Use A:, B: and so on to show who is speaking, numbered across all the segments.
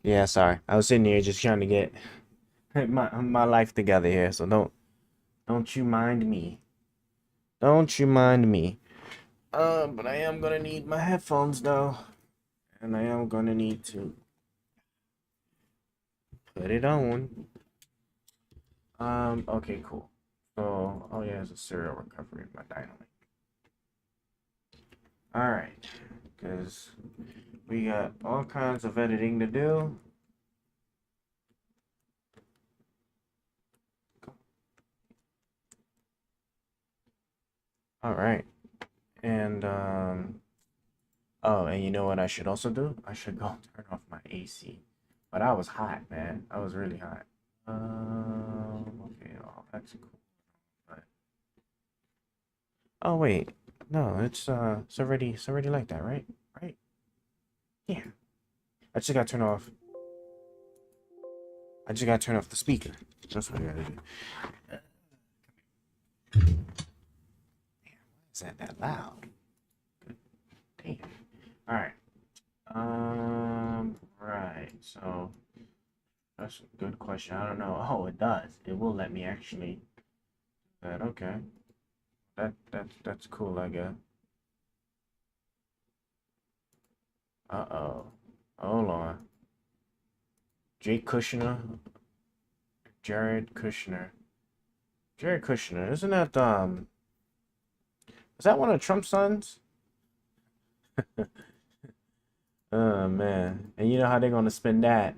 A: Yeah, sorry. I was sitting here just trying to get my life together here, so don't you mind me. Don't you mind me. But I am gonna need my headphones though, and I am gonna need to put it on. Okay, cool. So, oh yeah, it's a serial recovery of my dynamite. All right, because we got all kinds of editing to do. All right, and oh, and you know what I should also do? I should go turn off my AC. But I was hot, man. I was really hot. Okay, oh, that's cool. But oh wait, no, it's already like that, right? Right? Yeah. I just gotta turn off. I just gotta turn off the speaker. That's what I gotta do. Is that loud? Damn. All right. Right. So that's a good question. I don't know. Oh, it does. It will let me actually. That okay. That's cool, I guess. Uh-oh. Hold on. Jake Kushner, Jared Kushner. Jared Kushner, isn't that is that one of Trump's sons? Oh man. And you know how they're gonna spin that?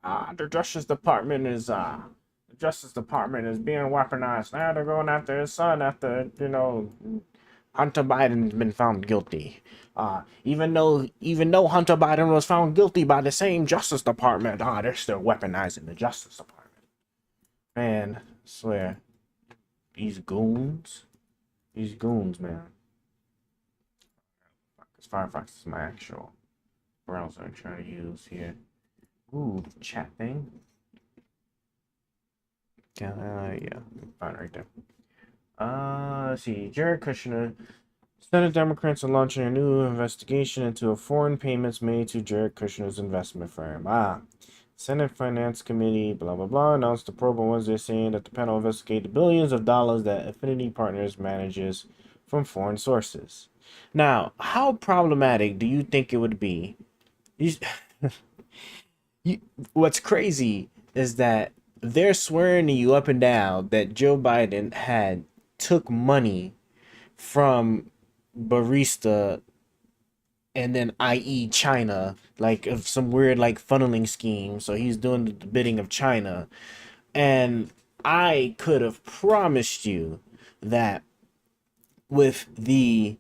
A: The Justice Department is being weaponized. Now they're going after his son after, Hunter Biden's been found guilty. Even though Hunter Biden was found guilty by the same Justice Department, they're still weaponizing the Justice Department. Man, I swear. These goons. These goons, man. Because Firefox is my actual browser I'm trying to use here. Ooh, chat thing. Yeah, fine right there. Let's see. Jared Kushner. Senate Democrats are launching a new investigation into a foreign payments made to Jared Kushner's investment firm. Senate Finance Committee, blah, blah, blah, announced the probe on Wednesday, saying that the panel investigated billions of dollars that Affinity Partners manages from foreign sources. Now, how problematic do you think it would be? You, you, what's crazy is that they're swearing to you up and down that Joe Biden had took money from Barista and then i.e. China, like of some weird like funneling scheme. So he's doing the bidding of China. And I could have promised you that with the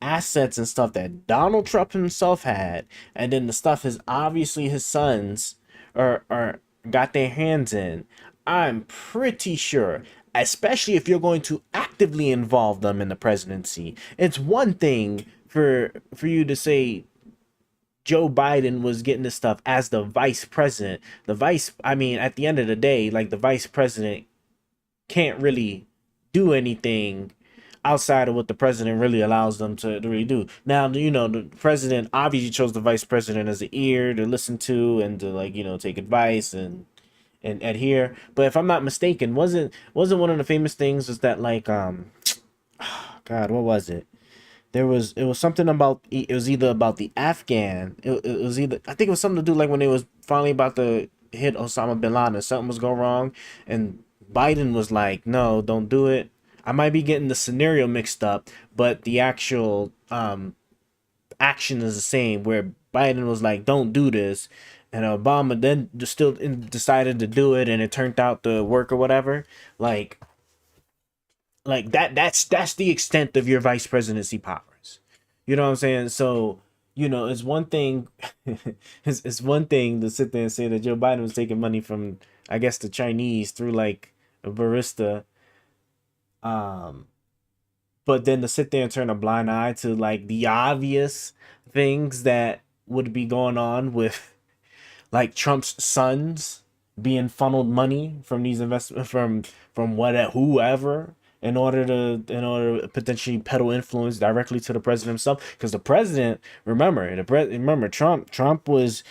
A: assets and stuff that Donald Trump himself had, and then the stuff is obviously his sons are got their hands in, I'm pretty sure, especially if you're going to actively involve them in the presidency, it's one thing for you to say Joe Biden was getting this stuff as the vice president. I mean, at the end of the day, like the vice president can't really do anything outside of what the president really allows them to really do. Now, the president obviously chose the vice president as an ear to listen to and to like, take advice and adhere. But if I'm not mistaken, wasn't one of the famous things is that like God, what was it? It was something about it was either about the Afghan. It was either I think it was something to do like when it was finally about to hit Osama bin Laden. Something was going wrong, and Biden was like, "No, don't do it." I might be getting the scenario mixed up, but the actual action is the same. Where Biden was like, "Don't do this," and Obama then still decided to do it, and it turned out to work or whatever. Like that. That's the extent of your vice presidency powers. You know what I'm saying? So it's one thing. It's one thing to sit there and say that Joe Biden was taking money from, I guess, the Chinese through like a barista. Um, but then to sit there and turn a blind eye to like the obvious things that would be going on with like Trump's sons being funneled money from these investment from what whoever in order to potentially peddle influence directly to the president himself, because the president, remember Trump was,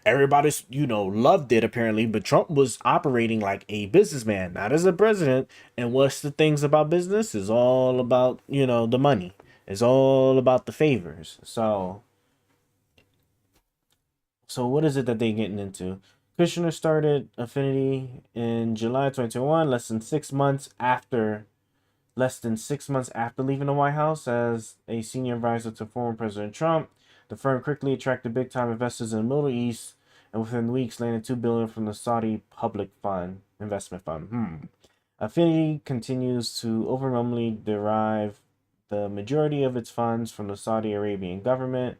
A: everybody's, loved it apparently, but Trump was operating like a businessman, not as a president. And what's the things about business is all about, the money. It's all about the favors. So what is it that they getting into? Kushner started Affinity in July 2021, less than 6 months after leaving the White House as a senior advisor to former President Trump. The firm quickly attracted big-time investors in the Middle East, and within weeks landed $2 billion from the Saudi Public Fund investment fund. Affinity continues to overwhelmingly derive the majority of its funds from the Saudi Arabian government.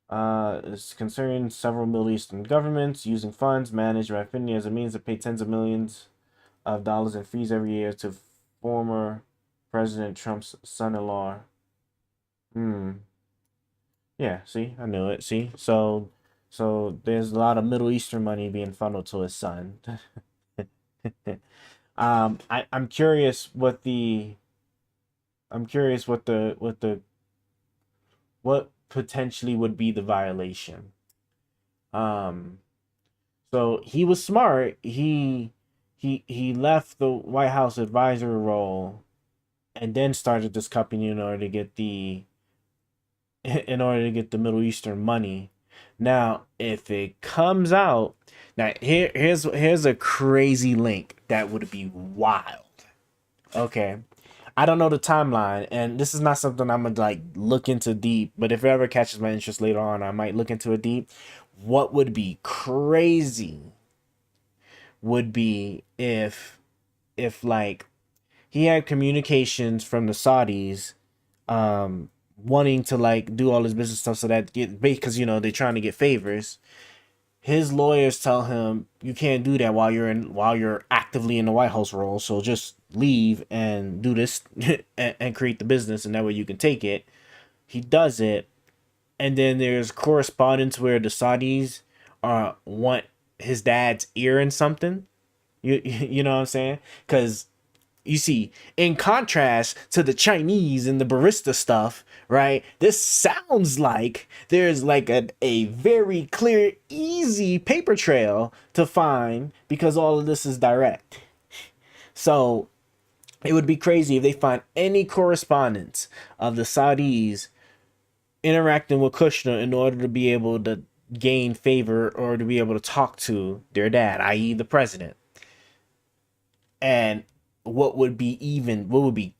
A: Is concerning several Middle Eastern governments using funds managed by Affinity as a means to pay tens of millions of dollars in fees every year to former President Trump's son-in-law. Yeah, see, I knew it. See, so there's a lot of Middle Eastern money being funneled to his son. I'm curious what potentially would be the violation. Um, so he was smart. He left the White House advisory role and then started this company in order to get the Middle Eastern money. Now, if it comes out, now here's a crazy link that would be wild. Okay. I don't know the timeline, and this is not something I'm gonna like look into deep, but if it ever catches my interest later on, I might look into it deep. What would be crazy would be if like he had communications from the Saudis, wanting to like do all his business stuff so that because they're trying to get favors. His lawyers tell him you can't do that while you're actively in the White House role, so just leave and do this and create the business, and that way you can take it. He does it, and then there's correspondence where the Saudis want his dad's ear in something. You know what I'm saying? Because you see, in contrast to the Chinese and the barista stuff, right? This sounds like there's like a very clear, easy paper trail to find because all of this is direct. So it would be crazy if they find any correspondence of the Saudis interacting with Kushner in order to be able to gain favor or to be able to talk to their dad, i.e., the president. And what would be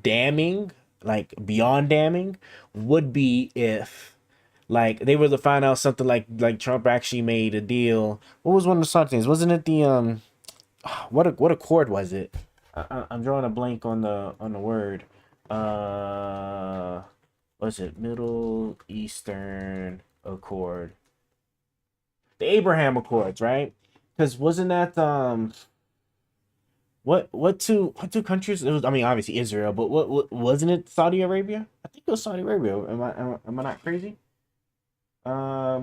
A: damning, like beyond damning, would be if like they were to find out something like Trump actually made a deal. What was one of the somethings? Wasn't it the what accord was it? I'm drawing a blank on the word. Was it Middle Eastern Accord? The Abraham Accords, right? Because wasn't that what two countries? It was, I mean, obviously Israel, but what wasn't it? Saudi Arabia? I think it was Saudi Arabia. Am I not crazy?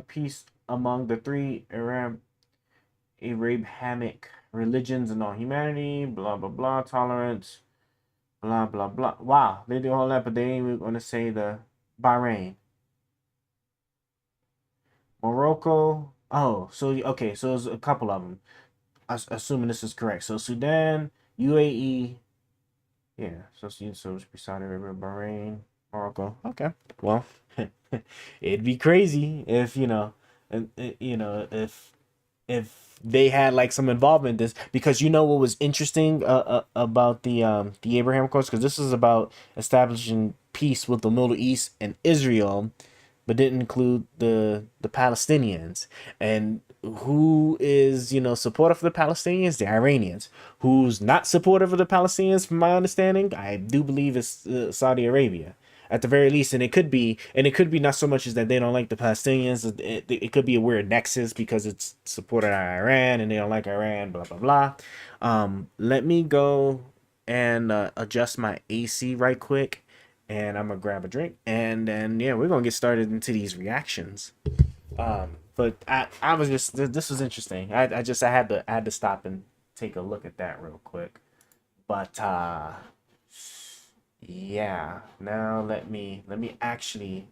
A: Peace among the three Abrahamic religions and all humanity. Blah blah blah. Tolerance. Blah blah blah. Wow, they do all that, but they ain't even gonna say the Bahrain, Morocco. Oh, so okay, so there's a couple of them. Assuming this is correct. So Sudan, UAE, yeah. So it should be Saudi Arabia, Bahrain, Morocco. Okay. Well, it'd be crazy if and if they had like some involvement in this, because what was interesting about the Abraham Accords, because this is about establishing peace with the Middle East and Israel, but didn't include the Palestinians. And who is supportive of the Palestinians? The Iranians. Who's not supportive of the Palestinians, from my understanding, I do believe it's Saudi Arabia at the very least. And it could be not so much as that they don't like the Palestinians. It could be a weird nexus because it's supported by Iran and they don't like Iran. Blah blah blah. Let me go and adjust my AC right quick, and I'm gonna grab a drink, and then yeah, we're gonna get started into these reactions. But I was just this was interesting. I had to stop and take a look at that real quick. But Yeah. Now let me actually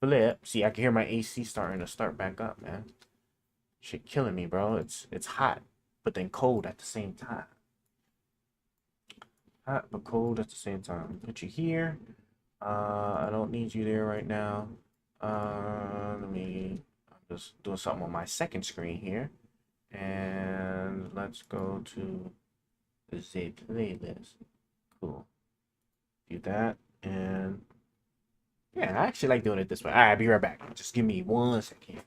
A: flip. See, I can hear my AC starting to start back up, man. Shit killing me, bro. It's hot, but then cold at the same time. Hot but cold at the same time. Put you here. I don't need you there right now. Let me. I'm just doing something on my second screen here, and let's go to the playlist. Cool. Do that, and yeah, I actually like doing it this way. All right, I'll be right back. Just give me 1 second.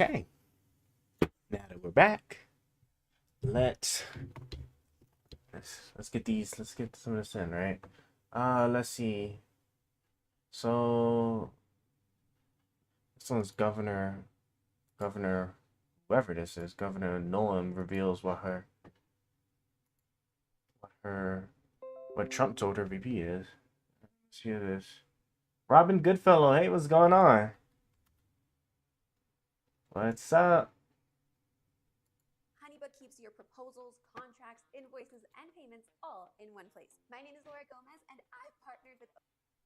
A: Okay, now that we're back, let's let's get some of this in, right? Let's see. So this one's Governor, whoever this is, Governor Nolan reveals her what Trump told her VP is. Let's hear this. Robin Goodfellow, hey, what's going on? What's up?
B: HoneyBook keeps your proposals, contracts, invoices, and payments all in one place. My name is Laura Gomez, and I've partnered with.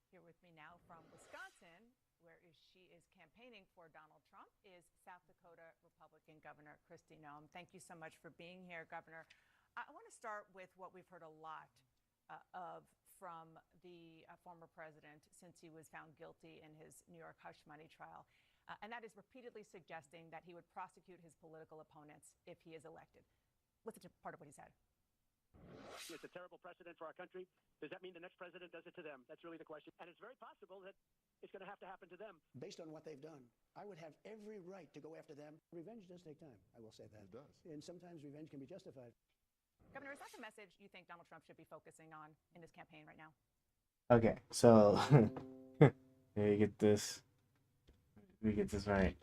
C: Here with me now from Wisconsin, where she is campaigning for Donald Trump, is South Dakota Republican Governor Kristi Noem. Thank you so much for being here, Governor. I want to start with what we've heard a lot of from the former president since he was found guilty in his New York hush money trial. And that is repeatedly suggesting that he would prosecute his political opponents if he is elected. Listen to part of what he said.
D: It's a terrible precedent for our country. Does that mean the next president does it to them? That's really the question. And it's very possible that it's going to have to happen to them.
E: Based on what they've done, I would have every right to go after them. Revenge does take time, I will say that.
D: It does.
E: And sometimes revenge can be justified.
C: Governor, is that the message you think Donald Trump should be focusing on in this campaign right now?
A: Okay, so here you get this. We get this right.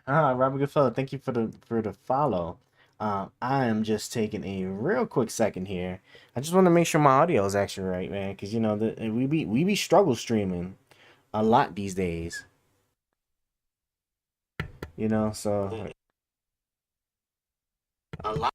A: Robert Goodfellow, thank you for the follow. I am just taking a real quick second here. I just want to make sure my audio is actually right, man, because you know we be struggle streaming a lot these days. You know, so a lot.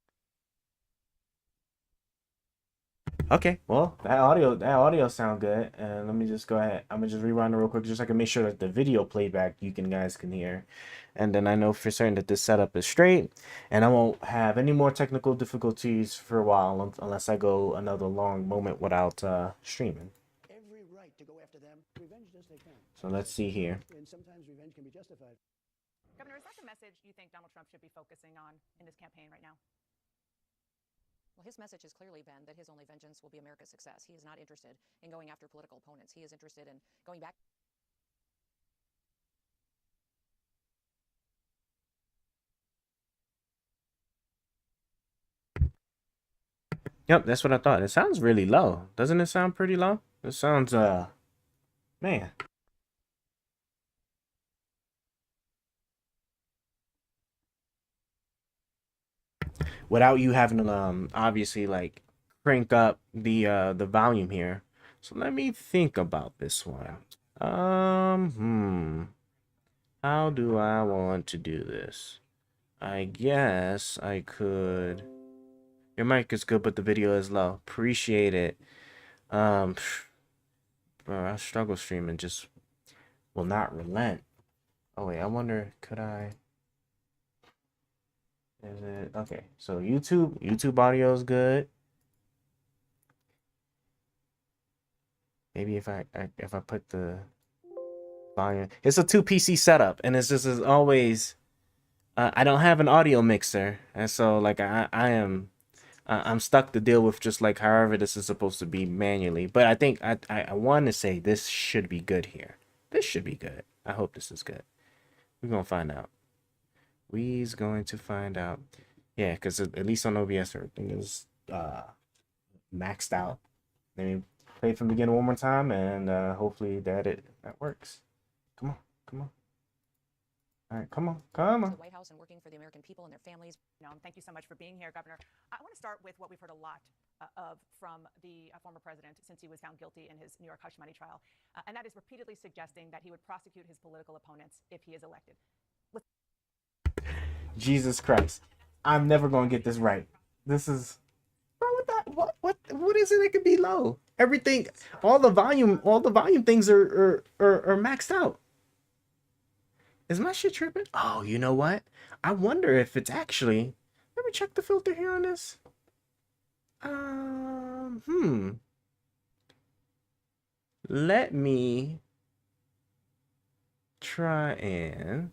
A: Okay, well that audio sound good, and let me just go ahead. I'm gonna just rewind it real quick, just so I can make sure that the video playback guys can hear, and then I know for certain that this setup is straight, and I won't have any more technical difficulties for a while unless I go another long moment without streaming.
E: Every right to go after them. Revenge does take time.
A: So let's see here.
E: And sometimes revenge can be justified.
C: Governor, is that the message you think Donald Trump should be focusing on in this campaign right now?
F: Well, his message has clearly been that his only vengeance will be America's success. He is not interested in going after political opponents. He is interested in going back.
A: Yep, that's what I thought. It sounds really low. Doesn't it sound pretty low? It sounds man. Without you having to obviously like crank up the volume here. So let me think about this one. How do I want to do this? I guess I could. Your mic is good, but the video is low. Appreciate it. Bro, I struggle streaming just will not relent. Oh wait, I wonder, could I? Is it okay? So YouTube audio is good. Maybe if I put the volume, it's a 2 PC setup, and it's just as always. I don't have an audio mixer, and so like I'm stuck to deal with just like however this is supposed to be manually. But I think I want to say this should be good here. This should be good. I hope this is good. We're gonna find out. We's going to find out. Yeah, because at least on OBS everything is maxed out. Let me play it from the beginning one more time, and hopefully that works. Come on, come on. All right, come on, come
F: to
A: on.
F: the White House and working for the American people and their families.
C: Thank you so much for being here, Governor. I want to start with what we've heard a lot of from the former president since he was found guilty in his New York hush money trial, and that is repeatedly suggesting that he would prosecute his political opponents if he is elected.
A: Jesus Christ, I'm never gonna get this right. This is, bro. What is it that could be low? Everything, all the volume things are maxed out. Is my shit tripping? Oh, you know what? I wonder if it's actually. Let me check the filter here on this. Let me try and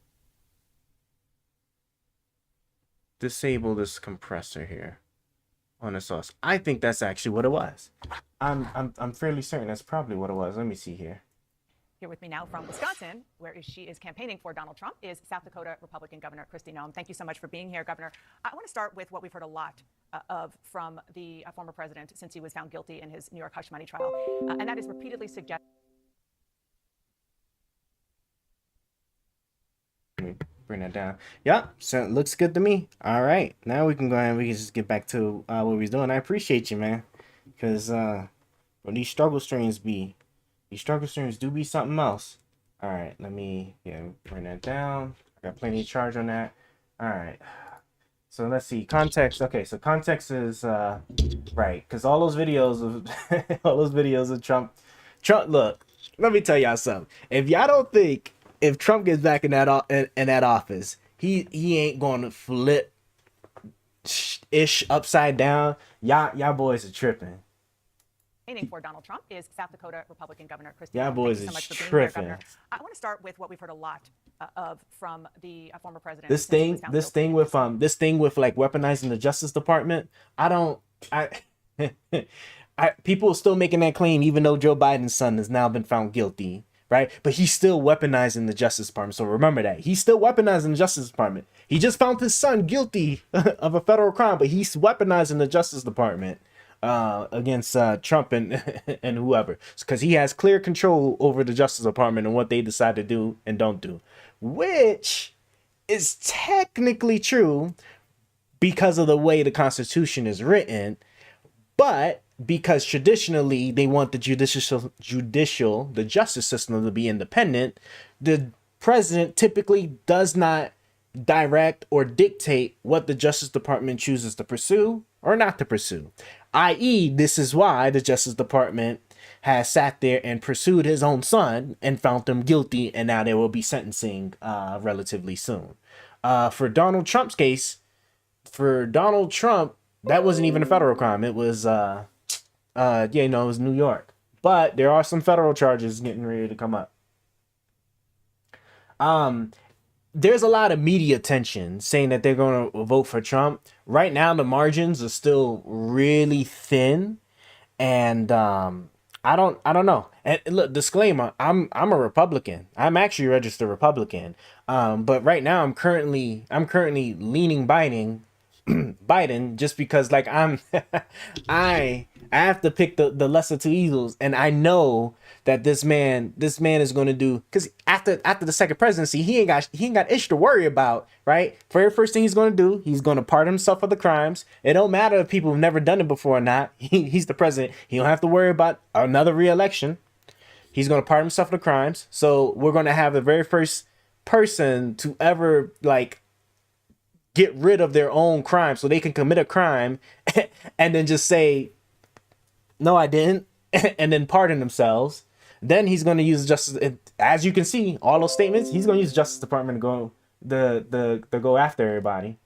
A: disable this compressor here on the sauce. I think that's actually what it was. I'm fairly certain that's probably what it was. Let me see here.
C: Here with me now from Wisconsin, where she is campaigning for Donald Trump, is South Dakota Republican Governor Kristi Noem. Thank you so much for being here, Governor. I want to start with what we've heard a lot of from the former president since he was found guilty in his New York hush money trial, and that is repeatedly suggesting.
A: Bring that down. Yep, so it looks good to me. All right, now we can go ahead and we can just get back to what we're doing. I appreciate you, man, because when these struggle streams do be something else. All right, let me bring that down. I got plenty of charge on that. All right, so let's see context. Okay, so context is right, because all those videos of Trump. Look, let me tell y'all something. If y'all don't think if Trump gets back in that office, he ain't gonna flip ish upside down. Y'all boys are tripping.
C: For Donald Trump is South Dakota Republican Governor Kristi Noem.
A: Y'all boys
C: Thank you so
A: is
C: much for being here,
A: tripping.
C: Governor. I want to start with what we've heard a lot of from the former president.
A: This thing with like weaponizing the Justice Department. People are still making that claim, even though Joe Biden's son has now been found guilty, right? But he's still weaponizing the Justice Department. So remember that. He's still weaponizing the Justice Department. He just found his son guilty of a federal crime, but he's weaponizing the Justice Department against Trump and whoever, because he has clear control over the Justice Department and what they decide to do and don't do, which is technically true because of the way the Constitution is written, but because traditionally they want the the justice system to be independent, the president typically does not direct or dictate what the Justice Department chooses to pursue or not to pursue. I.e., this is why the Justice Department has sat there and pursued his own son and found him guilty, and now they will be sentencing relatively soon. For Donald Trump's case, that wasn't even a federal crime. It was it was New York. But there are some federal charges getting ready to come up. There's a lot of media attention saying that they're going to vote for Trump. Right now, the margins are still really thin, and I don't know. And look, disclaimer: I'm a Republican. I'm actually a registered Republican. But right now, I'm currently leaning Biden just because like I have to pick the lesser two evils, and I know that this man is going to do, because after the second presidency, he ain't got ish to worry about, right? Very first thing he's going to do, he's going to pardon himself for the crimes. It don't matter if people have never done it before or not. He's the president. He don't have to worry about another re-election. He's going to pardon himself for the crimes. So we're going to have the very first person to ever like get rid of their own crime, so they can commit a crime and then just say, no, I didn't, and then pardon themselves. Then he's going to use justice. As you can see, all those statements, he's going to use Justice Department to go after everybody.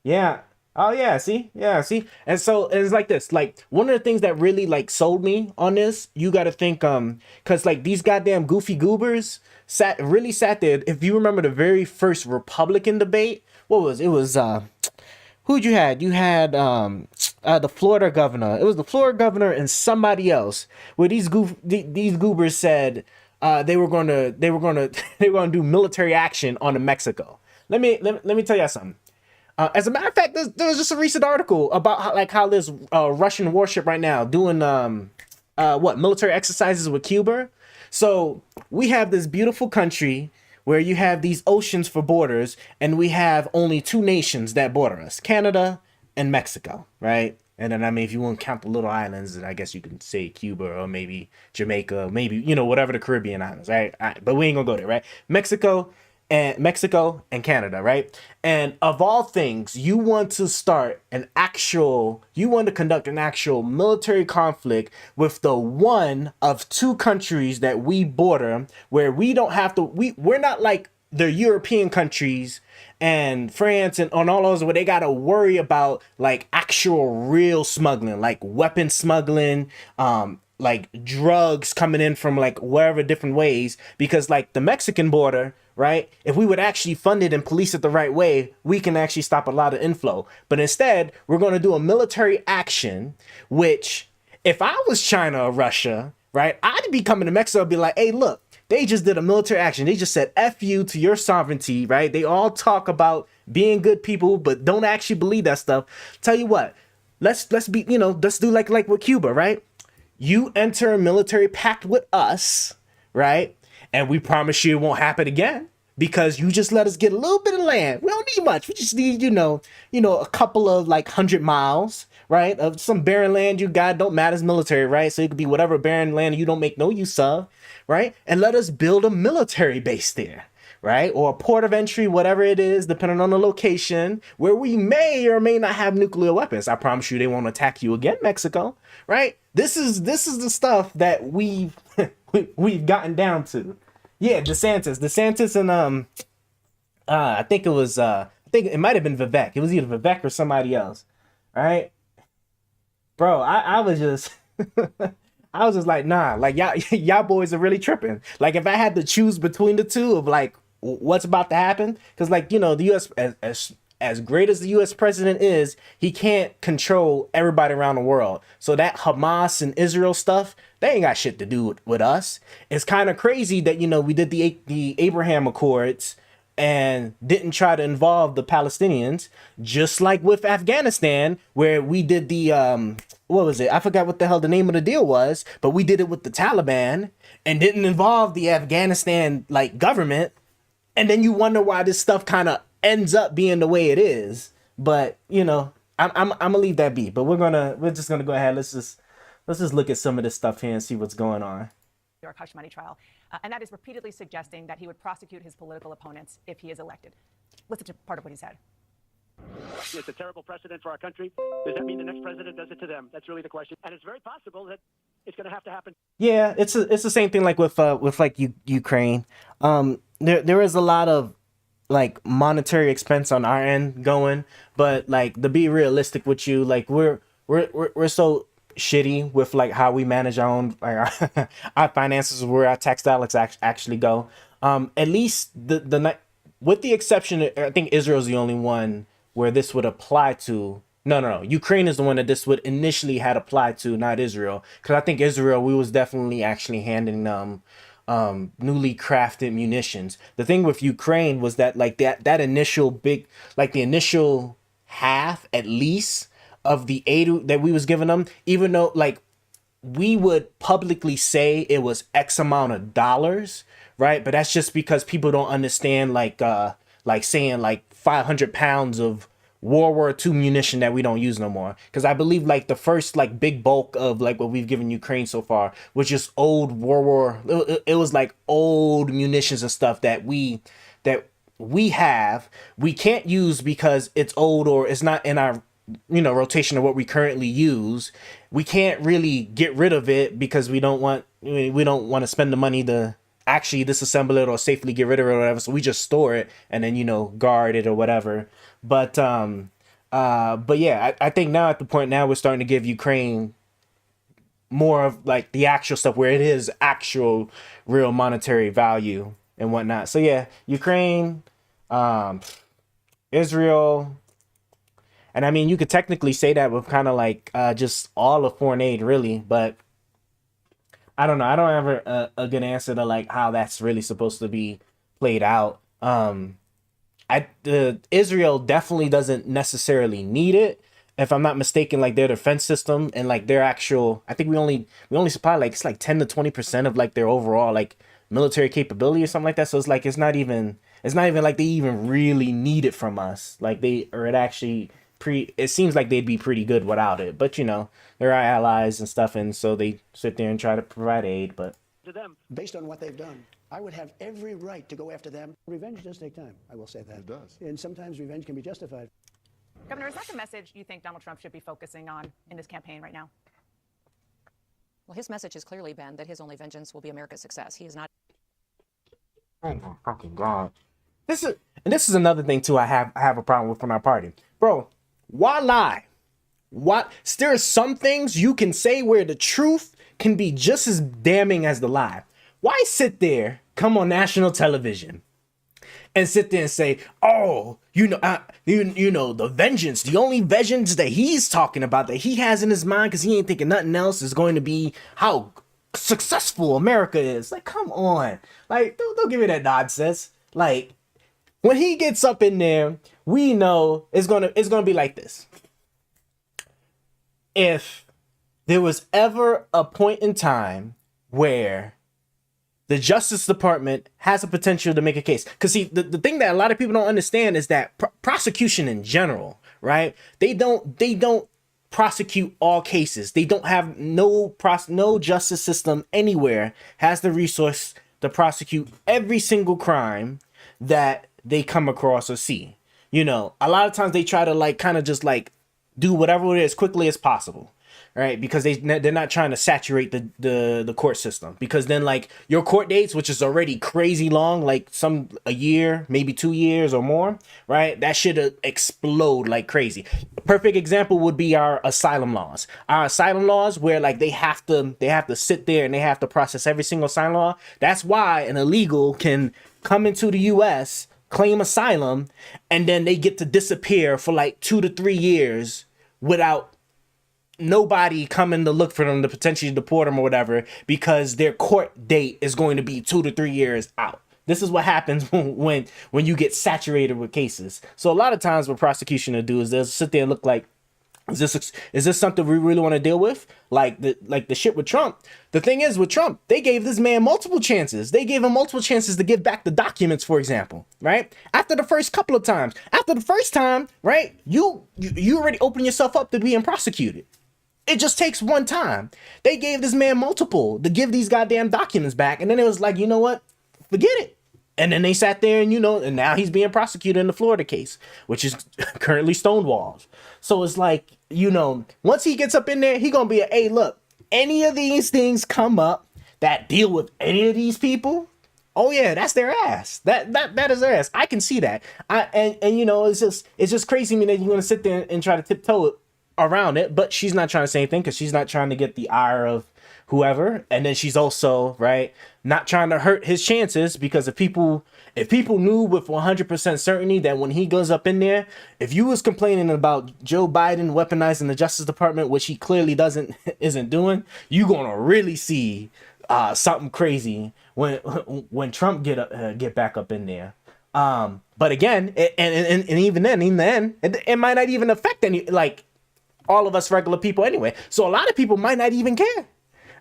A: Yeah. Oh yeah. See. Yeah. See. And so it's like this. Like one of the things that really like sold me on this, you got to think, because like these goddamn goofy goobers sat there. If you remember the very first Republican debate, what was who'd you had? You had the Florida governor. It was the Florida governor and somebody else, where these goobers said they were going to do military action on Mexico. Let me tell you something. As a matter of fact, there was just a recent article about how there's a Russian warship right now doing military exercises with Cuba. So we have this beautiful country where you have these oceans for borders, and we have only two nations that border us, Canada and Mexico, right? And then, I mean, if you want to count the little islands, then I guess you can say Cuba or maybe Jamaica, maybe, you know, whatever the Caribbean islands, right? But we ain't gonna go there, right? Mexico and Canada, right? And of all things, you want to conduct an actual military conflict with the one of two countries that we border, where we don't have to, we're not like the European countries and France and on all those where they gotta worry about like actual real smuggling, like weapon smuggling, like drugs coming in from like wherever different ways, because like the Mexican border, right? If we would actually fund it and police it the right way, we can actually stop a lot of inflow. But instead, we're going to do a military action, which if I was China or Russia, right, I'd be coming to Mexico and be like, hey, look, they just did a military action. They just said F you to your sovereignty, right? They all talk about being good people, but don't actually believe that stuff. Tell you what, let's be, you know, let's do like with Cuba, right? You enter a military pact with us, right? And we promise you it won't happen again because you just let us get a little bit of land. We don't need much. We just need, you know, a couple of like 100 miles, right? Of some barren land you got. Don't matter as military, right? So it could be whatever barren land you don't make no use of, right? And let us build a military base there, right? Or a port of entry, whatever it is, depending on the location, where we may or may not have nuclear weapons. I promise you they won't attack you again, Mexico, right? This is the stuff that we've gotten down to. Yeah, DeSantis and I think it might have been Vivek. It was either Vivek or somebody else. Right? Bro, I was just I was just like, nah, like y'all boys are really tripping. Like if I had to choose between the two of like what's about to happen, because like, you know, the US as great as the US president is, he can't control everybody around the world. So that Hamas and Israel stuff, they ain't got shit to do with us. It's kind of crazy that, you know, we did the Abraham Accords and didn't try to involve the Palestinians, just like with Afghanistan, where we did the what was it? I forgot what the hell the name of the deal was, but we did it with the Taliban and didn't involve the Afghanistan like government. And then you wonder why this stuff kind of ends up being the way it is. But you know, I'm gonna leave that be. But we're just gonna go ahead. Let's just look at some of this stuff here and see what's going on.
C: New York hush money trial, and that is repeatedly suggesting that he would prosecute his political opponents if he is elected. Listen to part of what he said.
D: It's a terrible precedent for our country. Does that mean the next president does it to them? That's really the question. And it's very possible that it's going to have to happen.
A: Yeah, it's the same thing like with like Ukraine. There is a lot of like monetary expense on our end going, but like to be realistic with you, like we're so shitty with like how we manage our own like our finances, where our tax dollars actually go. At least with the exception, I think Israel's the only one where this would apply to. No. Ukraine is the one that this would initially had applied to, not Israel. Because I think Israel, we was definitely actually handing newly crafted munitions. The thing with Ukraine was that like that initial big, like the initial half at least of the aid that we was giving them, even though like we would publicly say it was X amount of dollars, right? But that's just because people don't understand like saying like 500 pounds of World War II munition that we don't use no more. Because I believe like the first like big bulk of like what we've given Ukraine so far was just old World War. It was like old munitions and stuff that we can't use because it's old or it's not in our rotation of what we currently use. We can't really get rid of it because we don't want to spend the money to actually disassemble it or safely get rid of it or whatever. So we just store it and then guard it or whatever. But yeah, I think now at the point now we're starting to give Ukraine more of like the actual stuff where it is actual real monetary value and whatnot. So yeah, Ukraine, Israel, and I mean you could technically say that with kind of like just all of foreign aid really, but I don't know. I don't have a good answer to like how that's really supposed to be played out. Israel definitely doesn't necessarily need it. If I'm not mistaken, like their defense system and like their actual, I think we only supply like it's like 10 to 20% of like their overall like military capability or something like that. So it's like it's not even like they even really need it from us. Like it seems like they'd be pretty good without it. But they're our allies and stuff, and so they sit there and try to provide aid. But
D: To them.
E: Based on what they've done, I would have every right to go after them. Revenge does take time, I will say that.
G: It does.
E: And sometimes revenge can be justified.
C: Governor, is that the message you think Donald Trump should be focusing on in his campaign right now?
F: Well, his message has clearly been that his only vengeance will be America's success. He is not
A: oh my fucking god, this is another thing too. I have a problem with from our party, bro. Why lie? What? There are some things you can say where the truth can be just as damning as the lie. Why sit there, come on national television, and sit there and say, "Oh, you know, the vengeance, the only vengeance that he's talking about, that he has in his mind, because he ain't thinking nothing else, is going to be how successful America is." Like, come on, like, don't give me that nonsense. Like, when he gets up in there, we know it's gonna be like this. If there was ever a point in time where the Justice Department has a potential to make a case, because see, the thing that a lot of people don't understand is that prosecution in general, right? They don't prosecute all cases. They don't have no justice system anywhere has the resource to prosecute every single crime that they come across or see. A lot of times they try to like kind of just like do whatever it is quickly as possible, right? Because they're not trying to saturate the court system, because then like your court dates, which is already crazy long, like a year, maybe 2 years or more, right? That should explode like crazy. A perfect example would be our asylum laws. Our asylum laws, where like they have to sit there and they have to process every single asylum law. That's why an illegal can come into the U.S., claim asylum, and then they get to disappear for like 2 to 3 years without nobody coming to look for them to potentially deport them or whatever, because their court date is going to be 2 to 3 years out. This is what happens when you get saturated with cases. So a lot of times what prosecution will do is they'll sit there and look like, is this something we really want to deal with? Like the shit with Trump. The thing is with Trump, they gave this man multiple chances. They gave him multiple chances to give back the documents, for example, right? After the first couple of times. After the first time, right? You already opened yourself up to being prosecuted. It just takes one time. They gave this man multiple to give these goddamn documents back, and then it was like, you know what? Forget it. And then they sat there and, and now he's being prosecuted in the Florida case, which is currently stonewalled. So it's like, once he gets up in there, he gonna be hey, look, any of these things come up that deal with any of these people, oh yeah, that's their ass. That is their ass. I can see that. It's just crazy to me that you want to sit there and try to tiptoe around it, but she's not trying to say anything because she's not trying to get the ire of whoever, and then she's also right not trying to hurt his chances, because if people knew with 100% certainty that when he goes up in there, if you was complaining about Joe Biden weaponizing the Justice Department, which he clearly isn't doing, you gonna really see something crazy when Trump get back up in there. But again, and even then, it might not even affect all of us regular people anyway. So a lot of people might not even care.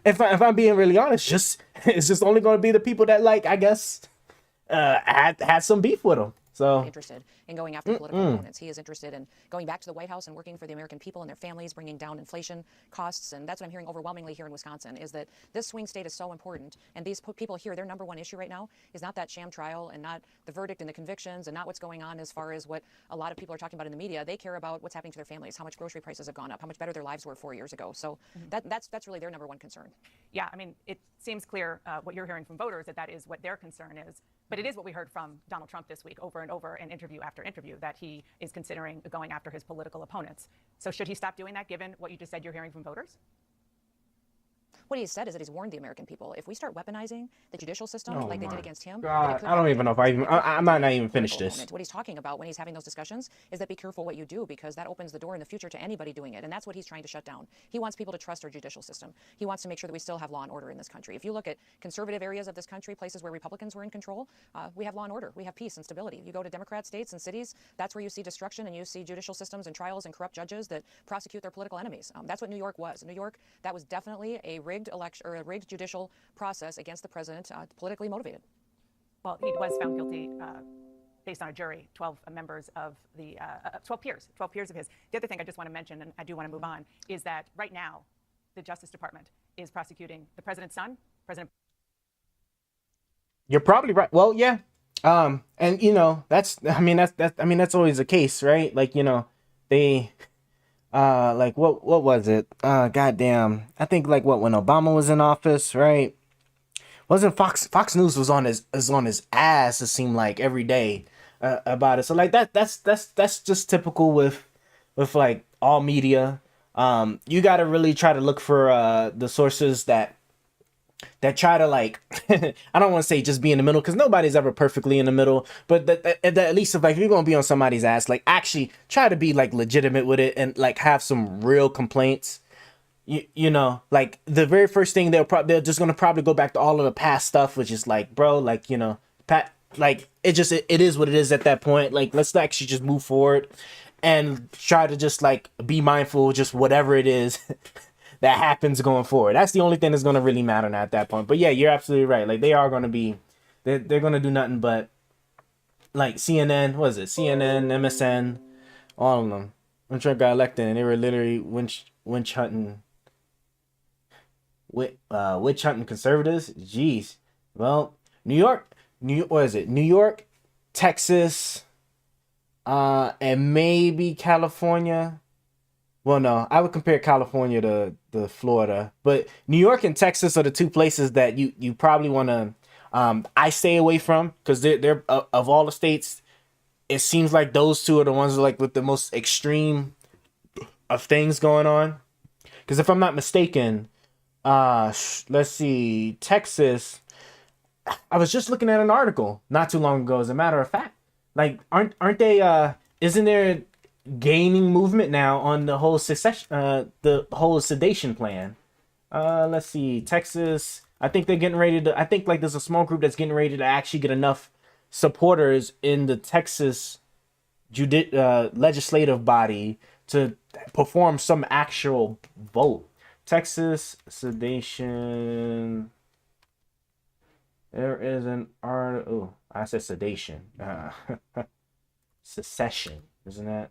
A: If I'm being really honest, it's just only going to be the people that I guess had some beef with him. So
F: interested in going after political opponents. He is interested in going back to the White House and working for the American people and their families, bringing down inflation costs. And that's what I'm hearing overwhelmingly here in Wisconsin, is that this swing state is so important. And these people here, their number one issue right now is not that sham trial and not the verdict and the convictions and not what's going on as far as what a lot of people are talking about in the media. They care about what's happening to their families, how much grocery prices have gone up, how much better their lives were 4 years ago. So that's really their number one concern.
C: Yeah, I mean, it seems clear what you're hearing from voters, that is what their concern is. But it is what we heard from Donald Trump this week over and over in interview after interview, that he is considering going after his political opponents. So should he stop doing that, given what you just said you're hearing from voters?
F: What he said is that he's warned the American people, if we start weaponizing the judicial system like they did against him,
A: God, I don't even know if I might not even finish this.
F: What he's talking about when he's having those discussions is that be careful what you do, because that opens the door in the future to anybody doing it. And that's what he's trying to shut down. He wants people to trust our judicial system. He wants to make sure that we still have law and order in this country. If you look at conservative areas of this country, places where Republicans were in control, we have law and order. We have peace and stability. You go to Democrat states and cities, that's where you see destruction, and you see judicial systems and trials and corrupt judges that prosecute their political enemies. That's what New York was. In New York, that was definitely a rigged rigged election or a rigged judicial process against the president, politically motivated.
C: Well, he was found guilty based on a jury, 12 members of the 12 peers of his. The other thing I just want to mention, and I do want to move on, is that right now the Justice Department is prosecuting the president's son, President.
A: You're probably right. Well, yeah. And you know, that's always the case, right? Like, you know, they like what was it? Goddamn. I think like when Obama was in office, right? Wasn't Fox News was on his ass, it seemed like, every day about it. So like that's just typical with like all media. You got to really try to look for the sources that try to, like, I don't want to say just be in the middle, because nobody's ever perfectly in the middle, but that at least if, like, if you're gonna be on somebody's ass, like, actually try to be like legitimate with it and like have some real complaints. You know, like the very first thing they're just gonna probably go back to all of the past stuff, which is like, bro, like, you know, like it is what it is at that point. Like, let's actually just move forward and try to just like be mindful of just whatever it is that happens going forward. That's the only thing that's gonna really matter now at that point. But yeah, you're absolutely right. Like, they are gonna be, they're gonna do nothing but like CNN, what is it? CNN, MSN, all of them. When Trump got elected, and they were literally witch hunting conservatives. Jeez. Well, New York, what is it? New York, Texas, and maybe California. Well, no, I would compare California to Florida, but New York and Texas are the two places that you probably want to I stay away from, because they're of all the states, it seems like those two are the ones like with the most extreme of things going on. Because if I'm not mistaken, let's see, Texas, I was just looking at an article not too long ago, as a matter of fact. Like, aren't they isn't there gaining movement now on the whole sedation plan? Let's see, Texas, I think they're getting ready to, I think like there's a small group that's getting ready to actually get enough supporters in the Texas legislative body to perform some actual vote. Texas sedation. There is an article. Oh, I said sedation. Secession. Isn't it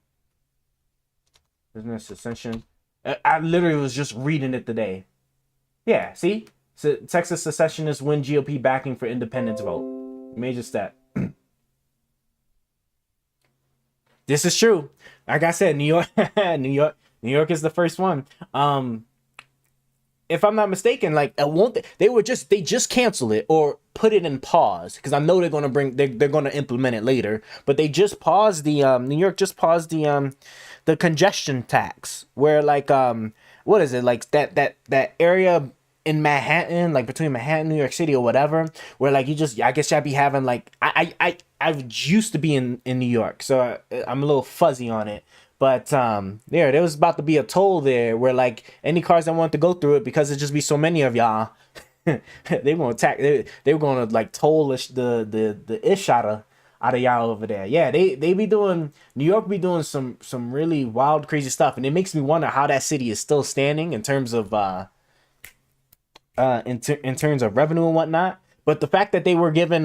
A: secession? I literally was just reading it today. Yeah, see? So Texas secessionists win GOP backing for independence vote. Major step. This is true. Like I said, New York, New York is the first one. If I'm not mistaken, like, they just cancel it or put it in pause, because I know they're gonna implement it later. But they just paused New York just paused the congestion tax, where like what is it, like that area in Manhattan, like between Manhattan, New York City or whatever, where like I guess y'all be having like I used to be in New York, so I'm a little fuzzy on it. But there was about to be a toll there where like any cars that want to go through it, because it just be so many of y'all, they were gonna like toll the ish out of y'all over there. Yeah, they be doing, New York be doing some really wild, crazy stuff, and it makes me wonder how that city is still standing in terms of in terms of revenue and whatnot. But the fact that they were given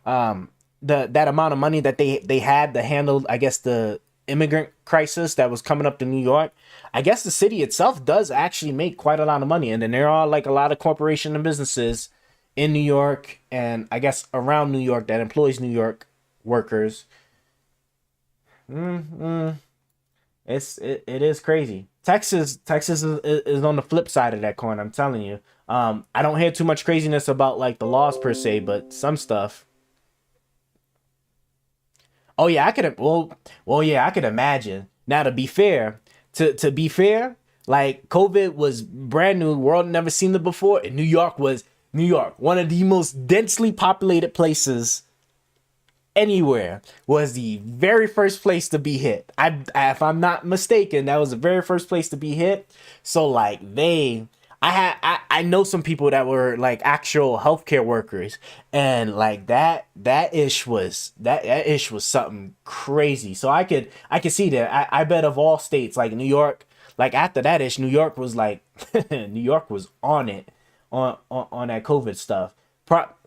A: that amount of money that they had to handle, I guess, the immigrant crisis that was coming up to New York, I guess the city itself does actually make quite a lot of money. And then there are like a lot of corporations and businesses in New York, and I guess around New York, that employs New York workers. It is crazy. Texas is on the flip side of that coin, I'm telling you. I don't hear too much craziness about like the laws per se, but some stuff. Oh yeah, I could imagine. Now, to be fair, like, COVID was brand new, world never seen it before, and New York, one of the most densely populated places anywhere, was the very first place to be hit. If I'm not mistaken, that was the very first place to be hit. So like I know some people that were like actual healthcare workers, and like that ish was something crazy. So I could see that. I bet of all states, like New York, like after that ish, New York was like, New York was on it, on that COVID stuff.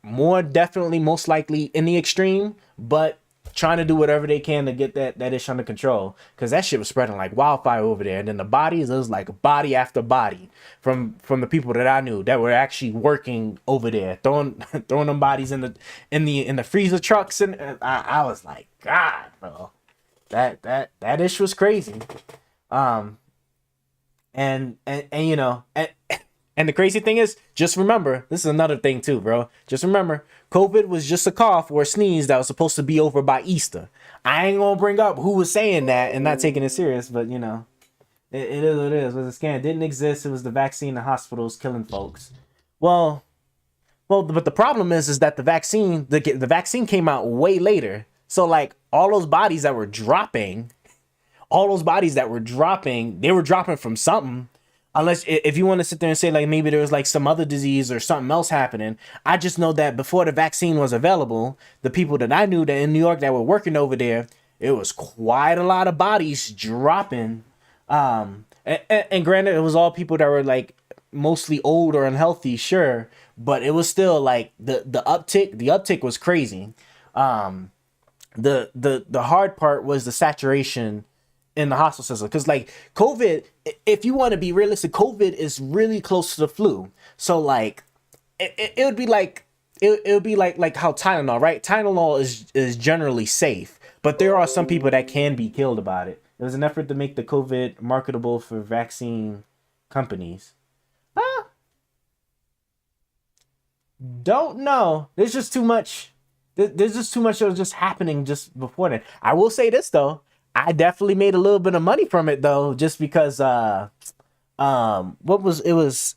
A: More definitely, most likely in the extreme, but trying to do whatever they can to get that ish under control, because that shit was spreading like wildfire over there. And then the bodies, it was like body after body from the people that I knew that were actually working over there, throwing them bodies in the freezer trucks, and I was like, God, bro, that ish was crazy. And you know, and the crazy thing is, just remember, this is another thing too, bro. Just remember, COVID was just a cough or a sneeze that was supposed to be over by Easter. I ain't gonna bring up who was saying that and not taking it serious, but you know, it is what it is. It was a scam. It didn't exist. It was the vaccine in hospitals killing folks. Well, but the problem is that the vaccine came out way later. So like all those bodies that were dropping, they were dropping from something. Unless if you want to sit there and say like maybe there was like some other disease or something else happening. I just know that before the vaccine was available, the people that I knew that in New York that were working over there, it was quite a lot of bodies dropping. And granted, it was all people that were like mostly old or unhealthy, sure, but it was still like the uptick was crazy. The hard part was the saturation in the hospital system, because like COVID, if you want to be realistic, COVID is really close to the flu. So like it would be like it would be like how Tylenol, right? Tylenol is generally safe, but there are some people that can be killed about it. It was an effort to make the COVID marketable for vaccine companies. Don't know. There's just too much. There's just too much that was just happening just before that. I will say this though. I definitely made a little bit of money from it though, just because it was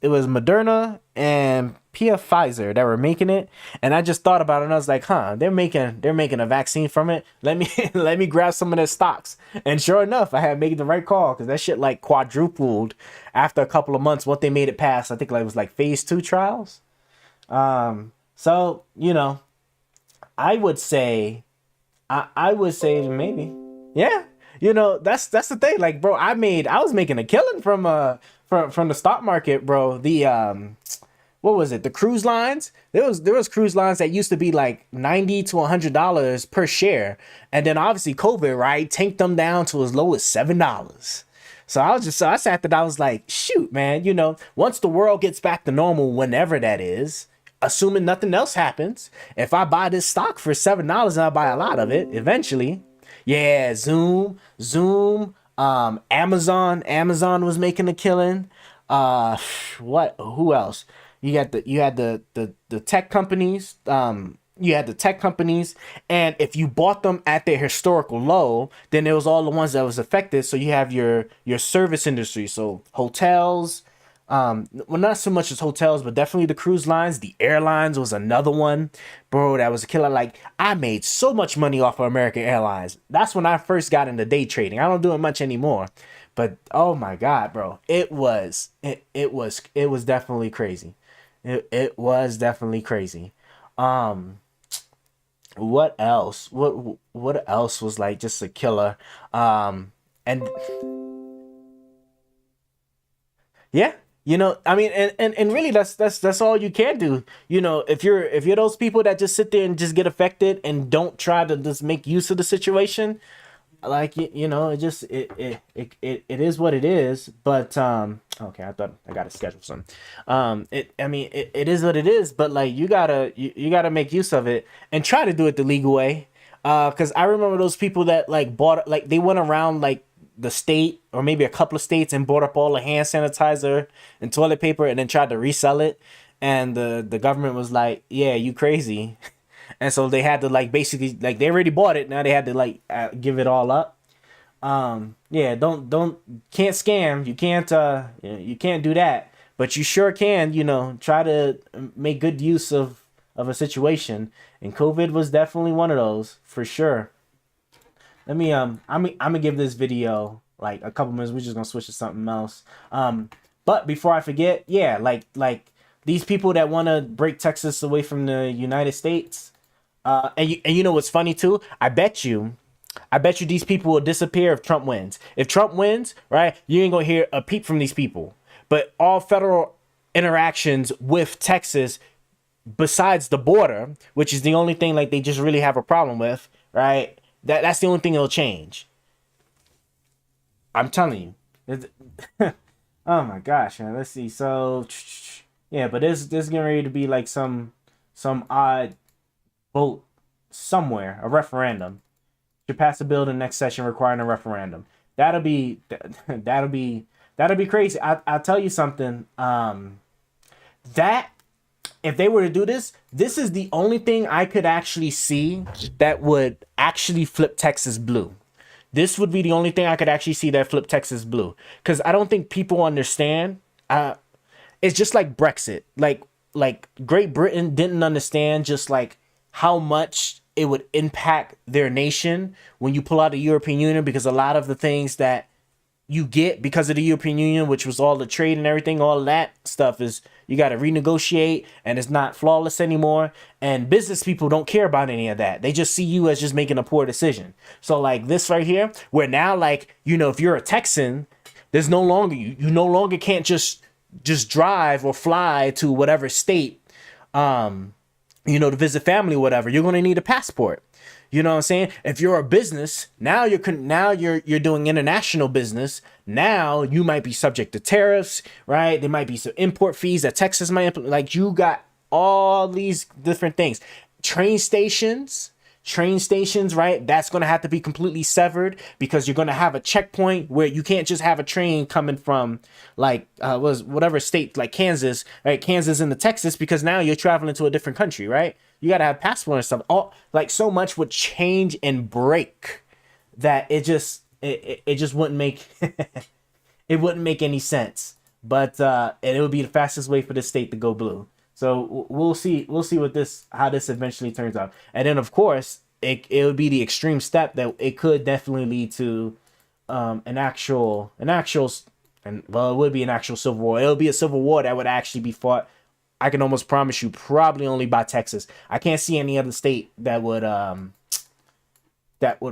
A: Moderna and Pfizer that were making it, and I just thought about it and I was like, they're making a vaccine from it. Let me grab some of their stocks. And sure enough, I had made the right call, because that shit like quadrupled after a couple of months what they made it past. I think like it was like phase 2 trials. So you know, I would say maybe. Yeah, you know, that's the thing. Like, bro, I was making a killing from the stock market, bro. The what was it? The cruise lines. There was cruise lines that used to be like $90 to $100 per share, and then obviously COVID, right, tanked them down to as low as $7. So I sat there, I was like, shoot, man, you know, once the world gets back to normal, whenever that is, assuming nothing else happens, if I buy this stock for $7 and I buy a lot of it, eventually. Yeah, Zoom, Amazon was making a killing. Who else? You had the tech companies. You had the tech companies, and if you bought them at their historical low, then it was all the ones that was affected. So you have your service industry, so hotels. Well, not so much as hotels, but definitely the cruise lines. The airlines was another one, bro. That was a killer. Like, I made so much money off of American Airlines. That's when I first got into day trading. I don't do it much anymore, but oh my God, bro, it was definitely crazy. It was definitely crazy. What else? What else was like just a killer? And yeah. You know, I mean, and really that's all you can do. You know, if you're those people that just sit there and just get affected and don't try to just make use of the situation, like you know, it is what it is. But okay, I thought I gotta schedule some. It is what it is. But like you gotta make use of it and try to do it the legal way. Because I remember those people that like bought, like they went around like the state or maybe a couple of states and bought up all the hand sanitizer and toilet paper and then tried to resell it, and the government was like, yeah, you crazy. And so they had to like basically, like, they already bought it, now they had to like give it all up. Yeah, can't scam, you can't do that, but you sure can, you know, try to make good use of a situation, and COVID was definitely one of those for sure. Let me I'm gonna give this video like a couple minutes. We're just gonna switch to something else. But before I forget, yeah, like these people that want to break Texas away from the United States, and you know what's funny too? I bet you I bet you these people will disappear if Trump wins. If Trump wins, right, you ain't gonna hear a peep from these people. But all federal interactions with Texas, besides the border, which is the only thing like they just really have a problem with, right? That's the only thing that'll change. I'm telling you. Oh my gosh, man. Let's see. So yeah, but this getting ready to be like some odd vote somewhere, a referendum. Should pass a bill in the next session requiring a referendum. That'll be crazy. I'll tell you something. That if they were to do this, this is the only thing I could actually see that would actually flip Texas blue. This would be the only thing I could actually see that flip Texas blue. Because I don't think people understand. It's just like Brexit. Like Great Britain didn't understand just like how much it would impact their nation when you pull out the European Union, because a lot of the things that you get because of the European Union, which was all the trade and everything, all that stuff is you got to renegotiate and it's not flawless anymore. And business people don't care about any of that. They just see you as just making a poor decision. So like this right here, where now, like, you know, if you're a Texan, there's no longer, you no longer can't just drive or fly to whatever state, you know, to visit family or whatever. You're going to need a passport. You know what I'm saying? If you're a business, now you're doing international business. Now you might be subject to tariffs, right? There might be some import fees that Texas might implement. Like, you got all these different things. Train stations, right? That's going to have to be completely severed, because you're going to have a checkpoint where you can't just have a train coming from like whatever state, like Kansas, right? Kansas into Texas, because now you're traveling to a different country, right? You got to have passport and stuff. All like so much would change and break that it just wouldn't make it wouldn't make any sense. But and it would be the fastest way for the state to go blue. So we'll see what how this eventually turns out. And then of course it would be the extreme step that it could definitely lead to an actual and well, it would be an actual civil war. It'll be a civil war that would actually be fought, I can almost promise you, probably only by Texas. I can't see any other state that would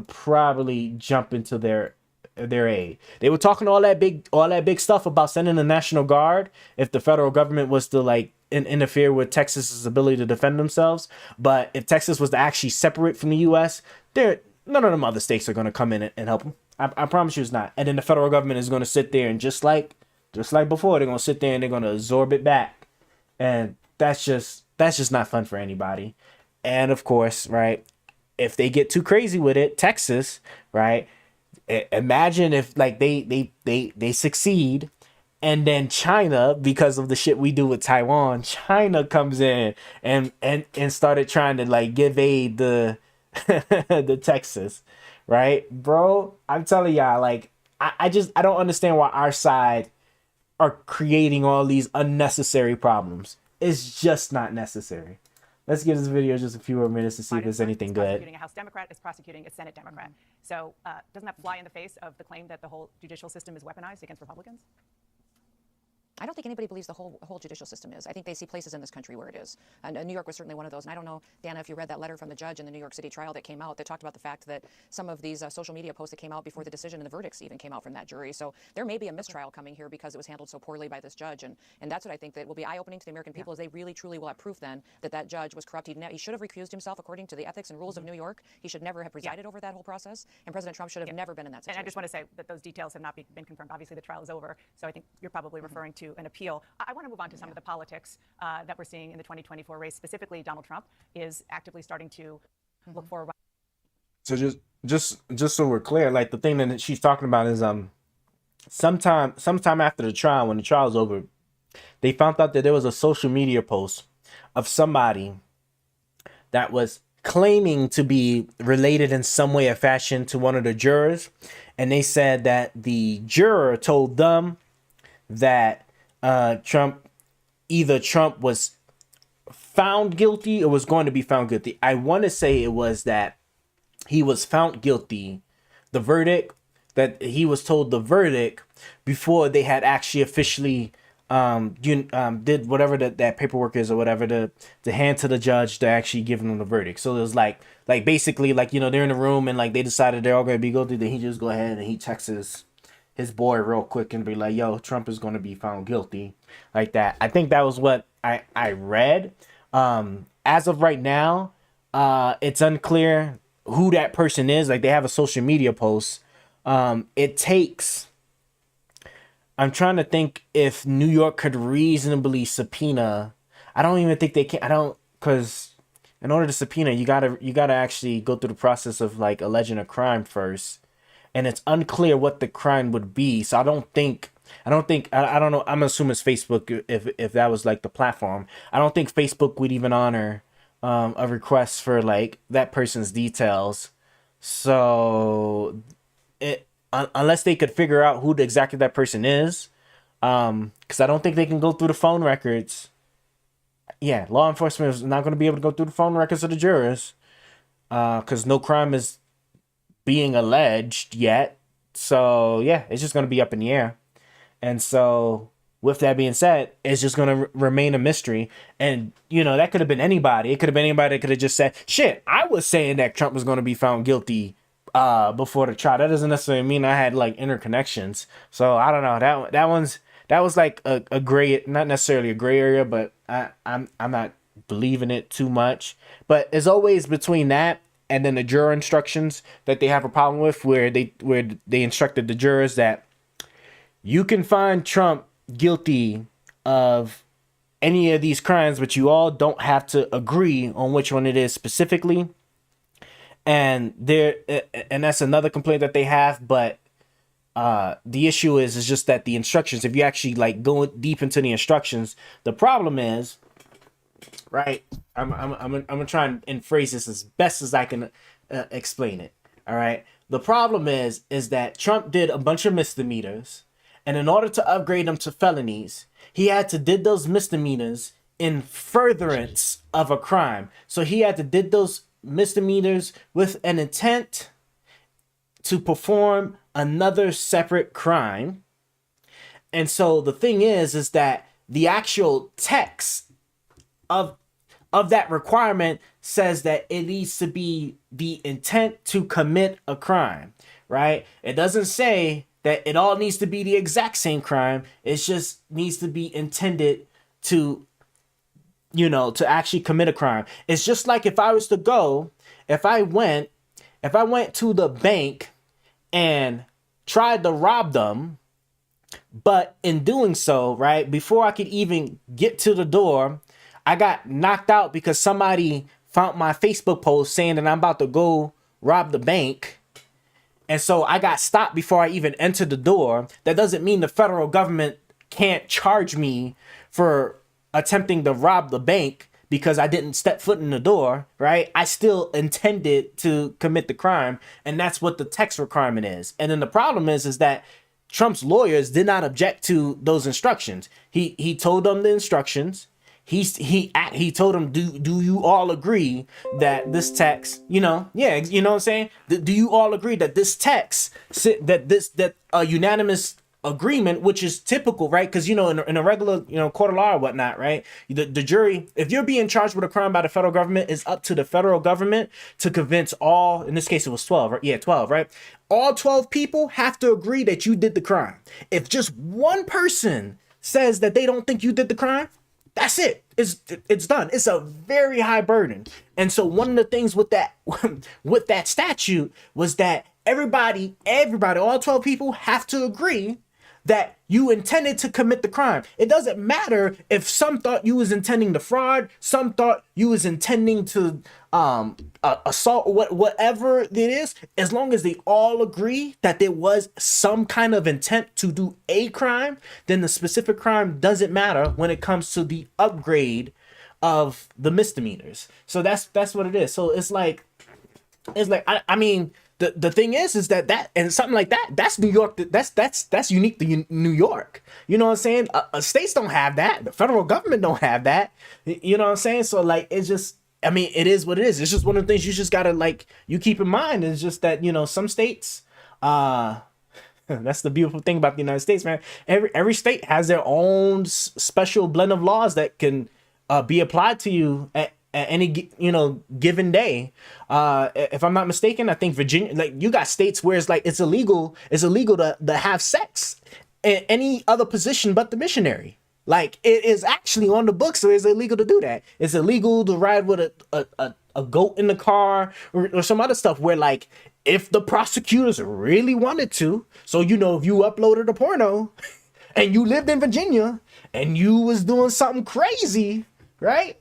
A: probably jump into their aid. They were talking all that big stuff about sending the National Guard if the federal government was to like interfere with Texas's ability to defend themselves. But if Texas was to actually separate from the U.S., none of them other states are going to come in and help them. I promise you it's not. And then the federal government is going to sit there and just like before, they're going to sit there and they're going to absorb it back. And that's just not fun for anybody. And of course, right, if they get too crazy with it, Texas, right, imagine if like they succeed, and then China, because of the shit we do with Taiwan, China comes in and started trying to like give aid the Texas, right, bro? I'm telling y'all, like I don't understand why our side are creating all these unnecessary problems. It's just not necessary. Let's give this video just a few more minutes to see if there's anything good.
C: Prosecuting a House Democrat is prosecuting a Senate Democrat. So doesn't that fly in the face of the claim that the whole judicial system is weaponized against Republicans?
F: I don't think anybody believes the whole judicial system is. I think they see places in this country where it is. And New York was certainly one of those. And I don't know, Dana, if you read that letter from the judge in the New York City trial that came out that talked about the fact that some of these social media posts that came out before the decision and the verdicts even came out from that jury. So there may be a mistrial coming here because it was handled so poorly by this judge. And that's what I think that will be eye-opening to the American people, is they really, truly will have proof then that judge was corrupt. He should have recused himself according to the ethics and rules of New York. He should never have presided over that whole process. And President Trump should have never been in that situation.
C: And I just want to say that those details have not been confirmed. Obviously, the trial is over. So I think you're probably referring to an appeal. I want to move on to some of the politics that we're seeing in the 2024 race. Specifically, Donald Trump is actively starting to look for.
A: So just so we're clear, like the thing that she's talking about is sometime after the trial, when the trial's over, they found out that there was a social media post of somebody that was claiming to be related in some way or fashion to one of the jurors, and they said that the juror told them that Trump was found guilty or was going to be found guilty. I want to say it was that he was found guilty, the verdict, that he was told the verdict before they had actually officially did whatever that paperwork is or whatever to hand to the judge to actually give him the verdict. So it was like like basically like, you know, they're in a room and like they decided they're all gonna be guilty, then he just go ahead and he texts his boy real quick and be like, yo, Trump is gonna be found guilty, like that. I think that was what I read. As of right now, it's unclear who that person is. Like they have a social media post. It takes, I'm trying to think if New York could reasonably subpoena. I don't even think they can. I don't, because in order to subpoena, you gotta actually go through the process of like alleging a crime first, and it's unclear what the crime would be. So I don't know. I'm assuming it's Facebook if that was like the platform. I don't think Facebook would even honor a request for like that person's details. So unless they could figure out who exactly that person is, because I don't think they can go through the phone records. Yeah, law enforcement is not going to be able to go through the phone records of the jurors, because no crime is being alleged yet. So yeah, it's just going to be up in the air. And so with that being said, it's just going to remain a mystery. And, you know, that could have been anybody. It could have been anybody that could have just said, shit, I was saying that Trump was going to be found guilty before the trial. That doesn't necessarily mean I had like interconnections. So I don't know. That was like a gray, not necessarily a gray area, but I'm not believing it too much. But it's always between that and then the juror instructions that they have a problem with, where they instructed the jurors that you can find Trump guilty of any of these crimes, but you all don't have to agree on which one it is specifically. And that's another complaint that they have. But the issue is just that the instructions, if you actually like go deep into the instructions, the problem is, right? I'm gonna try and phrase this as best as I can explain it. All right. The problem is that Trump did a bunch of misdemeanors, and in order to upgrade them to felonies, he had to did those misdemeanors in furtherance of a crime. So he had to did those misdemeanors with an intent to perform another separate crime. And so the thing is that the actual text of that requirement says that it needs to be the intent to commit a crime, right? It doesn't say that it all needs to be the exact same crime. It just needs to be intended to, you know, to actually commit a crime. It's just like if I went to the bank and tried to rob them, but in doing so, right, before I could even get to the door, I got knocked out because somebody found my Facebook post saying that I'm about to go rob the bank. And so I got stopped before I even entered the door. That doesn't mean the federal government can't charge me for attempting to rob the bank because I didn't step foot in the door, right? I still intended to commit the crime, and that's what the text requirement is. And then the problem is that Trump's lawyers did not object to those instructions. He told them the instructions. He told them, do you all agree that this text, you know what I'm saying? Do you all agree that this text, that a unanimous agreement, which is typical, right? Because, you know, in a regular, you know, court of law or whatnot, right? The jury, if you're being charged with a crime by the federal government, it's up to the federal government to convince all, in this case it was 12, right? Yeah, 12, right? All 12 people have to agree that you did the crime. If just one person says that they don't think you did the crime, that's it. It's done. It's a very high burden. And so one of the things with that statute was that everybody, all 12 people have to agree that you intended to commit the crime. It doesn't matter if some thought you was intending to fraud, some thought you was intending to assault, whatever it is, as long as they all agree that there was some kind of intent to do a crime, then the specific crime doesn't matter when it comes to the upgrade of the misdemeanors. So that's what it is. So it's like I mean, the thing is that and something like that's New York. That's unique to New York. You know what I'm saying? States don't have that. The federal government don't have that. You know what I'm saying? So like, it's just, I mean, it is what it is. It's just one of the things you just gotta like, you keep in mind is just that, you know, some states, that's the beautiful thing about the United States, man. Every state has their own special blend of laws that can be applied to you at any given day. If I'm not mistaken, I think Virginia, like you got states where it's like it's illegal to have sex in any other position but the missionary. Like it is actually on the books, so it's illegal to do that. It's illegal to ride with a goat in the car or some other stuff where like if the prosecutors really wanted to, so if you uploaded a porno and you lived in Virginia and you was doing something crazy, right?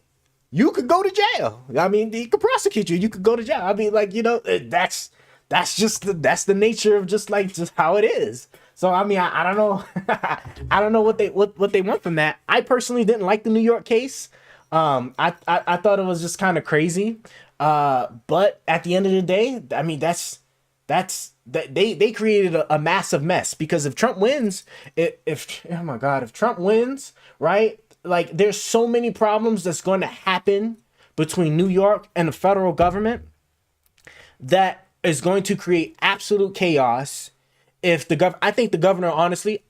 A: You could go to jail. I mean, they could prosecute you. You could go to jail. I mean, like, that's the nature of just how it is. So I mean, I don't know. I don't know what they want from that. I personally didn't like the New York case. I thought it was just kind of crazy. But at the end of the day, I mean, that's they created a massive mess, because if Trump wins, if Trump wins, right? Like there's so many problems that's going to happen between New York and the federal government that is going to create absolute chaos. If I think the governor, honestly,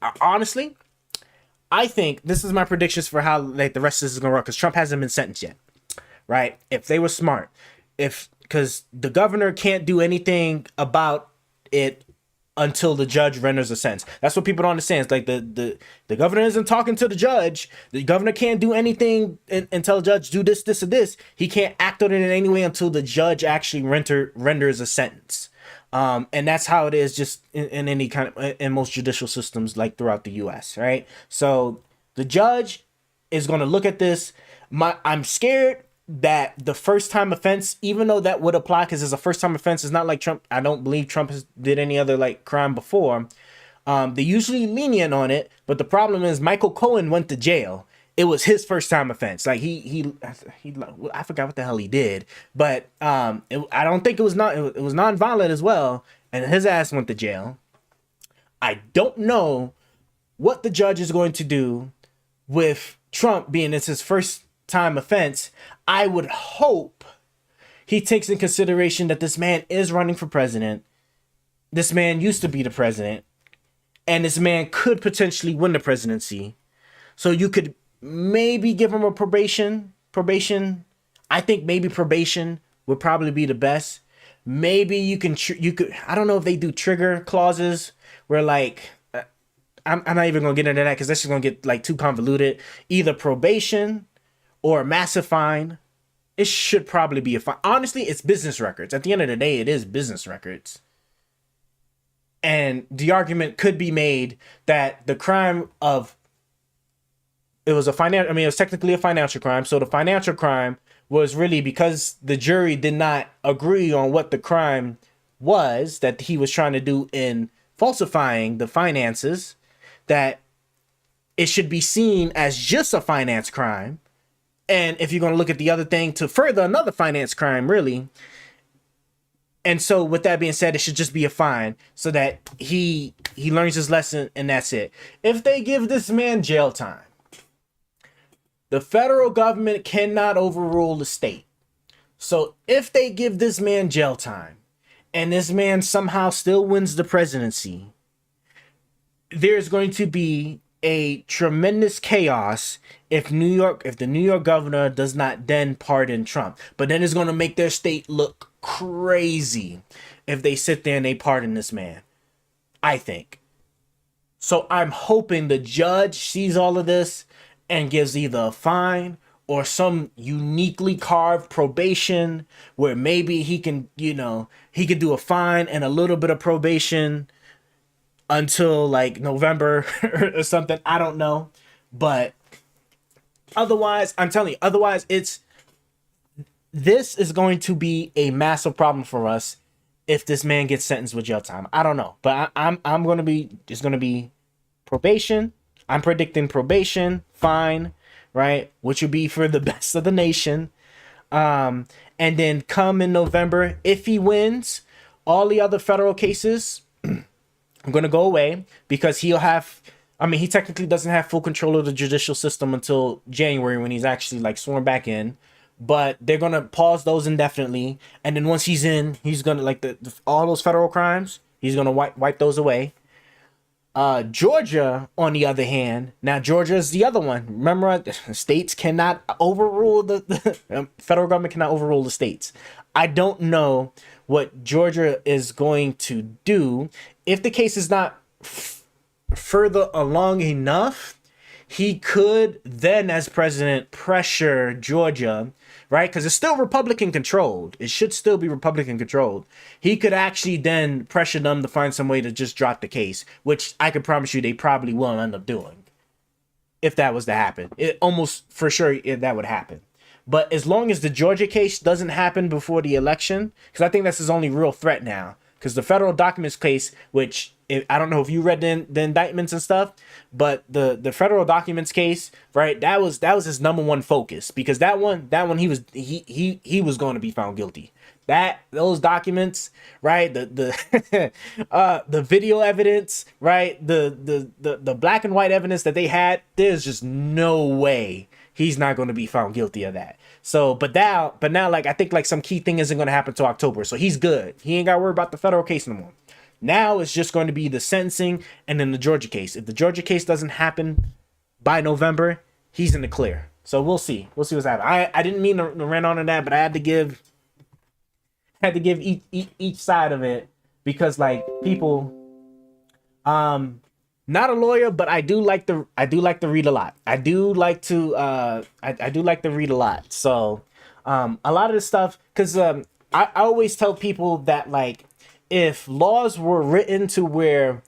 A: I think this is my predictions for how like the rest of this is gonna work, because Trump hasn't been sentenced yet, right? If they were smart, because the governor can't do anything about it until the judge renders a sentence. That's what people don't understand. It's like the governor isn't talking to the judge. The governor can't do anything until the judge do this, this, or this. He can't act on it in any way until the judge actually renders a sentence. And that's how it is just in any kind of, in most judicial systems like throughout the US, right? So the judge is going to look at this. I'm scared that the first time offense, even though that would apply because it's a first time offense, it's not like Trump. I don't believe Trump did any other like crime before. They usually lenient on it, but the problem is Michael Cohen went to jail. It was his first time offense. Like he I forgot what the hell he did, but I don't think it was non-violent as well, and his ass went to jail. I don't know what the judge is going to do with Trump being it's his first time offense. I would hope he takes in consideration that this man is running for president. This man used to be the president, and this man could potentially win the presidency. So you could maybe give him a probation. I think maybe probation would probably be the best. Maybe you could, I don't know if they do trigger clauses where like, I'm not even gonna get into that because that's just gonna get like too convoluted. Either probation or a massive fine. It should probably be a fine. Honestly, it's business records. At the end of the day, it is business records. And the argument could be made that the crime of it was technically a financial crime. So the financial crime was really because the jury did not agree on what the crime was that he was trying to do in falsifying the finances, that it should be seen as just a finance crime. And if you're going to look at the other thing to further another finance crime, really. And so with that being said, it should just be a fine so that he learns his lesson and that's it. If they give this man jail time, the federal government cannot overrule the state. So if they give this man jail time and this man somehow still wins the presidency, there's going to be a tremendous chaos if the New York governor does not then pardon Trump. But then it's going to make their state look crazy if they sit there and they pardon this man, I think. So I'm hoping the judge sees all of this and gives either a fine or some uniquely carved probation where maybe he can do a fine and a little bit of probation until like November or something. I don't know. But otherwise, I'm telling you, this is going to be a massive problem for us if this man gets sentenced with jail time. I don't know. But it's going to be probation. I'm predicting probation, fine, right? Which would be for the best of the nation. And then come in November, if he wins, all the other federal cases are going to go away because he technically doesn't have full control of the judicial system until January when he's actually like sworn back in. But they're going to pause those indefinitely. And then once he's in, he's going to like all those federal crimes, he's going to wipe those away. Georgia, on the other hand, now Georgia is the other one. Remember, states cannot overrule the federal government cannot overrule the states. I don't know what Georgia is going to do if the case is not further along enough. He could then, as president, pressure Georgia, right? Because it's still Republican controlled. It should still be Republican controlled. He could actually then pressure them to find some way to just drop the case, which I can promise you they probably will end up doing if that was to happen. It almost for sure that would happen. But as long as the Georgia case doesn't happen before the election, because I think that's his only real threat now, because the federal documents case, which I don't know if you read the indictments and stuff, but the federal documents case, right? That was his number one focus, because that one he was going to be found guilty. Those documents, right? The the video evidence, right? The black and white evidence that they had, there's just no way he's not going to be found guilty of that. So, but now, like, I think like some key thing isn't going to happen till October. So he's good. He ain't got to worry about the federal case no more. Now it's just going to be the sentencing and then the Georgia case. If the Georgia case doesn't happen by November, he's in the clear. So we'll see. We'll see what's happening. I didn't mean to rant on that, but I had to give each side of it, because like people, not a lawyer, but I do like to read a lot. I do like to read a lot. So a lot of this stuff, because I always tell people that, like, if laws were written to where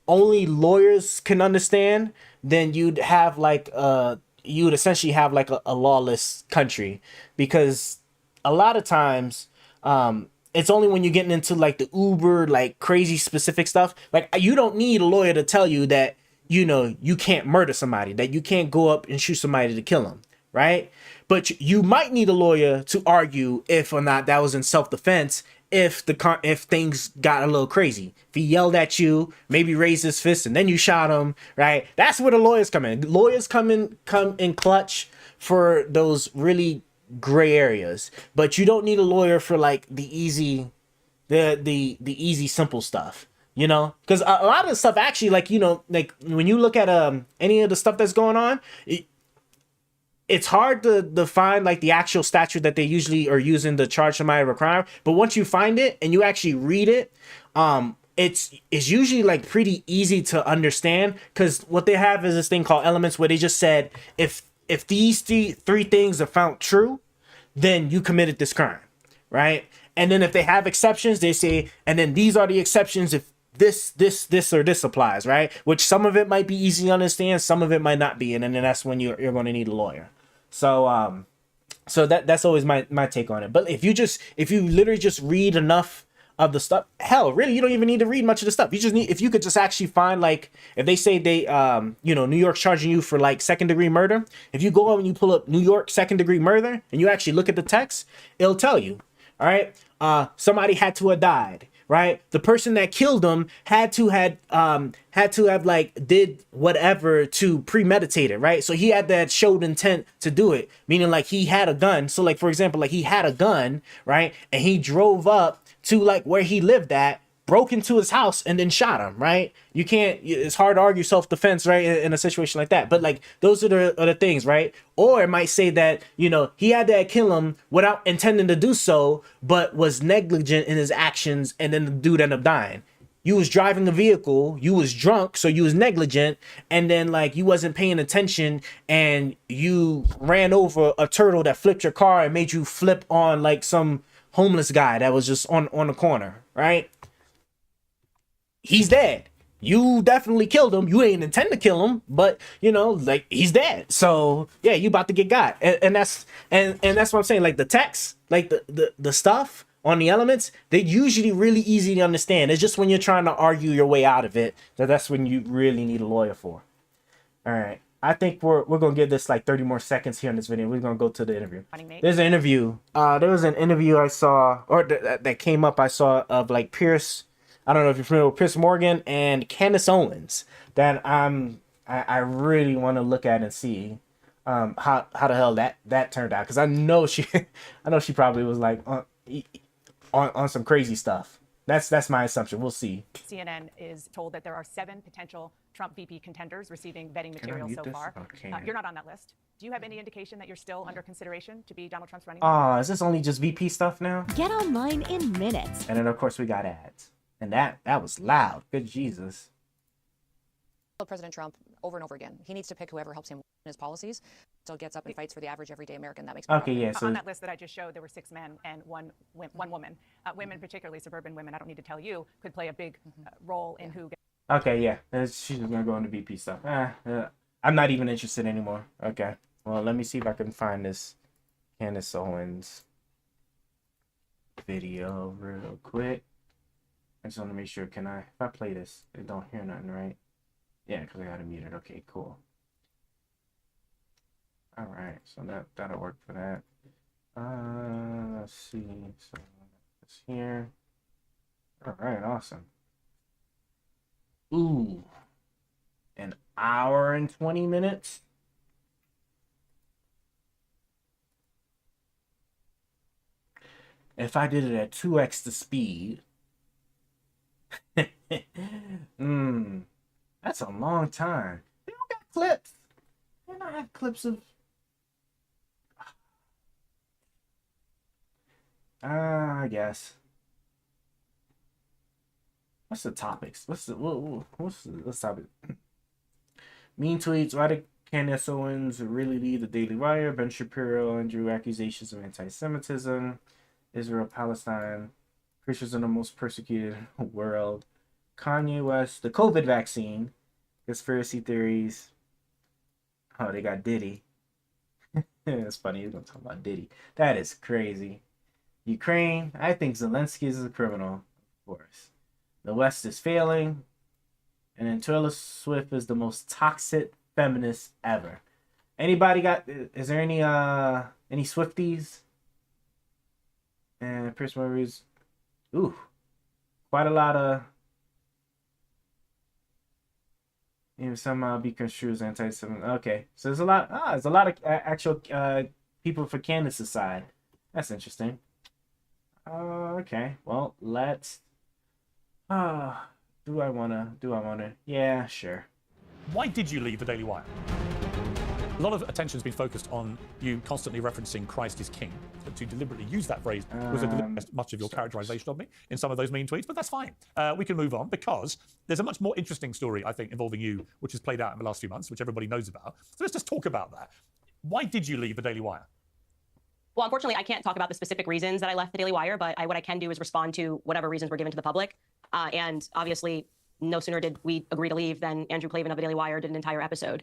A: only lawyers can understand, then you'd essentially have like a lawless country, because a lot of times it's only when you're getting into like the uber, like crazy specific stuff. Like, you don't need a lawyer to tell you that, you know, you can't murder somebody, that you can't go up and shoot somebody to kill them, right? But you might need a lawyer to argue if or not that was in self-defense, if things got a little crazy. If he yelled at you, maybe raised his fist, and then you shot him, right? That's where the lawyers come in. Lawyers come in clutch for those really gray areas. But you don't need a lawyer for like the easy simple stuff, you know? Because a lot of the stuff actually, like, you know, like when you look at any of the stuff that's going on, it's hard to define like the actual statute that they usually are using to charge somebody of a crime. But once you find it and you actually read it, it's usually like pretty easy to understand, because what they have is this thing called elements, where they just said, if these three things are found true, then you committed this crime, right? And then if they have exceptions, they say, and then these are the exceptions if this or this applies, right? Which some of it might be easy to understand, some of it might not be, and then that's when you're going to need a lawyer. So that's always my take on it. But if you literally just read enough of the stuff, hell, really, you don't even need to read much of the stuff. You just need, if you could just actually find, like, if they say they New York's charging you for like 2nd-degree murder, if you go over and you pull up New York 2nd-degree murder and you actually look at the text, it'll tell you, all right, somebody had to have died, right? The person that killed him had to have like did whatever to premeditate it, right? So he had that showed intent to do it, meaning like he had a gun. So like, for example, like he had a gun, right? And he drove up to like where he lived at, broke into his house, and then shot him, right? You can't, it's hard to argue self-defense, right, in a situation like that. But like, those are the things, right? Or it might say that, you know, he had to kill him without intending to do so, but was negligent in his actions, and then the dude ended up dying. You was driving a vehicle, you was drunk, so you was negligent, and then like you wasn't paying attention, and you ran over a turtle that flipped your car and made you flip on like some homeless guy that was just on the corner, right? He's dead. You definitely killed him. You ain't intend to kill him, but you know, like, he's dead. So yeah, you about to get got. And that's what I'm saying. Like the text, like the stuff on the elements, they're usually really easy to understand. It's just when you're trying to argue your way out of it that's when you really need a lawyer for. All right. I think we're gonna give this like 30 more seconds here in this video. We're gonna go to the interview. There's an interview. There was an interview I saw, or that came up. I saw of like Pierce. I don't know if you're familiar with Pierce Morgan and Candace Owens. That I really want to look at and see how the hell that turned out, because I know she probably was like on some crazy stuff. That's my assumption. We'll see.
C: CNN is told that there are 7 potential Trump VP contenders receiving vetting material
A: mute
C: so
A: this?
C: far.
A: Okay.
C: You're not on that list. Do you have any indication that you're still under consideration to be Donald Trump's running mate?
A: Oh, is this only just VP stuff now?
G: Get online in minutes.
A: And then of course we got ads. And that was loud. Good Jesus.
F: President Trump over and over again. He needs to pick whoever helps him in his policies. So gets up and fights for the average everyday American. That makes me
A: Okay,
F: proud.
A: yeah. So
C: On that list that I just showed, there were 6 men and one woman. Women, particularly suburban women, I don't need to tell you, could play a big role in who gets
A: okay, yeah. She's gonna go into VP stuff. I'm not even interested anymore. Okay. Well, let me see if I can find this Candace Owens video real quick. I just want to make sure. If I play this, they don't hear nothing, right? Yeah, because I got to mute it. Okay, cool. All right, so that'll work for that. Let's see. So it's here. All right, awesome. Ooh, an hour and 20 minutes. If I did it at 2x the speed, that's a long time. They don't got clips. They don't have clips of. I guess. What's the topics? What's the topic? Mean tweets. Why did Candace Owens really lead the Daily Wire? Ben Shapiro and drew accusations of anti-Semitism. Israel, Palestine. Christians in the most persecuted world. Kanye West. The COVID vaccine. Conspiracy theories. Oh, they got Diddy. It's funny. You're going to talk about Diddy. That is crazy. Ukraine. I think Zelensky is a criminal. Of course. The West is failing. And then Taylor Swift is the most toxic feminist ever. Anybody got... Is there any Swifties? And Chris Murray's... Ooh. Quite a lot of... Even some be construed as anti-Semitic. Okay. So there's a lot... there's a lot of actual people for Candace's side. That's interesting. Okay. Well, let's... Do I wanna? Yeah, sure.
H: Why did you leave the Daily Wire? A lot of attention has been focused on you constantly referencing Christ is King. To deliberately use that phrase was much of your characterization of me in some of those mean tweets, but that's fine. We can move on because there's a much more interesting story, I think, involving you, which has played out in the last few months, which everybody knows about. So let's just talk about that. Why did you leave the Daily Wire?
I: Well, unfortunately, I can't talk about the specific reasons that I left the Daily Wire, but what I can do is respond to whatever reasons were given to the public. And obviously, no sooner did we agree to leave than Andrew Klavan of the Daily Wire did an entire episode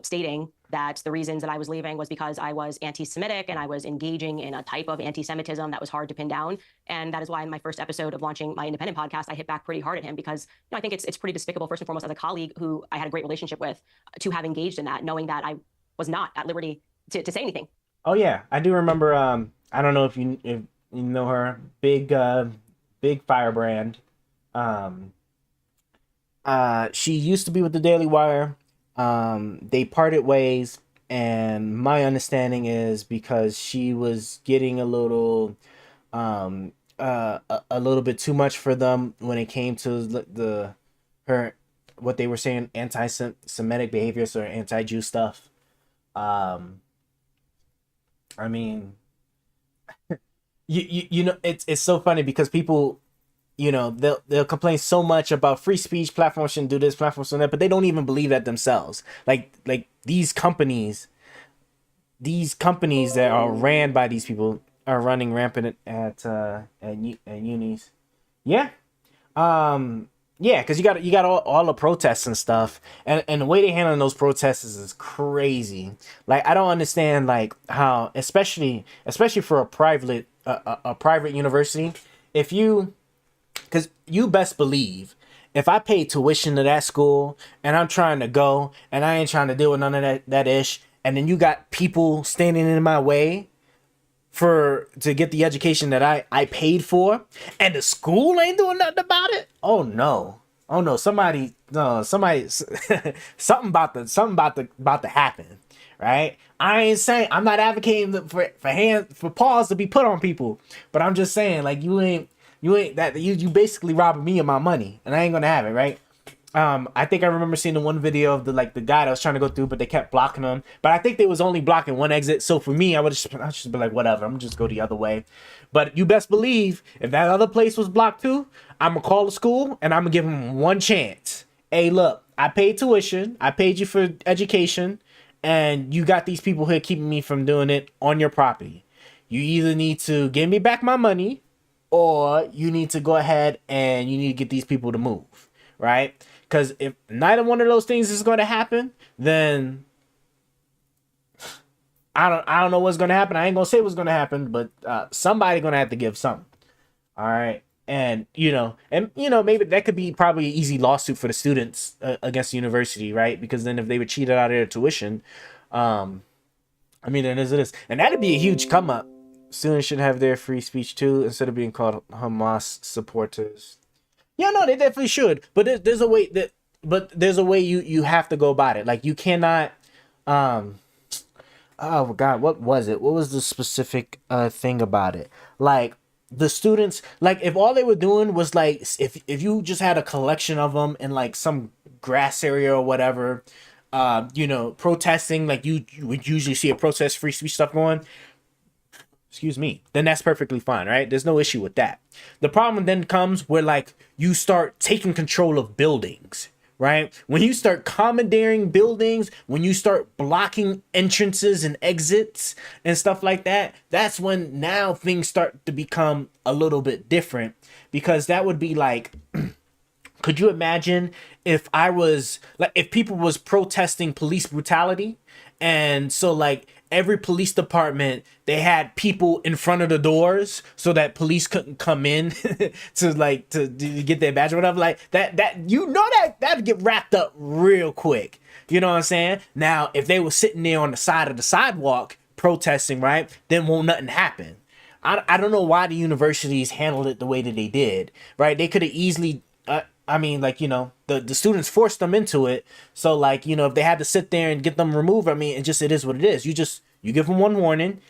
I: stating that the reasons that I was leaving was because I was anti-Semitic and I was engaging in a type of anti-Semitism that was hard to pin down. And that is why in my first episode of launching my independent podcast, I hit back pretty hard at him because I think it's pretty despicable, first and foremost, as a colleague who I had a great relationship with, to have engaged in that, knowing that I was not at liberty to say anything.
A: Oh yeah, I do remember. I don't know if you know her, big firebrand. She used to be with the Daily Wire. They parted ways, and my understanding is because she was getting a little bit too much for them when it came to what they were saying, anti-Semitic behaviors or anti-Jew stuff. I mean, you know, it's so funny because people, you know, they'll complain so much about free speech, platforms shouldn't do this, platforms shouldn't that, but they don't even believe that themselves. Like these companies that are ran by these people are running rampant at unis. Yeah. Yeah, because you got all the protests and stuff, and the way they handling those protests is crazy. Like I don't understand like how, especially for a private university, because you best believe if I pay tuition to that school and I'm trying to go and I ain't trying to deal with none of that ish, and then you got people standing in my way to get the education that I paid for, and the school ain't doing nothing about it. Oh no, something about to happen, right? I ain't saying, I'm not advocating for paws to be put on people, but I'm just saying, like, you ain't, You ain't that you basically robbing me of my money, and I ain't gonna have it, right? I think I remember seeing the one video of the guy that was trying to go through, but they kept blocking him. But I think they was only blocking one exit. So for me, I'd just be like, whatever, I'm gonna just go the other way. But you best believe if that other place was blocked too, I'm gonna call the school and I'm gonna give them one chance. Hey, look, I paid tuition, I paid you for education, and you got these people here keeping me from doing it on your property. You either need to give me back my money, or you need to go ahead and you need to get these people to move, right? Because if neither one of those things is going to happen, then I don't know what's going to happen. I ain't going to say what's going to happen, but somebody going to have to give something. All right. And, maybe that could be probably an easy lawsuit for the students against the university, right? Because then if they were cheated out of their tuition, it is. And that'd be a huge come up. Students should have their free speech too, instead of being called Hamas supporters. Yeah, no, they definitely should. But there's a way you have to go about it. Like, you cannot. Oh God, what was it? What was the specific thing about it? Like, the students, like, if all they were doing was like, if you just had a collection of them in like some grass area or whatever, protesting, like you would usually see a protest free speech stuff going. Excuse me, then that's perfectly fine, right? There's no issue with that. The problem then comes where, like, you start taking control of buildings, right? When you start commandeering buildings, when you start blocking entrances and exits and stuff like that, that's when now things start to become a little bit different, because that would be like, could you imagine if people was protesting police brutality, and so like every police department, they had people in front of the doors so that police couldn't come in to get their badge or whatever, like that'd get wrapped up real quick. You know what I'm saying? Now, if they were sitting there on the side of the sidewalk protesting, right, then won't nothing happen. I don't know why the universities handled it the way that they did, right? They could have easily, the students forced them into it. So, like, if they had to sit there and get them removed, it is what it is. You give them one warning,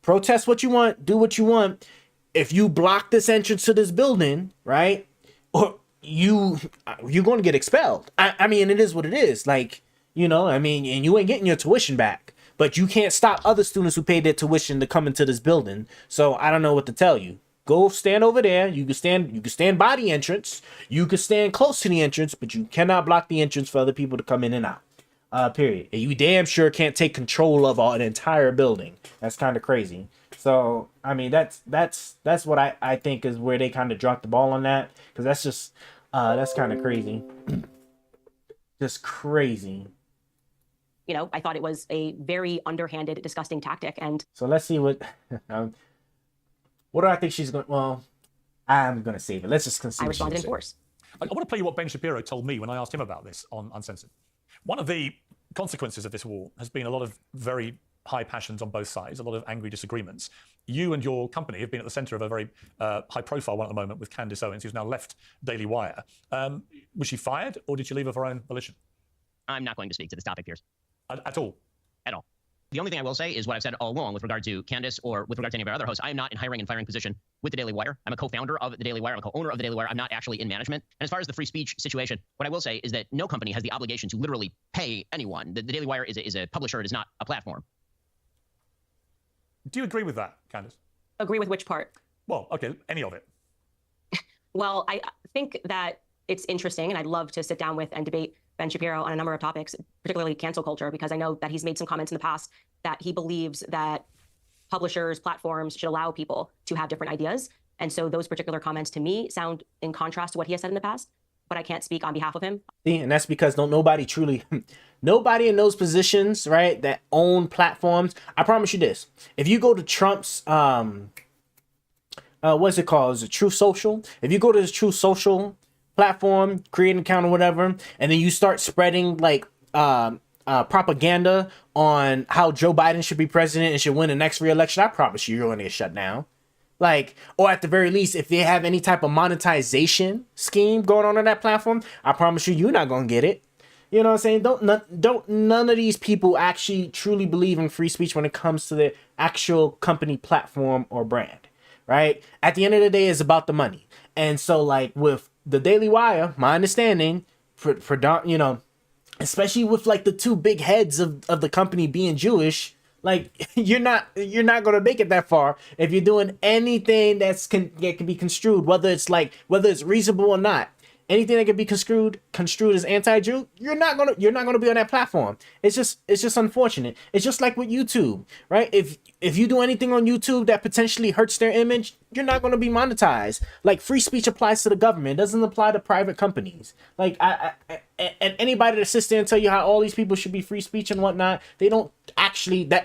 A: protest what you want, do what you want. If you block this entrance to this building, right, or you're going to get expelled. It is what it is. Like, and you ain't getting your tuition back, but you can't stop other students who paid their tuition to come into this building. So I don't know what to tell you. Go stand over there. You can stand by the entrance. You can stand close to the entrance, but you cannot block the entrance for other people to come in and out. Period. And you damn sure can't take control of an entire building. That's kind of crazy. So, that's what I think is where they kind of dropped the ball on that, because that's kind of crazy. Just crazy.
I: I thought it was a very underhanded, disgusting tactic. And
A: so let's see what do I think she's going? Well, I'm going to save it. Let's just concede.
I: I responded in force.
H: I want to play you what Ben Shapiro told me when I asked him about this on Uncensored. One of the consequences of this war has been a lot of very high passions on both sides, a lot of angry disagreements. You and your company have been at the center of a very high-profile one at the moment with Candace Owens, who's now left Daily Wire. Was she fired, or did she leave of her own volition?
J: I'm not going to speak to this topic, Piers.
H: At all?
J: At all. The only thing I will say is what I've said all along with regard to Candace or with regard to any of our other hosts. I am not in hiring and firing position with the Daily Wire. I'm a co-founder of the Daily Wire. I'm a co-owner of the Daily Wire. I'm not actually in management. And as far as the free speech situation, what I will say is that no company has the obligation to literally pay anyone. The Daily Wire is a publisher. It is not a platform.
H: Do you agree with that, Candace?
I: Agree with which part?
H: Well, okay, any of it.
I: Well, I think that it's interesting, and I'd love to sit down with and debate Ben Shapiro on a number of topics, particularly cancel culture, because I know that he's made some comments in the past that he believes that publishers, platforms should allow people to have different ideas. And so those particular comments to me sound in contrast to what he has said in the past, but I can't speak on behalf of him.
A: See, and that's because nobody in those positions, right, that own platforms. I promise you this. If you go to Trump's, what's it called? Is it Truth Social? If you go to his Truth Social platform, create an account or whatever, and then you start spreading like propaganda on how Joe Biden should be president and should win the next re-election, I promise you're going to get shut down. Like, or at the very least, if they have any type of monetization scheme going on that platform, I promise you're not going to get it. You know what I'm saying? None of these people actually truly believe in free speech when it comes to the actual company platform or brand, right? At the end of the day, it's about the money. And so, like, with the Daily Wire, my understanding, you know, especially with like the two big heads of the company being Jewish, like you're not gonna make it that far if you're doing anything that can be construed, whether it's reasonable or not. Anything that can be construed as anti-Jew, you're not gonna be on that platform. It's just unfortunate. It's just like with YouTube, right? If you do anything on YouTube that potentially hurts their image, you're not gonna be monetized. Like, free speech applies to the government, it doesn't apply to private companies. Like, and anybody that sits there and tell you how all these people should be free speech and whatnot, they don't actually that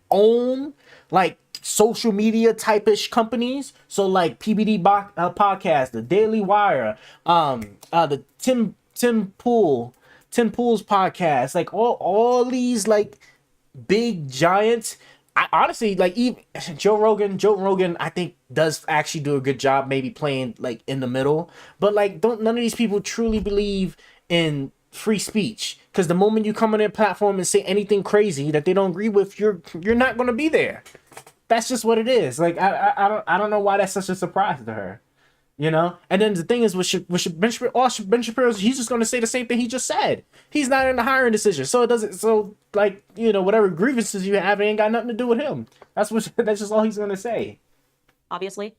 A: own like social media type-ish companies. So like PBD podcast, the Daily Wire, the Tim Pool's podcast, like all these like big giants. I honestly, like, even Joe Rogan I think does actually do a good job maybe playing like in the middle, but like none of these people truly believe in free speech, because the moment you come on their platform and say anything crazy that they don't agree with, you're not going to be there. That's just what it is. Like, I don't know why that's such a surprise to her, you know. And then the thing is, with Ben Shapiro, he's just going to say the same thing he just said. He's not in the hiring decision, so it doesn't. So, like, you know, whatever grievances you have, it ain't got nothing to do with him. That's just all he's going to say.
I: Obviously,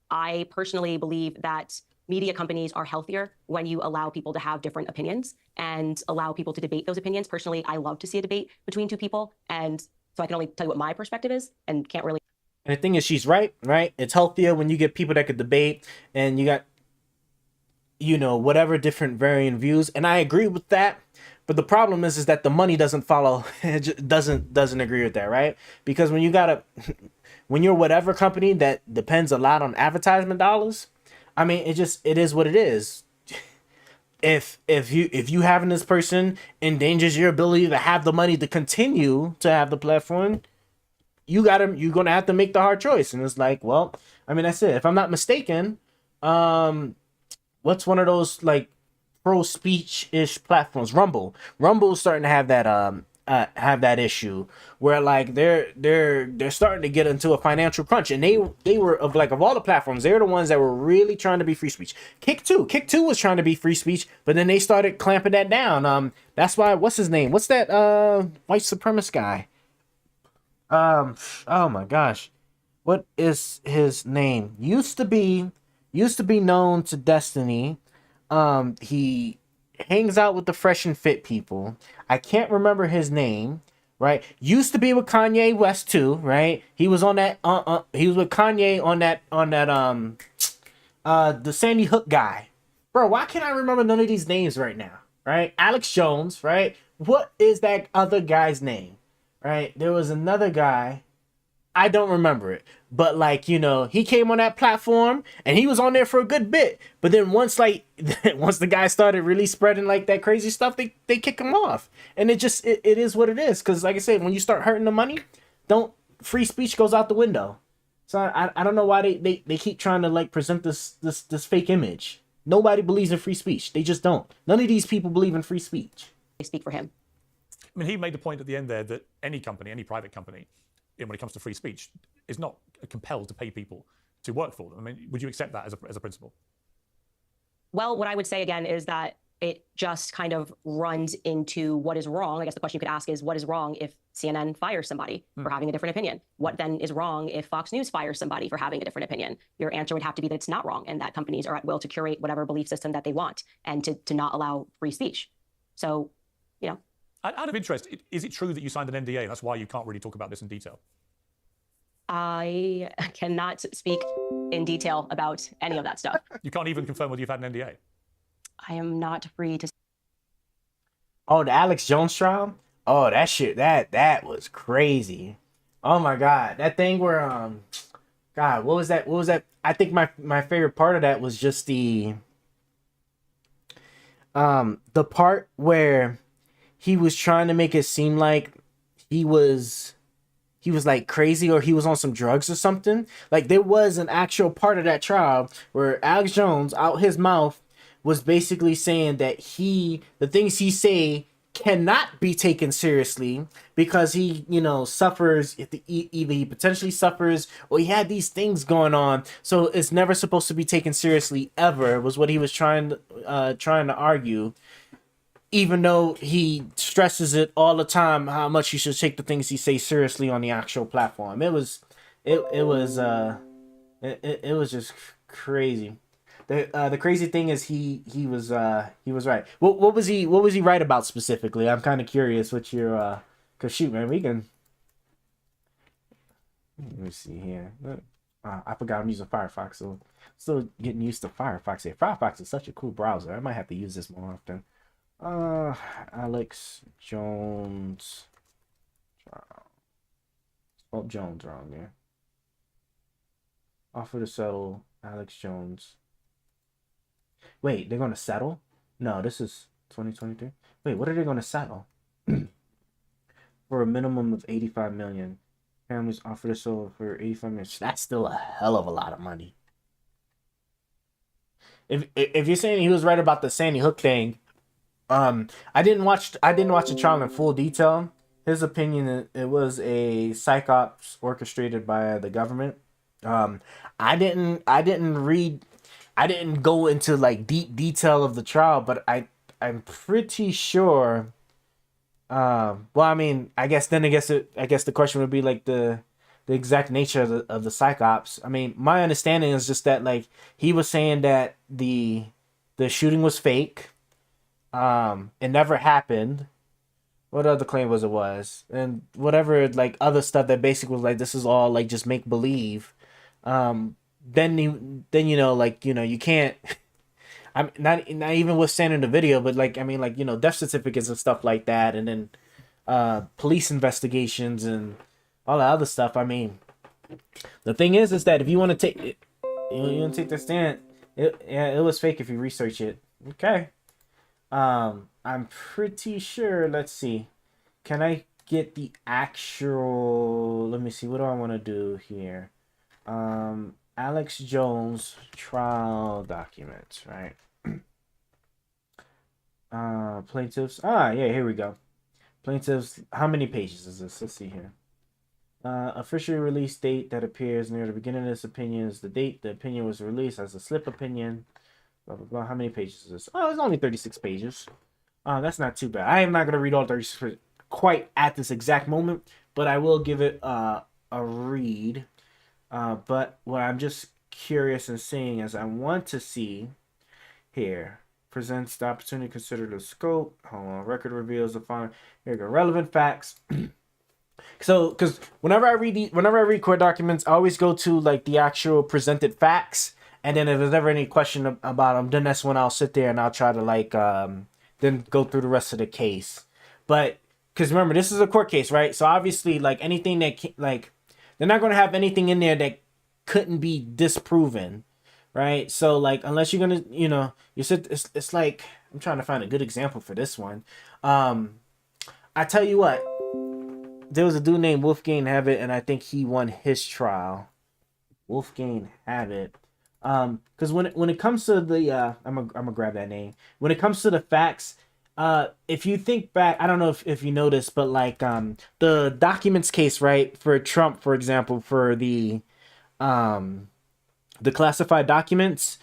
I: I personally believe that media companies are healthier when you allow people to have different opinions and allow people to debate those opinions. Personally, I love to see a debate between two people, and so I can only tell you what my perspective is and can't really.
A: And the thing is, she's right? It's healthier when you get people that could debate, and you got, you know, whatever different varying views. And I agree with that. But the problem is that the money doesn't follow. It just doesn't agree with that, right? Because when you're whatever company that depends a lot on advertisement dollars, I mean, it is what it is. If you having this person endangers your ability to have the money to continue to have the platform, you're gonna have to make the hard choice. And it's like, well, I mean, that's it. If I'm not mistaken, what's one of those like pro speech ish platforms? Rumble's starting to have that issue where like they're starting to get into a financial crunch, and they were of all the platforms, they're the ones that were really trying to be free speech. Kick 2 was trying to be free speech, but then they started clamping that down. That's why, what's his name? What's that white supremacist guy? Oh my gosh, what is his name? Used to be known to Destiny. He hangs out with the Fresh and Fit people. I can't remember his name, right? Used to be with Kanye West too, right? He was on that he was with Kanye on that the Sandy Hook guy. Bro, why can't I remember none of these names right now? Right? Alex Jones, right? What is that other guy's name? Right? There was another guy. I don't remember it, but like, you know, he came on that platform and he was on there for a good bit. But then once the guy started really spreading like that crazy stuff, they kick him off. And it is what it is. Cause like I said, when you start hurting the money, free speech goes out the window. So I don't know why they keep trying to like present this fake image. Nobody believes in free speech. They just don't. None of these people believe in free speech.
I: They speak for him.
H: I mean, he made the point at the end there that any company, any private company, when it comes to free speech, is not compelled to pay people to work for them. I mean, would you accept that as a principle?
I: Well, what I would say again is that it just kind of runs into what is wrong. I guess the question you could ask is, what is wrong if CNN fires somebody for having a different opinion? What then is wrong if Fox News fires somebody for having a different opinion? Your answer would have to be that it's not wrong, and that companies are at will to curate whatever belief system that they want and to not allow free speech. So, you know.
H: Out of interest, is it true that you signed an NDA and that's why you can't really talk about this in detail?
I: I cannot speak in detail about any of that stuff.
H: You can't even confirm whether you've had an NDA?
I: I am not free to.
A: Oh, the Alex Jones trial? Oh, that shit, that was crazy. Oh my God. That thing where, God, what was that? I think my favorite part of that was just the part where he was trying to make it seem like he was like crazy, or he was on some drugs or something. Like, there was an actual part of that trial where Alex Jones, out his mouth, was basically saying that the things he say cannot be taken seriously because he, suffers, either he potentially suffers or he had these things going on. So it's never supposed to be taken seriously ever, was what he was trying to argue. Even though he stresses it all the time, how much you should take the things he says seriously on the actual platform. It was just crazy. The crazy thing is he was right. What was he right about specifically? I'm kind of curious what your cause shoot, man, we can. Let me see here. I forgot I'm using Firefox, so still getting used to Firefox. Hey, Firefox is such a cool browser. I might have to use this more often. Alex Jones. Spelled Jones wrong there. Offer to settle. Alex Jones. Wait, they're gonna settle? No, this is 2023. Wait, what are they gonna settle? For a minimum of 85 million. Families offer to settle for 85 million. That's still a hell of a lot of money. If you're saying he was right about the Sandy Hook thing, I didn't watch the trial in full detail. His opinion, it was a psyops orchestrated by the government. I didn't go into like deep detail of the trial, but I'm pretty sure. Well, I mean, I guess the question would be like the exact nature of the psyops. I mean, my understanding is just that like he was saying that the shooting was fake. It never happened. What other claim was it? And whatever like other stuff that basically was like this is all like just make believe. Then you can't. I'm not even withstanding the video, but like I mean like death certificates and stuff like that, and then police investigations and all that other stuff. I mean, the thing is that if you want to take it, you want to take the stand. It was fake if you research it. Okay. I'm pretty sure. Let's see. Can I get the actual? Let me see. What do I want to do here? Alex Jones trial documents, right? Plaintiffs. Yeah, here we go. Plaintiffs. How many pages is this? Let's see here. Officially released date that appears near the beginning of this opinion is the date the opinion was released as a slip opinion. Blah, blah, blah. How many pages is this? Oh, it's only 36 pages. That's not too bad. I am not going to read all 36 quite at this exact moment, but I will give it a read. But what I'm just curious and seeing is I want to see here. Presents the opportunity to consider the scope. Hold on. Record reveals the following. Here we go. Relevant facts. So, because whenever I read court documents, I always go to like the actual presented facts. And then if there's ever any question about them, then that's when I'll sit there and I'll try to like then go through the rest of the case. But because remember, this is a court case, right? So obviously, like anything that like they're not going to have anything in there that couldn't be disproven, right? So like unless you're gonna, you said it's like I'm trying to find a good example for this one. I tell you what, there was a dude named Wolfgang Habit, and I think he won his trial. Wolfgang Habit. Because when it comes to the I'm gonna grab that name. When it comes to the facts, if you think back, I don't know if you noticed, but like the documents case, right, for Trump, for example, for the classified documents,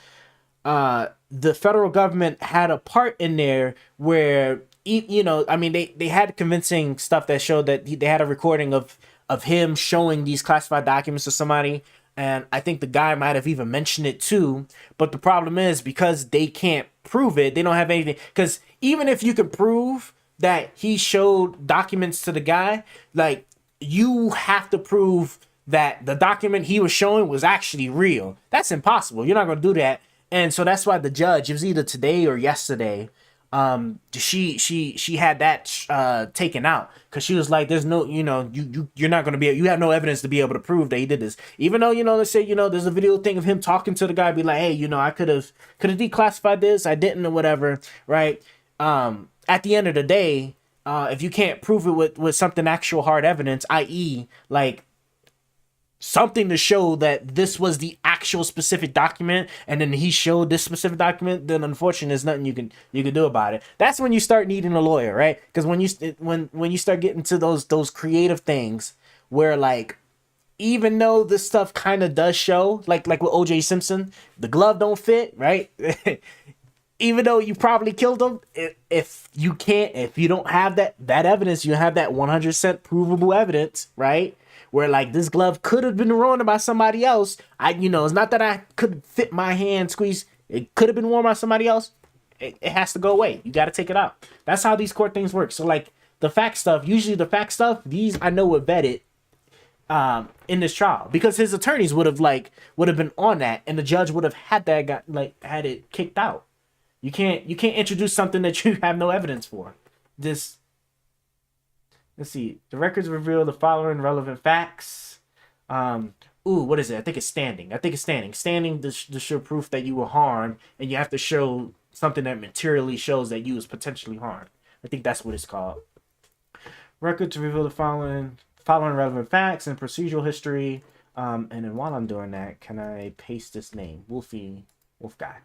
A: the federal government had a part in there where I mean they had convincing stuff that showed that they had a recording of him showing these classified documents to somebody. And I think the guy might have even mentioned it too. But the problem is because they can't prove it, they don't have anything. Because even if you could prove that he showed documents to the guy, like you have to prove that the document he was showing was actually real. That's impossible. You're not going to do that. And so that's why the judge, it was either today or yesterday, she had that taken out because she was like, there's no, you're not going to be, you have no evidence to be able to prove that he did this, even though, let's say, there's a video thing of him talking to the guy, be like, hey, I could have declassified this, I didn't, or whatever, right? At the end of the day, if you can't prove it with something actual hard evidence, i.e. like something to show that this was the actual actual specific document, and then he showed this specific document, then unfortunately there's nothing you can do about it. That's when you start needing a lawyer, right? Because when you start getting to those creative things where, like, even though this stuff kind of does show, like with OJ Simpson, the glove don't fit, right? Even though you probably killed him, if you don't have that evidence, you have that 100% provable evidence, right? Where, like, this glove could have been worn by somebody else. It's not that I could fit my hand, squeeze. It could have been worn by somebody else. It has to go away. You got to take it out. That's how these court things work. So, like, the fact stuff, these I know were vetted in this trial, because his attorneys would have been on that, and the judge would have had had it kicked out. You can't introduce something that you have no evidence for. Let's see. The records reveal the following relevant facts. What is it? I think it's standing. Standing to show proof that you were harmed, and you have to show something that materially shows that you was potentially harmed. I think that's what it's called. Record to reveal the following relevant facts and procedural history. And then while I'm doing that, can I paste this name? Wolf guy.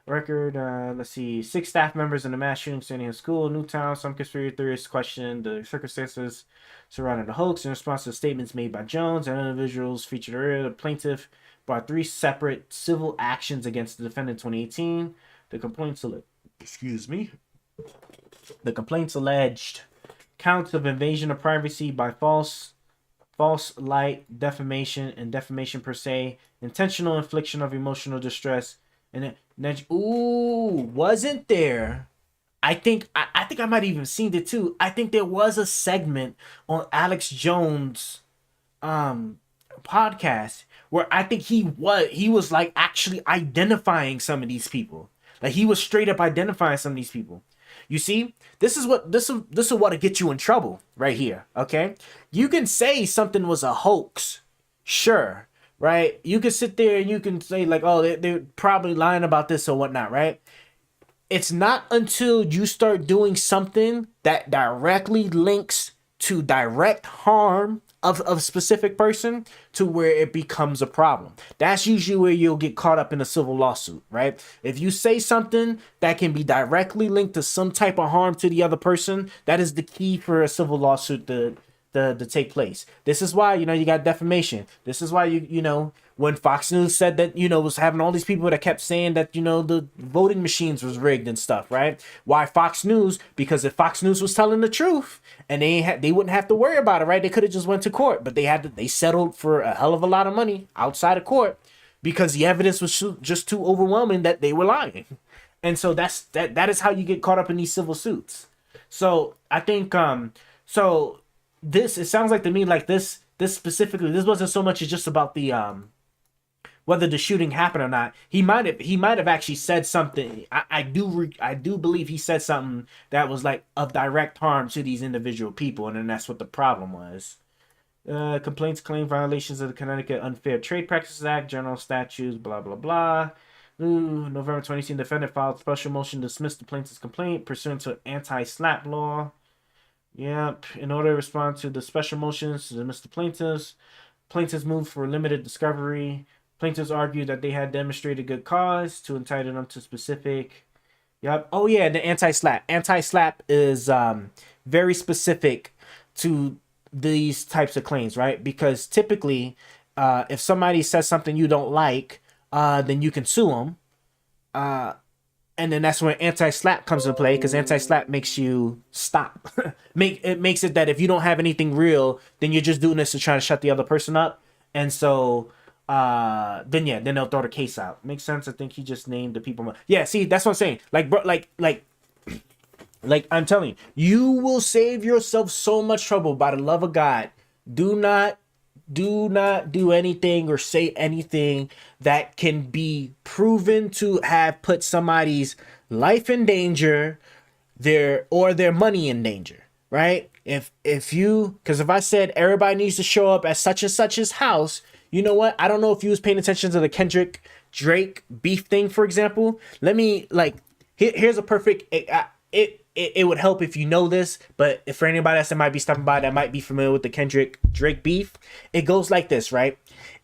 A: Record, let's see. 6 staff members in the mass shooting standing in school, Newtown. Some conspiracy theorists question the circumstances surrounding the hoax. In response to statements made by Jones and individuals featured earlier, the plaintiff brought 3 separate civil actions against the defendant in 2018. The complaints alleged counts of invasion of privacy by false light, defamation, and defamation per se, intentional infliction of emotional distress, and wasn't there? I think I might have even seen it too. I think there was a segment on Alex Jones' podcast where I think he was like actually identifying some of these people. Like, he was straight up identifying some of these people. You see, this is what get you in trouble right here. Okay, you can say something was a hoax, sure, right? You can sit there and you can say, like, oh, they're probably lying about this or whatnot, right? It's not until you start doing something that directly links to direct harm of a specific person to where it becomes a problem. That's usually where you'll get caught up in a civil lawsuit, right? If you say something that can be directly linked to some type of harm to the other person, that is the key for a civil lawsuit to take place. This is why, you got defamation. This is why, when Fox News said that, was having all these people that kept saying that, the voting machines was rigged and stuff, right? Why Fox News? Because if Fox News was telling the truth and they wouldn't have to worry about it, right? They could have just went to court, but they settled for a hell of a lot of money outside of court because the evidence was just too overwhelming that they were lying. And so that is how you get caught up in these civil suits. So I think, it sounds like to me like this specifically, this wasn't so much as just about the whether the shooting happened or not. He might have actually said something. I do believe he said something that was like of direct harm to these individual people, and then that's what the problem was. Complaints claim violations of the Connecticut Unfair Trade Practices Act, general statutes, blah blah blah. November 2018, defendant filed special motion to dismiss the plaintiff's complaint pursuant to anti-SLAPP law. Yep. In order to respond to the special motions to dismiss the plaintiffs moved for limited discovery. Plaintiffs argued that they had demonstrated good cause to entitle them to specific. Yep. Oh yeah, the anti-SLAPP. Anti-SLAPP is very specific to these types of claims, right? Because typically, if somebody says something you don't like, then you can sue them. And then that's when anti-SLAPP comes into play, because anti-SLAPP makes you stop. It makes it that if you don't have anything real, then you're just doing this to try to shut the other person up. And so then they'll throw the case out. Makes sense. I think he just named the people. Yeah, see, that's what I'm saying. Like, bro, like I'm telling you will save yourself so much trouble by the love of God. Do not do anything or say anything that can be proven to have put somebody's life in danger, their money in danger, right? If I said everybody needs to show up at such and such's house, you know what? I don't know if you was paying attention to the Kendrick Drake beef thing, for example. Let me here's a perfect. It would help if you know this, but if for anybody else that might be stopping by that might be familiar with the Kendrick Drake beef, it goes like this, right?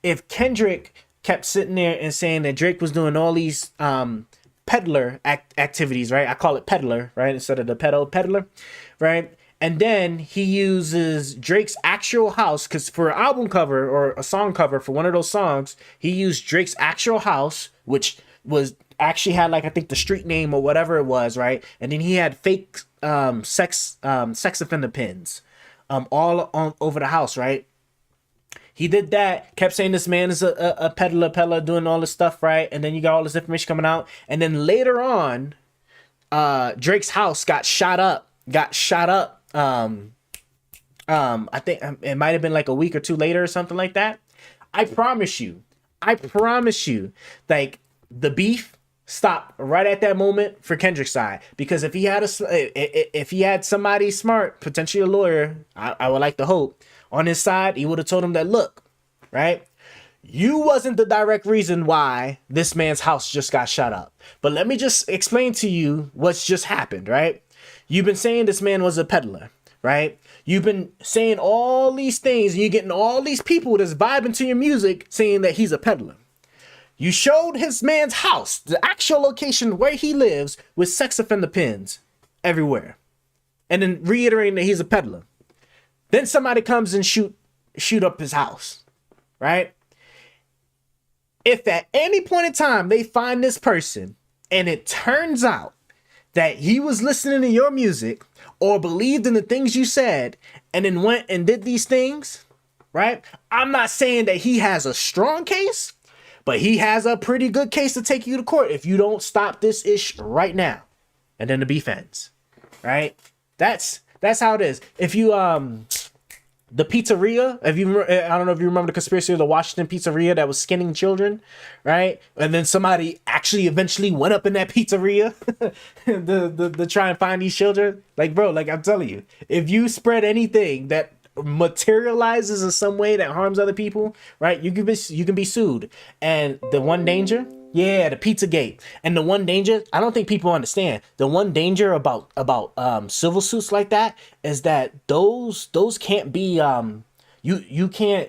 A: If Kendrick kept sitting there and saying that Drake was doing all these peddler activities, right? I call it peddler, right? Instead of the peddler, right? And then he uses Drake's actual house, because for an album cover or a song cover for one of those songs, he used Drake's actual house, which was actually had like, I think the street name or whatever it was, right? And then he had fake sex offender pins all on over the house, right? He did that, kept saying this man is a peddler, doing all this stuff, right? And then you got all this information coming out. And then later on, Drake's house got shot up. I think it might have been like a week or two later or something like that. I promise you, like the beef stopped right at that moment for Kendrick's side, because if he had somebody smart, potentially a lawyer, I would like to hope, on his side, he would have told him that, look, right, you wasn't the direct reason why this man's house just got shot up, but let me just explain to you what's just happened, right? You've been saying this man was a peddler, right? You've been saying all these things, and you're getting all these people that's vibing to your music saying that he's a peddler. You showed his man's house, the actual location where he lives, with sex offender pins everywhere, and then reiterating that he's a peddler. Then somebody comes and shoot up his house, right? If at any point in time they find this person and it turns out that he was listening to your music or believed in the things you said and then went and did these things, right? I'm not saying that he has a strong case, but he has a pretty good case to take you to court if you don't stop this ish right now. And then the beef ends, right? That's how it is. If you the pizzeria, I don't know if you remember the conspiracy of the Washington pizzeria that was skinning children, right? And then somebody actually eventually went up in that pizzeria to try and find these children. Like, bro, like I'm telling you, if you spread anything that materializes in some way that harms other people, right, you can be sued. And the one danger, the Pizzagate, and the one danger, I don't think people understand. The one danger about civil suits like that is that those can't be you can't.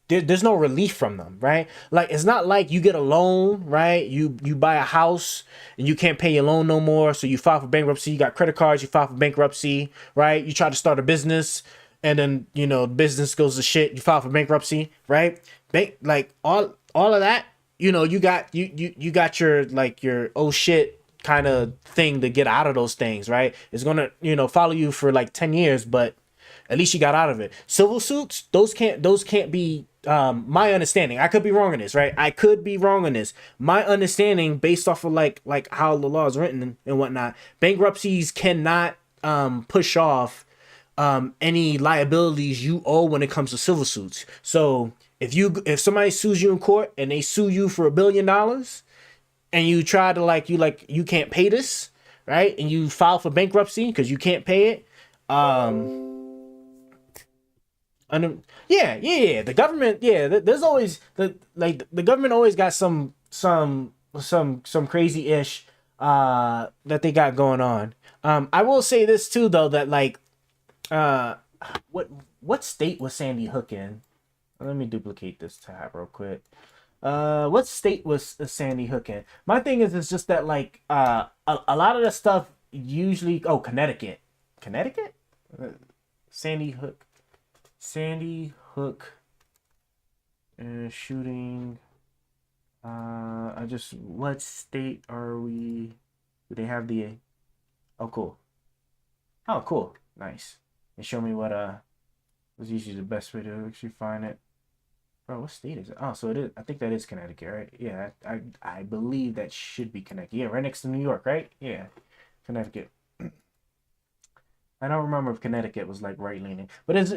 A: There's no relief from them, right? Like, it's not like you get a loan, right? You buy a house and you can't pay your loan no more, so you file for bankruptcy. You got credit cards, you file for bankruptcy, right? You try to start a business, and then business goes to shit. You file for bankruptcy, right? Like all of that. You got your like your oh shit kind of thing to get out of those things, right? It's gonna follow you for like 10 years, but at least you got out of it. Civil suits, those can't be. My understanding, I could be wrong on this, right? I could be wrong on this. My understanding, based off of like how the law is written and whatnot, bankruptcies cannot push off any liabilities you owe when it comes to civil suits. So if somebody sues you in court and they sue you for $1 billion, and you try to you can't pay this, right? And you file for bankruptcy because you can't pay it. The government, there's always the government always got some crazy ish that they got going on. I will say this too though, that what state was Sandy Hook in? Let me duplicate this tab real quick. What state was Sandy Hook in? My thing is, it's just that a lot of the stuff usually Connecticut. Sandy Hook shooting. What state are we? Do they have the? Oh cool, nice. And show me what was usually the best way to actually find it. Bro, what state is it? Oh, so it is. I think that is Connecticut, right? Yeah, I believe that should be Connecticut. Yeah, right next to New York, right? Yeah, Connecticut. I don't remember if Connecticut was like right leaning, but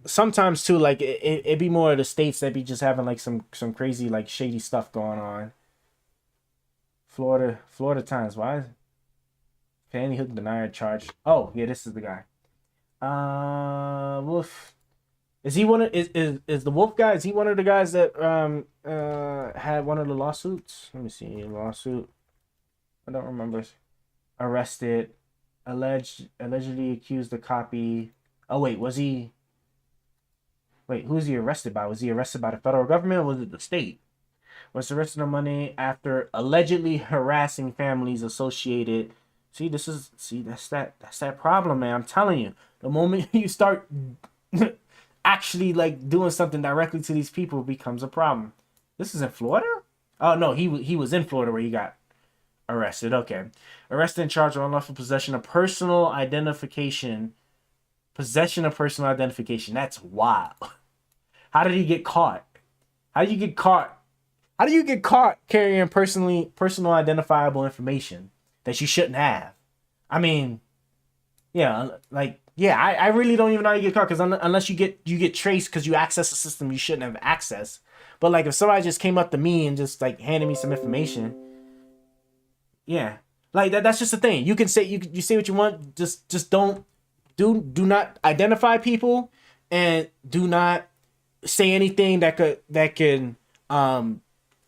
A: sometimes too, like it be more of the states that be just having like some crazy like shady stuff going on. Florida Times. Why is Sandy Hook denied charge? Oh yeah, this is the guy. Wolf. Is he one of is the Wolf guy? Is he one of the guys that had one of the lawsuits? Let me see, lawsuit. I don't remember. Arrested, allegedly accused of copy. Oh wait, was he? Wait, who's he arrested by? Was he arrested by the federal government or was it the state? Was arrested on Monday after allegedly harassing families associated. See, that's that problem, man. I'm telling you. The moment you start actually like doing something directly to these people, it becomes a problem. This is in Florida? Oh no, he was in Florida where he got arrested. Okay. Arrested and charged with unlawful possession of personal identification. Possession of personal identification. That's wild. How did he get caught? How do you get caught? How do you get caught carrying personal identifiable information that you shouldn't have? I mean, yeah, like, yeah, I really don't even know how you get caught, because unless you get traced because you access a system you shouldn't have access. But like if somebody just came up to me and just like handed me some information, yeah, like that's just the thing. You can say you say what you want, just don't do not identify people, and do not say anything that could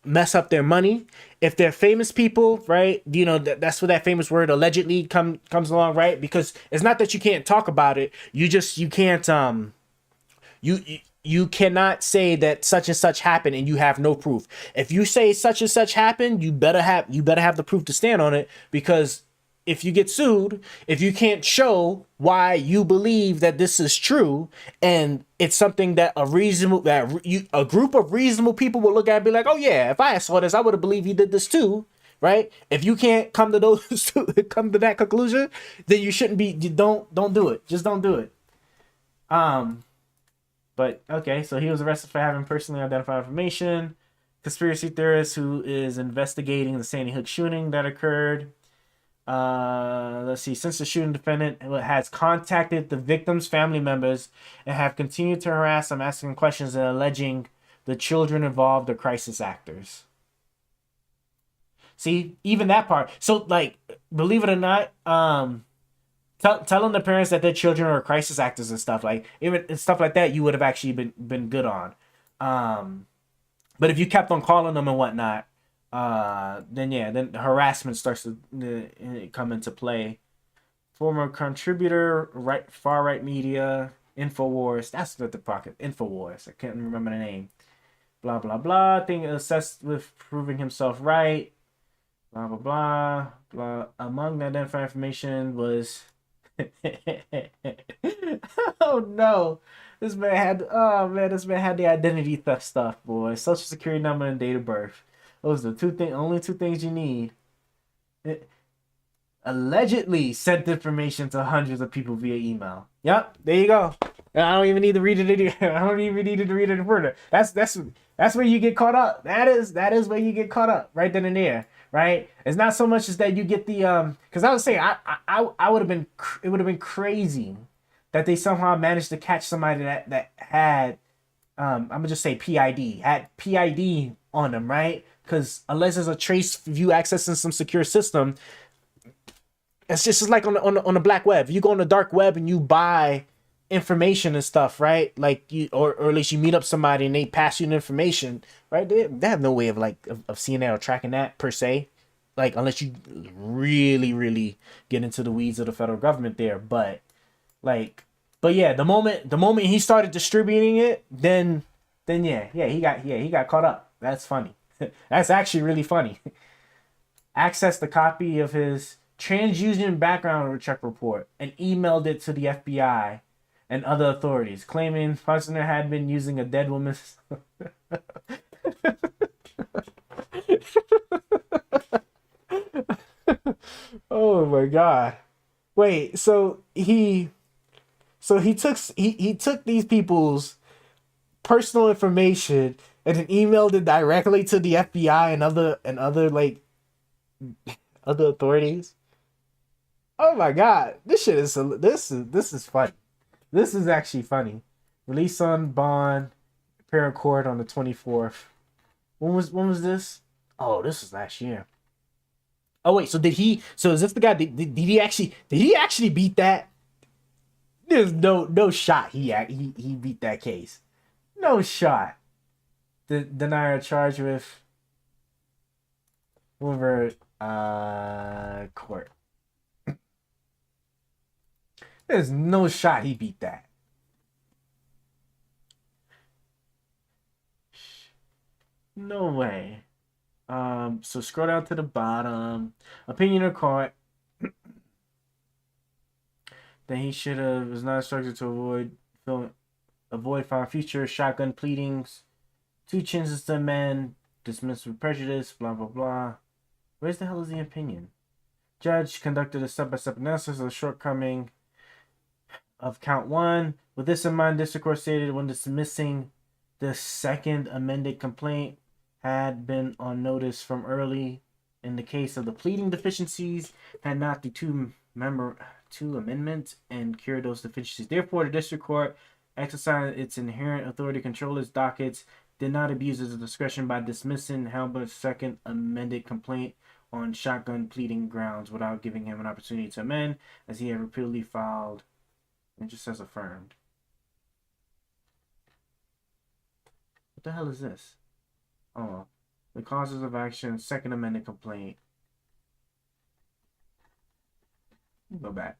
A: mess up their money. If they're famous people, right, you know, that's where that famous word allegedly comes along, right? Because it's not that you can't talk about it, you can't you cannot say that such and such happened and you have no proof. If you say such and such happened, you better have the proof to stand on it, because if you get sued, if you can't show why you believe that this is true, and it's something that a group of reasonable people will look at and be like, oh yeah, if I saw this, I would have believed he did this too, right? If you can't come to that conclusion, then you shouldn't be. Don't do it. Just don't do it. But okay, so he was arrested for having personally identified information. Conspiracy theorist who is investigating the Sandy Hook shooting that occurred. Let's see. Since the shooting, defendant has contacted the victim's family members and have continued to harass them, asking questions and alleging the children involved are crisis actors. See, even that part. So, like, believe it or not, telling the parents that their children are crisis actors and stuff, like even stuff like that, you would have actually been good on. But if you kept on calling them and whatnot, then harassment starts to come into play. Former contributor, far right media, Infowars. That's what the pocket. Infowars. I can't remember the name. Blah blah blah. Thing assessed with proving himself right. Blah blah blah blah. Among the identified information was. Oh no. This man had the identity theft stuff, boy. Social security number and date of birth. Those are only two things you need. It allegedly sent information to hundreds of people via email. Yep, there you go. And I don't even need to read it. I don't even need to read it further. That's where you get caught up. That is where you get caught up, right then and there, right? It's not so much as that you get the because I was saying I would have been, it would have been crazy that they somehow managed to catch somebody that had I'm gonna just say had PID on them, right? Because unless there's a trace view accessing some secure system, it's just like on the black web. You go on the dark web and you buy information and stuff, right? Like you, or at least you meet up somebody and they pass you the information, right? They have no way of seeing that or tracking that per se, like unless you really get into the weeds of the federal government there. But yeah, the moment he started distributing it, then he got caught up. That's funny. That's actually really funny. Accessed a copy of his TransUnion background check report and emailed it to the FBI and other authorities, claiming Fusner had been using a dead woman's. Oh my god! Wait, so he took these people's personal information and then emailed it directly to the FBI and other like other authorities. Oh my god, this is funny. This is actually funny. Release on bond, appear in court on the 24th. When was this? Oh, this was last year. Oh wait, so is this the guy? Did he actually beat that? There's no shot he beat that case. No shot. The denier charged with over court. There's no shot he beat that. No way. So scroll down to the bottom. Opinion of court. That he should have was not instructed to avoid filing future shotgun pleadings. 2 chances to amend, dismissed with prejudice, blah blah blah. Where's the hell is the opinion? Judge conducted a step-by-step analysis of the shortcoming of count 1. With this in mind, district court stated when dismissing the second amended complaint had been on notice from early in the case of the pleading deficiencies, had not the two amendments and cured those deficiencies. Therefore, the district court exercised its inherent authority to control its dockets, did not abuse its discretion by dismissing Halbert's second amended complaint on shotgun pleading grounds without giving him an opportunity to amend, as he had repeatedly filed. It just says affirmed. What the hell is this? Oh, the causes of action, second amended complaint. Go back.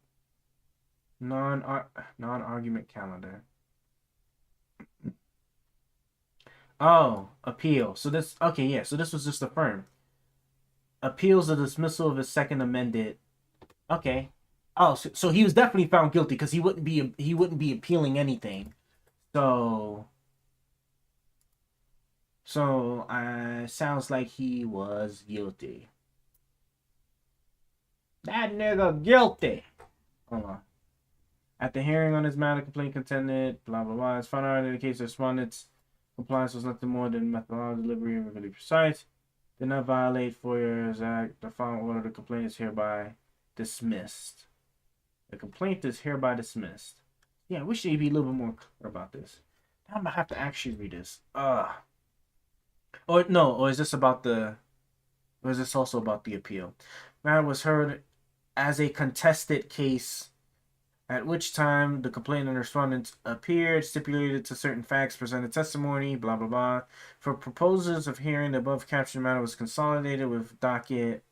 A: Non-argument calendar. Oh, appeal. So this, okay, yeah. So this was just affirmed. Appeals the dismissal of his second amended. Okay. Oh, so he was definitely found guilty because he wouldn't be appealing anything. So sounds like he was guilty. That nigga guilty. Hold on. At the hearing on his matter, complaint contended, blah blah blah. It's found out in the case of respondent's compliance was nothing more than methodology, delivery, and really precise. Did not violate FOIA's Act. The final order of the complaint is hereby dismissed. The complaint is hereby dismissed. Yeah, I wish they'd be a little bit more clear about this. Now I'm gonna have to actually read this. Or no, or is this about the? Or is this also about the appeal? Matter was heard as a contested case, at which time the complainant and respondent appeared, stipulated to certain facts, presented testimony, blah blah blah. For purposes of hearing, the above captioned matter was consolidated with docket,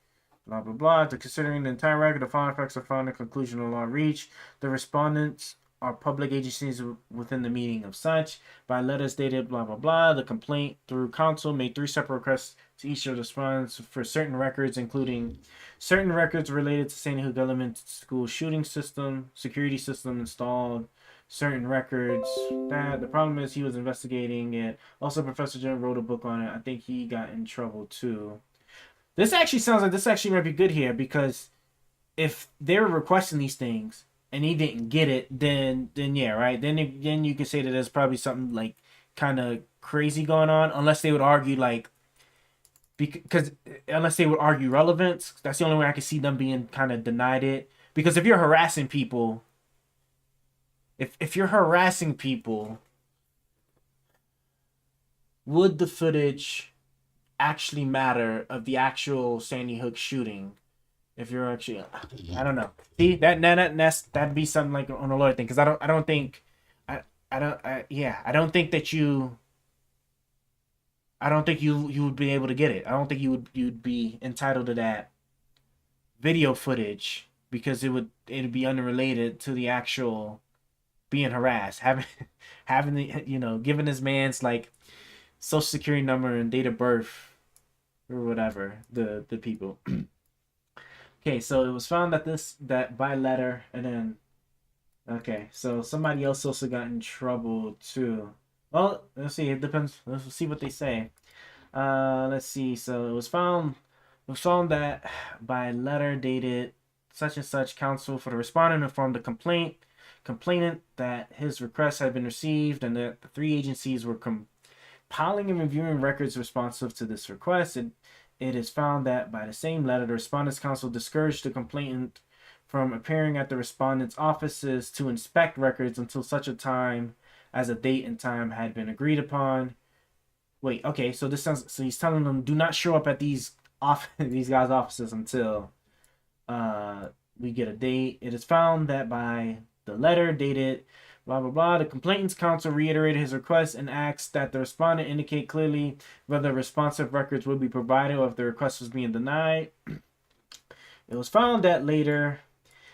A: blah blah blah. To considering the entire record, the following facts are found in conclusion of law reached. The respondents are public agencies within the meaning of such. By letters dated, blah blah blah. The complaint through counsel made 3 separate requests to each of the respondents for certain records, including certain records related to Sandy Hook Elementary School shooting system, security system installed, certain records. That the problem is he was investigating it. Also, Professor Jim wrote a book on it. I think he got in trouble too. This actually sounds like this actually might be good here, because if they're requesting these things and he didn't get it, then yeah, right. Then you can say that there's probably something like kind of crazy going on, unless they would argue like. Because unless they would argue relevance, that's the only way I can see them being kind of denied it. Because if you're harassing people, if you're harassing people, would the footage actually matter of the actual Sandy Hook shooting? If you're actually, I don't know. See that'd be something like on a lawyer thing. Because I don't think you would be able to get it. I don't think you'd be entitled to that video footage, because it'd be unrelated to the actual being harassed, having the giving this man's like social security number and date of birth or whatever, the people. Okay, so it was found that by letter, and then okay, so somebody else also got in trouble too. Well, let's see. It depends. Let's see what they say. Let's see. So it was found that by letter dated such and such, counsel for the respondent informed the complainant that his request had been received, and that the 3 agencies were compiling and reviewing records responsive to this request. And it is found that by the same letter, the respondent's counsel discouraged the complainant from appearing at the respondent's offices to inspect records until such a time as a date and time had been agreed upon. Wait, okay, so he's telling them do not show up at these guys' offices until we get a date. It is found that by the letter dated blah blah blah, the complainant's counsel reiterated his request and asked that the respondent indicate clearly whether responsive records would be provided or if the request was being denied. It was found that later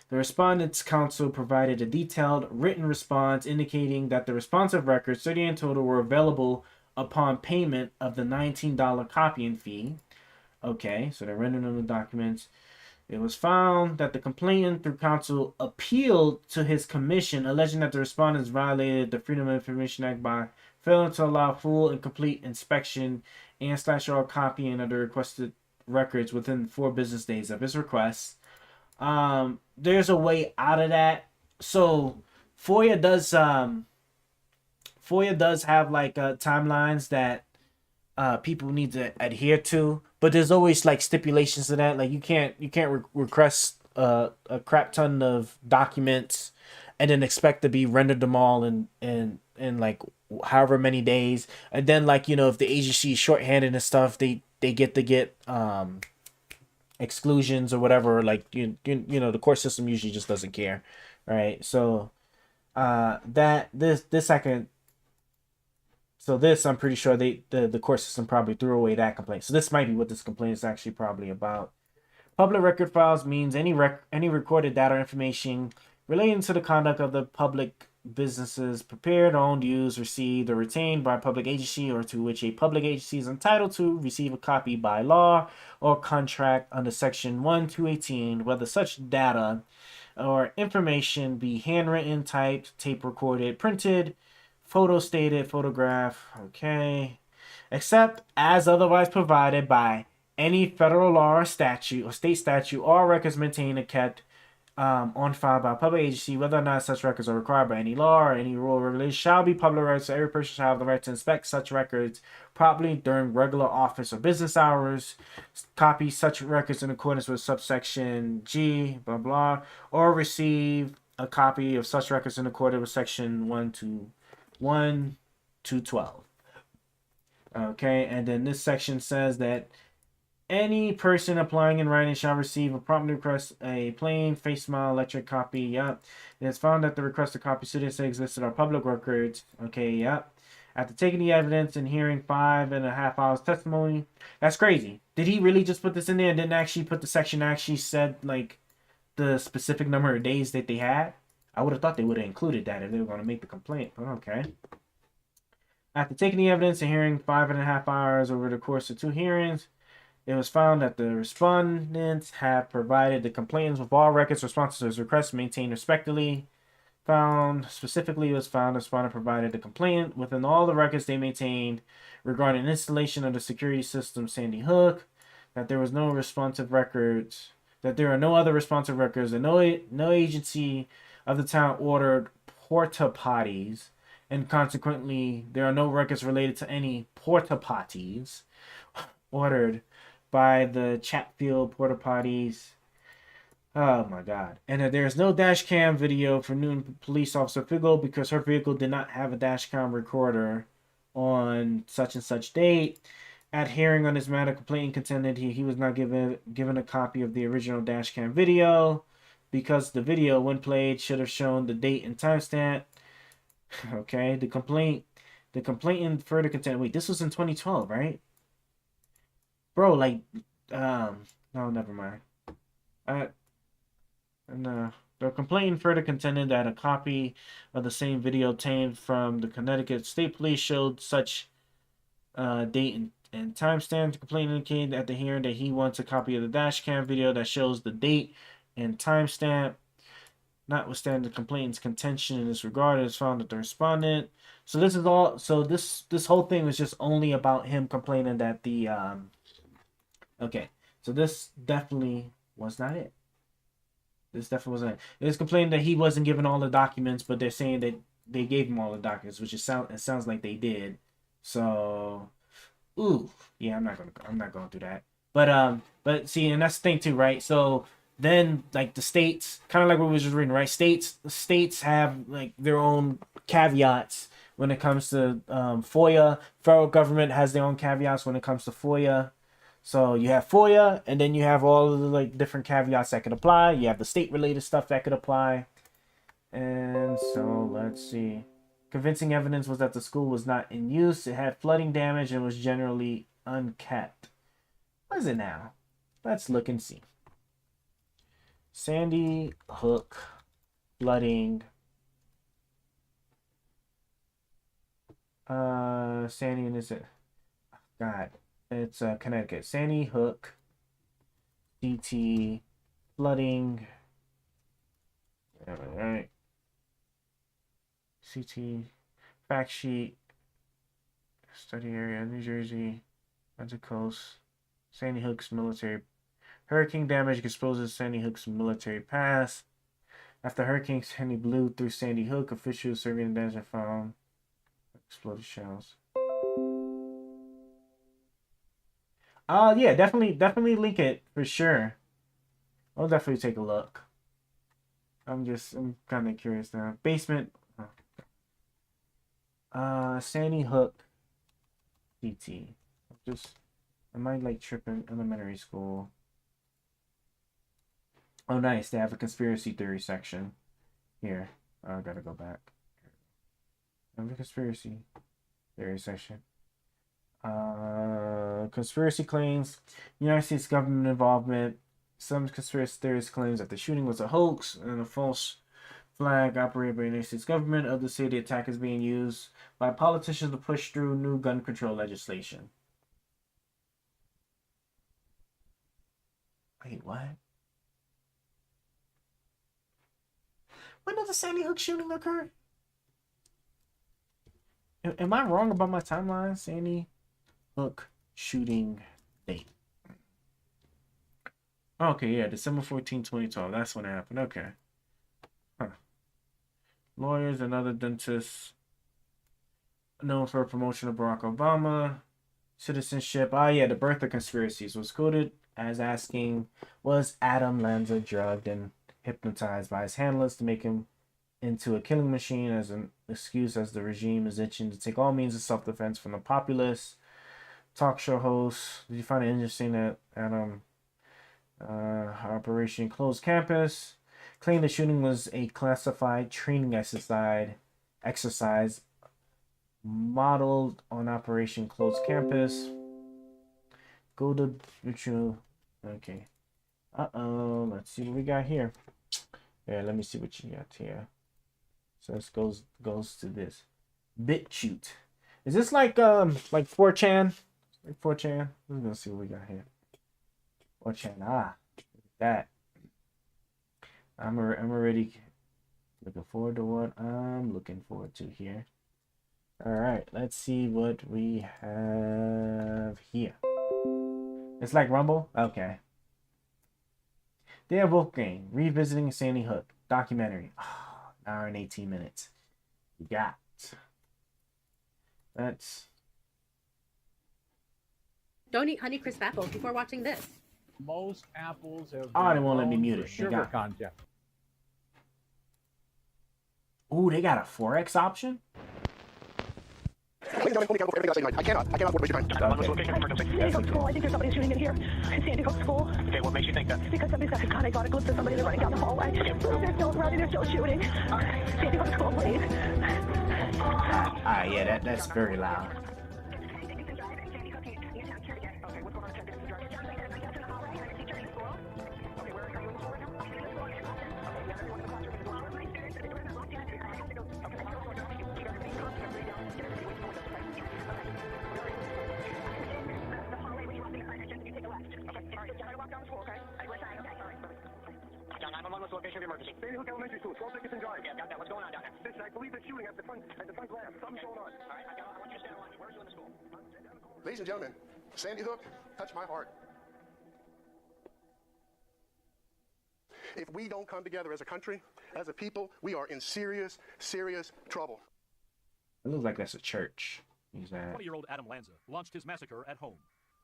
A: the respondent's counsel provided a detailed written response indicating that the responsive records, 30 in total, were available upon payment of the $19 copying fee. Okay, so they're rendering the documents. It was found that the complainant through counsel appealed to his commission, alleging that the respondents violated the Freedom of Information Act by failing to allow full and complete inspection and /or copying of the requested records within 4 business days of his request. There's a way out of that. So FOIA does have like timelines that people need to adhere to, but there's always like stipulations to that. Like you can't request a crap ton of documents and then expect to be rendered them all in like however many days. And then like, you know, if the agency is shorthanded and stuff, they get exclusions or whatever. Like you know, the court system usually just doesn't care, right? So this I'm pretty sure the court system probably threw away that complaint. So this might be what this complaint is actually probably about. Public record files means any recorded data or information relating to the conduct of the public businesses prepared, owned, used, received, or retained by a public agency, or to which a public agency is entitled to receive a copy by law or contract under Section 1-218, whether such data or information be handwritten, typed, tape recorded, printed, photo stated, photograph, okay, except as otherwise provided by any federal law or statute or state statute, all records maintained and kept on file by a public agency, whether or not such records are required by any law or any rule or regulation, shall be public records. So every person shall have the right to inspect such records properly during regular office or business hours, copy such records in accordance with subsection G, blah, blah, or receive a copy of such records in accordance with section 1 to 12. Okay, and then this section says that any person applying in writing shall receive a prompt request, a plain face smile electric copy. Yep. It is found that the requested copy seriously existed on public records. Okay, yep. After taking the evidence and hearing 5.5 hours testimony. That's crazy. Did he really just put this in there and didn't actually put the section that actually said like the specific number of days that they had? I would have thought they would have included that if they were going to make the complaint, but okay. After taking the evidence and hearing 5.5 hours over the course of 2 hearings, it was found that the respondents have provided the complainants with all records responses to his request maintained respectively. Specifically, it was found the respondent provided the complainant within all the records they maintained regarding installation of the security system Sandy Hook, that there was no responsive records, that there are no other responsive records, and no agency of the town ordered porta potties, and consequently there are no records related to any porta potties ordered by the Chatfield porta potties. Oh my god. And that there is no dash cam video for Newton police officer Figo because her vehicle did not have a dash cam recorder on such and such date. At hearing on this matter, complainant contended he was not given a copy of the original dash cam video because the video, when played, should have shown the date and timestamp. Okay, the complainant further contended. Wait, this was in 2012, right? Bro, like, no, never mind. No. The complainant further contended that a copy of the same video obtained from the Connecticut State Police showed such date and timestamp. The complainant indicated at the hearing that he wants a copy of the dashcam video that shows the date and timestamp. Notwithstanding the complainant's contention in this regard, it is found that the respondent. So this is all. So this whole thing was just only about him complaining that the. Okay, so this definitely was not it. This definitely wasn't it. It was complaining that he wasn't given all the documents, but they're saying that they gave him all the documents, which it sounds like they did. So, ooh, yeah, I'm not going through that. But see, and that's the thing too, right? So then, like the states, kind of like what we were just reading, right? States have like their own caveats when it comes to FOIA. Federal government has their own caveats when it comes to FOIA. So you have FOIA, and then you have all of the like different caveats that could apply. You have the state-related stuff that could apply. And so let's see. Convincing evidence was that the school was not in use. It had flooding damage and was generally unkept. What is it now? Let's look and see. Sandy Hook flooding. Sandy, and is it? God, it's Connecticut. Sandy Hook, DT, flooding. All right. CT, fact sheet, study area, New Jersey, Atlantic Coast, Sandy Hook's military. Hurricane damage exposes Sandy Hook's military pass. After Hurricane Sandy blew through Sandy Hook, officials surveying the damage found exploded shells. Yeah, definitely link it for sure. I'll definitely take a look. I'm kind of curious now. Basement. Sandy Hook DT. Am I like tripping? Elementary school. Oh, nice. They have a conspiracy theory section here. I gotta go back. I have a conspiracy theory section. Conspiracy claims. United States government involvement. Some conspiracy theorists claims that the shooting was a hoax and a false flag operated by the United States government. Others say the attack is being used by politicians to push through new gun control legislation. Wait, what? When did the Sandy Hook shooting occur? Am I wrong about my timeline? Sandy Hook shooting date. Okay, yeah, December 14, 2012. That's when it happened. Okay. Huh. Lawyers and other dentists known for promotion of Barack Obama. Citizenship. Yeah, the birth of conspiracies was quoted as asking, was Adam Lanza drugged and hypnotized by his handlers to make him into a killing machine as an excuse as the regime is itching to take all means of self-defense from the populace? Talk show host. Did you find it interesting that Adam Operation Closed Campus claimed the shooting was a classified training exercise modeled on Operation Closed Campus? Go to virtual. Okay. Let's see what we got here. Yeah, let me see what you got here. So this goes to this. BitChute. Is this like 4chan? Like 4chan? We're gonna see what we got here. 4chan. Look at that. I'm already looking forward to what I'm looking forward to here. Alright, let's see what we have here. It's like Rumble? Okay. Dan Wolfgang, Revisiting Sandy Hook. Documentary. An hour and 18 minutes. You got. That's.
K: Don't eat Honeycrisp apples before watching this.
L: Most apples have.
A: They won't let me mute it.
L: Sugar content.
A: Ooh, they got a Forex option?
E: I cannot afford to waste your time.
M: Sandy Hook School. I think there's somebody shooting in here. Sandy Hook School. Okay, what makes you think that? Because somebody's got a gun. I got a glimpse of somebody running down the hallway. They're still running. They're still shooting. Sandy Hook School, please.
A: Yeah, that's very loud.
D: Location of emergency. Sandy Hook Elementary School, 12 Dickinson Drive. Yeah, got that. What's going on down there? Listen, I believe they're shooting at the front glass. Something's going on. All right, I want you to stand on. Where's you in the school?
E: Ladies and gentlemen, Sandy Hook touched my heart. If we don't come together as a country, as a people, we are in serious, serious trouble.
A: It looks like that's a church.
H: 20-year-old Adam Lanza launched his massacre at home.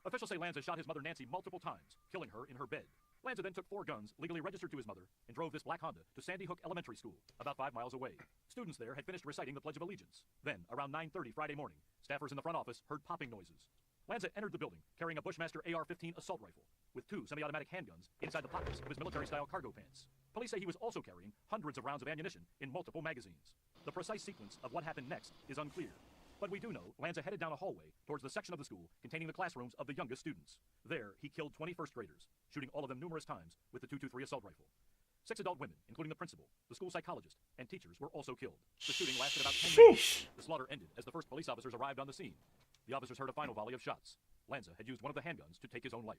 H: Officials say Lanza shot his mother Nancy multiple times, killing her in her bed. Lanza then took 4 guns, legally registered to his mother, and drove this black Honda to Sandy Hook Elementary School, about 5 miles away. Students there had finished reciting the Pledge of Allegiance. Then, around 9:30 Friday morning, staffers in the front office heard popping noises. Lanza entered the building, carrying a Bushmaster AR-15 assault rifle, with 2 semi-automatic handguns inside the pockets of his military-style cargo pants. Police say he was also carrying hundreds of rounds of ammunition in multiple magazines. The precise sequence of what happened next is unclear. But we do know Lanza headed down a hallway towards the section of the school containing the classrooms of the youngest students. There, he killed 20 first graders, shooting all of them numerous times with the .223 assault rifle.
N: 6 adult women, including the principal, the school psychologist, and teachers were also killed. The shooting lasted about 10 minutes. The slaughter ended as the first police officers arrived on the scene. The officers heard a final volley of shots. Lanza had used one of the handguns to take his own life.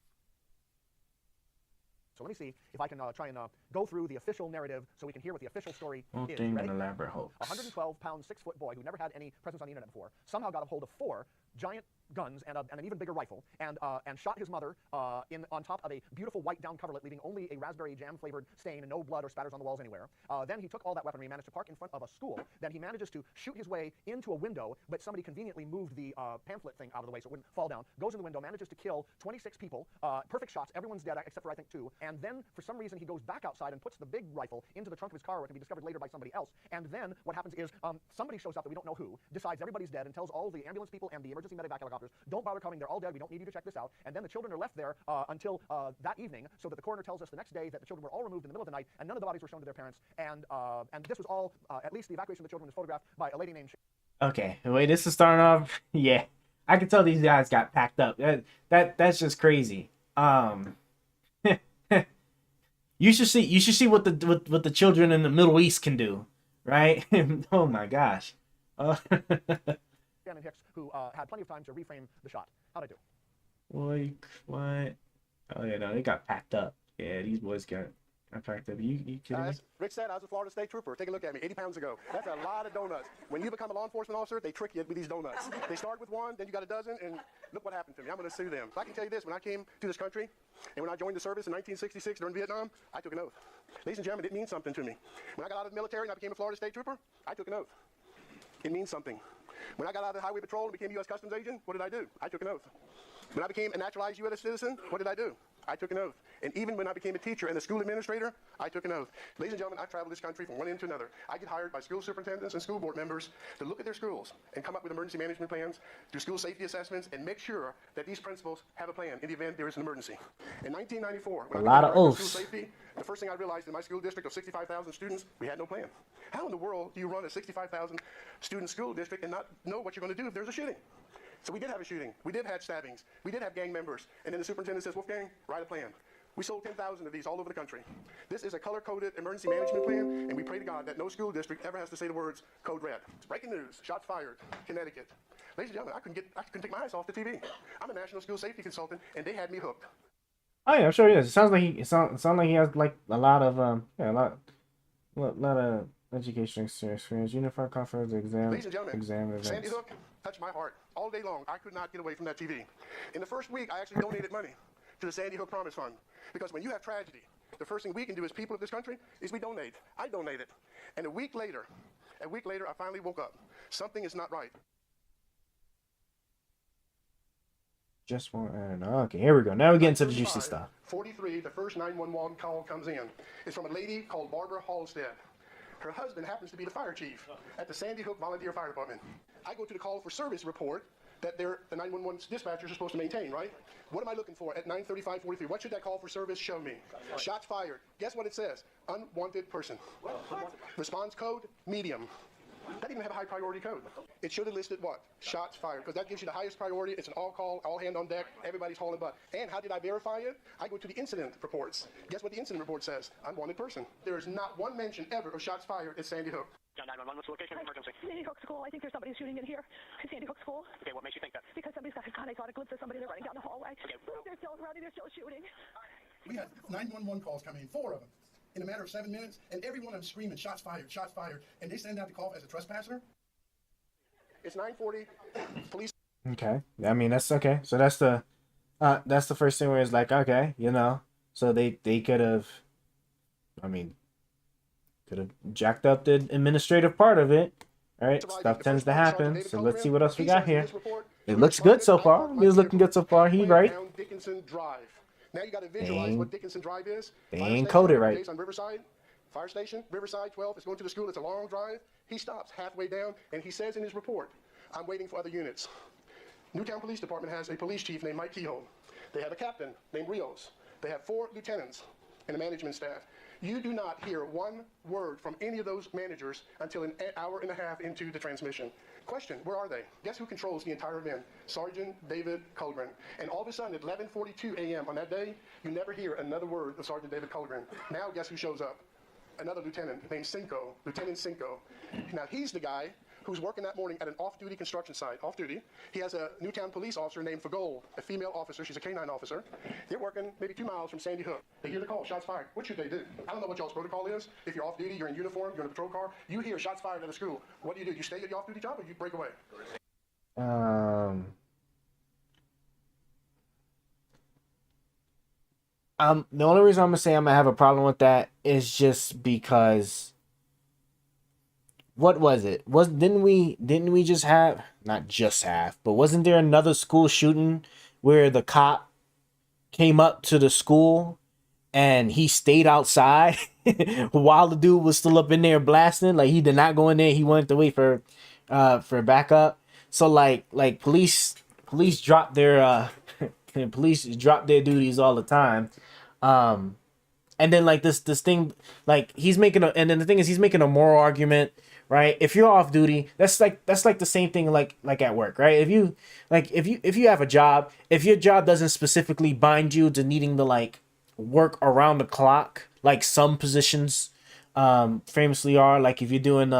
O: So let me see if I can try and go through the official narrative so we can hear what the official story
A: Whole
O: is.
A: thing
O: Ready?
A: an elaborate hoax.
O: A 112-pound, 6-foot boy who never had any presence on the internet before somehow got a hold of 4 giant guns and an even bigger rifle and shot his mother on top of a beautiful white down coverlet, leaving only a raspberry jam flavored stain and no blood or spatters on the walls anywhere. Then he took all that weaponry, managed to park in front of a school. Then he manages to shoot his way into a window, but somebody conveniently moved the pamphlet thing out of the way so it wouldn't fall down. Goes in the window, manages to kill 26 people, perfect shots, everyone's dead except for I think 2. And then for some reason he goes back outside and puts the big rifle into the trunk of his car where it can be discovered later by somebody else. And then what happens is somebody shows up that we don't know who, decides everybody's dead and tells all the ambulance people and the emergency medevac helicopters, don't bother coming, they're all dead, we don't need you to check this out. And then the children are left there until that evening, so that the coroner tells us the next day that the children were all removed in the middle of the night and none of the bodies were shown to their parents. And this was all, at least the evacuation of the children was photographed by a lady named...
A: Okay, the way this is starting off, yeah, I can tell these guys got packed up. That's just crazy. You should see what the children in the Middle East can do, right? Oh my gosh.
O: Shannon Hicks, who had plenty of time to reframe the shot. How'd I do?
A: Like, what? Oh yeah, no, they got packed up. Yeah, these boys got packed up. You kidding me?
E: Rick said I was a Florida State Trooper. Take a look at me, 80 pounds ago. That's a lot of donuts. When you become a law enforcement officer, they trick you with these donuts. They start with one, then you got a dozen, and look what happened to me. I'm going to sue them. So I can tell you this, when I came to this country, and when I joined the service in 1966 during Vietnam, I took an oath. Ladies and gentlemen, it means something to me. When I got out of the military and I became a Florida State Trooper, I took an oath. It means something. When I got out of the Highway Patrol and became U.S. Customs Agent, what did I do? I took an oath. When I became a naturalized U.S. citizen, what did I do? I took an oath. And even when I became a teacher and a school administrator, I took an oath. Ladies and gentlemen, I've traveled this country from one end to another. I get hired by school superintendents and school board members to look at their schools and come up with emergency management plans, do school safety assessments, and make sure that these principals have a plan in the event there is an emergency. In 1994, when
A: A lot of
E: became director
A: oaths.
E: School safety, the first thing I realized in my school district of 65,000 students, we had no plan. How in the world do you run a 65,000 student school district and not know what you're going to do if there's a shooting? So we did have a shooting. We did have stabbings. We did have gang members. And then the superintendent says, Wolfgang, write a plan. We sold 10,000 of these all over the country. This is a color-coded emergency management plan, and we pray to God that no school district ever has to say the words code red. It's breaking news, shots fired, Connecticut. Ladies and gentlemen, I couldn't take my eyes off the TV. I'm a national school safety consultant, and they had me hooked.
A: Oh yeah, I'm sure he is. It sounds like he has like a lot of a lot of education experience, unified conference exam,
E: Ladies and gentlemen,
A: events.
E: Sandy Hook touched my heart all day long. I could not get away from that TV. In the first week, I actually donated money to the Sandy Hook Promise Fund, because when you have tragedy, the first thing we can do as people of this country is we donate. I donated, and a week later, I finally woke up. Something is not right.
A: Just one. Okay, here we go. Now we get into the juicy stuff.
E: 43, the first 911 call comes in. It's from a lady called Barbara Halstead. Her husband happens to be the fire chief at the Sandy Hook Volunteer Fire Department. I go to the call for service report that the 911 dispatchers are supposed to maintain, right? What am I looking for at 9:35:43? What should that call for service show me? Shots fired. Guess what it says? Unwanted person. Response code, medium. That didn't even have a high priority code. It should have listed what? Shots fired, because that gives you the highest priority. It's an all call, all hand on deck, everybody's hauling butt. And how did I verify it? I go to the incident reports. Guess what the incident report says? Unwanted person. There is not one mention ever of shots fired at Sandy Hook.
D: John 911, what's the location of the emergency?
M: Sandy Hook School. I think there's somebody shooting in here. Sandy Hook School.
D: Okay, what makes you think that?
M: Because somebody's got a gun. I got a glimpse of somebody. They're running down the hallway.
D: Okay.
M: They're still running. They're still shooting.
E: We had 911 calls coming in, 4 of them, in a matter of 7 minutes, and every one of them screaming, shots fired, and they send out the call as a trespasser. It's 9:40, police.
A: Okay, I mean that's okay. So that's the first thing where it's like, okay, so they could have, could have jacked up the administrative part of it. All right, stuff tends to happen. So let's see what else we got here. It looks good so far. It's looking good so far. He's right.
E: Dickinson Drive. Now you got to visualize what Dickinson Drive is.
A: They ain't coded right.
E: On Riverside, fire station, Riverside 12 is going to the school. It's a long drive. He stops halfway down, and he says in his report, I'm waiting for other units. Newtown Police Department has a police chief named Mike Kehoe. They have a captain named Rios. They have 4 lieutenants and a management staff. You do not hear one word from any of those managers until an hour and a half into the transmission. Question, where are they? Guess who controls the entire event? Sergeant David Colgren. And all of a sudden, at 11:42 a.m. on that day, you never hear another word of Sergeant David Colgren. Now, guess who shows up? another lieutenant named Cinco, Lieutenant Cinco. Now, he's the guy who's working that morning at an off-duty construction site, off-duty. He has a Newtown police officer named Fagol, a female officer. She's a canine officer. They're working maybe 2 miles from Sandy Hook. They hear the call, shots fired. What should they do? I don't know what y'all's protocol is. If you're off-duty, you're in uniform, you're in a patrol car, you hear shots fired at a school. What do? You stay at your off-duty job or you break away?
A: The only reason I'm gonna say I'm gonna have a problem with that is just because what was it? Didn't we just have, not just have, but wasn't there another school shooting where the cop came up to the school and he stayed outside while the dude was still up in there blasting? Like, he did not go in there, he wanted to wait for backup. So like police drop their police drop their duties all the time. And then like this thing, like he's making and then the thing is he's making a moral argument, right? If you're off duty, that's like the same thing like at work, right? If you have a job, if your job doesn't specifically bind you to needing to like work around the clock, like some positions famously are, like if you're doing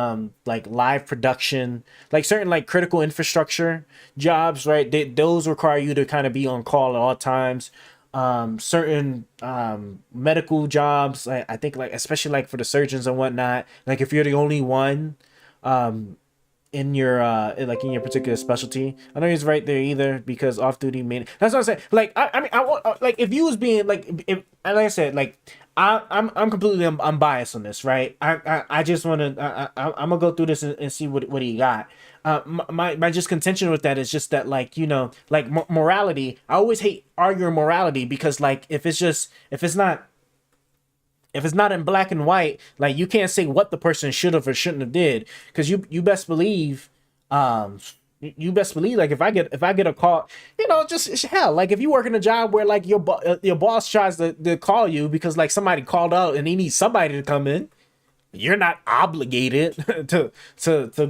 A: like live production, like certain like critical infrastructure jobs, right? Those require you to kind of be on call at all times. Certain medical jobs, I think, like especially like for the surgeons and whatnot, like if you're the only one in your like in your particular specialty. I know he's right there either, because off duty made, that's what I'm saying. Like I mean I want, like if you was being like, if, and like I said, like I'm completely unbiased on this, right? I just want to I'm gonna go through this and see what he got. My just contention with that is just that, like, you know, like morality, I always hate arguing morality, because like if it's not in black and white, like you can't say what the person should have or shouldn't have did, because you best believe like if I get a call, you know, just hell, like if you work in a job where like your boss tries to call you because like somebody called out and he needs somebody to come in, you're not obligated to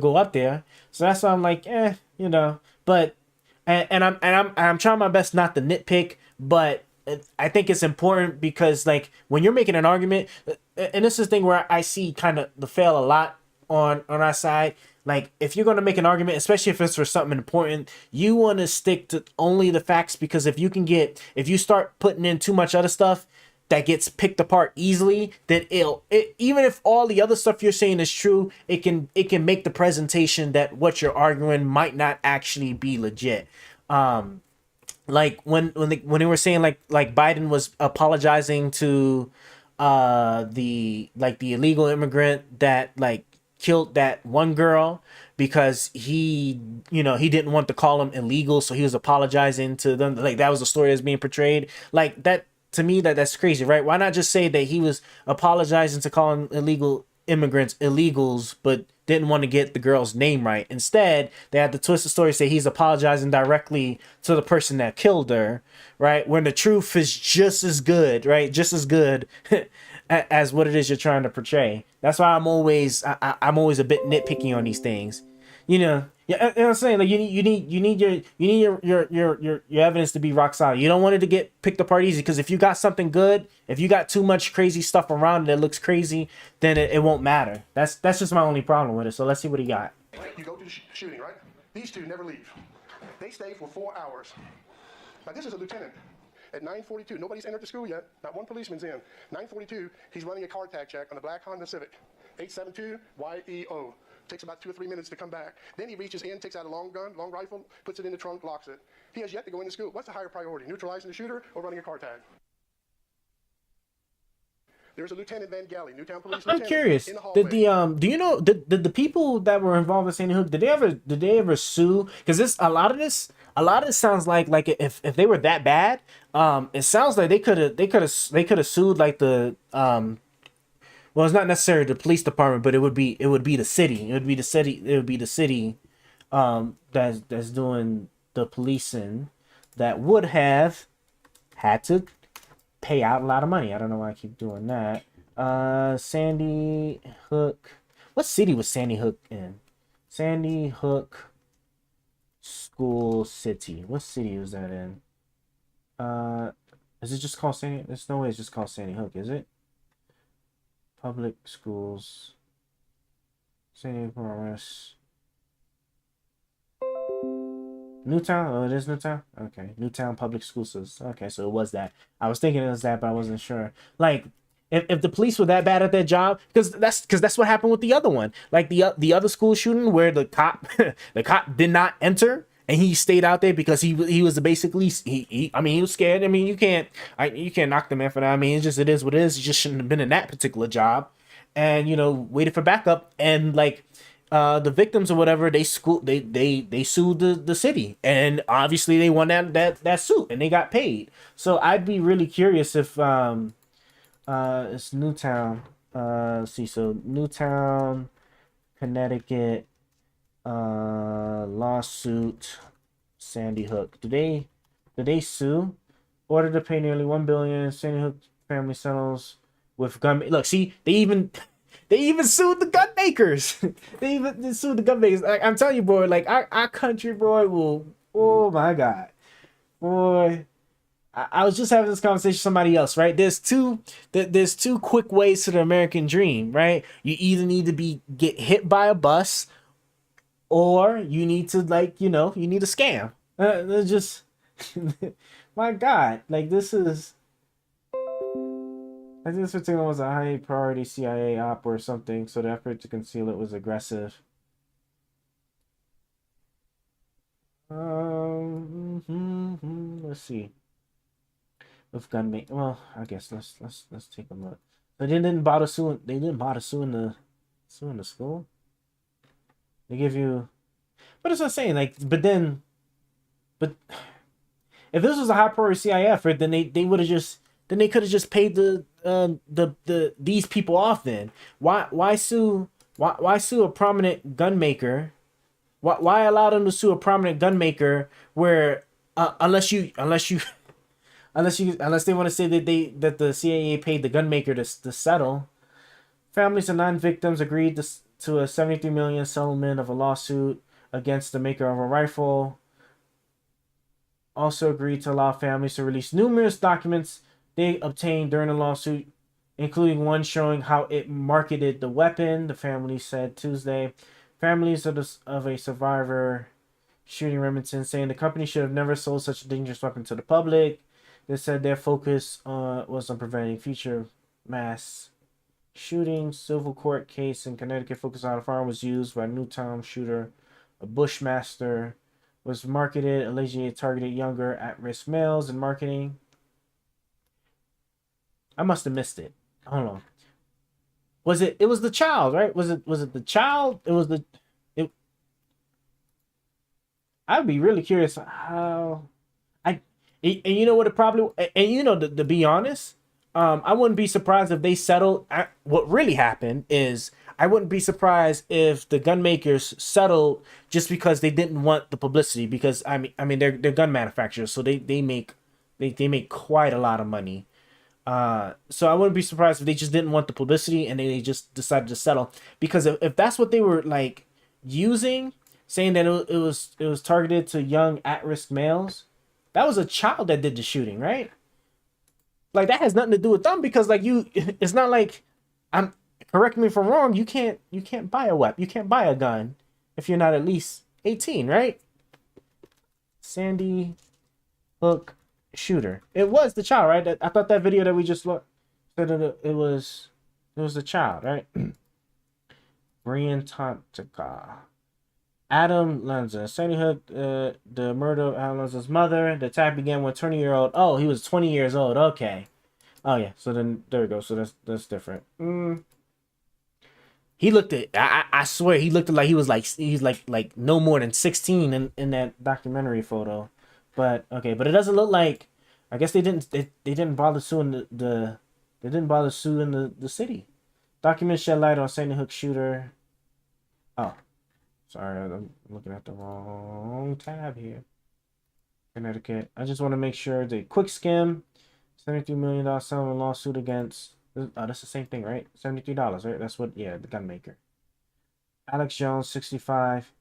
A: go up there. So that's why I'm like, you know, but and I'm trying my best not to nitpick, but I think it's important, because like when you're making an argument, and this is the thing where I see kind of the fail a lot on our side. Like if you're going to make an argument, especially if it's for something important, you want to stick to only the facts, because if you start putting in too much other stuff that gets picked apart easily, then even if all the other stuff you're saying is true, it can make the presentation that what you're arguing might not actually be legit. Like when they were saying like Biden was apologizing to the illegal immigrant that like killed that one girl, because he didn't want to call them illegal, so he was apologizing to them. Like that was the story that's being portrayed. Like that, to me, that's crazy, right? Why not just say that he was apologizing to calling illegal immigrants illegals, but didn't want to get the girl's name right? Instead, they had to twist the story, say he's apologizing directly to the person that killed her, right? When the truth is just as good, right? Just as good as what it is you're trying to portray. That's why I'm always a bit nitpicky on these things, you know. Yeah, you know what I'm saying? Like you need your evidence to be rock solid. You don't want it to get picked apart easy, because if you got something good, if you got too much crazy stuff around it that looks crazy, then it won't matter. That's just my only problem with it. So let's see what he got.
E: You go to the shooting, right? These two never leave. They stay for 4 hours. Now this is a lieutenant. At 9:42, nobody's entered the school yet. Not one policeman's in. 9:42, he's running a car tag check on a black Honda Civic, 872YEO. Takes about 2 or 3 minutes to come back. Then he reaches in, takes out a long rifle, puts it in the trunk, locks it. He has yet to go into school. What's the higher priority, neutralizing the shooter or running a car tag? There's a Lieutenant Van Galley, Newtown Police.
A: I'm curious. Did do you know did the people that were involved in Sandy Hook, did they ever sue? Because a lot of this sounds like if they were that bad, it sounds like they could have sued like the well, it's not necessarily the police department, but it would be the city. It would be the city that's doing the policing, that would have had to pay out a lot of money. I don't know why I keep doing that. Sandy Hook. What city was Sandy Hook in? Sandy Hook School City. What city was that in? Is it just called Sandy? There's no way it's just called Sandy Hook, is it? Public Schools. Sandy Hook Promise. Newtown? Oh, it is Newtown? Okay. Newtown Public School System. Okay, so it was that. I was thinking it was that, but I wasn't sure. Like, if the police were that bad at their job, because that's what happened with the other one. Like the other school shooting where the cop the cop did not enter and he stayed out there because he was basically he was scared. I mean, you can't knock the man for that. I mean, it is what it is. He just shouldn't have been in that particular job, and waited for backup. And like the victims or whatever, they sued the city, and obviously they won that suit and they got paid. So I'd be really curious if it's Newtown. Let's see, so Newtown, Connecticut, lawsuit, Sandy Hook. Did they sue? Ordered to pay nearly $1 billion. Sandy Hook family settles with gun. Look, see, they even sued the gun makers. They even sued the gun makers. Like, I'm telling you, boy, like our country, boy, will. Oh my God, boy. I was just having this conversation with somebody else, right? There's two quick ways to the American dream, right? You either need to get hit by a bus, or you need to you need a scam. Just my God, like this particular was a high priority CIA op or something, so the effort to conceal it was aggressive. Let's see. With gunmate, well, I guess let's take a look. But they didn't bother suing. They didn't bother suing the school. They give you, but it's what I'm saying. Like, but if this was a high priority CIA effort, then they would have just they could have just paid these people off. Then why sue a prominent gun maker? Why allow them to sue a prominent gun maker where unless they want to say that the CIA paid the gun maker to settle. Families of 9 victims agreed to a $73 million settlement of a lawsuit against the maker of a rifle. Also agreed to allow families to release numerous documents they obtained during the lawsuit, including one showing how it marketed the weapon, the family said Tuesday. Families of a survivor shooting Remington saying the company should have never sold such a dangerous weapon to the public. They said their focus was on preventing future mass shootings. Civil court case in Connecticut focused on a firearm was used by a Newtown shooter, a Bushmaster, was marketed, allegedly targeted younger at-risk males in marketing. I must have missed it. Hold on. It was the child, right? Was it the child? I'd be really curious how. And you know what it probably, and to be honest, I wouldn't be surprised if they settled. What really happened is I wouldn't be surprised if the gun makers settled just because they didn't want the publicity, because I mean they're gun manufacturers, so they make quite a lot of money. So I wouldn't be surprised if they just didn't want the publicity and they just decided to settle, because if that's what they were like using, saying that it was targeted to young at-risk males. That was a child that did the shooting, right? Like that has nothing to do with them, because like it's not like correct me if I'm wrong, you can't buy a weapon, you can't buy a gun if you're not at least 18, right? Sandy Hook shooter. It was the child, right? I thought that video that we just looked said that it was the child, right? Brian Tontica. Adam Lanza. Sandy Hook, the murder of Adam Lanza's mother. The attack began when 20-year-old. Oh, he was 20 years old. Okay. Oh yeah. So then there we go. So that's different. He looked at. I swear he looked like he's like no more than 16 in that documentary photo. But okay. But it doesn't look like. I guess they didn't bother suing the city. Documents shed light on Sandy Hook shooter. Oh. Sorry, I'm looking at the wrong tab here. Connecticut. I just want to make sure the quick skim. $73 million settlement lawsuit against. Oh, that's the same thing, right? $73, right? That's what, yeah, the gun maker. Alex Jones, 65.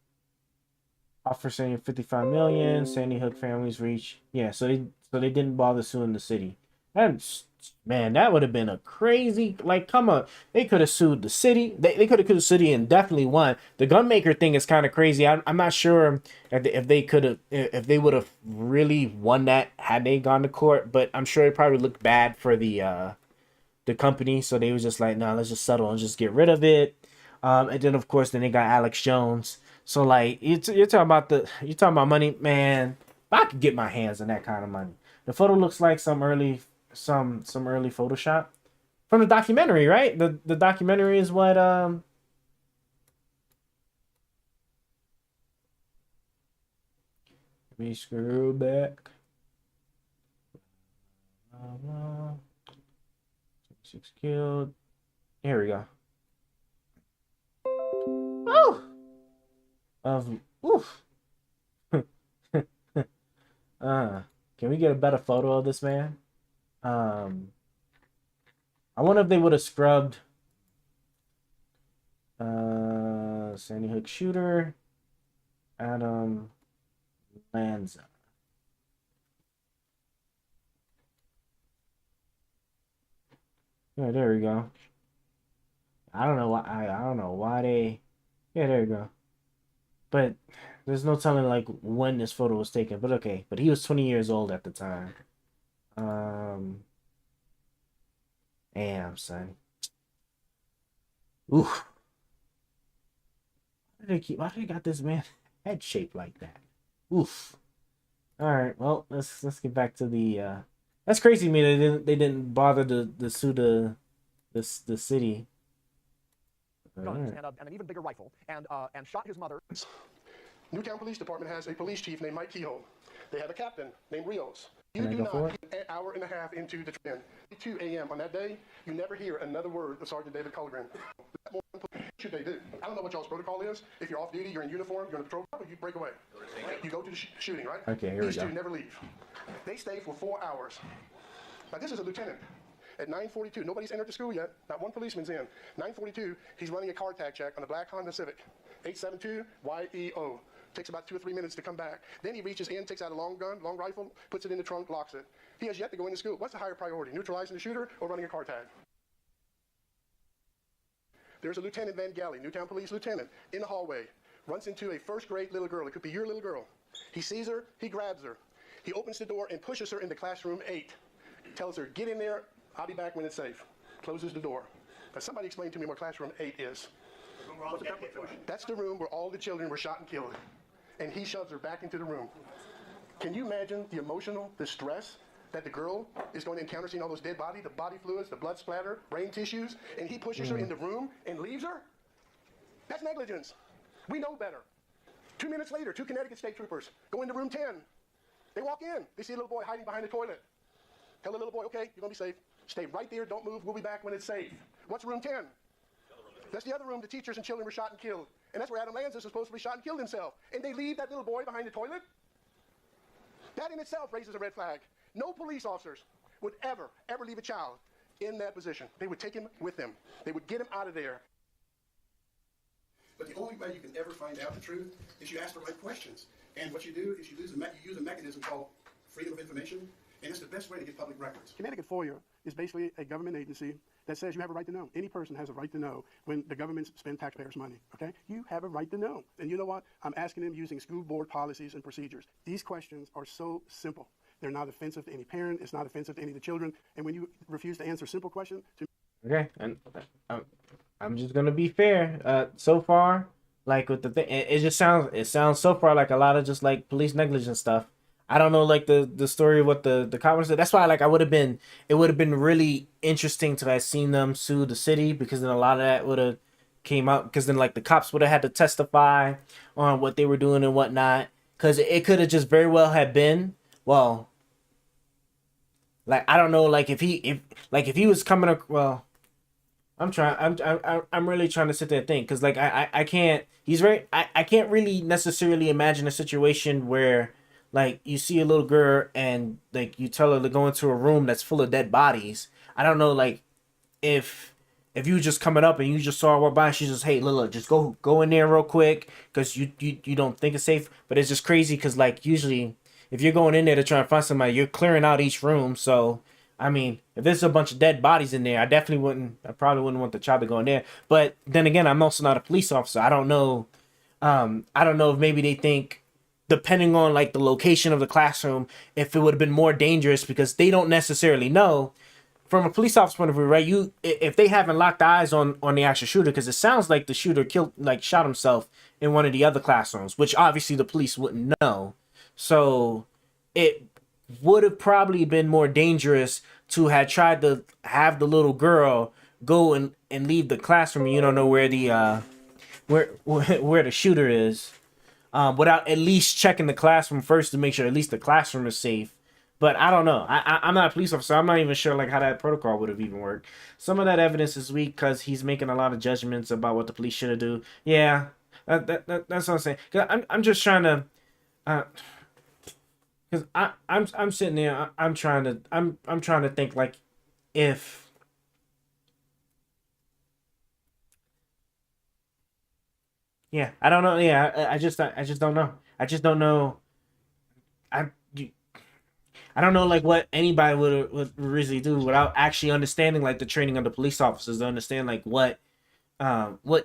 A: Offer saying $55 million. Sandy Hook families reach. Yeah, so they didn't bother suing the city. That's man, that would have been a crazy. Like, come on, they could have sued the city. They could have sued the city and definitely won. The gunmaker thing is kind of crazy. I'm not sure if they could have if they would have really won that had they gone to court. But I'm sure it probably looked bad for the company, so they was just like, no, let's just settle and just get rid of it. And then of course, then they got Alex Jones. So like, you're talking about money, man. If I could get my hands on that kind of money. The photo looks like some early Photoshop from the documentary, right? The documentary is what let me scroll back. 6 killed. Here we go. Oh, oof. Can we get a better photo of this man? I wonder if they would have scrubbed Sandy Hook shooter, Adam Lanza. Yeah, there we go. I don't know why they. Yeah, there you go. But there's no telling like when this photo was taken. But okay, but he was 20 years old at the time. Damn, son. Oof. Why do they got this man head shaped like that? Oof. All right, well, let's get back to the that's crazy to me they didn't bother to sue the city.
O: Guns and an even bigger rifle, and shot his mother.
E: Newtown Police Department has a police chief named Mike Kehoe. They have a captain named Rios. You do not, an hour and a half into the trend, 2 a.m. on that day, you never hear another word of Sergeant David Culligren. What should they do? I don't know what y'all's protocol is. If you're off duty, you're in uniform, you're in a patrol, you break away. You go to the shooting, right?
A: Okay, here we go.
E: These two never leave. They stay for 4 hours. Now, this is a lieutenant. At 9:42, nobody's entered the school yet. Not one policeman's in. 9:42, he's running a car tag check on a black Honda Civic. 872-YEO. Takes about 2 or 3 minutes to come back. Then he reaches in, takes out a long rifle, puts it in the trunk, locks it. He has yet to go into school. What's the higher priority, neutralizing the shooter or running a car tag? There's a Lieutenant Van Galley, Newtown Police Lieutenant, in the hallway. Runs into a first-grade little girl. It could be your little girl. He sees her, he grabs her. He opens the door and pushes her into classroom 8. Tells her, get in there, I'll be back when it's safe. Closes the door. Now, somebody explain to me what classroom 8 is. That's the room where all the children were shot and killed. And he shoves her back into the room. Can you imagine the emotional distress that the girl is going to encounter seeing all those dead bodies, the body fluids, the blood splatter, brain tissues, and he pushes her in the room and leaves her? That's negligence. We know better. 2 minutes later, 2 Connecticut state troopers go into room 10. They walk in. They see a little boy hiding behind the toilet. Tell the little boy, okay, you're going to be safe. Stay right there. Don't move. We'll be back when it's safe. What's room 10? That's the other room the teachers and children were shot and killed. And that's where Adam Lanza is supposed to be shot and killed himself. And they leave that little boy behind the toilet? That in itself raises a red flag. No police officers would ever leave a child in that position. They would take him with them. They would get him out of there. But the only way you can ever find out the truth is you ask the right questions. And what you do is you use a mechanism called freedom of information, and it's the best way to get public records. Connecticut FOIA is basically a government agency that says you have a right to know. Any person has a right to know when the government spends taxpayers' money, okay? You have a right to know. And you know what? I'm asking them using school board policies and procedures. These questions are so simple. They're not offensive to any parent. It's not offensive to any of the children. And when you refuse to answer simple questions...
A: Okay, and I'm just going to be fair. So far, like with the thing, it sounds so far like a lot of just like police negligence stuff. I don't know, like the story of what the cop said. That's why, like, it would have been really interesting to have seen them sue the city, because then a lot of that would have came out, because then like the cops would have had to testify on what they were doing and whatnot, because it could have just very well have been, well, like, I don't know, like if he was coming up, well, I'm really trying to sit there and think, because like I can't really necessarily imagine a situation where, like, you see a little girl and like you tell her to go into a room that's full of dead bodies. I don't know, like, if you were just coming up and you just saw her walk by, she's just, hey, Lila, just go in there real quick because you don't think it's safe. But it's just crazy because, like, usually if you're going in there to try and find somebody, you're clearing out each room. So I mean, if there's a bunch of dead bodies in there, I probably wouldn't want the child to go in there. But then again, I'm also not a police officer. I don't know. I don't know if maybe they think, depending on like the location of the classroom, if it would have been more dangerous, because they don't necessarily know. From a police officer point of view, right? If they haven't locked eyes on the actual shooter, because it sounds like the shooter shot himself in one of the other classrooms, which obviously the police wouldn't know. So it would have probably been more dangerous to have tried to have the little girl go and leave the classroom. You don't know where the where the shooter is, without at least checking the classroom first to make sure at least the classroom is safe. But I don't know. I'm not a police officer. I'm not even sure like how that protocol would have even worked. Some of that evidence is weak because he's making a lot of judgments about what the police should have do. Yeah, that's what I'm saying. Cause I'm just trying to, cause I'm sitting there. I'm trying to think like if. Yeah, I don't know. Yeah, I just don't know. I just don't know. I don't know like what anybody would really do without actually understanding like the training of the police officers to understand like what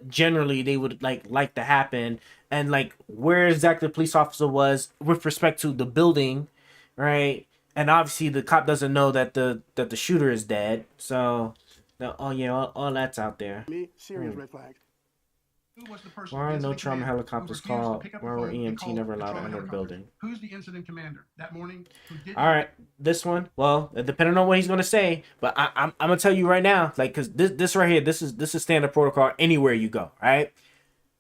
A: generally they would like to happen, and like where exactly the police officer was with respect to the building, right? And obviously the cop doesn't know that the shooter is dead. So all that's out there.
E: Me, serious red flag.
A: Why are no trauma helicopters called? Why were EMT never allowed to enter the building?
E: Who's the incident commander that morning?
A: All right, this one. Well, depending on what he's gonna say, but I'm gonna tell you right now, like, cause this right here, this is standard protocol anywhere you go. Right?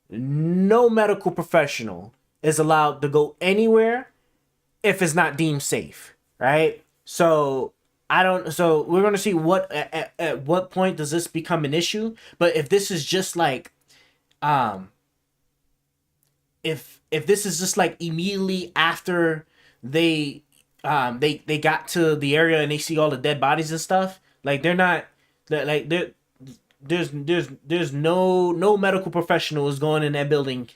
A: No medical professional is allowed to go anywhere if it's not deemed safe. Right? So we're gonna see what at what point does this become an issue. But if this is just like if this is just like immediately after they got to the area and they see all the dead bodies and stuff, like there's no medical professional is going in that building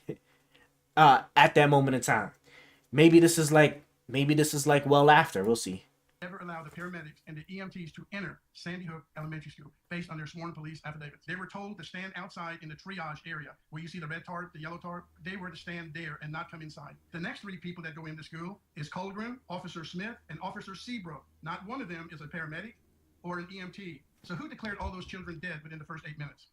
A: at that moment in time. Maybe this is like well after. We'll see.
E: Never allowed the paramedics and the EMTs to enter Sandy Hook Elementary School based on their sworn police affidavits. They were told to stand outside in the triage area where you see the red tarp, the yellow tarp. They were to stand there and not come inside. The next three people that go into school is Colgrim, Officer Smith, and Officer Seabrook. Not one of them is a paramedic or an EMT. So who declared all those children dead within the first 8 minutes?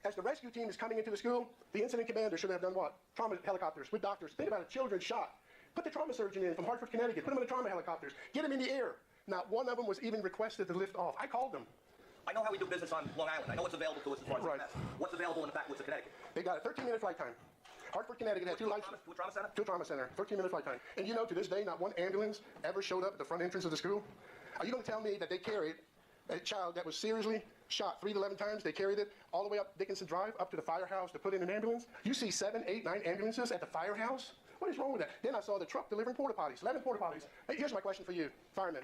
E: As the rescue team is coming into the school, the incident commander should have done what? Trauma helicopters with doctors. Think about a children shot. Put the trauma surgeon in from Hartford, Connecticut. Put him in the trauma helicopters. Get him in the air. Not one of them was even requested to lift off. I called them.
O: I know how we do business on Long Island. I know what's available to us as far as
E: Right.
O: what's available in the backwoods of Connecticut.
E: They got a 13-minute flight time. Hartford, Connecticut had two
O: trauma center?
E: To a trauma center. 13-minute flight time. And you know, to this day, not one ambulance ever showed up at the front entrance of the school. Are you going to tell me that they carried a child that was seriously shot 3 to 11 times? They carried it all the way up Dickinson Drive, up to the firehouse to put in an ambulance? You see 7, 8, 9 ambulances at the firehouse? What is wrong with that? Then I saw the truck delivering porta potties, 11 porta potties. Hey, here's my question for you, firemen.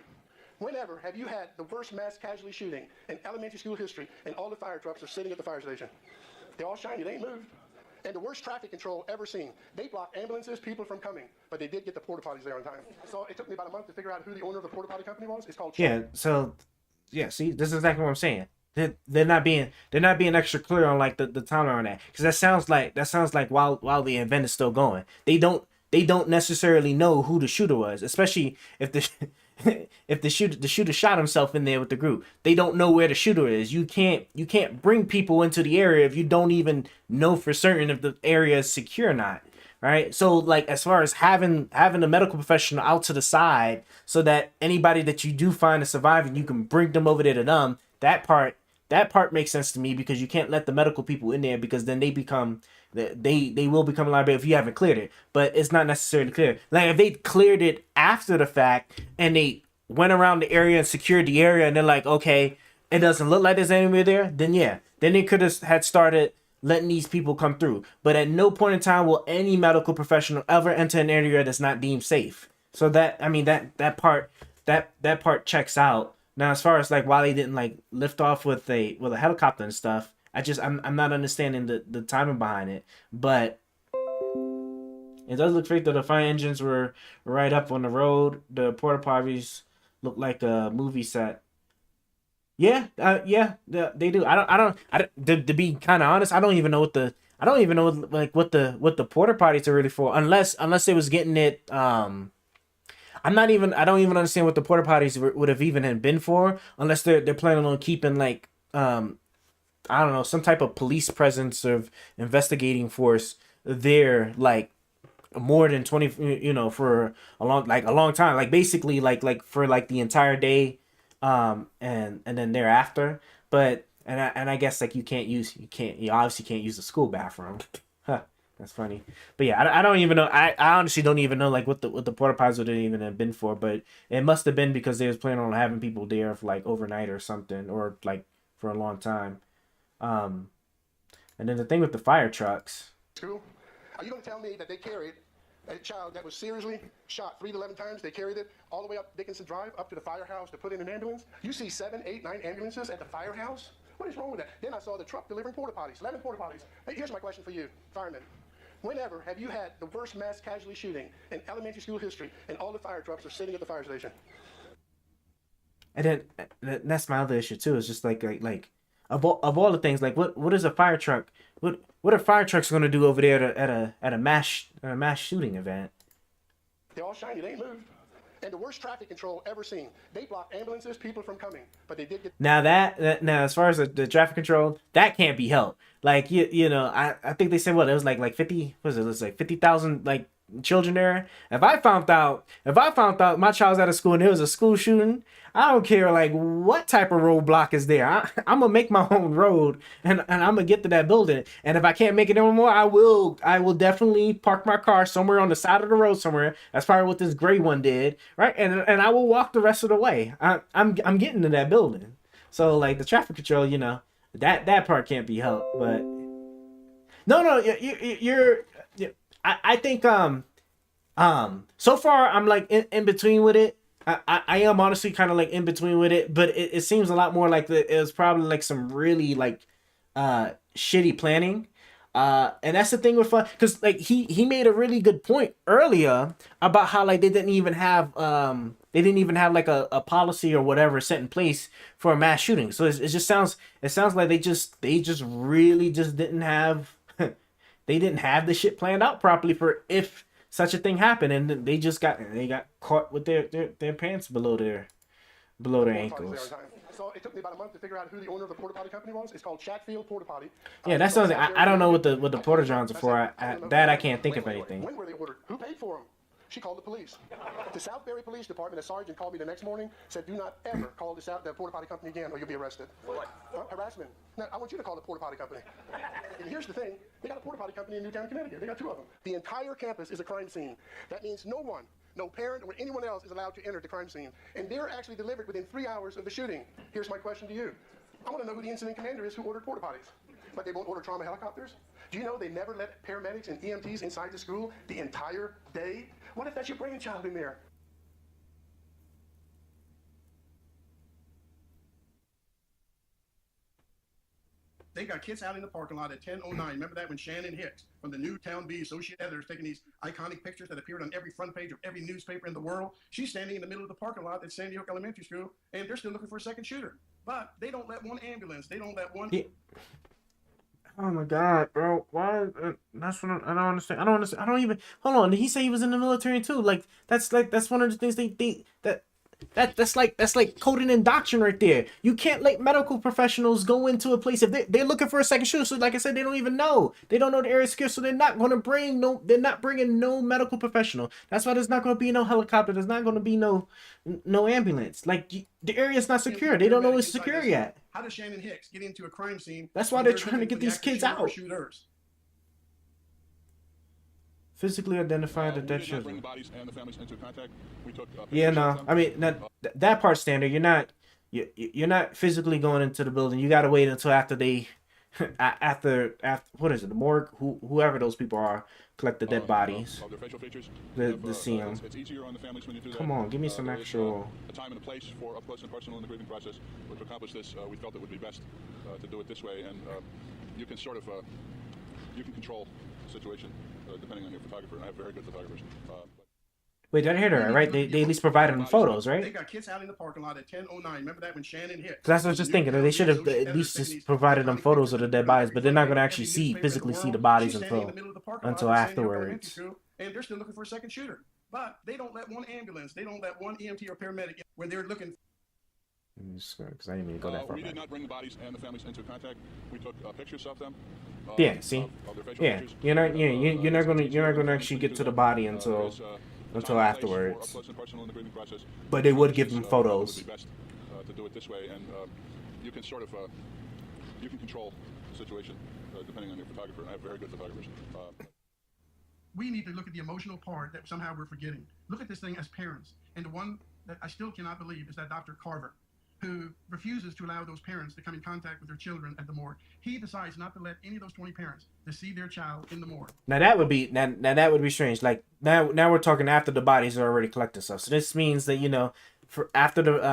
E: Whenever have you had the worst mass casualty shooting in elementary school history, and all the fire trucks are sitting at the fire station? They're all shiny, they ain't moved. And the worst traffic control ever seen. They blocked ambulances, people from coming, but they did get the porta potties there on time. So it took me about a month to figure out who the owner of the porta potty company was. It's called
A: See, this is exactly what I'm saying. They're not being extra clear on like the timeline on that, because that sounds like while the event is still going, they don't necessarily know who the shooter was, especially if the shooter shot himself in there with the group. They don't know where the shooter is. You can't bring people into the area if you don't even know for certain if the area is secure or not. Right? So like as far as having a medical professional out to the side so that anybody that you do find is surviving, you can bring them over there to them. That part makes sense to me, because you can't let the medical people in there, because then they will become liable if you haven't cleared it. But it's not necessarily clear. Like if they cleared it after the fact and they went around the area and secured the area and they're like, okay, it doesn't look like there's anywhere there, then yeah. Then they could have had started letting these people come through. But at no point in time will any medical professional ever enter an area that's not deemed safe. So that part checks out. Now, as far as like why they didn't like lift off with a helicopter and stuff, I'm not understanding the timing behind it. But it does look fake that the fire engines were right up on the road. The porta potties look like a movie set. Yeah, they do. To be kind of honest, I don't even know what the what the porta potties are really for, unless it was getting it. I don't even understand what the porta potties would have even been for, unless they're planning on keeping like I don't know, some type of police presence of investigating force there, like more than 20, for a long time, like basically like for like the entire day, and then thereafter. But I guess like you obviously can't use the school bathroom. Huh, that's funny. But yeah, I don't even know. I honestly don't even know like what the porta potties would even have been for. But it must have been because they was planning on having people there for like overnight or something, or like for a long time. And then the thing with the fire trucks.
E: School? Are you going to tell me that they carried a child that was seriously shot 3 to 11 times? They carried it all the way up Dickinson Drive, up to the firehouse to put in an ambulance? You see 7, 8, 9 ambulances at the firehouse? What is wrong with that? Then I saw the truck delivering porta potties, 11 porta potties. Hey, here's my question for you, firemen. Whenever have you had the worst mass casualty shooting in elementary school history, and all the fire trucks are sitting at the fire station?
A: And then that's my other issue too. It's just like of all the things, like what is a fire truck? What are fire trucks going to do over there at a mass shooting event?
E: They're all shiny. They ain't moved. And the worst traffic control ever seen. They blocked ambulances, people from coming, but they did get.
A: Now now as far as the traffic control, that can't be helped. Like I think they said it was like 50. What was it? It was like 50,000 like children there. If I found out my child's at a school and there was a school shooting, I don't care like what type of roadblock is there. I'm gonna make my own road and I'm gonna get to that building. And if I can't make it anymore, I will definitely park my car somewhere on the side of the road somewhere. That's probably what this gray one did, right? And I will walk the rest of the way. I'm getting to that building. So like the traffic control, that part can't be helped. But no, you're I think so far I'm like in between with it. I am honestly kind of like in between with it, but it seems a lot more like it was probably like some really like shitty planning. And that's the thing with fun, because like he made a really good point earlier about how like they didn't even have like a policy or whatever set in place for a mass shooting. So it sounds like they just really just didn't have they didn't have the shit planned out properly for if such a thing happened, and they got caught with their pants below their ankles.
E: So it took me about a month to figure out who the owner of the porta potty company was. It's called Chatfield Porta Potty.
A: Yeah, that's something I don't know what the porta johns are for. I can't think of anything.
E: When were they ordered? Who paid for them? She called the police. The Southbury Police Department, a sergeant called me the next morning, said, do not ever call the porta potty company again or you'll be arrested. What? Harassment. Now, I want you to call the porta potty company. And here's the thing. They got a porta potty company in Newtown, Connecticut. They got 2 of them. The entire campus is a crime scene. That means no parent or anyone else is allowed to enter the crime scene. And they're actually delivered within 3 hours of the shooting. Here's my question to you. I want to know who the incident commander is who ordered porta potties. But they won't order trauma helicopters? Do you know they never let paramedics and EMTs inside the school the entire day? What if that's your brainchild in there? They got kids out in the parking lot at 10:09. Remember that when Shannon Hicks from the Newtown Bee Associate Editor is taking these iconic pictures that appeared on every front page of every newspaper in the world? She's standing in the middle of the parking lot at Sandy Hook Elementary School, and they're still looking for a second shooter. But they don't let one ambulance. They don't let one. Yeah.
A: Oh my God, bro! Why? That's what I don't understand. I don't understand. I don't even. Hold on. Did he say he was in the military too? That's one of the things they think that's like coding and doctrine right there. You can't let medical professionals go into a place if they're looking for a second shooter. So like I said, they don't even know. They don't know the area secure, so they're not going to bring they're not bringing no medical professional. That's why there's not going to be no helicopter. There's not going to be no ambulance. Like the area's not secure. They don't know it's secure yet.
E: How does Shannon Hicks get into a crime scene?
A: That's why they're trying to get these kids out. Physically identify the dead children. Yeah, no. I mean that part's standard. You're not physically going into the building. You gotta wait until after they, after what is it? The morgue, whoever those people are, collect the dead bodies. The see them. Come on, give me some actual.
P: A time and a place for up close and personal in the grieving process. But to accomplish this, we felt it would be best to do it this way, and you can sort of you can control the situation depending on your photographer, and I have very good photographers.
A: Wait, did I hear that right? They at least provided them photos,
E: They
A: right?
E: got kids out in the parking lot at 10:09. Remember that when Shannon hit?
A: That's what I was just thinking. They should have at least just provided them photos of the dead bodies, but they're not going to actually physically see the bodies until afterwards.
E: And they're still looking for a second shooter. But they don't let one ambulance, they don't let one EMT or paramedic when they're looking.
A: Because I didn't mean to go that far
P: We
A: back.
P: did not bring the bodies and the families into contact. We took pictures of them.
A: Yeah, see, yeah, you're not gonna actually get to the body until afterwards. But they would give them photos.
P: To do it this way, and you can sort of you can control the situation depending on your photographer. And I have very good photographers.
E: We need to look at the emotional part that somehow we're forgetting. Look at this thing as parents. And the one that I still cannot believe is that Dr. Carver, who refuses to allow those parents to come in contact with their children at the morgue. He decides not to let any of those 20 parents to see their child in the morgue.
A: Now that would be that would be strange. Like now we're talking after the bodies are already collected stuff. So this means that, you know, for after the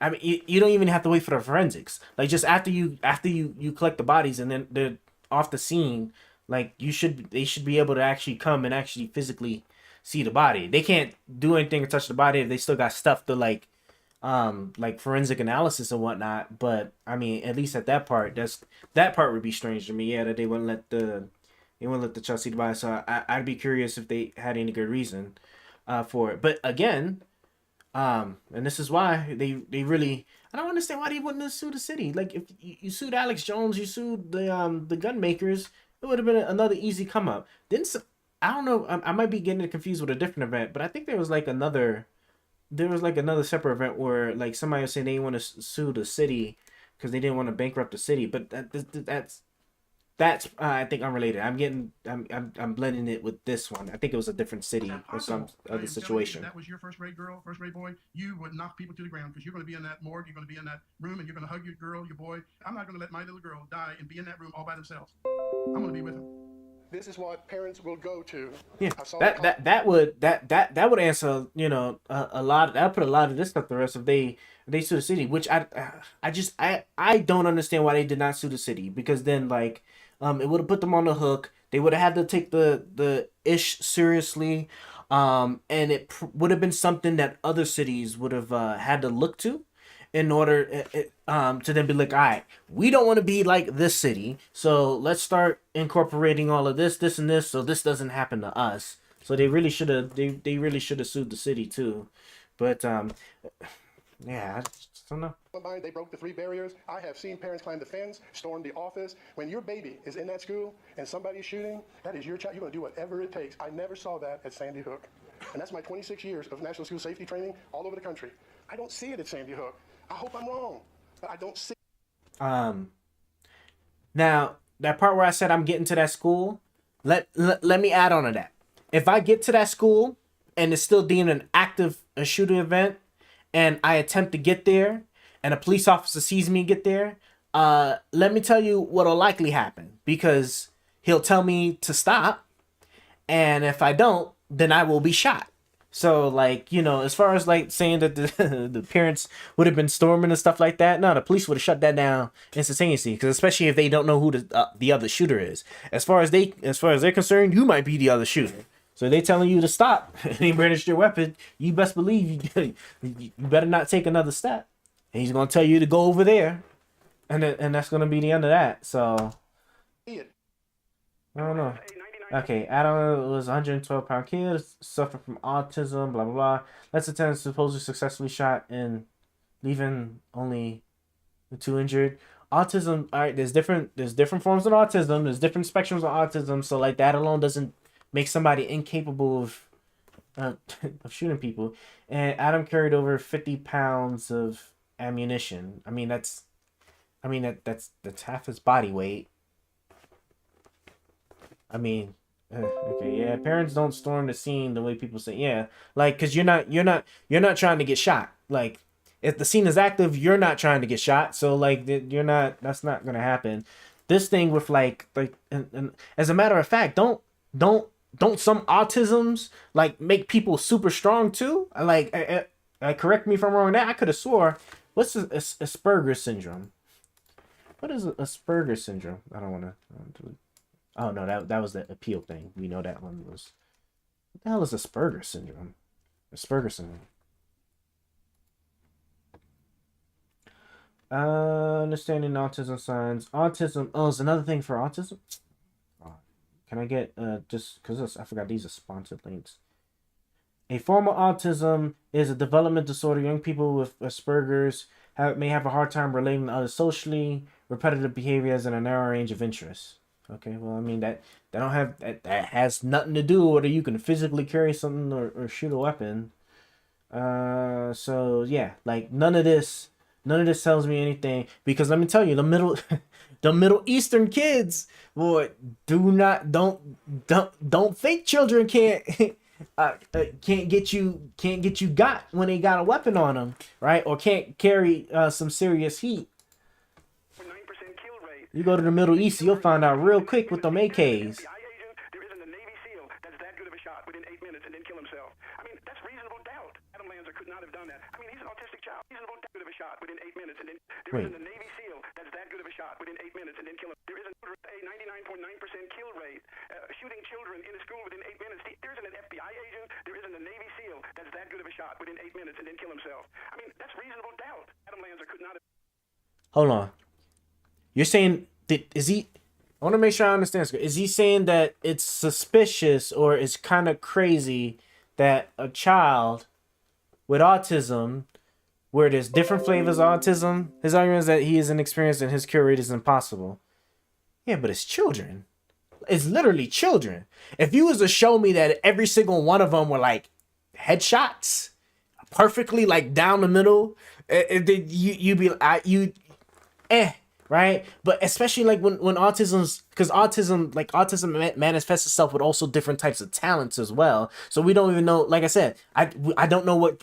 A: I mean you don't even have to wait for the forensics. Like just after you collect the bodies and then they're off the scene, like they should be able to actually come and actually physically see the body. They can't do anything or touch the body if they still got stuff to like forensic analysis and whatnot. But I mean, at least at that part, that part would be strange to me. Yeah, that they wouldn't let the child see the body. So I'd be curious if they had any good reason for it. But again, and this is why they really, I don't understand why they wouldn't have sued the city. Like if you sued Alex Jones, you sued the gun makers, it would have been another easy come up. I don't know, I might be getting it confused with a different event, but I think there was like another separate event where like somebody was saying they want to sue the city because they didn't want to bankrupt the city. But that's I think unrelated. I'm blending it with this one. I think it was a different city or some other situation.
E: If that was your first grade girl, first grade boy, you would knock people to the ground because you're going to be in that morgue, you're going to be in that room, and you're going to hug your girl, your boy. I'm not going to let my little girl die and be in that room all by themselves. I'm going to be with them. This is what parents will go to.
A: Yeah, that would answer, you know, a lot. That put a lot of this stuff to rest if they sue the city, which I don't understand why they did not sue the city, because then like it would have put them on the hook. They would have had to take the ish seriously, and it would have been something that other cities would have had to look to in order to then be like, all right, we don't want to be like this city, so let's start incorporating all of this and this, so this doesn't happen to us. So they really should have sued the city too, but yeah, I just don't know.
E: They broke the 3 barriers. I have seen parents climb the fence, storm the office. When your baby is in that school and somebody's shooting, that is your child. You're going to do whatever it takes. I never saw that at Sandy Hook, and that's my 26 years of national school safety training all over the country. I don't see it at Sandy Hook. I hope I'm wrong, but I don't see.
A: Now that part where I said I'm getting to that school, let me add on to that. If I get to that school and it's still deemed an active shooting event, and I attempt to get there, and a police officer sees me get there, let me tell you what'll likely happen, because he'll tell me to stop, and if I don't, then I will be shot. So, like, you know, as far as, like, saying that the parents would have been storming and stuff like that, no, the police would have shut that down instantaneously, because especially if they don't know who the other shooter is. As far as they're concerned, you might be the other shooter. So they telling you to stop and he brandished your weapon, you best believe you better not take another step. And he's going to tell you to go over there, and that's going to be the end of that. So, I don't know. Okay, Adam was a 112-pound kid, suffered from autism, blah, blah, blah. Let's attend supposedly successfully shot and leaving only the 2 injured. Autism, all right, there's different forms of autism. There's different spectrums of autism. So, like, that alone doesn't make somebody incapable of shooting people. And Adam carried over 50 pounds of ammunition. I mean, that's half his body weight. I mean, okay, yeah. Parents don't storm the scene the way people say. Yeah, like, cause you're not trying to get shot. Like, if the scene is active, you're not trying to get shot. So like, you're not. That's not gonna happen. This thing with like, and as a matter of fact, don't some autisms like make people super strong too? Like, correct me if I'm wrong. That I could have swore. What's Asperger's syndrome? What is Asperger's syndrome? I don't want to. Oh no, that was the appeal thing. We know that one was. What the hell is Asperger's syndrome? Aspergerson. Understanding autism signs. Autism. Oh, it's another thing for autism. Can I get just because I forgot these are sponsored links. A form of autism is a development disorder. Young people with Asperger's may have a hard time relating to others socially. Repetitive behavior has a narrow range of interests. Okay, well, I mean that don't have that has nothing to do with whether you can physically carry something or shoot a weapon. So yeah, like none of this tells me anything, because let me tell you, the Middle Eastern kids, boy, don't think children can't get you got when they got a weapon on them, right? Or can't carry some serious heat. You go to the Middle East, you'll find out real quick with them AKs.
D: There isn't a Navy SEAL that's that good of a shot within 8 minutes and then kill himself. I mean, that's reasonable doubt. Adam Lanza could not have done that. I mean, he's an autistic child. Reasonable doubt good of a shot within 8 minutes, and then there isn't a Navy SEAL that's that good of a shot within 8 minutes and then kill him. There isn't a 99.9% kill rate shooting children in a school within 8 minutes. There isn't an FBI agent. There isn't a Navy SEAL that's that good of a shot within 8 minutes and then kill himself. I mean, that's reasonable doubt. Adam Lanza could not have.
A: Hold on. You're saying that I want to make sure I understand. Is he saying that it's suspicious or it's kind of crazy that a child with autism, where there's different flavors of autism, his argument is that he is inexperienced and his cure rate is impossible? Yeah, but it's children. It's literally children. If you was to show me that every single one of them were like headshots, perfectly like down the middle, you'd be right? But especially like when because autism manifests itself with also different types of talents as well. So we don't even know. Like I said, I don't know what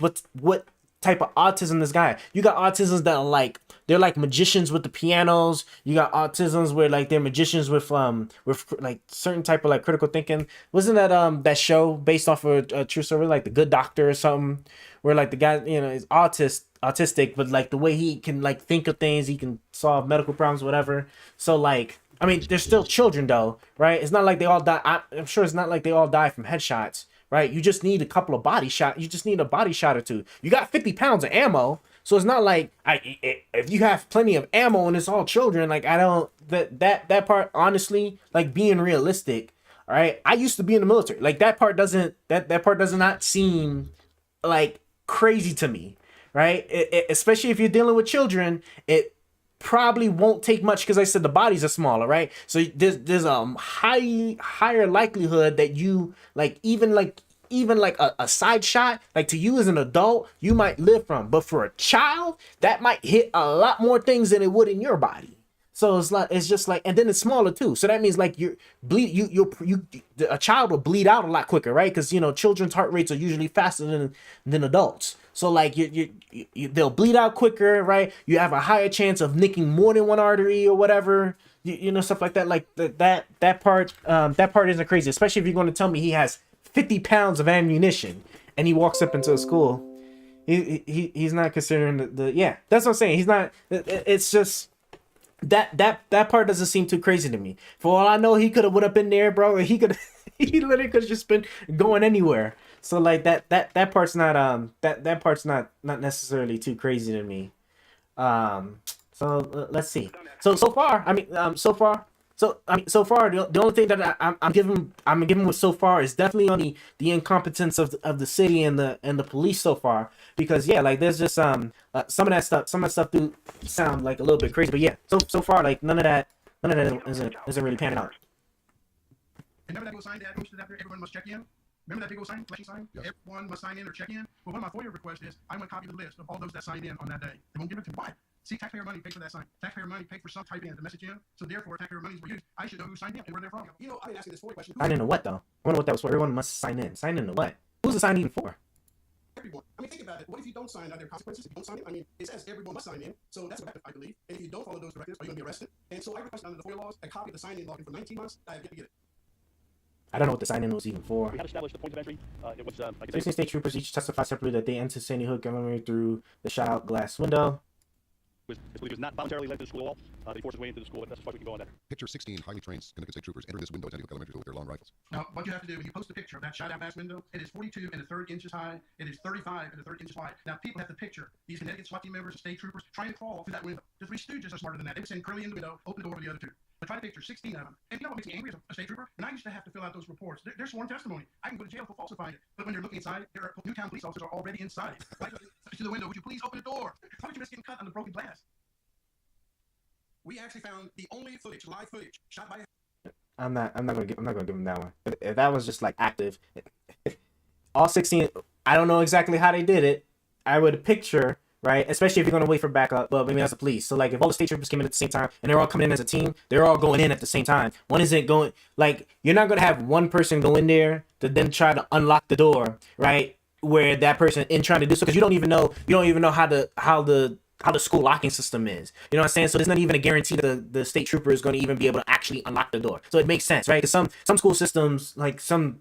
A: type of autism this guy. You got autisms that are like they're like magicians with the pianos. You got autisms where like they're magicians with like certain type of like critical thinking. Wasn't that show based off of a true story, like The Good Doctor or something, where like the guy is autistic, but like the way he can like think of things, he can solve medical problems, whatever. So like, I mean, they're still children though, right? It's not like they all die. I'm sure it's not like they all die from headshots, right? You just need a couple of body shots. You just need a body shot or two. You got 50 pounds of ammo, so it's not like if you have plenty of ammo and it's all children. Like I don't that part, honestly, like being realistic. All right, I used to be in the military. Like that part does not seem like crazy to me. Right, especially if you're dealing with children, it probably won't take much because I said the bodies are smaller, right? So there's a higher likelihood that you like even a side shot, like to you as an adult, you might live from, but for a child, that might hit a lot more things than it would in your body. So it's just like, and then it's smaller too. So that means like a child will bleed out a lot quicker, right? Because children's heart rates are usually faster than adults. So like they'll bleed out quicker, right? You have a higher chance of nicking more than one artery or whatever, stuff like that. Like that part isn't crazy, especially if you're going to tell me he has 50 pounds of ammunition and he walks up into a school. He's not considering the that's what I'm saying. He's not. It's just. That part doesn't seem too crazy to me. For all I know, he could have went up in there, bro. He literally could have just been going anywhere. So like that part's not that part's not necessarily too crazy to me. So let's see. So far, the only thing that I'm giving with so far is definitely on the incompetence of the city and the police so far, because like there's just some of that stuff do sound like a little bit crazy, but so far like none of that isn't really panning out.
E: Remember that big old sign that posted after everyone must check in? Remember that big old sign, flashing sign? Yes. Everyone must sign in or check in. Well, one of my FOIA requests is I want a copy of the list of all those that signed in on that day. They won't give it to me. Why? See, taxpayer money paid for that sign. Taxpayer money paid for some typing in the message in. So therefore, taxpayer monies were used. I should know who signed in and where they're from. I didn't ask you this FOIA question.
A: Sign in to what though? I wonder what that was for. Everyone must sign in. Sign in to what? Who's the sign even for?
E: Everyone. I mean, think about it. What if you don't sign? Are there consequences if you don't sign in? I mean, it says everyone must sign in. So that's what happened, I believe. And if you don't follow those directives, are you going to be arrested? And so I requested under the FOIA laws a copy of the sign-in login for 19 months. I have yet to get it.
A: I don't know what the sign-in was even for.
N: We had established the point of entry. It was
A: 16 state troopers each testified separately that they entered Sandy Hook Elementary through the shot glass window.
N: He was not voluntarily led to the school at all. They forced his way into the school, but that's as far as we can go on that.
Q: Picture 16 highly trained Connecticut State troopers enter this window at Sandy Hook Elementary School with their long rifles.
E: Now, what you have to do when you post a picture of that shot out glass window, it is 42 1/3 inches high. It is 35 1/3 inches wide. Now, people have to picture these Connecticut SWAT team members and state troopers trying to crawl through that window. The Three Stooges are smarter than that. They would send Curly in the window, open the door for the other two. But try to picture 16 of them. And you know what makes me angry as a state trooper? And I used to have to fill out those reports. They're sworn testimony. I can go to jail for falsifying it. But when you're looking inside, there are Newtown police officers are already inside. Right to the window. Would you please open the door? Why don't you risk getting cut on the broken glass? We actually found the only footage, live footage, shot by.
A: I'm not gonna give him that one. If that was just like active, all 16. I don't know exactly how they did it. I would picture, right, especially if you're gonna wait for backup. Well, maybe that's the police. So like, if all the state troopers came in at the same time and they're all coming in as a team, they're all going in at the same time. One isn't going. Like, you're not gonna have one person go in there to then try to unlock the door, right? Where that person in trying to do so, because you don't even know how the school locking system is. You know what I'm saying? So there's not even a guarantee that the state trooper is going to even be able to actually unlock the door. So it makes sense, right? Because some school systems, like some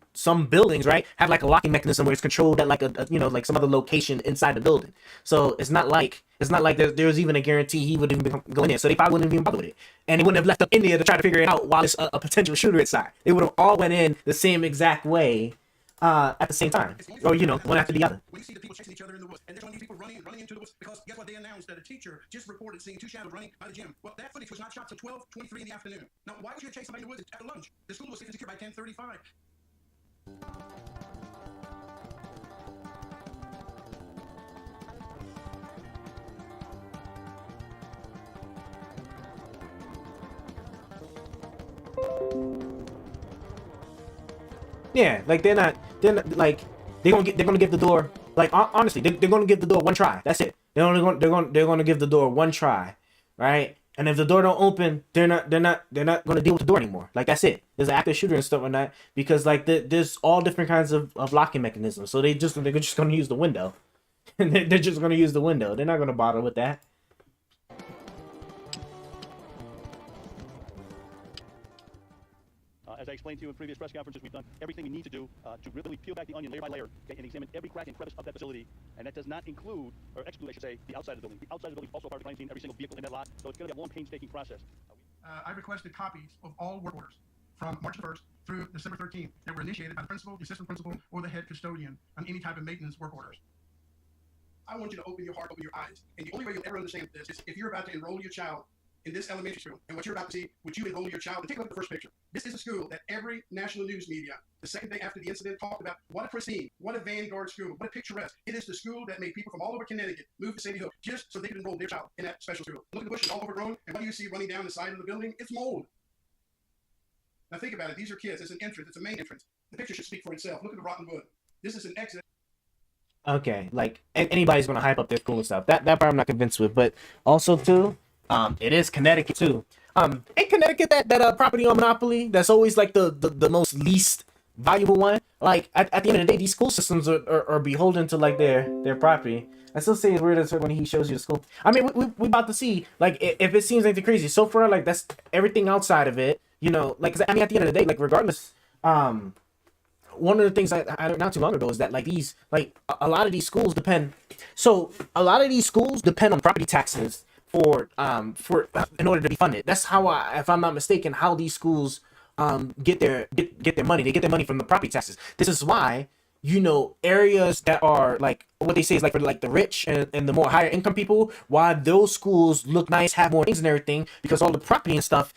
A: buildings, right, have like a locking mechanism where it's controlled at like a like some other location inside the building. So it's not like there's even a guarantee he would even go in there. So they probably wouldn't even bother with it, and they wouldn't have left up in there to try to figure it out while it's a potential shooter inside. They would have all went in the same exact way. At the same time, or one after the other.
E: When you see the people chasing each other in the woods, and there's one of these people running into the woods, because guess what? They announced that a teacher just reported seeing two shadows running by the gym. Well, that footage was not shot till 12:23 in the afternoon. Now, why would you chase somebody in the woods after lunch? The school was safe and secure by 10:35.
A: Yeah, like they're not like they're gonna give the door, like, honestly, they're gonna give the door one try. That's it. They're gonna give the door one try, right? And if the door don't open, they're not gonna deal with the door anymore. Like, that's it. There's an active shooter and stuff like that, because like there's all different kinds of locking mechanisms. So they're just gonna use the window. They're just gonna use the window. They're not gonna bother with that.
N: As I explained to you in previous press conferences, we've done everything we need to do to really peel back the onion layer by layer, and examine every crack and crevice of that facility. And that does not include, or exclude, I should say, the outside of the building. The outside of the building is also part of the crime scene, every single vehicle in that lot. So it's going to be a long, painstaking process.
E: I requested copies of all work orders from March 1st through December 13th that were initiated by the principal, the assistant principal, or the head custodian on any type of maintenance work orders. I want you to open your heart, open your eyes. And the only way you'll ever understand this is if you're about to enroll your child in this elementary school, and what you're about to see, would you enroll your child? And take a look at the first picture. This is a school that every national news media, the second day after the incident, talked about. What a pristine, what a vanguard school, what a picturesque. It is the school that made people from all over Connecticut move to Sandy Hook just so they could enroll their child in that special school. Look at the bushes, all overgrown, and what do you see running down the side of the building? It's mold. Now think about it. These are kids. It's an entrance. It's a main entrance. The picture should speak for itself. Look at the rotten wood. This is an exit.
A: Okay, like anybody's gonna hype up their school and stuff. That part I'm not convinced with, but also too. It is Connecticut too. Ain't Connecticut that property on Monopoly that's always like the most least valuable one? Like at the end of the day, these school systems are beholden to like their property. I still say it's weird as when he shows you the school. I mean, we about to see, like, if it seems like the crazy so far, like that's everything outside of it, like, 'cause, I mean, at the end of the day, like, regardless, one of the things I learned not too long ago is that like these, like, a lot of these schools depend on property taxes for in order to be funded. That's how if I'm not mistaken, how these schools get their money. They get their money from the property taxes. This is why areas that are like what they say is like for like the rich and the more higher income people, why those schools look nice, have more things and everything, because all the property and stuff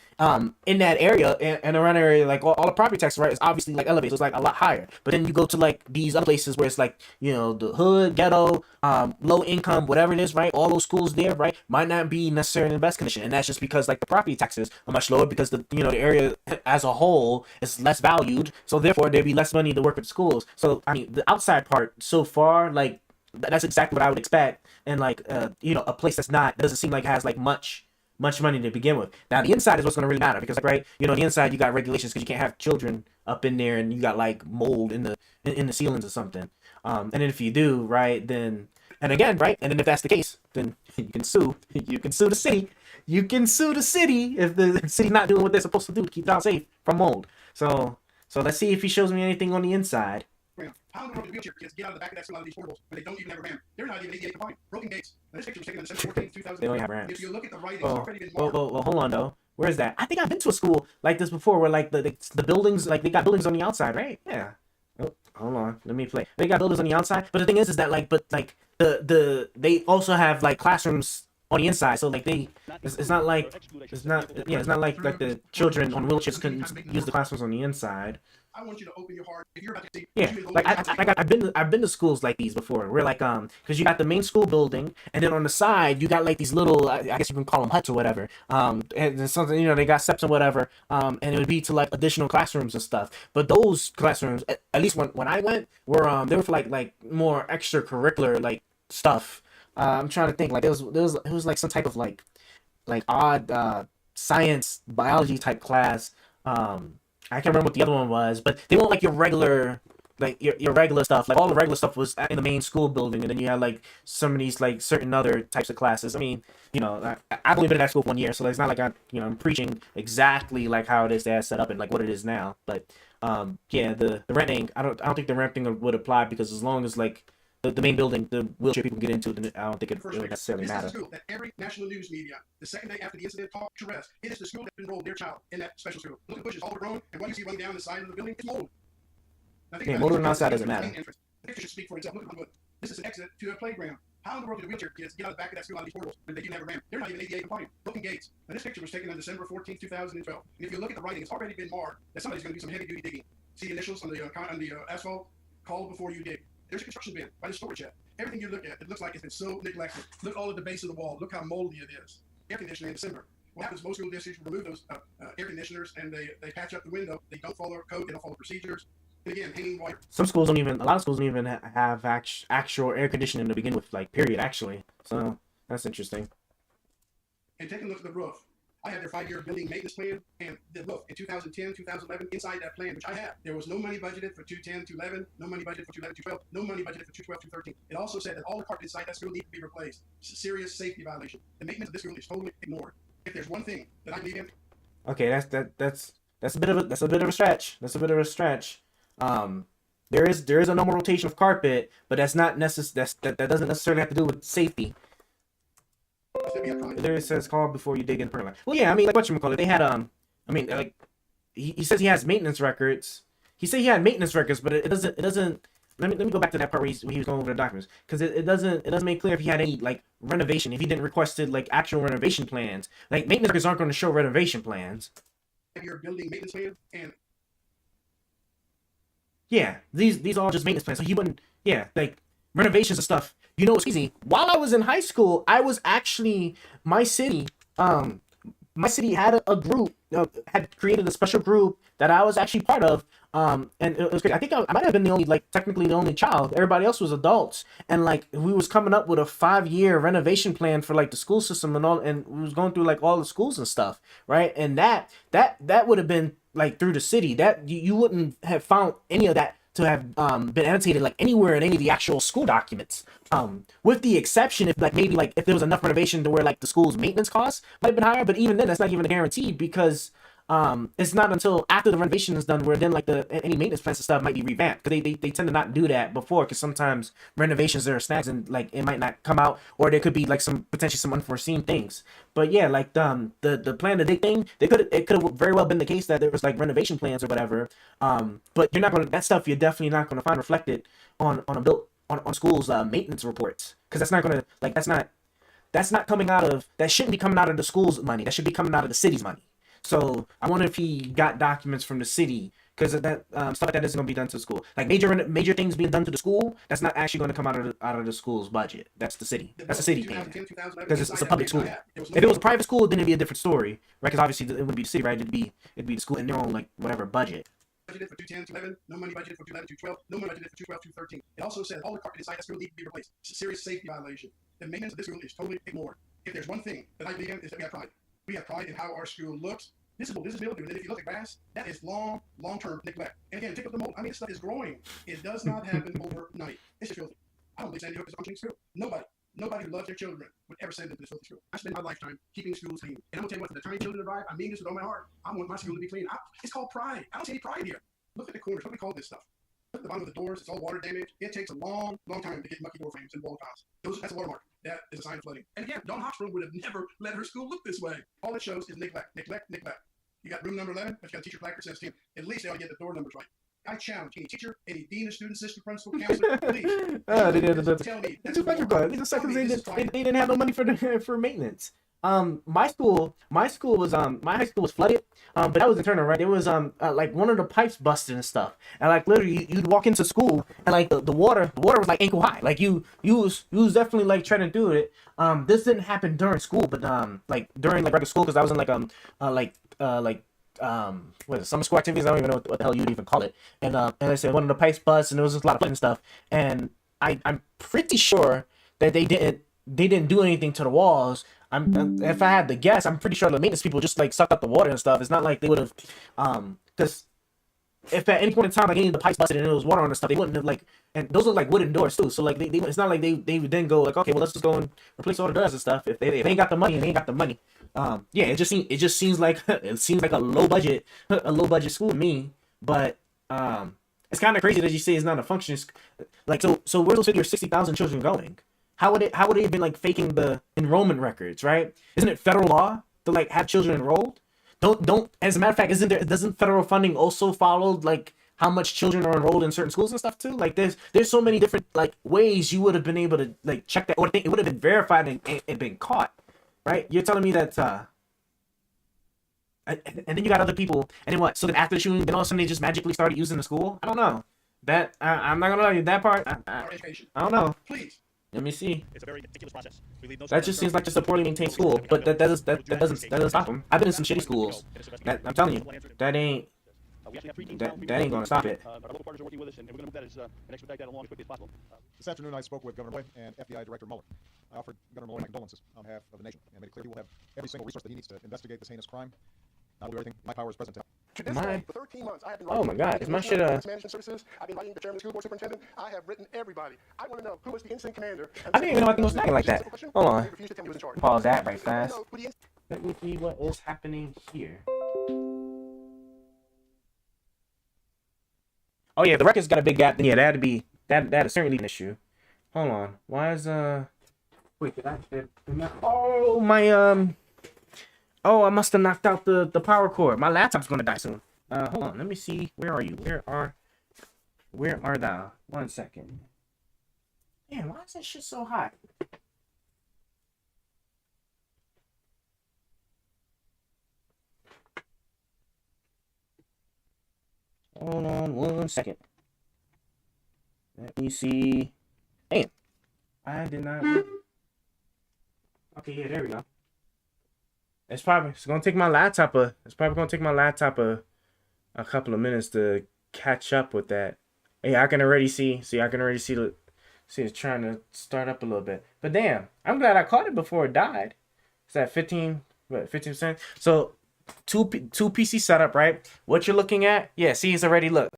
A: in that area and around the area, like all the property tax, right, is obviously like elevated. So it's like a lot higher. But then you go to like these other places where it's like, the hood, ghetto, low income, whatever it is, right? All those schools there, right, might not be necessarily in the best condition. And that's just because like the property taxes are much lower because the area as a whole is less valued. So therefore there'd be less money to work with schools. So I mean, the outside part so far, like, that's exactly what I would expect. And like, a place that doesn't seem like it has like much money to begin with. Now the inside is what's going to really matter, because like, right, the inside you got regulations because you can't have children up in there, and you got like mold in the ceilings or something. And then if you do, right, then, and again, right, and then if that's the case, then you can sue the city. You can sue the city if the city's not doing what they're supposed to do to keep the house safe from mold. So let's see if he shows me anything on the inside.
D: How in the world did wheelchair kids get out of the back of that school out of these portables when they don't even have a ramp? They're not even ADA compliant. Broken gates. Now, this picture was taken on December 14th, 2000.
A: They don't have ramps.
D: If you look at the writing, it's
A: Well,
D: already been marked.
A: well, hold on though. Where is that? I think I've been to a school like this before, where like the buildings, like they got buildings on the outside, right? Yeah. Oh, hold on. Let me play. They got buildings on the outside, but the thing is that like, but like they also have like classrooms on the inside, so like it's not like it's not like the children on wheelchairs couldn't use the classrooms on the inside.
D: I want you to open your heart. If you're about to see,
A: Yeah, like I've been to schools like these before. Where like because you got the main school building, and then on the side you got like these little I guess you can call them huts or whatever. And there's something, you know, they got steps or whatever. And it would be to like additional classrooms and stuff. But those classrooms, at least when I went, were they were for like more extracurricular like stuff. I'm trying to think, like it was like some type of like odd science biology type class. I can't remember what the other one was, but they weren't like your regular, like your regular stuff. Like all the regular stuff was in the main school building, and then you had like some of these like certain other types of classes. I mean, you know, I've only been at that school for 1 year, so it's not like I'm preaching exactly like how it is there set up and like what it is now. But yeah, the renting, I don't think the rent thing would apply, because as long as like the main building, the wheelchair people can get into, then I don't think it would necessarily
D: this
A: matter.
D: is the school that every national news media, the second day after the incident, talked to rest. It is the school that enrolled their child in that special school. Look at the bushes, all overgrown, and what you see running down the side of the building, it's mold. Now, think
A: Yeah,
D: about
A: mold
D: it.
A: on the outside doesn't matter.
D: The picture should speak for itself. Look at the wood. This is an exit to a playground. How in the world did the wheelchair kids get out of the back of that school out of these portals when they didn't have a ramp? They're not even ADA compliant. Broken gates. Now, this picture was taken on December 14th, 2012. And if you look at the writing, it's already been marked that somebody's going to do some heavy-duty digging. See the initials on the asphalt? Call before you dig. There's a construction bin by the storage shed. Everything you look at, it looks like it's been so neglected. Look all at the base of the wall. Look how moldy it is. Air conditioning in December. What happens? Most school districts remove those air conditioners, and they patch up the window. They don't follow code. They don't follow procedures. And again, hanging wire.
A: Some schools don't even. A lot of schools don't even have actual air conditioning to begin with, like period. Actually, so that's interesting.
D: And take a look at the roof. I had their 5-year building maintenance plan, and the roof in 2010, 2011, inside that plan, which I have, there was no money budgeted for 2010, 2011, no money budgeted for 2011, 2012, no money budgeted for 2012, 2013. It also said that all the carpet inside that school need to be replaced. It's a serious safety violation. The maintenance of this school is totally ignored. If there's one thing that I believe in,
A: Okay, that's a bit of a stretch. That's a bit of a stretch. There is a normal rotation of carpet, but that's not that doesn't necessarily have to do with safety. There it says call before you dig in permanent. Well, yeah, I mean, like whatchamacallit, they had I mean, like he says he has maintenance records. He said he had maintenance records, but it doesn't. Let me go back to that part where he was going over the documents, because it doesn't make clear if he had any like renovation, if he didn't requested like actual renovation plans. Like maintenance records aren't going to show renovation plans.
D: your building maintenance plan, and
A: Yeah, these are all just maintenance plans. So he wouldn't. Yeah, like renovations and stuff. You know, it's easy. While I was in high school, I was actually my city had a group, had created a special group that I was actually part of. And it was great. I think I might have been the only, like, technically the only child. Everybody else was adults, and like we was coming up with a 5-year renovation plan for like the school system and all, and we was going through like all the schools and stuff, right? And that would have been like through the city. That you wouldn't have found any of that to have been annotated like anywhere in any of the actual school documents, with the exception if like maybe like if there was enough renovation to where like the school's maintenance costs might have been higher, but even then that's not even a guarantee, because it's not until after the renovation is done where then like any maintenance plans and stuff might be revamped, because they tend to not do that before, because sometimes renovations there are snags and like it might not come out, or there could be like potentially some unforeseen things. But yeah, like the plan to dig thing, it could have very well been the case that there was like renovation plans or whatever, but you're not gonna, that stuff you're definitely not gonna find reflected on schools maintenance reports, because that's not gonna, like, that's not coming out of, that shouldn't be coming out of the school's money, that should be coming out of the city's money. So I wonder if he got documents from the city, because that stuff like that isn't going to be done to the school. Like major things being done to the school, that's not actually going to come out of the school's budget. That's the city. That's the city paying, because it's a public school. If it was a private school, then it'd be a different story, right? Because obviously it wouldn't be the city, right? It'd be the school in their own like whatever budget.
D: Budgeted for 2010, 2011, no money budgeted for 2011, 2012, no money budgeted for 2012, 2013. It also says all the carpet inside that school need to be replaced. It's a serious safety violation. The maintenance of this school is totally ignored. If there's one thing that I believe in, is that we have pride. We have pride in how our school looks. This is building, and then if you look at grass, that is long-term neglect. And again, take up the mold. I mean, this stuff is growing. It does not happen overnight. It's just filthy. I don't think Sandy Hook is a functioning school. Nobody who loves their children would ever send them to this filthy school. I spend my lifetime keeping schools clean. And I'm gonna tell you what, for the tiny children arrive, I mean this with all my heart. I want my school to be clean. It's called pride. I don't see any pride here. Look at the corners. What do we call this stuff?
E: at the bottom of the doors, it's all water damage. It takes a long, long time to get mucky door frames in Boulder College. That's a watermark. That is a sign of flooding. And again, Dawn Hochsprung would have never let her school look this way. All it shows is neglect, neglect, neglect. You got room number 11, but you got a teacher placard says 10. At least they ought to get the door numbers right. I challenge any teacher, any dean of student, assistant principal, counselor, please.
A: They did
E: Tell me.
A: It's $200. These are suckers. They didn't have no money for maintenance. My school was my high school was flooded. But that was internal, right? It was like one of the pipes busted and stuff. And like literally you'd walk into school and like the water was like ankle high. Like you was definitely like trying to do it. This didn't happen during school, but like during like regular school, because I was in like what is it, summer school activities. I don't even know what the hell you'd even call it. And I said one of the pipes bust and there was just a lot of flooding and stuff. And I'm pretty sure that they didn't do anything to the walls. If I had to guess, I'm pretty sure the maintenance people just like sucked up the water and stuff. It's not like they would have, because if at any point in time like any of the pipes busted and there was water on the stuff, they wouldn't have like, and those are like wooden doors too. So like they it's not like they would then go like, okay, well let's just go and replace all the doors and stuff. If they ain't got the money and they ain't got the money, yeah, it just seems like a low budget school to me. But it's kind of crazy that you say it's not a functioning like so where's those figure 60,000 children going? How would they have been like faking the enrollment records, right? Isn't it federal law to like have children enrolled? Don't as a matter of fact, doesn't federal funding also follow like how much children are enrolled in certain schools and stuff too? Like there's so many different like ways you would have been able to like check that, or it would have been verified and been caught, right? You're telling me that and then you got other people, and then what? So then after the shooting, then all of a sudden they just magically started using the school? I don't know. That I'm not gonna lie, that part I don't know.
E: Please.
A: Let me see.
N: It's a very meticulous process. We leave no
A: That just seems like just a poorly maintained school, but that doesn't stop them. I've been in some shitty schools. I'm telling you, that ain't gonna stop it.
N: Our local partners are working with us, and we're going to move that and expedite that along as quickly as possible.
O: This afternoon, I spoke with Governor Moy and FBI Director Mueller. I offered Governor Moy my condolences on behalf of the nation and made it clear he will have every single resource that he needs to investigate this heinous crime. I will do everything in my power as president.
E: To this day, for 13 months, I have been
A: Oh my God, is my shit
E: management services. I've been writing the chairman of the school board superintendent. I have written everybody. I want to know who was the incident commander.
A: I didn't even know I was snagging like that. Hold on. Pause that right fast. Let me see what is happening here. Oh yeah, the record's got a big gap. Then yeah, that is certainly an issue. Hold on. Why is wait, oh my oh, I must have knocked out the power cord. My laptop's gonna die soon. Hold on, let me see. Where are you? Where are thou? 1 second. Man, why is that shit so hot? Hold on 1 second. Let me see. Damn. I did not. Okay, yeah, there we go. It's gonna take my laptop a couple of minutes to catch up with that. Yeah, I can already see it's trying to start up a little bit. But damn, I'm glad I caught it before it died. It's at 15%. So two PC setup, right? What you're looking at, yeah, see, it's already look.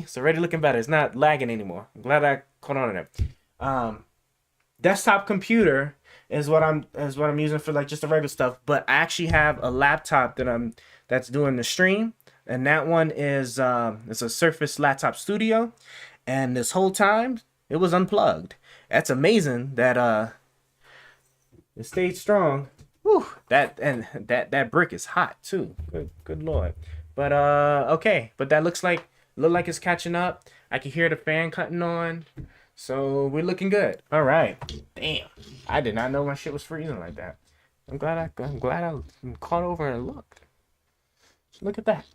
A: It's already looking better. It's not lagging anymore. I'm glad I caught on to that. Desktop computer is what I'm using for like just the regular stuff. But I actually have a laptop that's doing the stream, and that one is it's a Surface Laptop Studio, and this whole time it was unplugged. That's amazing that it stayed strong. Whew, that brick is hot too. Good lord. But okay, but that look like it's catching up. I can hear the fan cutting on. So we're looking good. All right. Damn. I did not know my shit was freezing like that. I'm glad I caught over and looked. Look at that.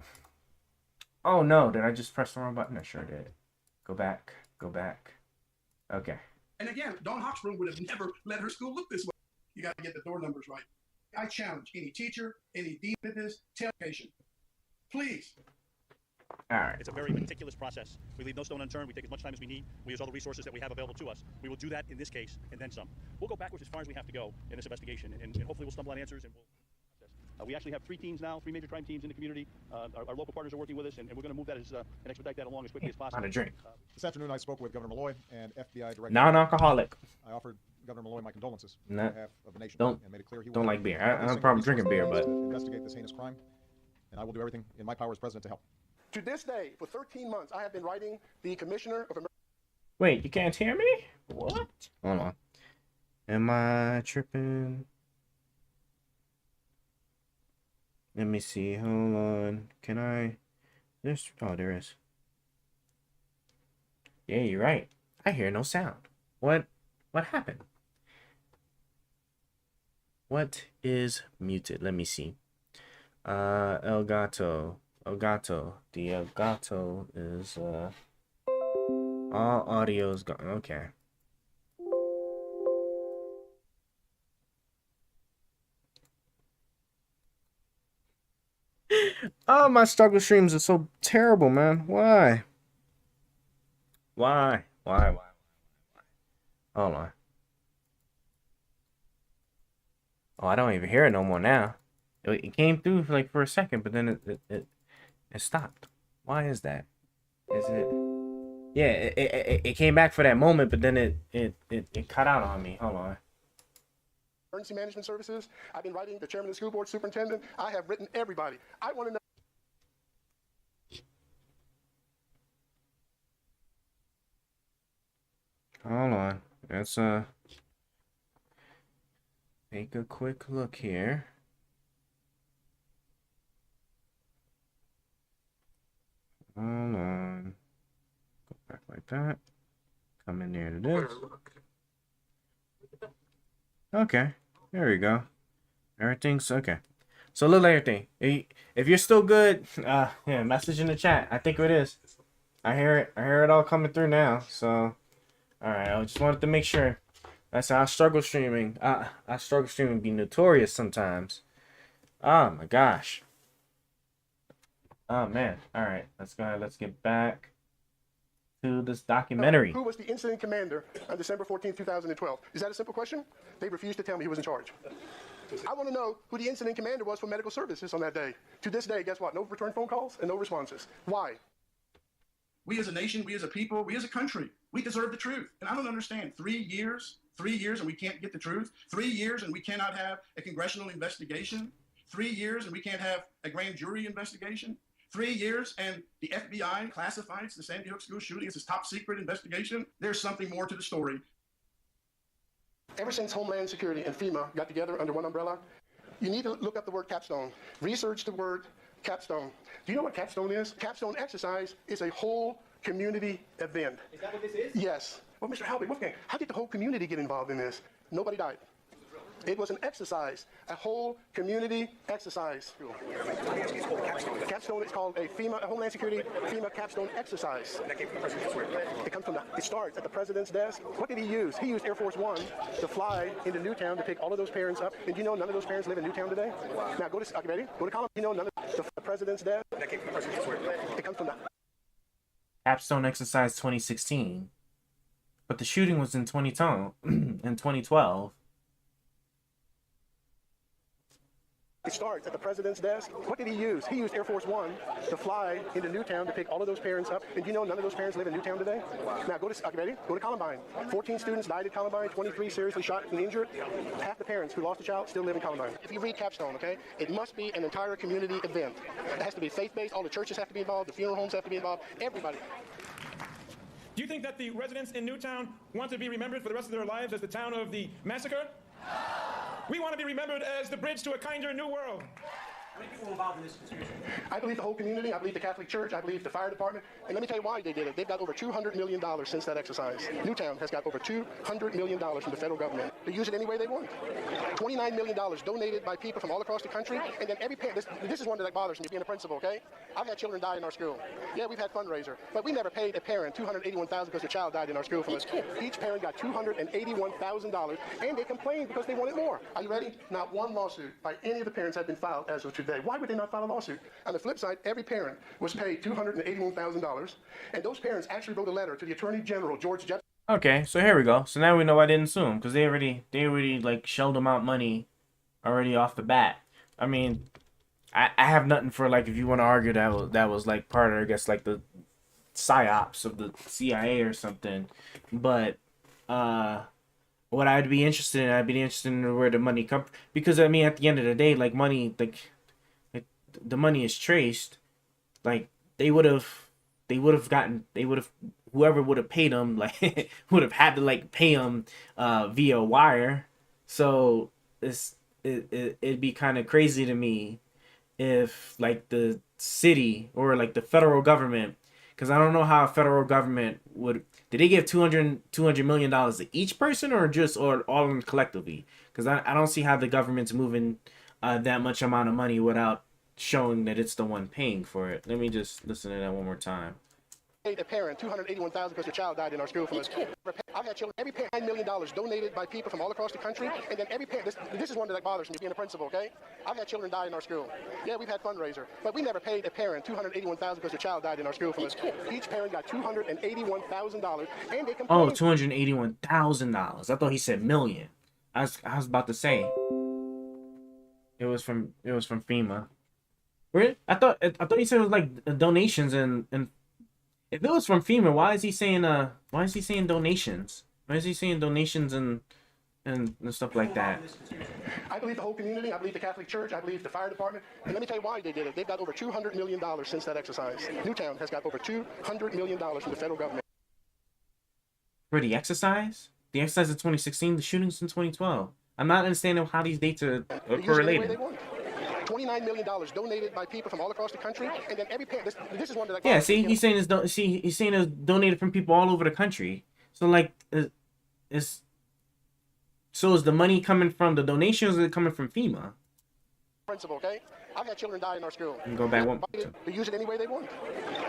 A: Oh no, did I just press the wrong button? I sure did. Go back. Okay.
E: And again, Dawn Hochsprung would have never let her school look this way. You got to get the door numbers right. I challenge any teacher, any dean of this, tell patient. Please.
A: All right.
N: It's a very meticulous process. We leave no stone unturned. We take as much time as we need. We use all the resources that we have available to us. We will do that in this case and then some. We'll go backwards as far as we have to go in this investigation, and hopefully we'll stumble on answers. And we actually have 3 teams now, 3 major crime teams in the community. Our local partners are working with us, and we're going to move that and expedite that along as quickly as possible.
A: Not a drink.
O: This afternoon, I spoke with Governor Malloy and FBI Director.
A: Non-alcoholic.
O: I offered Governor Malloy my condolences
A: Nah.
O: on behalf of the nation.
A: Don't
O: and made it clear he
A: don't
O: will
A: like beer. I have a problem drinking beer, but
O: investigate this heinous crime, and I will do everything in my power as president to help.
E: To this day, for 13 months, I have been writing the Commissioner of Emergency.
A: wait, you can't hear me? What? Hold on. Am I tripping? Let me see. Hold on. Can I? There's. Oh, there is. Yeah, you're right. I hear no sound. What happened? What is muted? Let me see. Elgato. The Elgato is all audio is gone. Okay. Oh, my struggle streams are so terrible, man. Why? Hold on. Oh, I don't even hear it no more now. It came through like for a second, but then it stopped. Why is that? Is it? Yeah, it came back for that moment, but then it cut out on me. Hold on.
E: Emergency Management Services. I've been writing the chairman of the school board, superintendent. I have written everybody. I want to know.
A: Hold on. Let's take a quick look here. Hold on. Go back like that. Come in there to this. Okay. There we go. Everything's okay. So look at everything. If you're still good, yeah, message in the chat. I think it is. I hear it. I hear it all coming through now. So, all right. I just wanted to make sure. That's how I struggle streaming. I struggle streaming be notorious sometimes. Oh my gosh. Oh man. All right. Let's go ahead. Let's get back to this documentary.
E: Who was the incident commander on December 14, 2012? Is that a simple question? They refused to tell me who was in charge. I want to know who the incident commander was for medical services on that day. To this day, guess what? No return phone calls and no responses. Why? We as a nation, we as a people, we as a country, we deserve the truth. And I don't understand. 3 years and we can't get the truth. 3 years and we cannot have a congressional investigation. 3 years and we can't have a grand jury investigation. 3 years and the FBI classifies the Sandy Hook school shooting as its top secret investigation. There's something more to the story. Ever since Homeland Security and FEMA got together under one umbrella, you need to look up the word capstone. Research the word capstone. Do you know what capstone is? Capstone exercise is a whole community event.
O: Is that what this is?
E: Yes. Well, Mr. Halbig, Wolfgang, how did the whole community get involved in this? Nobody died. It was an exercise, a whole community exercise. Capstone is called a FEMA, a Homeland Security FEMA capstone exercise. It comes from it starts at the president's desk. What did he use? He used Air Force One to fly into Newtown to pick all of those parents up. And do you know none of those parents live in Newtown today? Now go to, ready? Go to column. You know none of the president's desk. It comes from that.
A: Capstone exercise 2016, but the shooting was in 2012.
E: It starts at the president's desk. What did he use? He used Air Force One to fly into Newtown to pick all of those parents up. And you know none of those parents live in Newtown today? Now go to, ready? Go to Columbine. 14 students died at Columbine, 23 seriously shot and injured. Half the parents who lost a child still live in Columbine. If you read Capstone, okay, it must be an entire community event. It has to be faith-based. All the churches have to be involved. The funeral homes have to be involved. Everybody.
R: Do you think that the residents in Newtown want to be remembered for the rest of their lives as the town of the massacre? We want to be remembered as the bridge to a kinder new world.
E: How many people involved in this conspiracy? I believe the whole community. I believe the Catholic Church. I believe the fire department. And let me tell you why they did it. They've got over $200 million since that exercise. Newtown has got over $200 million from the federal government. They use it any way they want. $29 million donated by people from all across the country. And then every parent, this is one that bothers me, being a principal, okay? I've had children die in our school. Yeah, we've had fundraiser. But we never paid a parent $281,000 because their child died in our school from us. Each parent got $281,000. And they complained because they wanted more. Are you ready? Not one lawsuit by any of the parents have been filed as of today. Why would they not file a lawsuit? On the flip side, every parent was paid $281,000, and those parents actually wrote a letter to the Attorney General, George Jefferson.
A: Okay, so here we go. So now we know I didn't sue him because they already like shelled him out money already off the bat. I mean, I have nothing for like if you want to argue that was like part of, I guess, like the psyops of the CIA or something. But what I'd be interested in where the money come, because I mean at the end of the day, like money, like the money is traced. Like whoever would have paid them like would have had to like pay them via wire. So it'd be kind of crazy to me if like the city or like the federal government, because I don't know how a federal government would, did they give $200 million to each person or all of them collectively? Because I don't see how the government's moving that much amount of money without showing that it's the one paying for it. Let me just listen to that one more time.
E: Paid a parent $281,000 because their child died in our school from us. I've had children, every parent, $9 million donated by people from all across the country. And then every parent, this is one that bothers me, being a principal, okay? I've had children die in our school. Yeah, we've had fundraiser. But we never paid a parent $281,000 because their child died in our school from us. Each parent got $281,000. And they complained.
A: Oh, $281,000. I thought he said million. I was about to say. It was from FEMA. Really? I thought he said it was like donations and if it was from FEMA, why is he saying donations? Why is he saying donations and stuff like that?
E: I believe the whole community. I believe the Catholic Church. I believe the fire department. And let me tell you why they did it. They've got over $200 million since that exercise. Newtown has got over $200 million from the federal government.
A: For the exercise? The exercise in 2016, the shootings in 2012. I'm not understanding how these dates are correlated.
E: $29 million donated by people from all across the country, and then every parent. This is one that.
A: Yeah, see, he's saying it's donated from people all over the country. So like, is the money coming from the donations or is it coming from FEMA?
E: Principal, okay? I've had children die in our school.
A: Go back one.
E: They use it any way they want.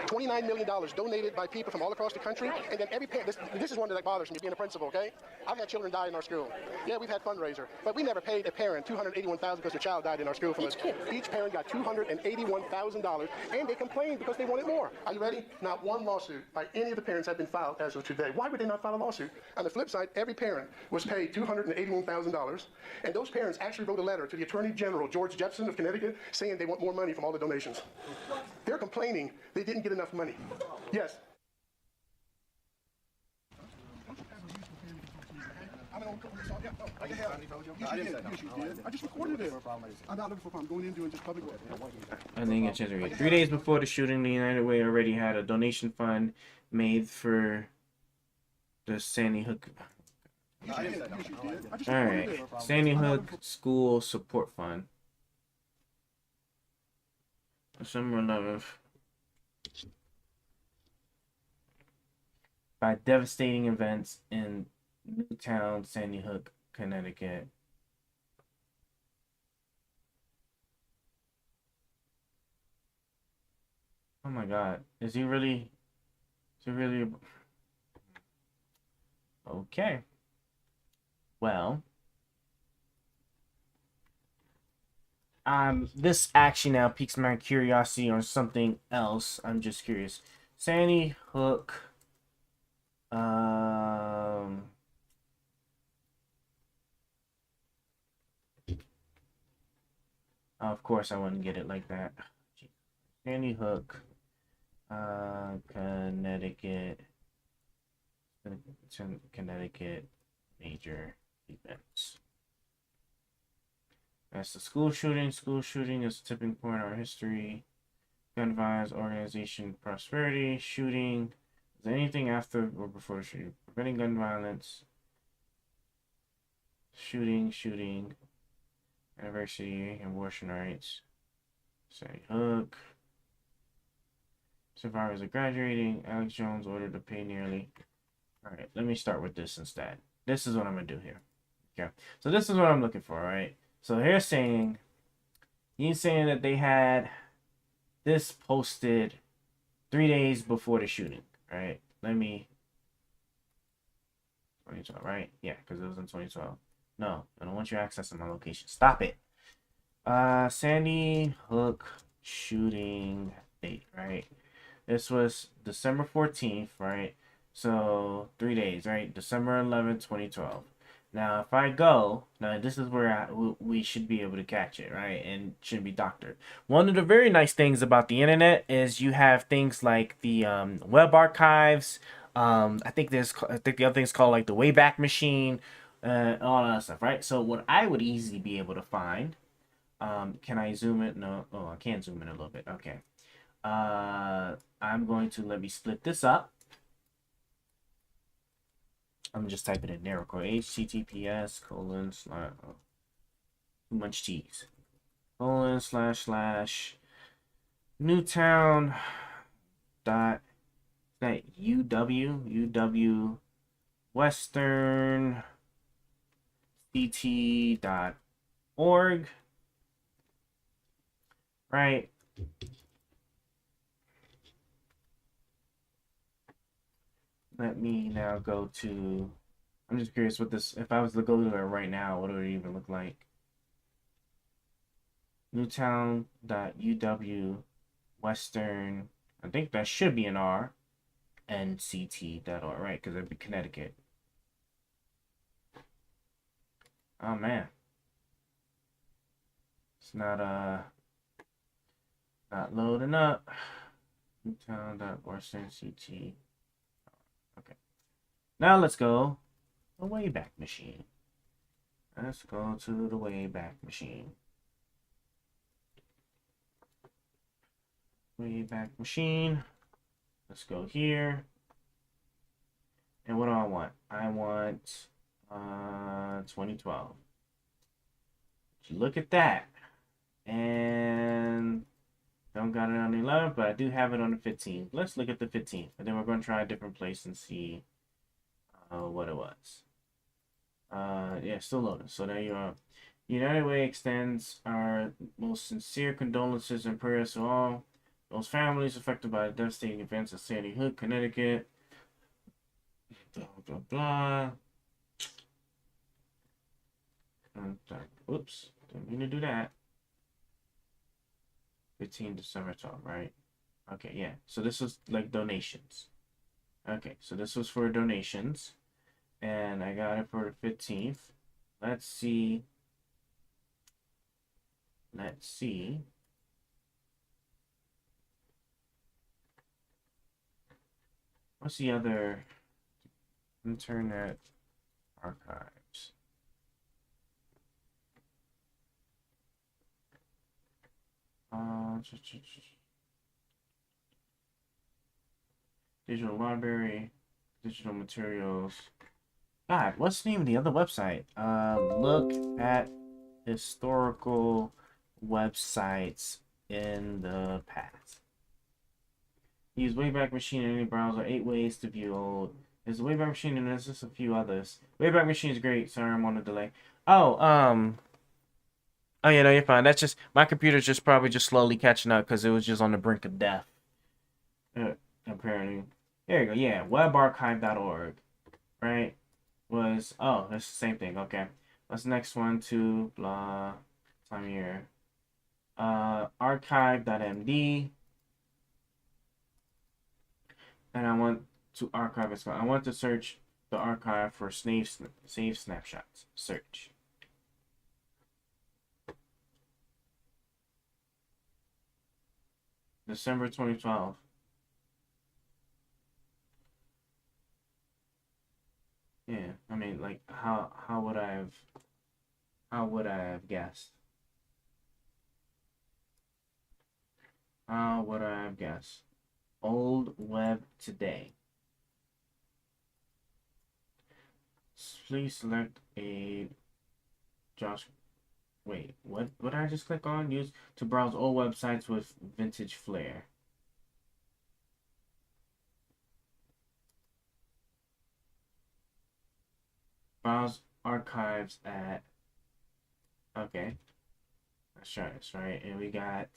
E: $29 million donated by people from all across the country, and then every parent. This is one that bothers me, being a principal, okay? I've had children die in our school. Yeah, we've had fundraiser, but we never paid a parent $281,000 because their child died in our school from us. Each parent got $281,000, and they complained because they wanted more. Are you ready? Not one lawsuit by any of the parents have been filed as of today. Why would they not file a lawsuit? On the flip side, every parent was paid $281,000, and those parents actually wrote a letter to the Attorney General, George Jefferson of Connecticut, saying they want more money from all the donations. They're complaining they didn't get enough money. Yes. I just recorded it. I'm not looking for problem. Going in doing just public work.
A: I didn't get a chance to read. 3 days before the shooting, the United Way already had a donation fund made for the Sandy Hook. Alright. Sandy Hook School Support Fund. December 11th. By devastating events in Newtown, Sandy Hook, Connecticut. Oh my God. Is he really? Okay. Well. This actually now piques my curiosity on something else. I'm just curious. Sandy Hook. Of course, I wouldn't get it like that. Sandy Hook, Connecticut, Connecticut major events. That's the school shooting. School shooting is a tipping point in our history. Gun violence, organization, prosperity, shooting. Is there anything after or before the shooting? Preventing gun violence. Shooting. Anniversary, abortion rights. Sandy Hook. Survivors are graduating. Alex Jones ordered to pay nearly. Alright, let me start with this instead. This is what I'm going to do here. Okay, so this is what I'm looking for, right? So he's saying that they had this posted 3 days before the shooting, right? 2012, right? Yeah, because it was in 2012. No, I don't want you accessing my location. Stop it. Sandy Hook shooting date, right? This was December 14th, right? So 3 days, right? December 11th, 2012. Now, if I go, now this is where we should be able to catch it, right? And shouldn't be doctored. One of the very nice things about the internet is you have things like the web archives. I think the other thing's called like the Wayback Machine, all that stuff, right? So what I would easily be able to find, can I zoom it? No, oh, I can't zoom in a little bit. Okay. I'm going to let me split this up. I'm just typing in there real quick. HTTPS : too much T's. : Newtown dot that UW Western CT.org. Right. Let me now go to, I'm just curious what this, if I was to go to it right now, what would it even look like? Newtown.uw Western, I think that should be an R, and CT.org, right? Because it'd be Connecticut. Oh man. It's not loading up. Newtown.Western CT. Okay. Now let's go the Wayback Machine. Let's go to the Wayback Machine. Wayback Machine. Let's go here. And what do I want? I want 2012. Look at that. And don't got it on the 11th, but I do have it on the 15th. Let's look at the 15th, and then we're going to try a different place and see what it was. Yeah, still loading. So there you are. United Way extends our most sincere condolences and prayers to all those families affected by the devastating events at Sandy Hook, Connecticut. Blah, blah, blah. Oops, didn't mean to do that. 15 December 12, right? Okay, yeah. So this was like donations. Okay, so this was for donations. And I got it for the 15th. Let's see. What's the other internet archives? Digital library, digital materials. God, what's the name of the other website? Look at historical websites in the past. Use Wayback Machine in any browser. 8 ways to view old. There's a Wayback Machine and there's just a few others. Wayback Machine is great. Sorry, I'm on a delay. Oh, yeah, no, you're fine. That's just, my computer's just probably just slowly catching up because it was just on the brink of death. Apparently. There you go. Yeah, webarchive.org. Right? Was, oh, that's the same thing. Okay. What's the next one? To blah. Time here. Archive.md. And I want to archive as well. I want to search the archive for save snapshots. Search. December 2012. Yeah, I mean, like, how would I have guessed? How would I have guessed? Old web today. Please select a Josh. Wait, what did I just click on? Use to browse old websites with vintage flair. Browse archives at. Okay. Let's try this, right? And we got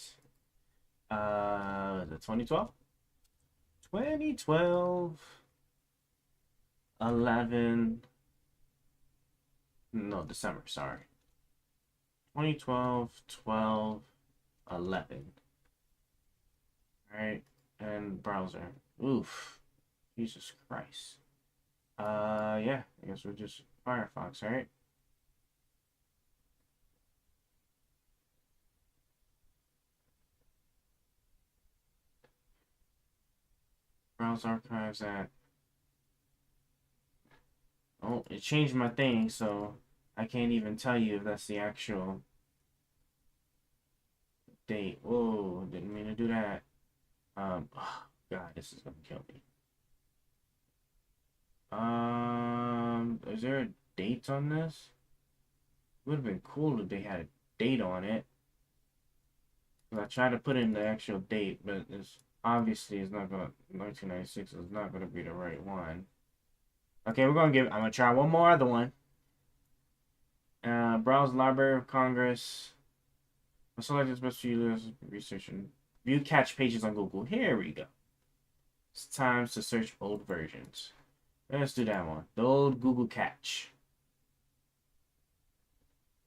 A: the 2012? 2012 11 no, December, sorry. 2012 12 11. Alright, and browser. Oof. Jesus Christ. Yeah, I guess we're just Firefox, right? Browse archives at. Oh, it changed my thing, so I can't even tell you if that's the actual date. Whoa, didn't mean to do that. Oh, God, this is gonna kill me. Is there a date on this? Would have been cool if they had a date on it. I tried to put in the actual date, but it's obviously it's not gonna. 1996 is not gonna be the right one. Okay, I'm gonna try one more other one. Browse Library of Congress. Select this best for you research and view catch pages on Google. Here we go. It's time to search old versions. Let's do that one. The old Google catch.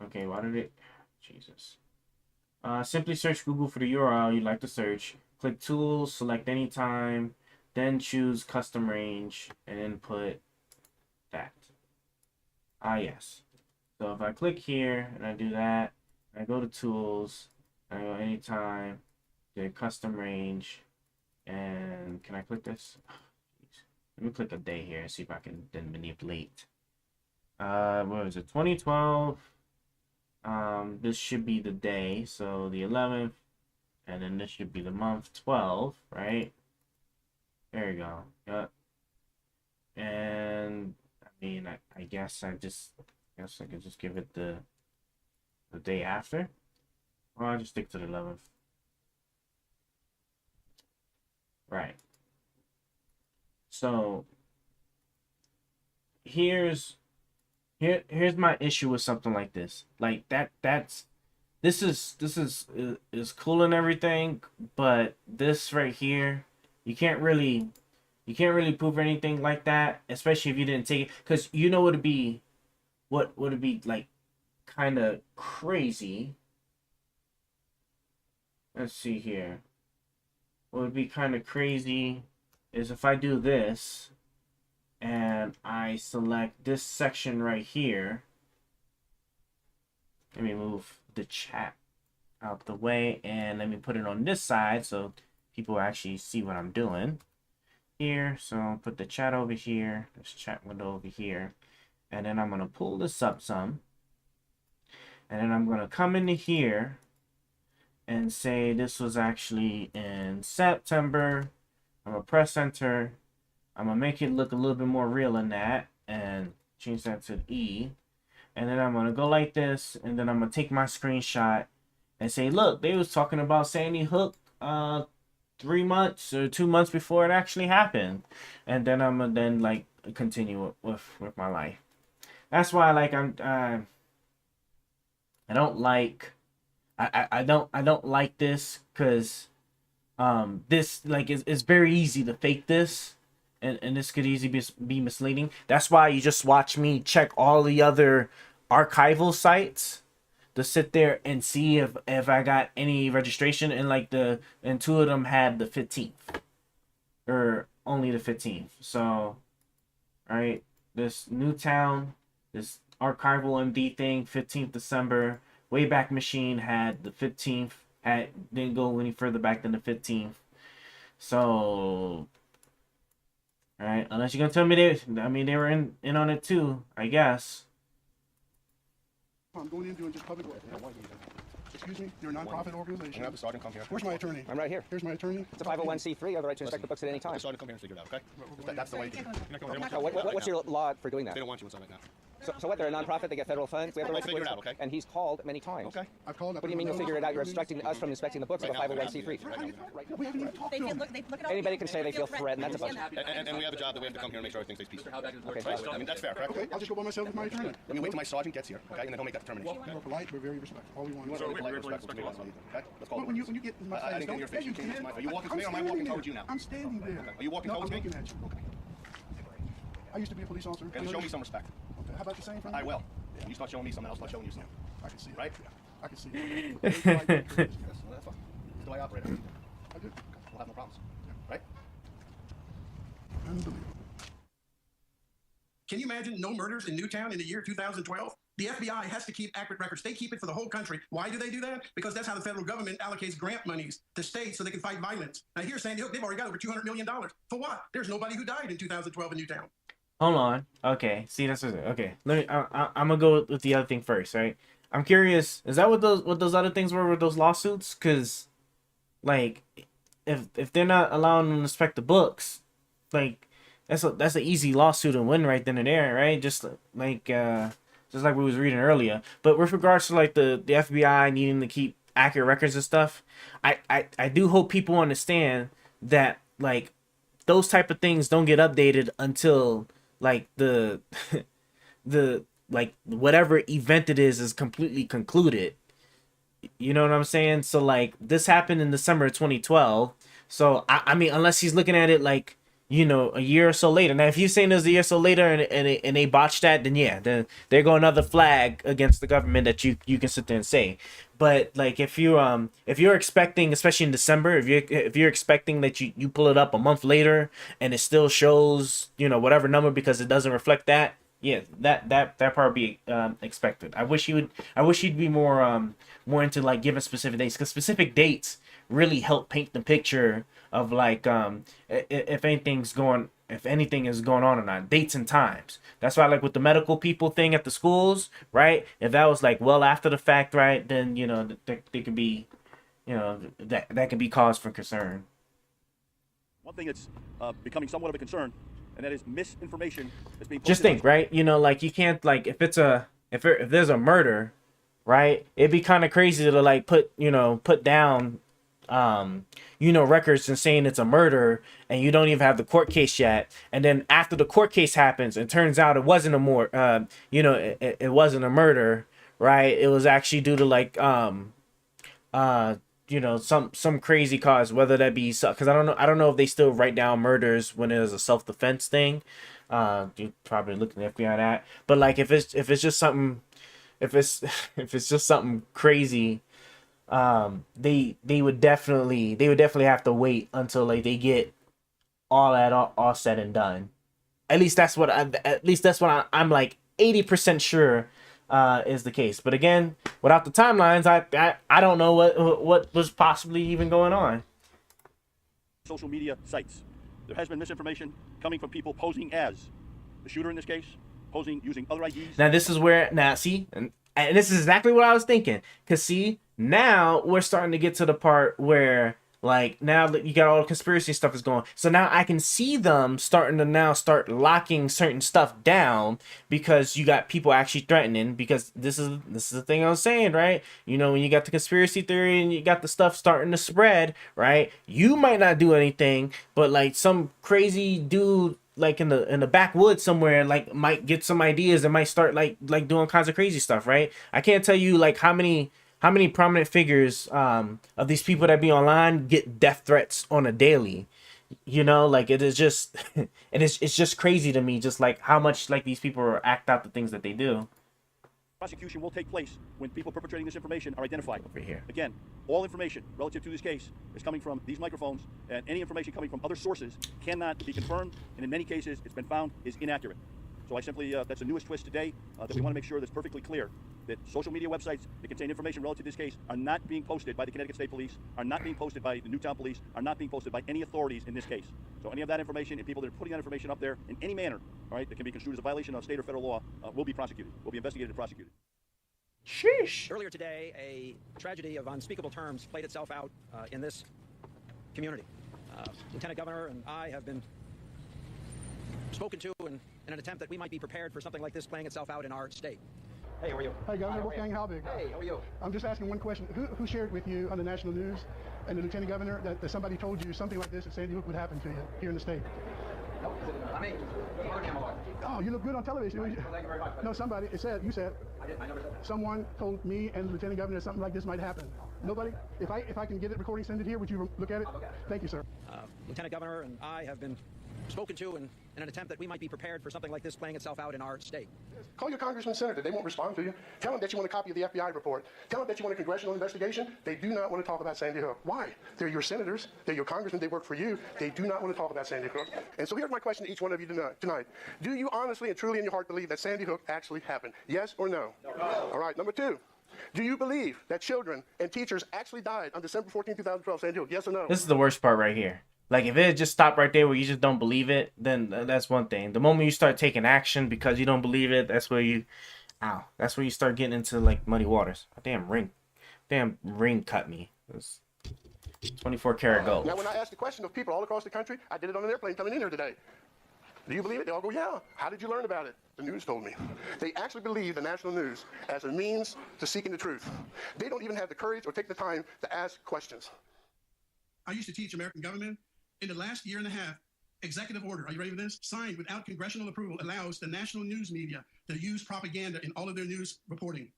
A: Okay, why did it? Jesus. Simply search Google for the URL you'd like to search. Click Tools, select Anytime, then choose Custom Range, and then put that. Yes. So if I click here and I do that, I go to Tools, I go Anytime, do Custom Range, and can I click this? Let me click a day here and see if I can then manipulate. What is it? 2012. This should be the day, so the 11th, and then this should be the month 12, right? There you go. Yep. And I mean, I guess I could just give it the day after, or I'll just stick to the 11th. Right. So here's my issue with something like this. Like this is cool and everything, but this right here, you can't really prove anything like that, especially if you didn't take it, because you know what would it be like kind of crazy. Let's see here. What would be kind of crazy is if I do this and I select this section right here. Let me move the chat out the way and let me put it on this side so people actually see what I'm doing here. So I'll put the chat over here, this chat window over here, and then I'm going to pull this up some, and then I'm going to come into here and say this was actually in September. I'm going to press enter. I'm going to make it look a little bit more real than that and change that to E. And then I'm going to go like this, and then I'm going to take my screenshot and say, look, they was talking about Sandy Hook 3 months or 2 months before it actually happened. And then I'm going to then like continue with my life. That's why like I don't like this, because this like it's very easy to fake this, and this could easily be misleading. That's why you just watch me check all the other archival sites to sit there and see if I got any registration, and like and two of them had the 15th or only the 15th. So right, this Newtown, this archival MD thing, 15th December. Wayback Machine had the 15th, didn't go any further back than the 15th. So, all right, unless you're gonna tell me they were in on it too, I guess.
E: I'm going in doing just public work. Excuse me, you're a non-profit organization.
S: I'm gonna have the sergeant come here.
E: Where's my attorney?
S: I'm right here.
E: Here's my attorney.
S: It's a 501c3. I have the right to inspect the books at any time.
P: The sergeant come here and figure it out, okay?
S: That's the way to do it.
P: No,
S: What's your law for doing that?
P: They don't want you inside right now.
S: So what? They're a non-profit. They get federal funds. We have the right to
P: Figure it out, okay?
S: And he's called many times.
P: Okay.
E: I've called.
S: What do you mean you'll figure it out? You're obstructing us from inspecting the books of a 501c3.
E: We haven't even talked to him.
S: Anybody can say they feel threatened. That's about
P: And we have a job that we have to come here and make sure everything stays peaceful.
S: Okay.
P: Right? I mean, that's fair, correct?
E: Okay, I'll just go by myself with my attorney.
P: Let me wait till my sergeant gets here, okay? And then he'll make that determination.
E: We're polite, we're very respectful. All we want
P: You
E: is
P: want to be polite and respectful to me also, okay? Let's call it.
E: when you get in my
P: I didn't get in your face. You came into my face. Are you walking to me or am I walking towards you now?
E: I'm standing there.
P: Are you walking towards me?
E: I'm looking at you. Okay. I used to be a police officer.
P: And show me some respect.
E: Okay. How about the same from
P: I will. You start showing me something, I'll start showing you something.
E: I can see it.
P: Right?
E: I can see it.
P: Yes, well, that's fine. That's the way I operate.
E: I do.
P: We'll have no problems. Right?
E: Unbelievable.
D: Can you imagine no murders in Newtown in the year 2012? The FBI has to keep accurate records. They keep it for the whole country. Why do they do that? Because that's how the federal government allocates grant monies to states so they can fight violence. Now here, Sandy Hook, they've already got over $200 million. For what? There's nobody who died in 2012 in Newtown.
A: Hold on. Okay. See, that's what okay. Let me. I'm gonna go with the other thing first, right? I'm curious. Is that what those other things were with those lawsuits? Cause, like, if they're not allowing them to inspect the books, like, that's an easy lawsuit to win right then and there, right? Just like we was reading earlier. But with regards to like the FBI needing to keep accurate records and stuff, I do hope people understand that like those type of things don't get updated until like the like whatever event it is completely concluded. You know what I'm saying? So like this happened in December of 2012. So I mean, unless he's looking at it like, you know, a year or so later. Now, if you're saying it was a year or so later and they botched that, then yeah, then there go another flag against the government that you can sit there and say. But like if you're expecting, especially in December, if you're expecting that you pull it up a month later and it still shows, you know, whatever number because it doesn't reflect that, yeah, that part be expected. I wish he'd be more into like giving specific dates, because specific dates really help paint the picture of like if anything is going on or not, dates and times. That's why like with the medical people thing at the schools, right? If that was like well after the fact, right, then you know they could be, you know, that could be cause for concern.
N: One thing that's becoming somewhat of a concern, and that is misinformation that's being
A: Just think, right? You know, like you can't like if there's a murder, right? It'd be kind of crazy to like put down you know, records and saying it's a murder and you don't even have the court case yet, and then after the court case happens and turns out it wasn't it wasn't a murder, right? It was actually due to like you know, some crazy cause, whether that be because I don't know if they still write down murders when it is a self-defense thing. You probably looking at the FBI at that, but like if it's just something crazy, they would definitely have to wait until like they get all that all said and done. At least that's what I'm like 80% sure is the case. But again, without the timelines, I don't know what was possibly even going on.
N: social media sites. There has been misinformation coming from people posing as the shooter in this case, posing using other IDs.
A: Now this is where see, and this is exactly what I was thinking. Cause see, now we're starting to get to the part where like now that you got all the conspiracy stuff is going, so now I can see them starting to now start locking certain stuff down because you got people actually threatening. Because this is the thing I was saying, right? You know, when you got the conspiracy theory and you got the stuff starting to spread, right? You might not do anything, but like some crazy dude like in the backwoods somewhere like might get some ideas and might start like doing kinds of crazy stuff, right? I can't tell you like how many prominent figures of these people that be online get death threats on a daily. You know, like it is just it's just crazy to me, just like how much like these people act out the things that they do.
N: Prosecution will take place when people perpetrating this information are identified.
A: Over here.
N: Again, all information relative to this case is coming from these microphones, and any information coming from other sources cannot be confirmed, and in many cases, it's been found is inaccurate. So I simply, that's the newest twist today that we want to make sure that's perfectly clear. that social media websites that contain information relative to this case are not being posted by the Connecticut State Police, are not being posted by the Newtown Police, are not being posted by any authorities in this case. So any of that information and people that are putting that information up there in any manner, all right, that can be construed as a violation of state or federal law, will be prosecuted, will be investigated and prosecuted.
A: Sheesh.
T: Earlier today, a tragedy of unspeakable terms played itself out in this community. Lieutenant Governor and I have been spoken to in an attempt that we might be prepared for something like this playing itself out in our state. Hey, how are you?
E: Hey, Governor Wolfgang Halbig.
T: Hey, how are you?
E: I'm just asking one question. Who shared with you on the national news and the Lieutenant Governor that somebody told you something like this at Sandy Hook would happen to you here in the state?
T: No, I mean,
E: oh, you look good on television.
T: Thank you very much.
E: No, somebody, you said,
T: I never said that.
E: someone told me and the Lieutenant Governor that something like this might happen. Nobody? If I can get it recording, send it here, would you look at it?
T: I'll look at it.
E: Thank you, sir.
T: Lieutenant Governor and I have been spoken to in an attempt that we might be prepared for something like this playing itself out in our state.
E: Call your congressman and senator. They won't respond to you. Tell them that you want a copy of the FBI report. Tell them that you want a congressional investigation. They do not want to talk about Sandy Hook. Why? They're your senators. They're your congressmen. They work for you. They do not want to talk about Sandy Hook. And so here's my question to each one of you tonight. Do you honestly and truly in your heart believe that Sandy Hook actually happened? Yes or no? No. All right. Number two. Do you believe that children and teachers actually died on December 14, 2012, Sandy Hook? Yes or no?
A: This is the worst part right here. Like, if it had just stopped right there where you just don't believe it, then that's one thing. The moment you start taking action because you don't believe it, that's where you start getting into, like, muddy waters. Damn ring cut me. It's 24 karat gold.
E: Now, when I asked the question of people all across the country, I did it on an airplane coming in here today. Do you believe it? They all go, yeah. How did you learn about it? The news told me. They actually believe the national news as a means to seeking the truth. They don't even have the courage or take the time to ask questions. I used to teach American government. In the last year and a half, executive order, are you ready for this? Signed without congressional approval, allows the national news media to use propaganda in all of their news reporting.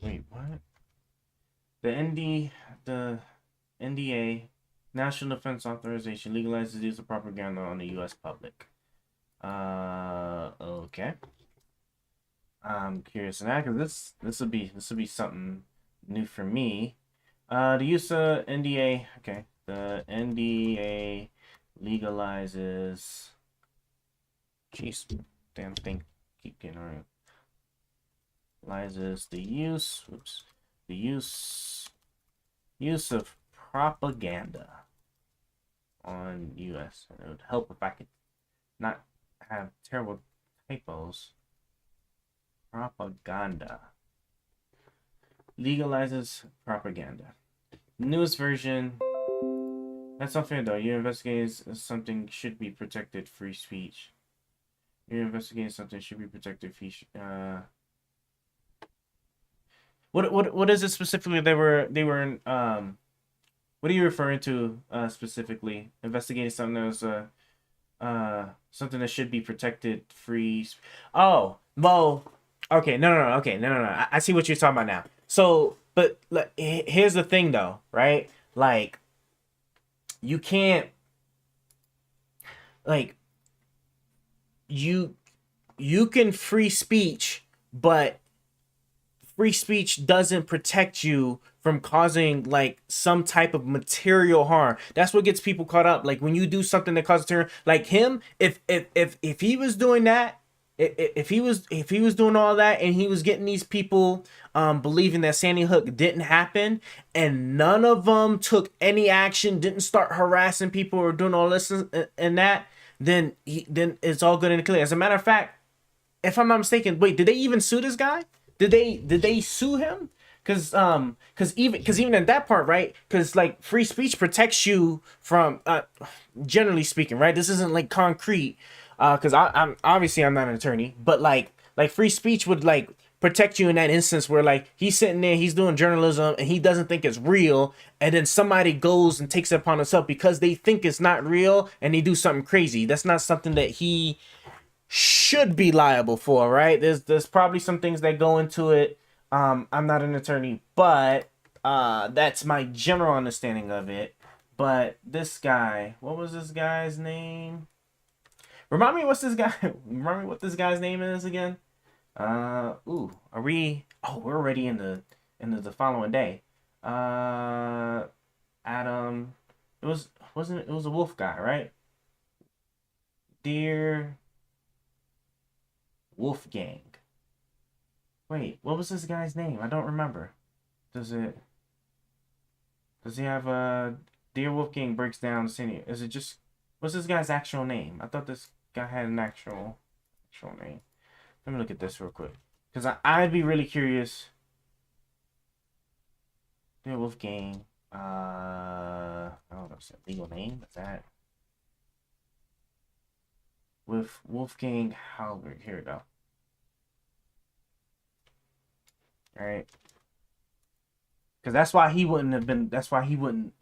A: Wait, what? The NDA, National Defense Authorization, legalizes the use of propaganda on the U.S. public. Okay. I'm curious in that because this would be something new for me. The use of NDA, okay. The NDA legalizes. Jeez, damn thing keep getting around. Legalizes the use. Oops. The use of propaganda on U.S. It would help if I could not have terrible typos. Propaganda. Legalizes propaganda. Newest version. That's not fair though. You're investigating something should be protected free speech. You're investigating something should be protected free. What is it specifically they were in, what are you referring to specifically? Investigating something that was something that should be protected free. Oh, well, okay, no. Okay, no. I see what you're talking about now. So, but here's the thing though, right? Like, you can't, like, you can free speech, but free speech doesn't protect you from causing like some type of material harm. That's what gets people caught up. Like when you do something that causes terror, like him, if he was doing that, if he was doing all that and he was getting these people believing that Sandy Hook didn't happen and none of them took any action, didn't start harassing people or doing all this and that, then it's all good and clear. As a matter of fact, if I'm not mistaken, wait, did they even sue this guy? Did they sue him? Cause even in that part, right? Cause like free speech protects you from generally speaking, right? This isn't like concrete. Cause I'm obviously I'm not an attorney, but like free speech would like protect you in that instance where like he's sitting there, he's doing journalism and he doesn't think it's real, and then somebody goes and takes it upon himself because they think it's not real and they do something crazy. That's not something that he should be liable for, right? There's probably some things that go into it. I'm not an attorney, but that's my general understanding of it. But this guy, what was this guy's name? Remind me what this guy's name is again? Are we? Oh, we're already into the following day. Adam. It was a Wolf guy, right? Dear Wolfgang. Wait, what was this guy's name? I don't remember. Does he have a Dear Wolfgang breaks down Cindy? Is it just what's this guy's actual name? I thought this guy had an actual name. Let me look at this real quick. Because I'd be really curious. Dear Wolfgang. I don't know if it's a legal name. Is that with Wolfgang Halberg? Here we go. All right. Because that's why he wouldn't have been. That's why he wouldn't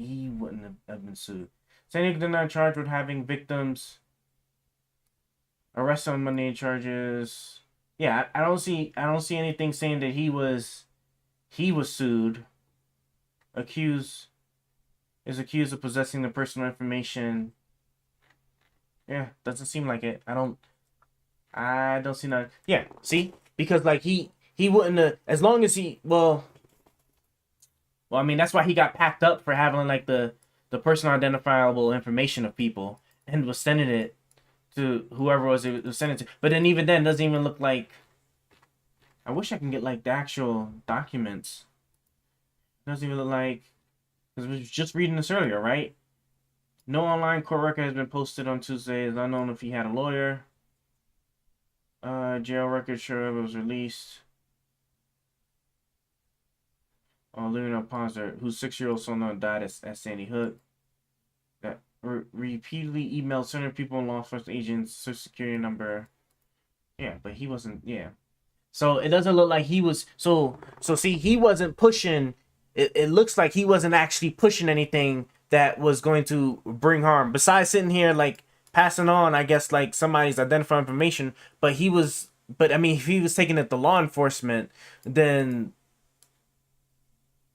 A: have been sued. San Diego denied charged with having victims arrested on money charges. Yeah, I don't see anything saying that he was sued. Is accused of possessing the personal information. Yeah, doesn't seem like it. I don't see none. Yeah, see, because like he wouldn't have, as long as he well, I mean that's why he got packed up for having like the personal identifiable information of people and was sending it to whoever it was sending to. But then even then, doesn't even look like. I wish I can get like the actual documents. Doesn't even look like, because we was just reading this earlier, right? No online court record has been posted on Tuesday. It's unknown if he had a lawyer. Jail record sure it was released. Luna Ponzer, whose 6-year-old son died at Sandy Hook. That repeatedly emailed certain people and law enforcement agents, social security number. Yeah, but he wasn't. Yeah, so it doesn't look like he was. So see, he wasn't pushing. It looks like he wasn't actually pushing anything that was going to bring harm. Besides sitting here like passing on, I guess like somebody's identified information. But he was. But I mean, if he was taking it to law enforcement, then.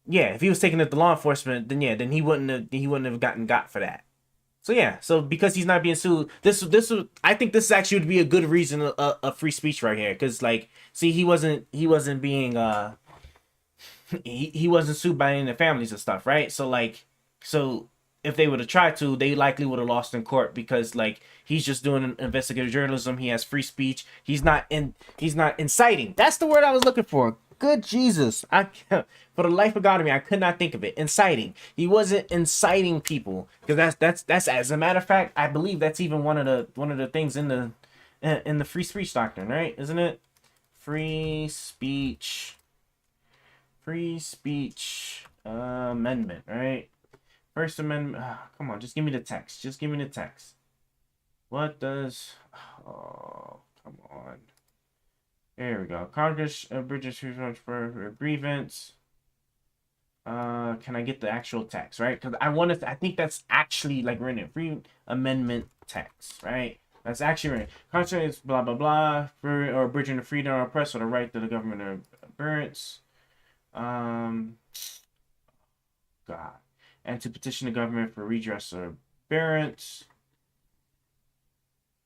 A: Yeah, if he was taking it to law enforcement, then he wouldn't have got for that. So yeah, so because he's not being sued, I think this actually would be a good reason of free speech right here, because like, see, he wasn't being he wasn't sued by any of the families and stuff, right? So like, so if they would have tried to, they likely would have lost in court, because like he's just doing investigative journalism. He has free speech. He's not inciting. That's the word I was looking for. Good Jesus. For the life of God of me, I could not think of it. Inciting. He wasn't inciting people, because that's as a matter of fact, I believe that's even one of the things in the free speech doctrine, right? Isn't it? Free speech amendment, right? First Amendment. Come on, just give me the text. Just give me the text. What does? Oh, come on. There we go. Congress bridges for grievance. Can I get the actual text, right? Because I think that's actually like written in free amendment text, right? That's actually written. Constitution is blah blah blah for or abridging the freedom of press or the right to the government of abhorrence. God, and to petition the government for redress or abhorrence.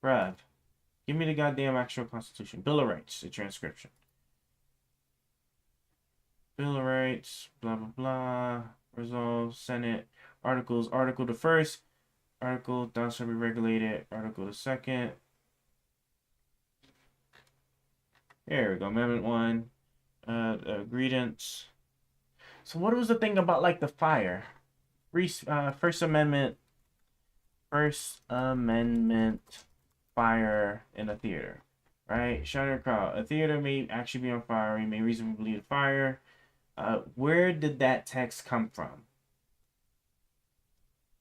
A: Bruh. Give me the goddamn actual Constitution. Bill of Rights, the transcription. Bill of Rights, blah, blah, blah. Resolve, Senate, Articles. Article the first. Article, thou shalt be regulated. Article the second. There we go. Amendment 1. Grievance. So what was the thing about, like, the fire? First Amendment. First Amendment. Fire in a theater, right? Shutter crowd. A theater may actually be on fire. You may reasonably believe the fire. Where did that text come from?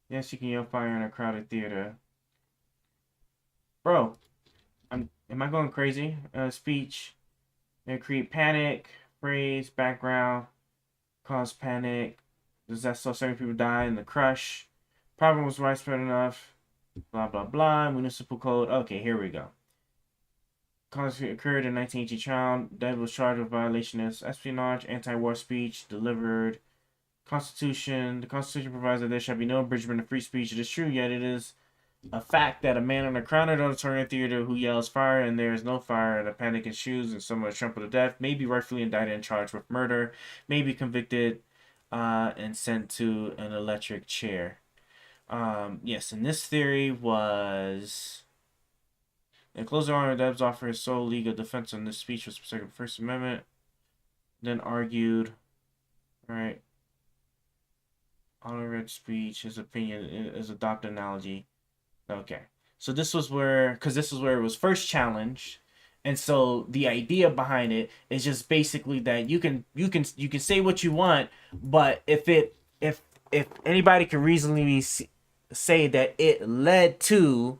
A: Yes, you can yell fire in a crowded theater. Bro, am I going crazy? Speech. They create panic. Phrase. Background. Cause panic. Does that so certain people die in the crush? Problem was widespread enough. Blah, blah, blah. Municipal code. Okay, here we go. Conflict occurred in 1980 child. Dead was charged with violation of espionage, anti-war speech, delivered. Constitution. The Constitution provides that there shall be no abridgment of free speech. It is true, yet it is a fact that a man in a crowded auditorium theater who yells fire and there is no fire and a panic ensues and someone is trampled to death may be rightfully indicted and charged with murder, may be convicted and sent to an electric chair. Yes, and this theory was in closing argument, Debs offered his sole legal defense on this speech was protected by the First Amendment. then argued, right? Honor speech, his opinion is adopted analogy. Okay. So this was where, because this is where it was first challenged. And so the idea behind it is just basically that you can say what you want, but if anybody can reasonably say that it led to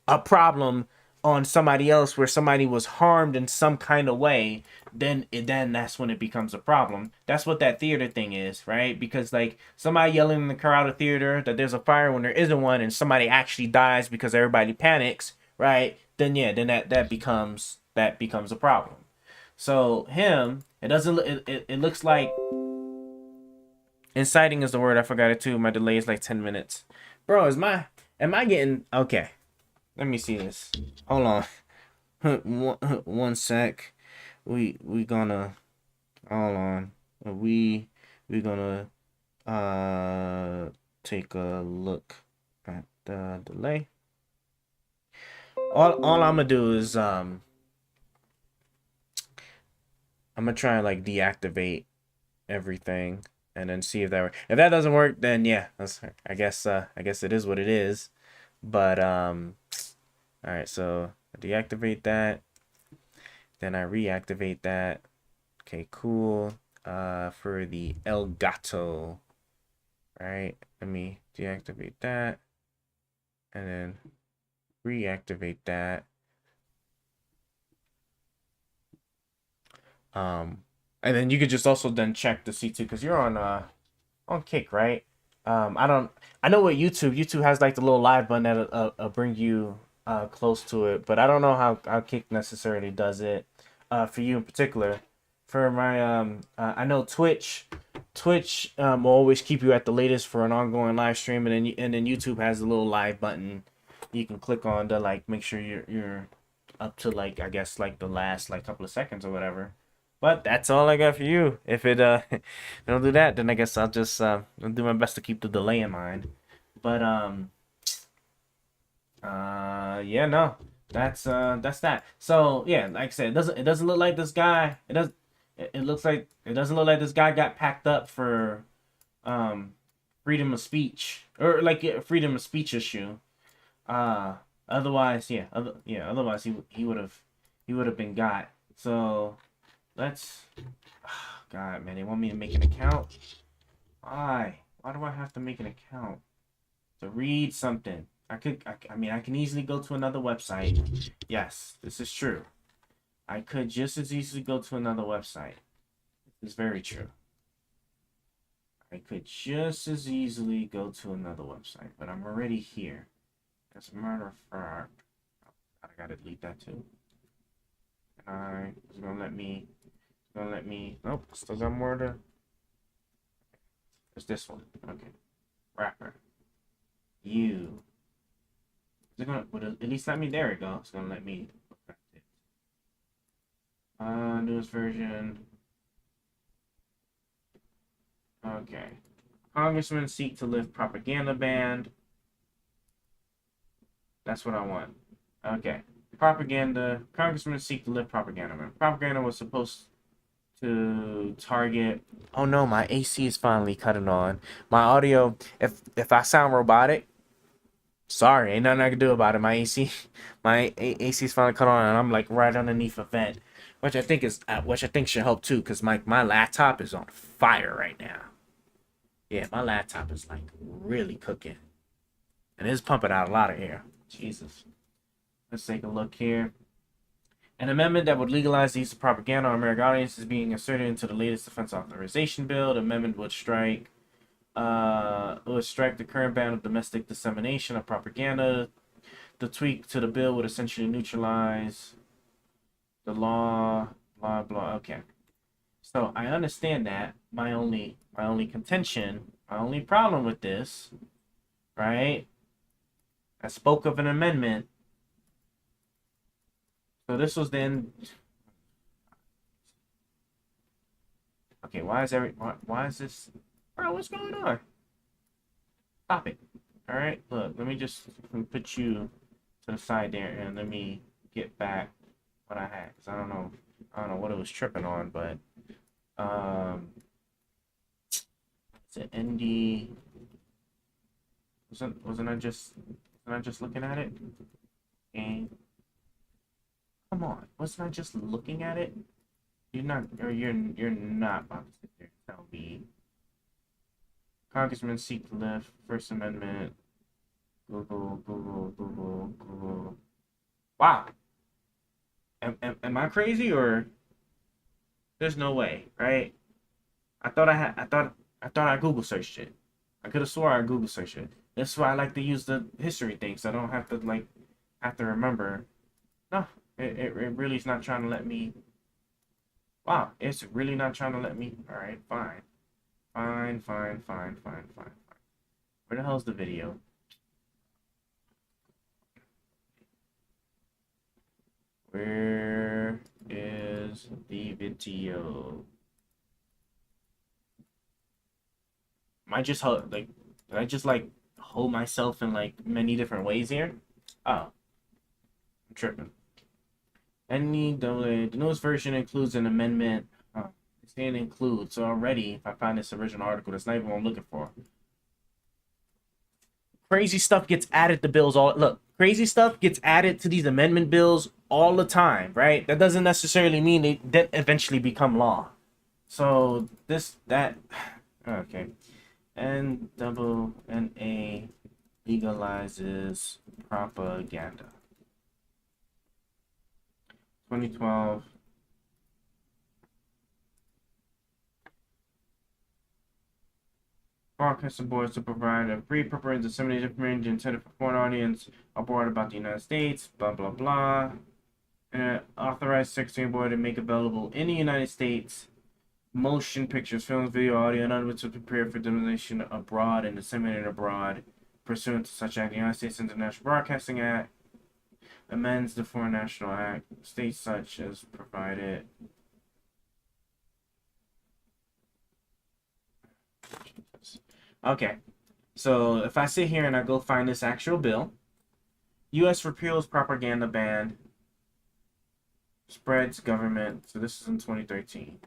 A: a problem on somebody else where somebody was harmed in some kind of way, then that's when it becomes a problem. That's what that theater thing is, right? Because like somebody yelling in the crowd of theater that there's a fire when there isn't one, and somebody actually dies because everybody panics, right? Then that becomes a problem. So it looks like inciting is the word. I forgot it too. My delay is like 10 minutes. Bro, am I getting okay? Let me see this. Hold on. One sec. We gonna hold on. We gonna take a look at the delay. All I'm gonna do is I'm gonna try and like deactivate everything and then see if that works. If that doesn't work, then yeah, I guess it is what it is. But all right, so I deactivate that, then I reactivate that. Okay, cool. For the Elgato, right? Let me deactivate that and then reactivate that. And then you could just also then check the C2 because you're on Kick, right? I know what YouTube has like the little live button that'll bring you close to it, but I don't know how Kick necessarily does it for you in particular. For my I know Twitch will always keep you at the latest for an ongoing live stream, and then YouTube has a little live button you can click on to like make sure you're up to like I guess like the last like couple of seconds or whatever. But that's all I got for you. If it don't do that, then I guess I'll just I'll do my best to keep the delay in mind. But yeah, no, that's that. So yeah, like I said, it doesn't look like this guy. It doesn't look like this guy got packed up for freedom of speech or like a freedom of speech issue. Otherwise he would have been got. So let's. Oh, God, man, they want me to make an account. Why do I have to make an account to read something? I can easily go to another website. Yes, this is true. I could just as easily go to another website. This is very true. I could just as easily go to another website, but I'm already here. That's murder fraud. I gotta delete that too. Alright, it's gonna let me. Nope, still got more to. There's this one. Okay, wrapper. You. Is it gonna? Would it at least let me? There we go. It's gonna let me. Newest version. Okay. Congressmen seek to lift propaganda ban. That's what I want. Okay. Propaganda. Congressmen seek to lift propaganda ban. Propaganda was supposed to target. Oh no, my AC is finally cutting on. My audio. If I sound robotic, sorry, ain't nothing I can do about it. My AC is finally cut on, and I'm like right underneath a vent, which I think should help too, because my laptop is on fire right now. Yeah, my laptop is like really cooking, and it's pumping out a lot of air. Jesus. Let's take a look here. An amendment that would legalize the use of propaganda on American audiences is being inserted into the latest defense authorization bill. The amendment would strike the current ban of domestic dissemination of propaganda. The tweak to the bill would essentially neutralize the law. Blah blah. Okay. So I understand that. My only contention, my only problem with this, right? I spoke of an amendment. So this was then. Okay, why is this? Bro, what's going on? Stop it. All right, look. Let me just put you to the side there, and let me get back what I had. Cause I don't know what it was tripping on, but Is it ND? Wasn't I just looking at it? And come on, wasn't I just looking at it? You're not about to sit there and tell me. Congressmen seek to lift First Amendment. Google. Wow. Am I crazy or? There's no way, right? I thought I Google searched it. I could have swore I Google searched it. That's why I like to use the history thing, so I don't have to remember. No, it really is not trying to let me. Wow, it's really not trying to let me. All right, fine. Where the hell's the video? Where is the video? Am I just did I just hold myself in many different ways here? Oh, I'm tripping. The newest version includes an amendment. It's saying include, so already if I find this original article, that's not even what I'm looking for. Crazy stuff gets added to bills crazy stuff gets added to these amendment bills all the time, right? That doesn't necessarily mean they then eventually become law. So okay. NAA legalizes propaganda. 2012. Broadcasting boards to provide a free, proper, and disseminated information intended for foreign audience abroad about the United States, blah, blah, blah. Authorized Secretary Board to make available in the United States motion pictures, films, video, audio, and others to prepare for dissemination abroad and disseminated abroad pursuant to such act. The United States International Broadcasting Act amends the Foreign National Act, states such as provided. Okay, so if I sit here and I go find this actual bill, U.S. repeals propaganda ban, spreads government. So this is in 2013.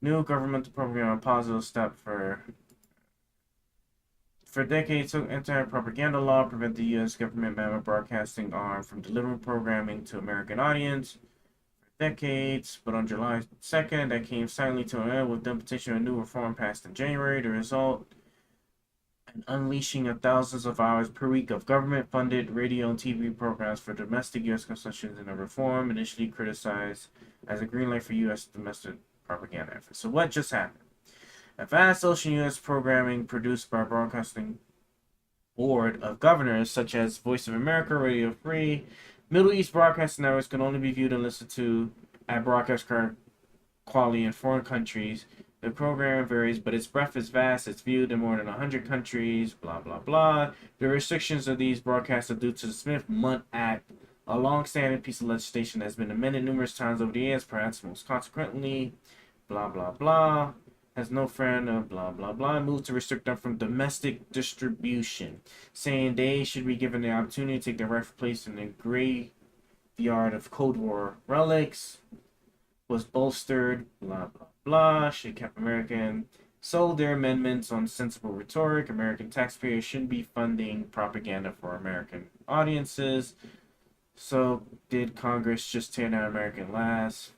A: New governmental program, a positive step for decades, took anti-propaganda law prevent the U.S. government mammoth broadcasting arm from delivering programming to American audience for decades. But on July 2nd, that came silently to an end with the implementation of a new reform passed in January. The result, an unleashing of thousands of hours per week of government-funded radio and TV programs for domestic U.S. consumption in a reform initially criticized as a green light for U.S. domestic propaganda efforts. So what just happened? A vast ocean U.S. programming produced by a broadcasting board of governors such as Voice of America, Radio Free, Middle East broadcasting networks can only be viewed and listened to at broadcast quality in foreign countries. The program varies, but its breadth is vast. It's viewed in more than 100 countries, blah, blah, blah. The restrictions of these broadcasts are due to the Smith-Mundt Act, a long-standing piece of legislation that has been amended numerous times over the years, perhaps most consequently, blah, blah, blah. Has no friend of blah, blah, blah. Moved to restrict them from domestic distribution, saying they should be given the opportunity to take their rightful place in the graveyard of Cold War relics. Was bolstered, blah, blah, blah. Should kept American. Sold their amendments on sensible rhetoric. American taxpayers shouldn't be funding propaganda for American audiences. So, did Congress just tear down American last?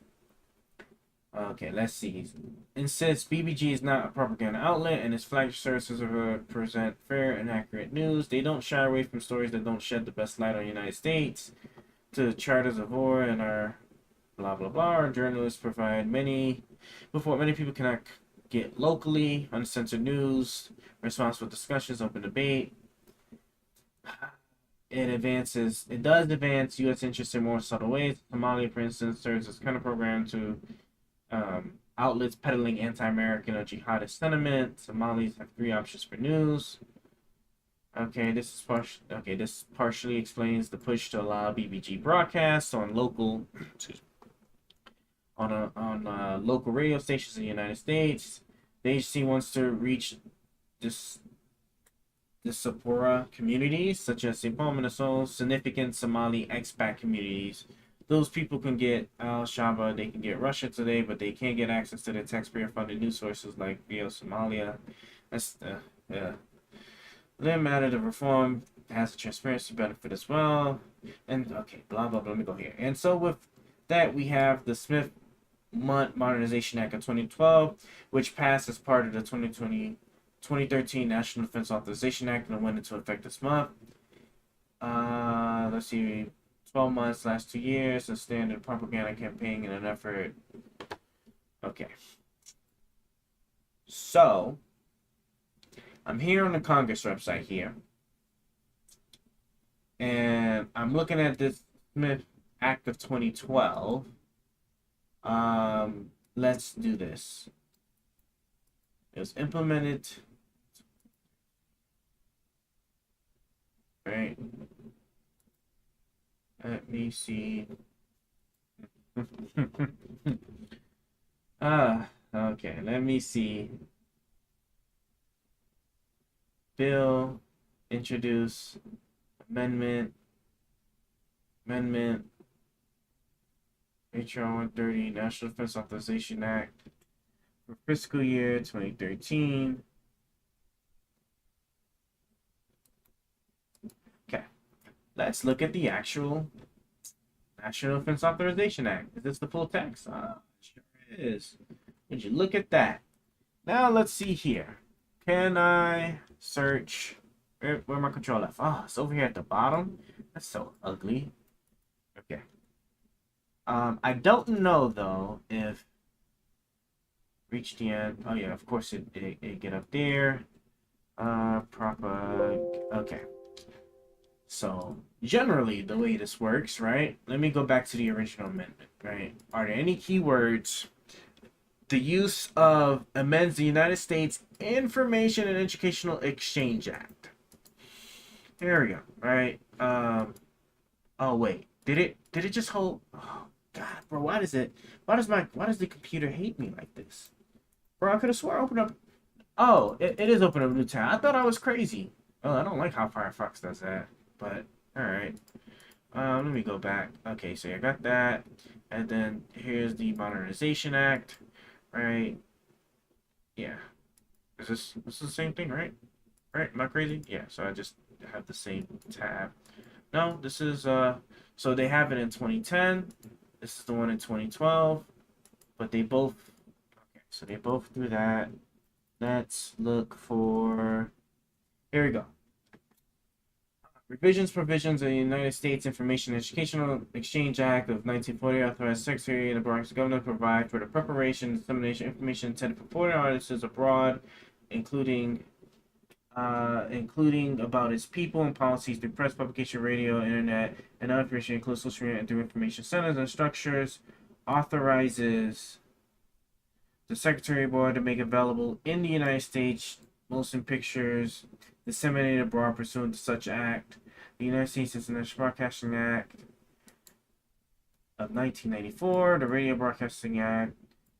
A: Okay, let's see. Insists BBG is not a propaganda outlet and its flagship services present fair and accurate news. They don't shy away from stories that don't shed the best light on the United States. To the charters of war and our blah, blah, blah. Our journalists provide many people cannot get locally, uncensored news, responsible discussions, open debate. It does advance U.S. interests in more subtle ways. Somalia, for instance, serves as kind of program to outlets peddling anti-American or jihadist sentiment. Somalis have 3 options for news. Okay, this partially explains the push to allow BBG broadcasts on local radio stations in the United States. The agency wants to reach the Sapora communities, such as St. Paul, Minnesota, significant Somali expat communities those people can get Al Shaba, they can get Russia Today, but they can't get access to the taxpayer-funded news sources like VO Somalia. That's yeah. Then matter the reform has a transparency benefit as well. And okay, blah blah blah. Let me go here. And so with that, we have the Smith-Mundt Modernization Act of 2012, which passed as part of the 2013 National Defense Authorization Act and went into effect this month. Let's see, 12 months, last 2 years, a standard propaganda campaign in an effort. Okay. So, I'm here on the Congress website here. And I'm looking at this Smith Act of 2012. Let's do this. It was implemented. Right. Let me see. Okay, let me see. Bill, introduce, amendment, HR 130, National Defense Authorization Act for fiscal year 2013. Okay, let's look at the actual National Defense Authorization Act. Is this the full text? Sure is. Would you look at that? Now let's see here. Can I search? Where my control left? Oh, it's over here at the bottom. That's so ugly. Okay. I don't know though if reach the end. Oh yeah, of course it get up there. Proper. Okay. So generally the way this works, right? Let me go back to the original amendment, right? Are there any keywords? The use of amends the United States Information and Educational Exchange Act. There we go, right? Oh wait, did it just hold? Oh God, bro, why does the computer hate me like this? Bro, I could have swore I opened up. Oh, it is open up a new tab. I thought I was crazy. Oh, I don't like how Firefox does that, but all right. Let me go back. Okay, so I got that, and then here's the Modernization Act. Right. Yeah. Is this the same thing, right? Right? Am I crazy? Yeah, so I just have the same tab. No, this is so they have it in 2010. This is the one in 2012. But they both okay, so they both do that. Let's look for here we go. Provisions of the United States Information and Educational Exchange Act of 1940 authorized Secretary of the Bronx Governor to provide for the preparation and dissemination of information intended for foreign audiences abroad, including about its people and policies through press, publication, radio, internet, and other information, including social media and through information centers and structures. Authorizes the Secretary Board to make available in the United States motion pictures disseminated abroad pursuant to such act. The United States International Broadcasting Act of 1994, the Radio Broadcasting Act,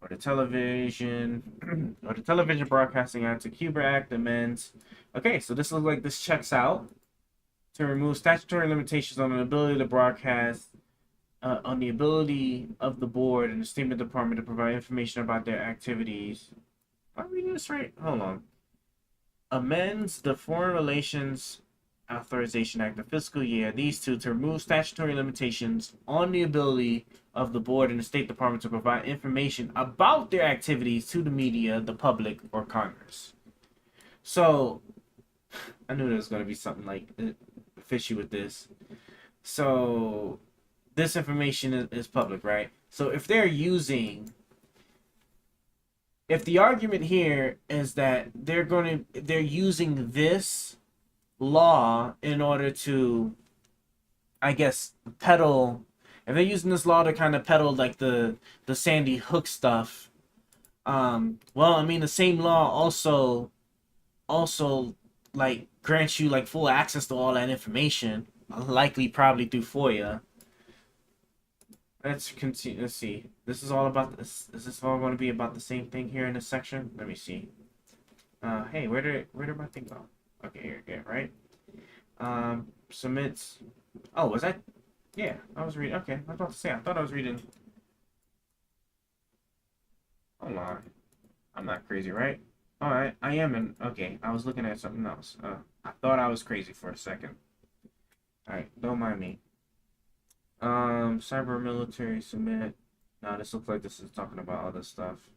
A: or the Television Broadcasting Act, the Cuba Act amends. Okay, so this looks like this checks out to remove statutory limitations on the ability to broadcast, on the ability of the board and the Statement Department to provide information about their activities. Am I reading this right? Hold on. Amends the Foreign Relations Authorization Act of fiscal year, these two, to remove statutory limitations on the ability of the board and the State Department to provide information about their activities to the media, the public, or Congress. So, I knew there was going to be something like fishy with this. So, this information is public, right? So, if the argument here is that they're using this law in order to, I guess, peddle. If they're using this law to kind of peddle like the Sandy Hook stuff, well, I mean, the same law also like grants you like full access to all that information, likely probably through FOIA. Let's continue. Let's see. This is all about this. Is this all going to be about the same thing here in this section? Let me see. Hey, where did my thing go? Okay, here, right? Submits. Oh, was that Yeah, I was reading. Okay, I was about to say, I thought I was reading. Hold on. I'm not crazy, right? Alright, I am in. Okay, I was looking at something else. I thought I was crazy for a second. Alright, don't mind me. Cyber military submit. No, this looks like this is talking about other stuff.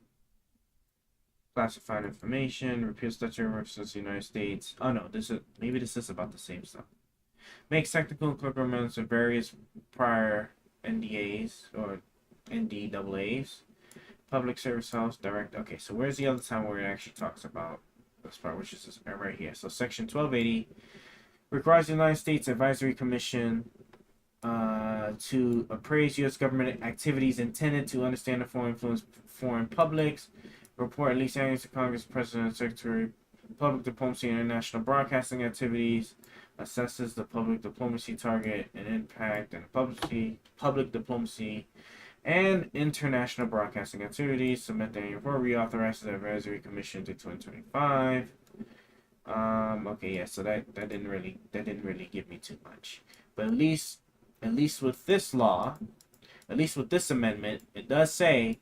A: Classified information, repeal statute versus the United States. Oh no, this is about the same stuff. Makes technical improvements of various prior NDAs or NDAAs. Public Service House Direct. Okay, so where's the other time where it actually talks about this part, which is this, right here. So Section 1280 requires the United States Advisory Commission to appraise U.S. government activities intended to understand and influence foreign publics, report at least annually to Congress, President, Secretary, public diplomacy and international broadcasting activities, assesses the public diplomacy target and impact and public diplomacy and international broadcasting activities, submit the annual report, reauthorize the advisory commission to 2025. Okay, yeah, so that didn't really give me too much. But at least with this law, at least with this amendment, it does say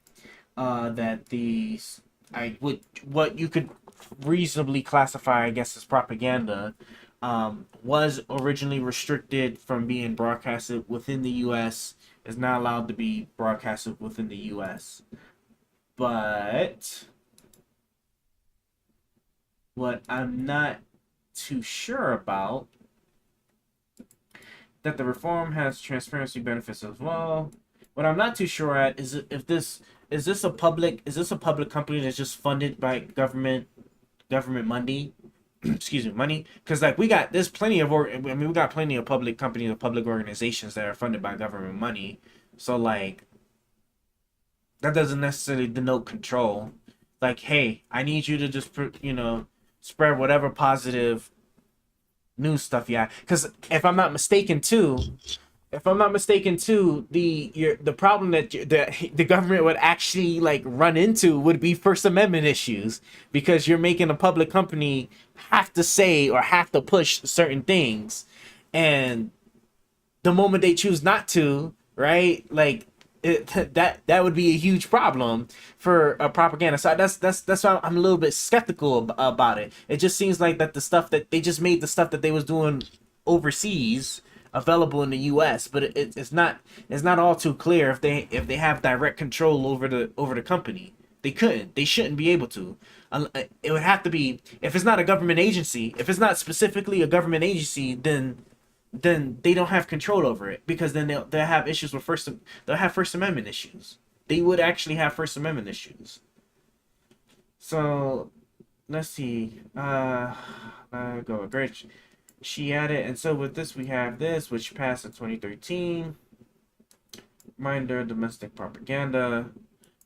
A: that what you could reasonably classify, I guess, as propaganda, was originally restricted from being broadcasted within the U.S., is not allowed to be broadcasted within the U.S. But what I'm not too sure about, that the reform has transparency benefits as well. What I'm not too sure at is if this is a public company that's just funded by government money. Excuse me, money, because like we got plenty of public companies or public organizations that are funded by government money, so like that doesn't necessarily denote control. Like, hey, I need you to just spread whatever positive news stuff you have, because if I'm not mistaken too, the problem that the government would actually like run into would be First Amendment issues, because you're making a public company have to say or have to push certain things, and the moment they choose not to, right, like that would be a huge problem for a propaganda. So that's why I'm a little bit skeptical about it. It just seems like that the stuff that they just made, the stuff that they was doing overseas, available in the U.S., but it's not all too clear if they have direct control over the company. They shouldn't be able to. It would have to be, if it's not a government agency, if it's not specifically a government agency, then they don't have control over it, because then they'll have issues with First Amendment issues. They would actually have First Amendment issues. So let's see. Go great. She added, and so with this we have this, which passed in 2013. Reminder, domestic propaganda.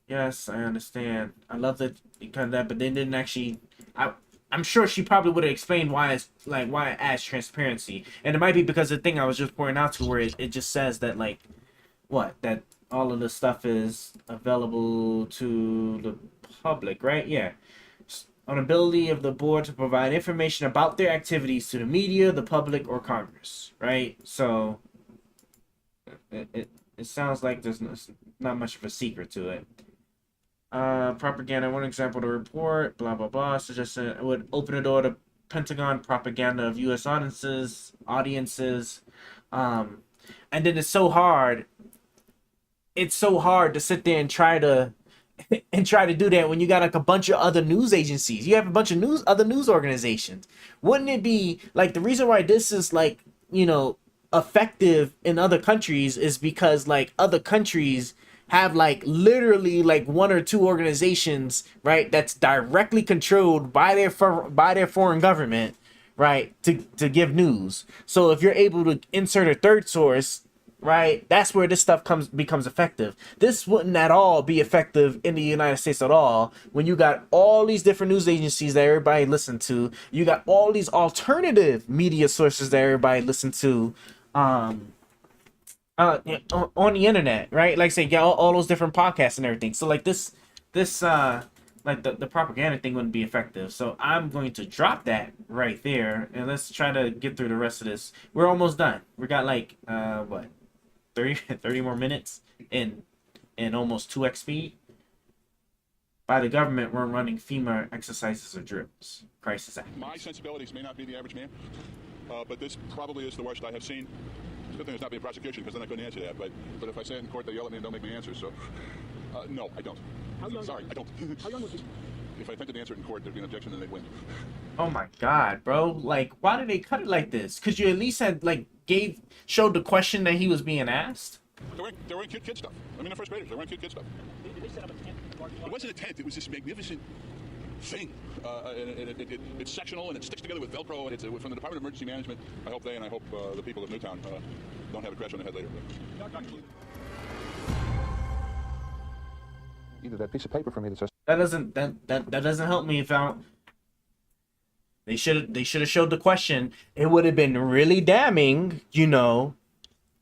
A: Yes, I understand. I love that kind of that, but they didn't actually. I'm sure she probably would have explained why it adds transparency, and it might be because the thing I was just pointing out to, where it just says that that all of the stuff is available to the public, right? Yeah. On ability of the board to provide information about their activities to the media, the public, or Congress, right? So it sounds like there's not much of a secret to it. Propaganda, one example of the report, blah blah blah, suggestion it would open the door to Pentagon propaganda of U.S. audiences, and then it's so hard to sit there and try to do that when you got like a bunch of other news agencies. You have a bunch of other news organizations. Wouldn't it be like, the reason why this is like, effective in other countries is because like other countries have like literally like one or two organizations, right, that's directly controlled by their foreign government, right, to give news. So if you're able to insert a third source, right, that's where this stuff becomes effective. This wouldn't at all be effective in the United States at all, when you got all these different news agencies that everybody listen to. You got all these alternative media sources that everybody listen to on the internet, right? Like say, yeah, all those different podcasts and everything. So like this like the propaganda thing wouldn't be effective. So I'm going to drop that right there, and let's try to get through the rest of this. We're almost done. We got like what, 30 more minutes in almost 2x speed by the government weren't running FEMA exercises or drills. Crisis act.
P: My sensibilities may not be the average man, but this probably is the worst I have seen. It's a good thing there's not being prosecution because then I couldn't answer that. But if I say it in court, they yell at me and don't make me answer. So, no, I don't. Sorry, I don't.
O: How young was he?
P: If I attempted to answer it in court, there'd be an objection and they'd win.
A: Oh my God, bro! Like, why did they cut it like this? Cause you at least had like showed the question that he was being asked.
P: They were in kid stuff. I mean, they're first graders. They were in kid stuff.
O: Did they set up a tent?
P: It wasn't a tent. It was this magnificent thing. It's sectional and it sticks together with Velcro. And it's from the Department of Emergency Management. I hope the people of Newtown don't have a crash on their head later.
E: Either that piece of paper for me that says
A: That doesn't help me. If I don't, they should have showed the question. It would have been really damning, you know,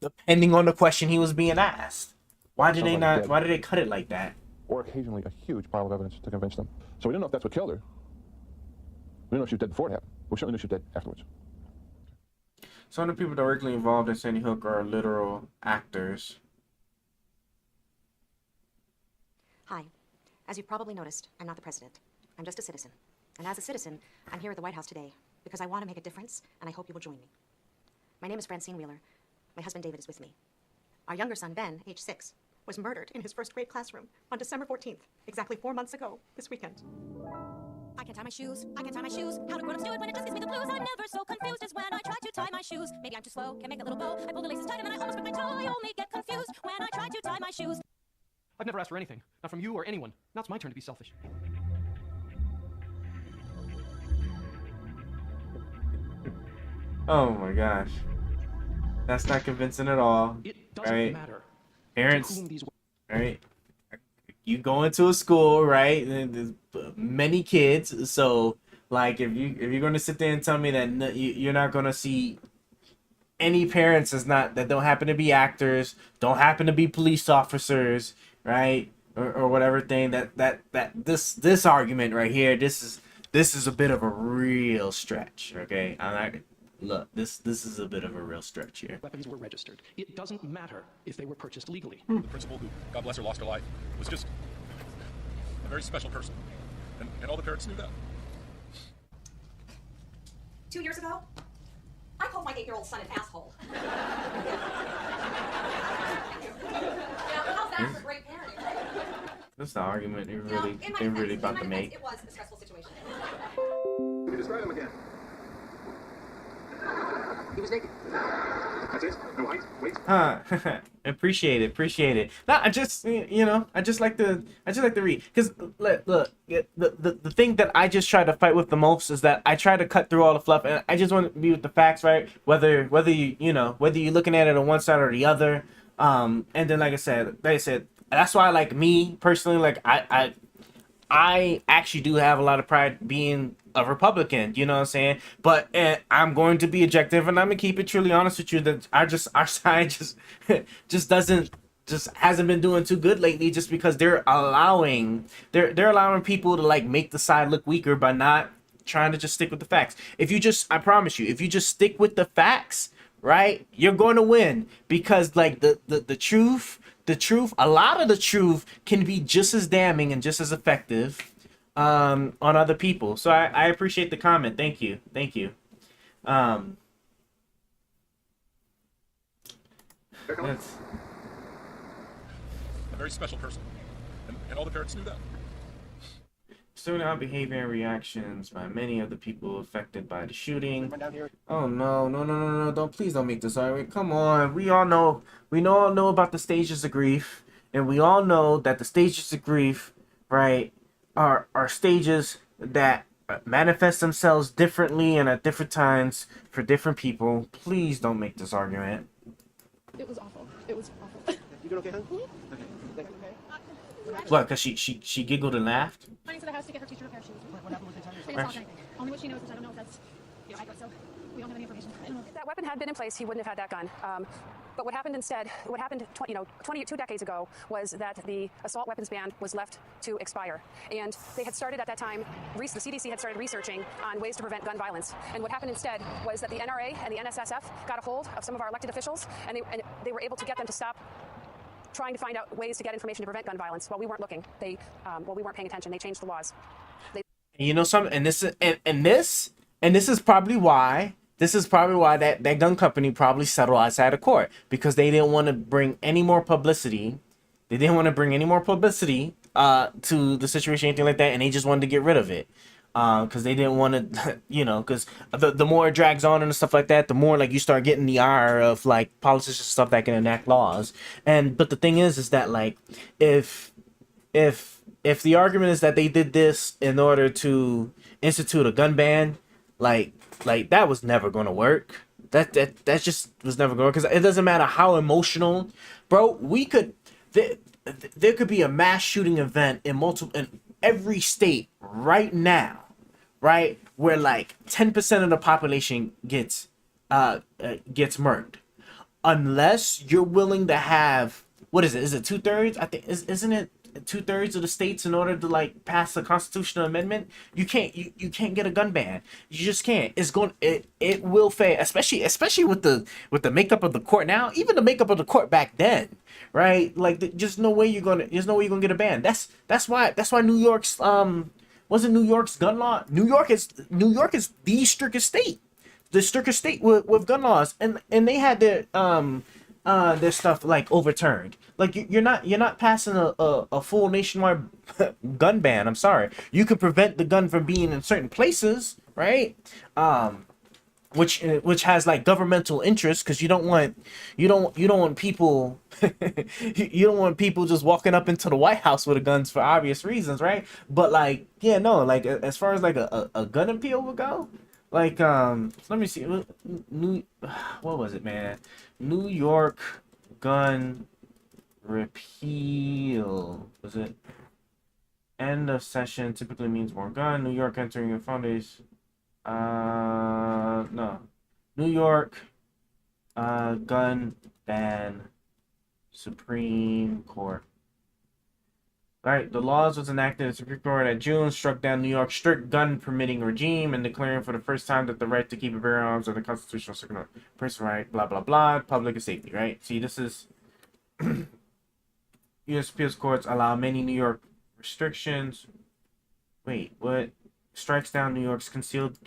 A: depending on the question he was being asked. Why did they not? Why did they cut it like that?
E: or occasionally a huge pile of evidence to convince them. So we don't know if that's what killed her. We don't know if she was dead before it happened. We certainly knew she was dead afterwards.
A: Some of the people directly involved in Sandy Hook are literal actors.
F: Hi. As you've probably noticed, I'm not the president. I'm just a citizen. And as a citizen, I'm here at the White House today because I want to make a difference, and I hope you will join me. My name is Francine Wheeler. My husband David is with me. Our younger son, Ben, age 6, was murdered in his first grade classroom on December 14th, exactly 4 months ago, this weekend.
U: I can tie my shoes, I can tie my shoes. How do grown-ups do it when it just gives me the blues? I'm never so confused as when I try to tie my shoes. Maybe I'm too slow, can make a little bow. I pull the laces tight and then I almost break my toe. I only get confused when I try to tie my shoes.
O: I've never asked for anything, not from you or anyone. Now it's my turn to be selfish.
A: Oh my gosh. That's not convincing at all.
O: It doesn't matter.
A: Parents, right? You go into a school, right? And there's many kids, so like if you're gonna sit there and tell me that you're not gonna see any parents that don't happen to be actors, don't happen to be police officers, right? Or whatever thing that this argument right here, this is a bit of a real stretch, okay? Look, this is a bit of a real stretch here.
O: Weapons were registered. It doesn't matter if they were purchased legally.
N: The principal, who, God bless her, lost her life, was just a very special person. And all the parents knew that.
F: 2 years ago, I called my 8-year-old son an asshole. Now, how's that for great parenting?
A: That's the argument they're really about to make.
F: It was a stressful situation.
E: Can you describe him again?
F: He was naked.
E: That's it? No height? Weight?
A: Appreciate it. No, I just like to read, because look, the thing that I just try to fight with the most is that I try to cut through all the fluff, and I just want to be with the facts, right? Whether you're looking at it on one side or the other, and then like I said, that's why, like, me personally, like I actually do have a lot of pride being a Republican, you know what I'm saying? But I'm going to be objective, and I'm gonna keep it truly honest with you that our side just hasn't been doing too good lately, just because they're allowing people to like make the side look weaker by not trying to just stick with the facts. I promise you, if you just stick with the facts, right, you're going to win, because like the truth, a lot of the truth can be just as damning and just as effective on other people. So I appreciate the comment. Thank you. That's
N: A very special person. And all the parents knew that.
A: soon out behavior and reactions by many of the people affected by the shooting. Oh no! Please don't make this argument. Come on, we all know about the stages of grief, and we all know that the stages of grief, right, are stages that manifest themselves differently and at different times for different people. Please don't make this argument.
K: It was awful. It was awful.
E: You doing okay, hon?
A: What? Cause she giggled and laughed.
K: Running to the house to get her teacher a pair of shoes. What happened with the tires? They didn't solve anything. Only what she knows, which I don't know if that's accurate. So we don't have any information. I don't know.
V: If that weapon had been in place, he wouldn't have had that gun.
K: But what happened instead, what happened 22 decades ago was that the assault weapons ban was left to expire. And they had started at that time, the CDC had started researching on ways to prevent gun violence. And what happened instead was that the NRA and the NSSF got a hold of some of our elected officials, and they were able to get them to stop trying to find out ways to get information to prevent gun violence while we weren't looking. We weren't paying attention. They changed the laws.
A: You know something, and this is probably why that gun company probably settled outside of court, because they didn't want to bring any more publicity. They didn't want to bring any more publicity to the situation, anything like that, and they just wanted to get rid of it. Because they didn't want to, because the more it drags on and stuff like that, the more like you start getting the ire of like politicians and stuff that can enact laws. But the thing is that like if the argument is that they did this in order to institute a gun ban, like that was never going to work. That just was never going to work, because it doesn't matter how emotional, bro. There could be a mass shooting event in every state right now, right, where like 10% of the population gets murdered, unless you're willing to have, what is it? Is it 2/3? I think isn't it 2/3 of the states in order to like pass a constitutional amendment? You can't get a gun ban. You just can't. It will fail, especially with the makeup of the court now. Even the makeup of the court back then, right? Like there's no way you're gonna get a ban. That's why New York's wasn't New York's gun law. New York is the strictest state. The strictest state with gun laws, and they had their stuff like overturned. Like you're not passing a full nationwide gun ban. I'm sorry. You could prevent the gun from being in certain places, right? Which has like governmental interest, because you don't want people you don't want people just walking up into the White House with guns for obvious reasons, right? But like like as far as like a gun appeal would go, like let me see, what was it, man? New York gun repeal, was it? End of session typically means more gun. New York entering the foundation. No. New York gun ban, Supreme Court. Alright, the laws was enacted in the Supreme Court at June, struck down New York's strict gun permitting regime, and declaring for the first time that the right to keep and bear arms are the constitutional person right, blah blah blah, public and safety, right? See, this is U.S. appeals courts allow many New York restrictions. Wait, what? Strikes down New York's concealed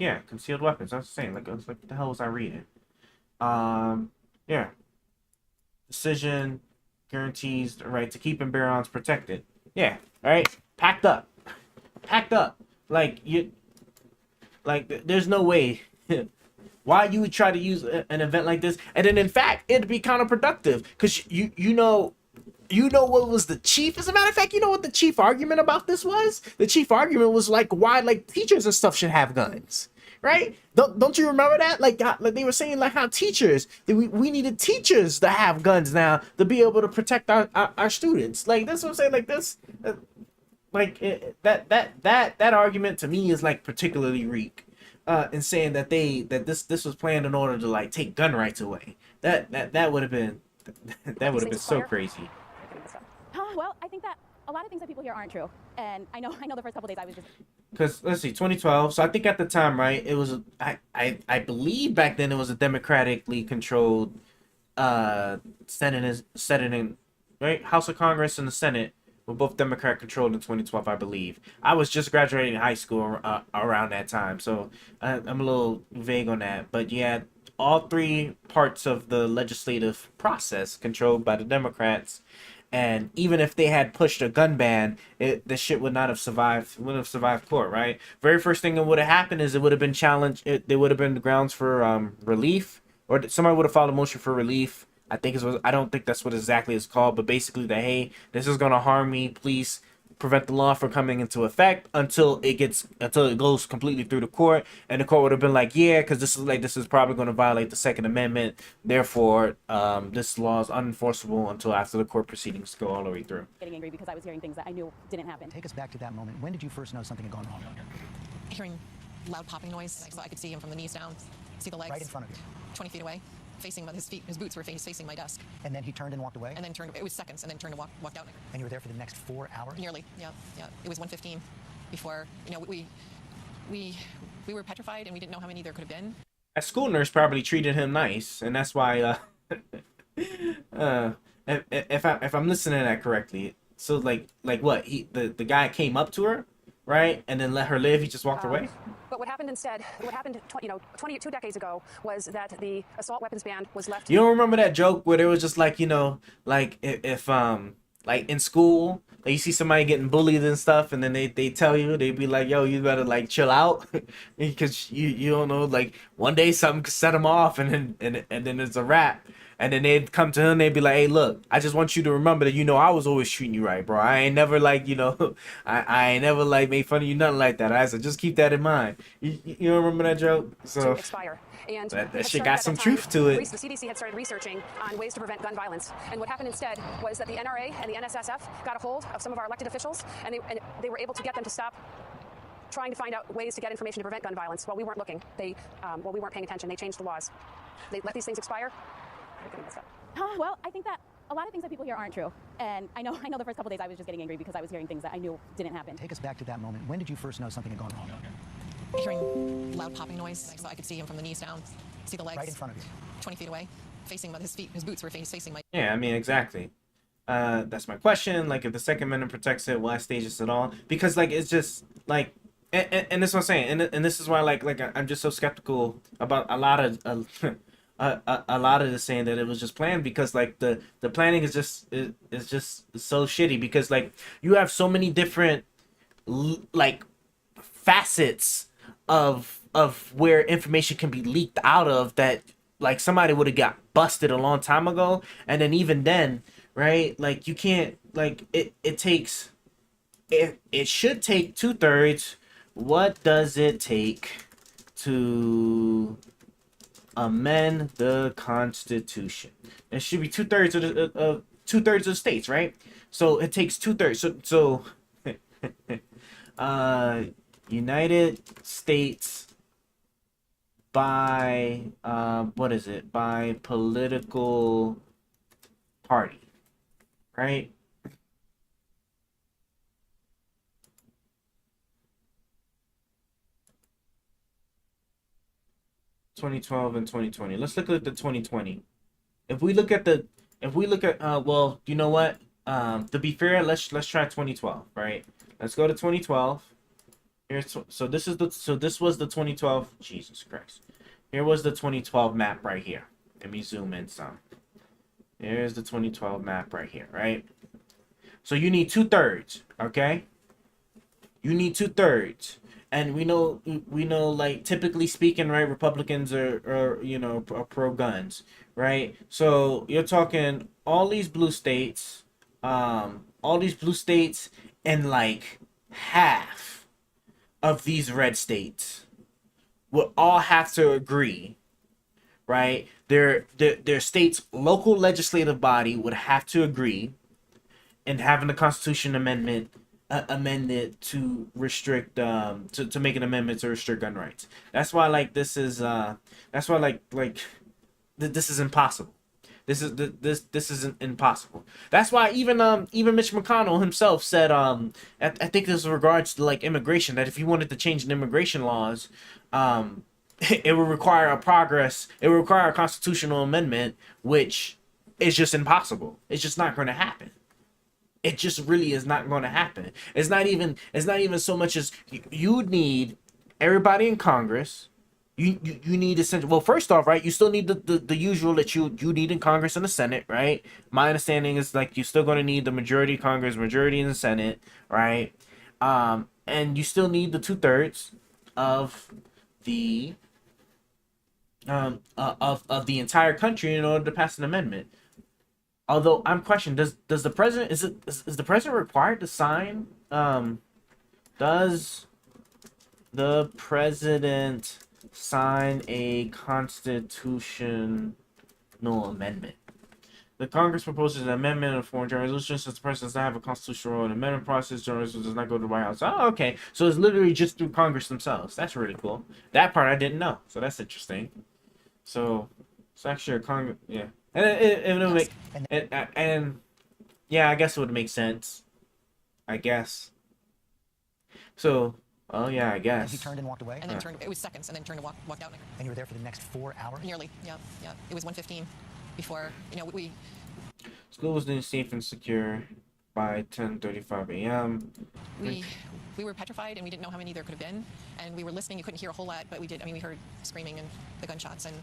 A: weapons. I was saying, like what the hell was I reading? Yeah. Decision guarantees the right to keep and bear arms protected. Yeah, all right. Packed up. Like there's no way why you would try to use an event like this, and then in fact it'd be counterproductive, because you know what was the chief, as a matter of fact, you know what the chief argument about this was? The chief argument was like why like teachers and stuff should have guns, right? Don't you remember that? Like they were saying like how teachers, we needed teachers to have guns now to be able to protect our students. Like that's what I'm saying. Like this, like that argument to me is like particularly weak, in saying that this was planned in order to like take gun rights away. That would have been so crazy.
K: Well, I think that a lot of things that people hear aren't true, and I know the first couple days I was just.
A: Because let's see, 2012. So I think at the time, right, it was I believe back then it was a democratically controlled Senate and right, House of Congress and the Senate were both Democrat controlled in 2012, I believe. I was just graduating high school around that time, so I'm a little vague on that. But yeah, all three parts of the legislative process controlled by the Democrats. And even if they had pushed a gun ban, the shit would not have survived. Wouldn't have survived court, right? Very first thing that would have happened is it would have been challenged. There would have been grounds for relief, or somebody would have filed a motion for relief. I don't think that's what exactly it's called, but basically that, hey, this is gonna harm me. Please prevent the law from coming into effect until it goes completely through the court. And the court would have been like, yeah, because this is probably going to violate the Second Amendment. Therefore, this law is unenforceable until after the court proceedings go all the way through.
K: Getting angry because I was hearing things that I knew didn't happen.
B: Take us back to that moment. When did you first know something had gone wrong?
F: Hearing loud popping noise, so I could see him from the knees down, see the legs.
B: Right in front of you.
F: 20 feet away. facing his boots were facing my desk.
B: And then he turned and walked away?
F: And then it was seconds, and then turned and walked out.
B: And you were there for the next 4 hours?
F: Nearly, yeah. It was 1:15 before, we were petrified, and we didn't know how many there could have been.
A: A school nurse probably treated him nice, and that's why, if I'm listening to that correctly, so like what, the guy came up to her, right, and then let her live. He just walked away.
K: But what happened instead, 22 decades ago, was that the assault weapons ban was left.
A: You don't remember that joke where it was just like, like if like in school, like you see somebody getting bullied and stuff, and then they tell you, they be like, yo, you better like chill out, because you don't know, like one day something could set them off, and then it's a wrap. And then they'd come to him, they'd be like, hey, look, I just want you to remember that, I was always treating you right, bro. I ain't never like, I ain't never like made fun of you, nothing like that. I said, just keep that in mind. You don't remember that joke? So
K: to expire. And
A: that shit got some truth to it.
K: The CDC had started researching on ways to prevent gun violence. And what happened instead was that the NRA and the NSSF got a hold of some of our elected officials, and they were able to get them to stop trying to find out ways to get information to prevent gun violence while we weren't looking. We weren't paying attention. They changed the laws. They let these things expire.
G: Well, I think that a lot of things that people hear aren't true. And I know the first couple days I was just getting angry because I was hearing things that I knew didn't happen.
B: Take us back to that moment. When did you first know something had gone wrong?
F: Hearing loud popping noise, so I could see him from the knees down, see the legs.
B: Right in front of you.
F: 20 feet away, facing his boots were facing my.
A: Yeah, I mean, exactly. That's my question. Like, if the Second Amendment protects it, why stage this at all? Because, like, it's just like, and this is what I'm saying, and this is why, like, I'm just so skeptical about a lot of this, saying that it was just planned, because like the planning is just so shitty, because like you have so many different like facets of where information can be leaked out of, that like somebody would have got busted a long time ago, and then even then, right, like you can't, like it should take 2/3. What does it take to amend the Constitution? It should be 2/3 of 2/3 of the states, right? So it takes 2/3. So United States by what is it? By political party, right? (2012) and 2020. Let's look at the 2020. If we look at well, you know what? To be fair, let's try 2012, right? Let's go to 2012. This was the 2012. Jesus Christ. Here was the 2012 map right here. Let me zoom in some. Here's the 2012 map right here, right? So you need 2/3, okay? You need 2/3. And we know, like, typically speaking, right, Republicans are pro guns, right? So you're talking all these blue states, and like half of these red states will all have to agree, right? Their state's local legislative body would have to agree in having the Constitution amended to restrict to make an amendment to restrict gun rights. That's why like this is this is impossible. This is impossible. That's why even Mitch McConnell himself said I think this is in regards to like immigration, that if you wanted to change the immigration laws, it would require a constitutional amendment, which is just impossible. It's just not going to happen. It just really is not going to happen. It's not even so much as you need everybody in Congress. You need essential. Well, first off, right, you still need the usual that you need in Congress and the Senate, right? My understanding is like you're still going to need the majority of Congress, majority in the Senate, right? And you still need the 2/3 of the of the entire country in order to pass an amendment. Although I'm questioning, does the president is the president required to sign? Does the president sign a constitutional amendment? The Congress proposes an amendment of foreign resolution since the president does not have a constitutional role in the amendment process. General resolution does not go to the White House. Oh, okay. So it's literally just through Congress themselves. That's really cool. That part I didn't know. So that's interesting. So It's actually a yeah, and it'll make and yeah, I guess it would make sense. I guess. So, oh yeah, I guess.
B: He turned and walked away?
F: And then turned, it was seconds, and then turned and walked out.
B: And you were there for the next 4 hours?
F: Nearly, yeah. It was 1:15 before, we...
A: School was deemed safe and secure by 10:35 a.m.
F: We were petrified, and we didn't know how many there could have been. And we were listening. You couldn't hear a whole lot, but we did. I mean, we heard screaming and the gunshots. And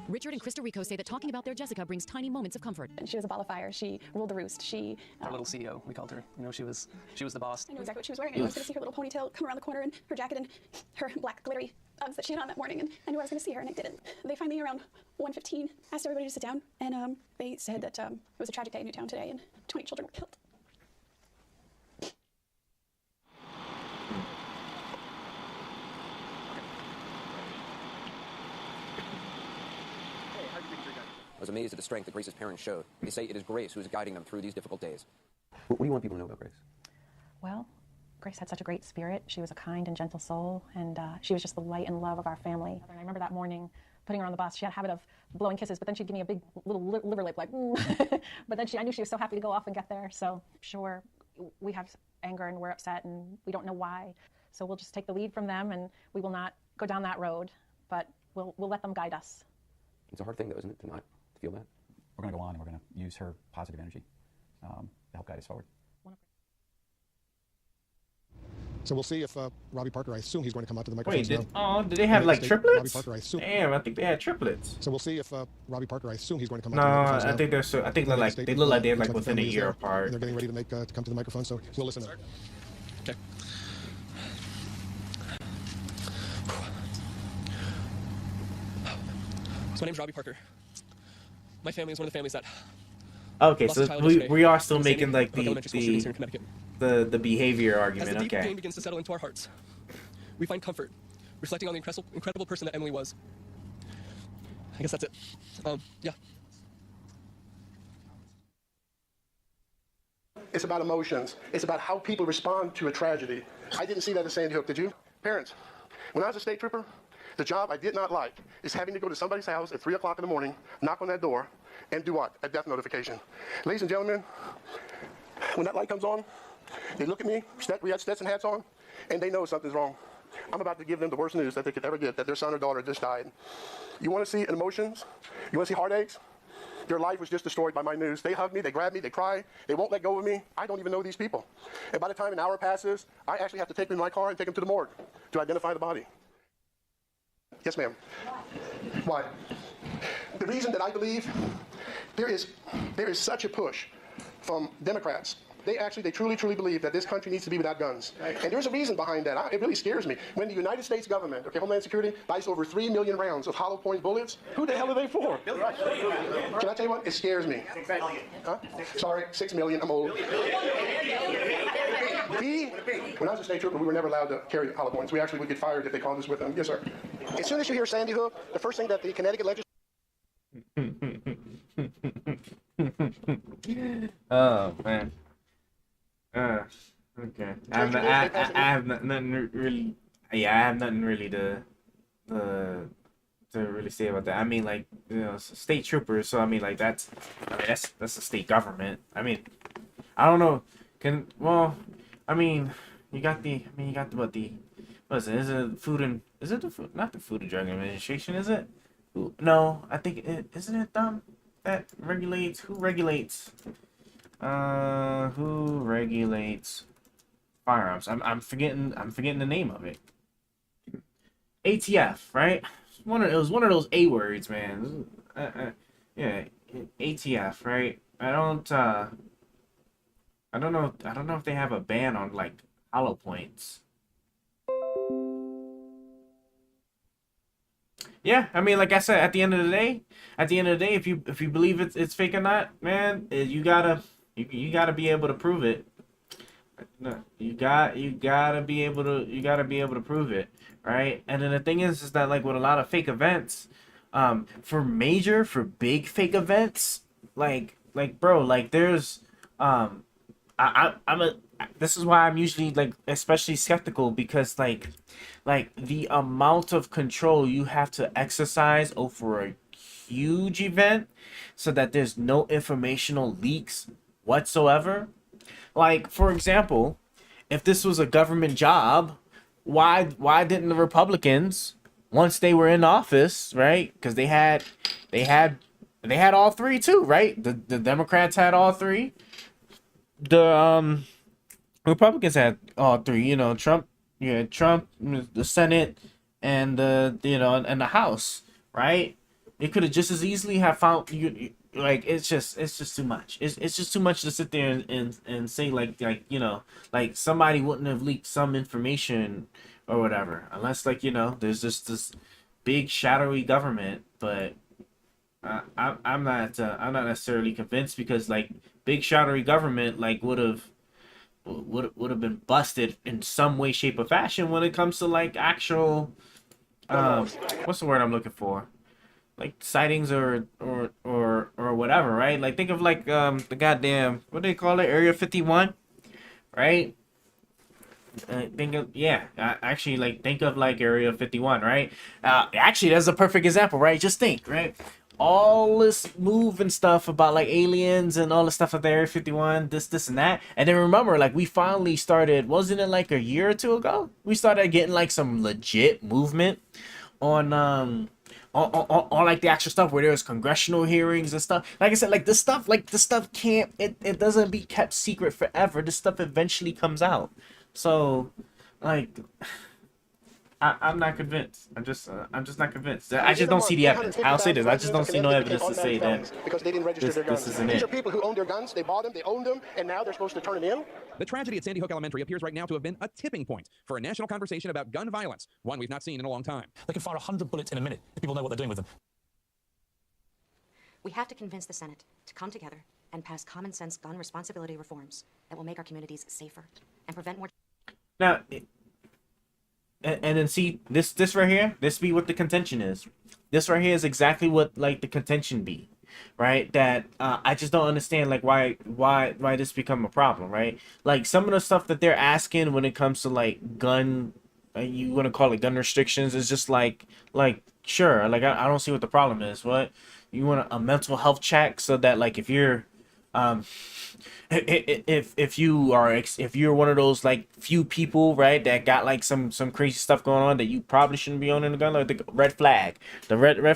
C: Richard and Krista Rico say that talking about their Jessica brings tiny moments of comfort.
K: She was a ball of fire. She ruled the roost. She
V: our little CEO, we called her. She was the boss.
K: I knew exactly what she was wearing. I knew I was going to see her little ponytail come around the corner and her jacket and her black glittery Uggs that she had on that morning, and I knew I was going to see her, and I didn't. They finally, around 1:15, asked everybody to sit down, and they said that it was a tragic day in Newtown today, and 20 children were killed.
W: I was amazed at the strength that Grace's parents showed. They say it is Grace who is guiding them through these difficult days. What do you want people to know about Grace?
I: Well, Grace had such a great spirit. She was a kind and gentle soul, and she was just the light and love of our family. And I remember that morning putting her on the bus. She had a habit of blowing kisses, but then she'd give me a big little liver lip, like, But then I knew she was so happy to go off and get there. So sure, we have anger and we're upset and we don't know why. So we'll just take the lead from them, and we will not go down that road, but we'll let them guide us.
W: It's a hard thing, though, isn't it, to not feel that?
B: We're going to go on, and we're going to use her positive energy to help guide us forward.
E: So we'll see if Robbie Parker, I assume he's going to come out to the microphone.
A: Wait, did they have like triplets?
E: Robbie Parker, I assume.
A: Damn, I think they had triplets.
E: So we'll see if Robbie Parker, I assume he's going to come
A: No,
E: out to the microphone.
A: I think they're so. I think they look like they're like within a year apart.
E: They're getting ready to make to come to the microphone, so we'll listen to them.
V: Okay. So my name's Robbie Parker. My family is one of the families that.
A: Okay,
V: lost a
A: so
V: child yesterday
A: we are still
V: in
A: making like
V: elementary school shootings here in Connecticut.
A: the behavior argument.
V: As the deep
A: Okay.
V: pain begins to settle into our hearts, we find comfort, reflecting on the incredible person that Emily was. I guess that's it. Yeah.
E: It's about emotions. It's about how people respond to a tragedy. I didn't see that at Sandy Hook, did you? Parents, when I was a state trooper, the job I did not like is having to go to somebody's house at 3 o'clock in the morning, knock on that door, and do what? A death notification. Ladies and gentlemen, when that light comes on, they look at me, we had Stetson hats on, and they know something's wrong. I'm about to give them the worst news that they could ever get, that their son or daughter just died. You want to see emotions? You want to see heartaches? Their life was just destroyed by my news. They hug me, they grab me, they cry, they won't let go of me. I don't even know these people. And by the time an hour passes, I actually have to take them in my car and take them to the morgue to identify the body. Yes, ma'am. Why? The reason that I believe there is such a push from Democrats. They truly believe that this country needs to be without guns. And there's a reason behind that. It really scares me. When the United States government, Homeland Security, buys over 3 million rounds of hollow point bullets, who the hell are they for? Can I tell you what? It scares me. 6 million. Huh? Sorry, 6 million. I'm old. When I was a state trooper, we were never allowed to carry hollow points. We actually would get fired if they caught us with them. Yes, sir. As soon as you hear Sandy Hook, the first thing that the Connecticut legislature...
A: Oh, man. Okay. I have nothing really. Yeah, I have nothing really to really say about that. I mean, like, state troopers. So I mean, like that's a state government. I mean, I don't know. You got what is it? Is it the food? Not the Food and Drug Administration, is it? No, I think isn't it them that regulates? Who regulates firearms? I'm forgetting the name of it. ATF, right? It was one of those A words, man. Yeah, ATF, right? I don't know if they have a ban on like hollow points. Yeah, I mean, like I said, at the end of the day, if you believe it's fake or not, man, you gotta be able to prove it. No, you gotta be able to prove it, right? And then the thing is that like with a lot of fake events, for big fake events, like bro, like there's this is why I'm usually like especially skeptical, because like the amount of control you have to exercise over a huge event so that there's no informational leaks whatsoever. Like, for example, if this was a government job, why didn't the Republicans, once they were in office, right? Because they had all three too, right? The Democrats had all three. The Republicans had all three. You know, Trump, the Senate, and and the House, right? They could have just as easily have found you. Like, it's just too much. It's just too much to sit there and say like somebody wouldn't have leaked some information or whatever, unless there's just this big shadowy government. But I'm not necessarily convinced, because like big shadowy government would have been busted in some way, shape, or fashion when it comes to like actual what's the word I'm looking for? Like sightings or whatever, right? Like think of like the goddamn, what do they call it, Area 51, right? Think of think of like Area 51, right? Actually, that's a perfect example, right? Just think, right? All this move and stuff about like aliens and all the stuff at the Area 51, this and that, and then remember, like we finally started, wasn't it like a year or two ago? We started getting like some legit movement on like the actual stuff where there's congressional hearings and stuff. Like I said, like this stuff can't, it doesn't be kept secret forever. This stuff eventually comes out. So like I'm not convinced. I'm just not convinced. I just don't see the evidence. I'll say this. I just don't see no evidence to say that
E: because they didn't register their guns.
A: This isn't
E: These
A: it.
E: are people who own their guns. They bought them. They owned them, and now they're supposed to turn them in.
H: The tragedy at Sandy Hook Elementary appears right now to have been a tipping point for a national conversation about gun violence, one we've not seen in a long time.
J: They can fire 100 bullets in a minute if people know what they're doing with them.
U: We have to convince the Senate to come together and pass common sense gun responsibility reforms that will make our communities safer and prevent more.
A: Now, and then see this right here. This be what the contention is. This right here is exactly what like the contention be, right? That I just don't understand like why this become a problem, right? Like some of the stuff that they're asking when it comes to like gun, you want to call it gun restrictions, is just like sure, like I don't see what the problem is. What you want a mental health check so that like if you're if you're one of those like few people, right, that got like some crazy stuff going on that you probably shouldn't be owning a gun, like the red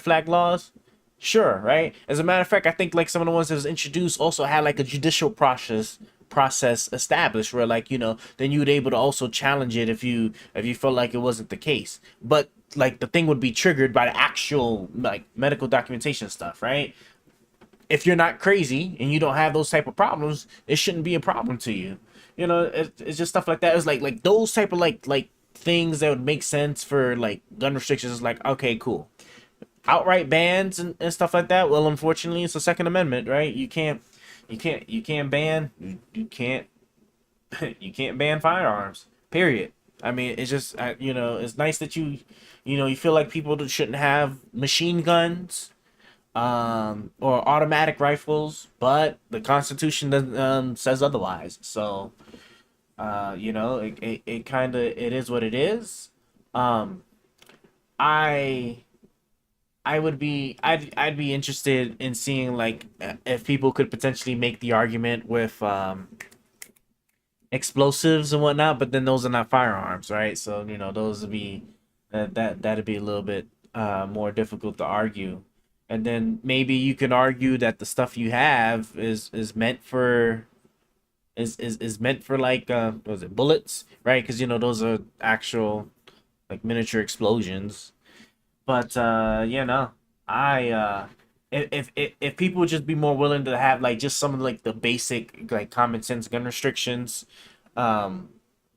A: flag laws, sure, right? As a matter of fact, I think like some of the ones that was introduced also had like a judicial process established where like then you would able to also challenge it if you felt like it wasn't the case. But like the thing would be triggered by the actual like medical documentation stuff, right? If you're not crazy and you don't have those type of problems, it shouldn't be a problem to you. It's just stuff like that. It's like those type of like things that would make sense for like gun restrictions. Like, okay, cool. Outright bans and stuff like that. Well, unfortunately, it's the Second Amendment, right? You can't ban firearms. Period. I mean, it's just it's nice that you feel like people shouldn't have machine guns or automatic rifles, but the Constitution says otherwise. So it kind of, it is what it is. I'd be interested in seeing like if people could potentially make the argument with explosives and whatnot, but then those are not firearms, right? So those would be that'd be a little bit more difficult to argue. And then maybe you can argue that the stuff you have is meant for like what was it, bullets, right? Because those are actual like miniature explosions. But if people would just be more willing to have like just some of like the basic like common sense gun restrictions, then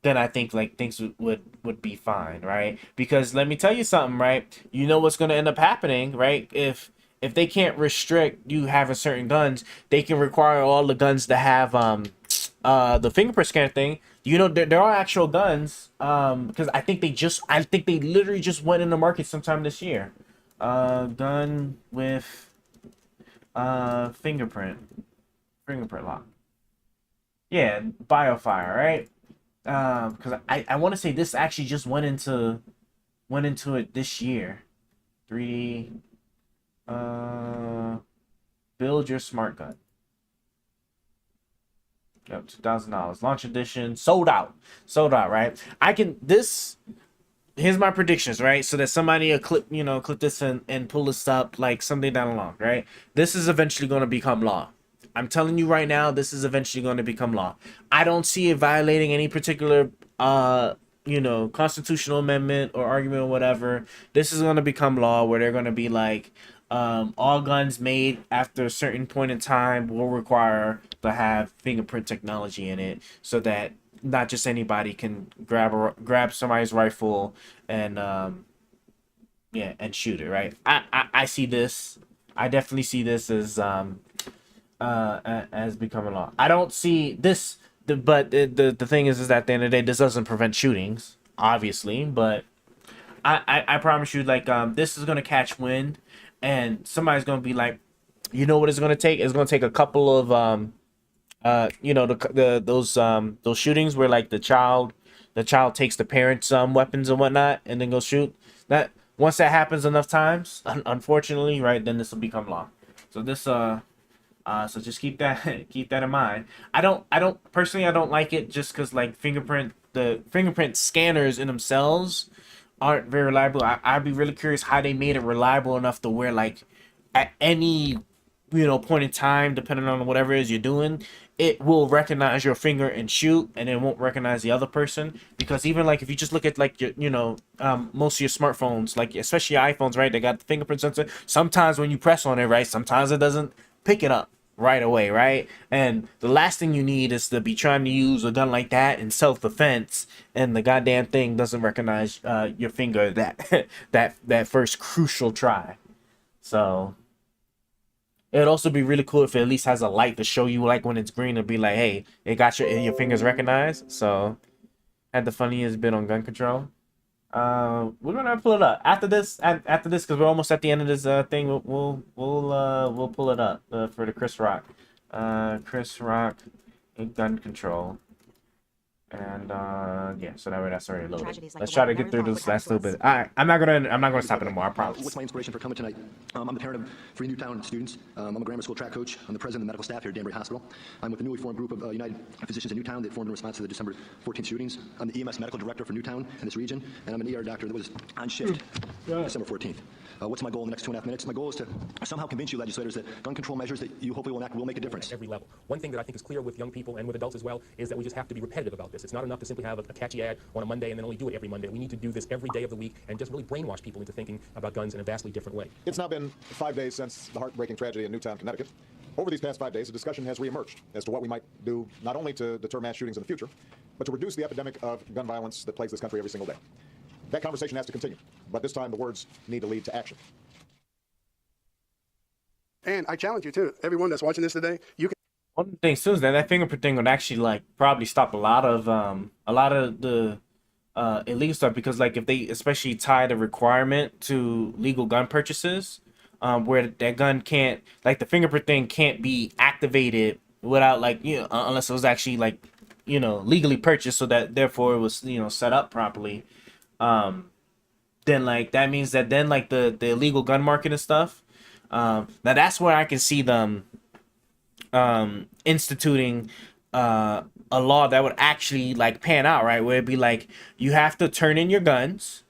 A: I think like things would be fine, right? Because let me tell you something, right? You know what's gonna end up happening, right? If they can't restrict you having certain guns, they can require all the guns to have the fingerprint scanner thing. There are actual guns because I think they literally just went in the market sometime this year. Gun with fingerprint lock. Yeah, BioFire, right? Because I want to say this actually just went into it this year. 3D Build your smart gun. Yep, $2,000. Launch edition, sold out. Sold out, right? Here's my predictions, right? So that somebody will clip this and pull this up like someday down the line, right? This is eventually going to become law. I'm telling you right now, this is eventually going to become law. I don't see it violating any particular constitutional amendment or argument or whatever. This is going to become law where they're going to be like, all guns made after a certain point in time will require to have fingerprint technology in it, so that not just anybody can grab somebody's rifle and and shoot it, right? I see this. I definitely see this as becoming law. I don't see this, but the thing is that at the end of the day, this doesn't prevent shootings, obviously, but I promise you, like, this is gonna catch wind, and somebody's gonna be like, you know what it's gonna take? It's gonna take a couple of those shootings where like the child takes the parents' weapons and whatnot, and then go shoot. That once that happens enough times, unfortunately, right, then this will become law. So this so just keep that in mind. I don't personally like it just because like the fingerprint scanners in themselves aren't very reliable. I'd be really curious how they made it reliable enough to where like at any point in time, depending on whatever it is you're doing, it will recognize your finger and shoot, and it won't recognize the other person. Because even like if you just look at like your most of your smartphones, like especially your iPhones, right, they got the fingerprint sensor. Sometimes when you press on it, right, sometimes it doesn't pick it up right away, right? And the last thing you need is to be trying to use a gun like that in self-defense, and the goddamn thing doesn't recognize your finger that first crucial try. So it'd also be really cool if it at least has a light to show you, like when it's green, to be like, hey, it got your fingers recognized. So had the funniest bit on gun control. We're gonna pull it up after this because we're almost at the end of this thing. We'll pull it up for the Chris Rock in gun control. And so that way that's already loaded. Let's try to get through this last little bit. All right, I'm not gonna stop it anymore. I promise.
L: What's my inspiration for coming tonight? I'm the parent of 3 Newtown students. I'm a grammar school track coach. I'm the president of the medical staff here at Danbury Hospital. I'm with the newly formed group of United Physicians in Newtown that formed in response to the December 14th shootings. I'm the EMS medical director for Newtown and this region, and I'm an ER doctor that was on shift December 14th. What's my goal in the next 2.5 minutes? My goal is to somehow convince you legislators that gun control measures that you hopefully will enact will make a difference.
M: Every level. One thing that I think is clear with young people and with adults as well is that we just have to be repetitive about this. It's not enough to simply have a catchy ad on a Monday and then only do it every Monday. We need to do this every day of the week and just really brainwash people into thinking about guns in a vastly different way.
Q: It's now been 5 days since the heartbreaking tragedy in Newtown, Connecticut. Over these past 5 days, a discussion has reemerged as to what we might do not only to deter mass shootings in the future, but to reduce the epidemic of gun violence that plagues this country every single day. That conversation has to continue, but this time the words need to lead to action.
E: And I challenge you too, everyone that's watching this today, you can.
A: One thing too is that fingerprint thing would actually like probably stop a lot of the illegal stuff, because like if they especially tie the requirement to legal gun purchases, where that gun can't, like the fingerprint thing can't be activated without like unless it was actually like legally purchased, so that therefore it was set up properly, then like that means that then like the illegal gun market and stuff. Now that's where I can see them instituting a law that would actually like pan out, right? Where it'd be like you have to turn in your guns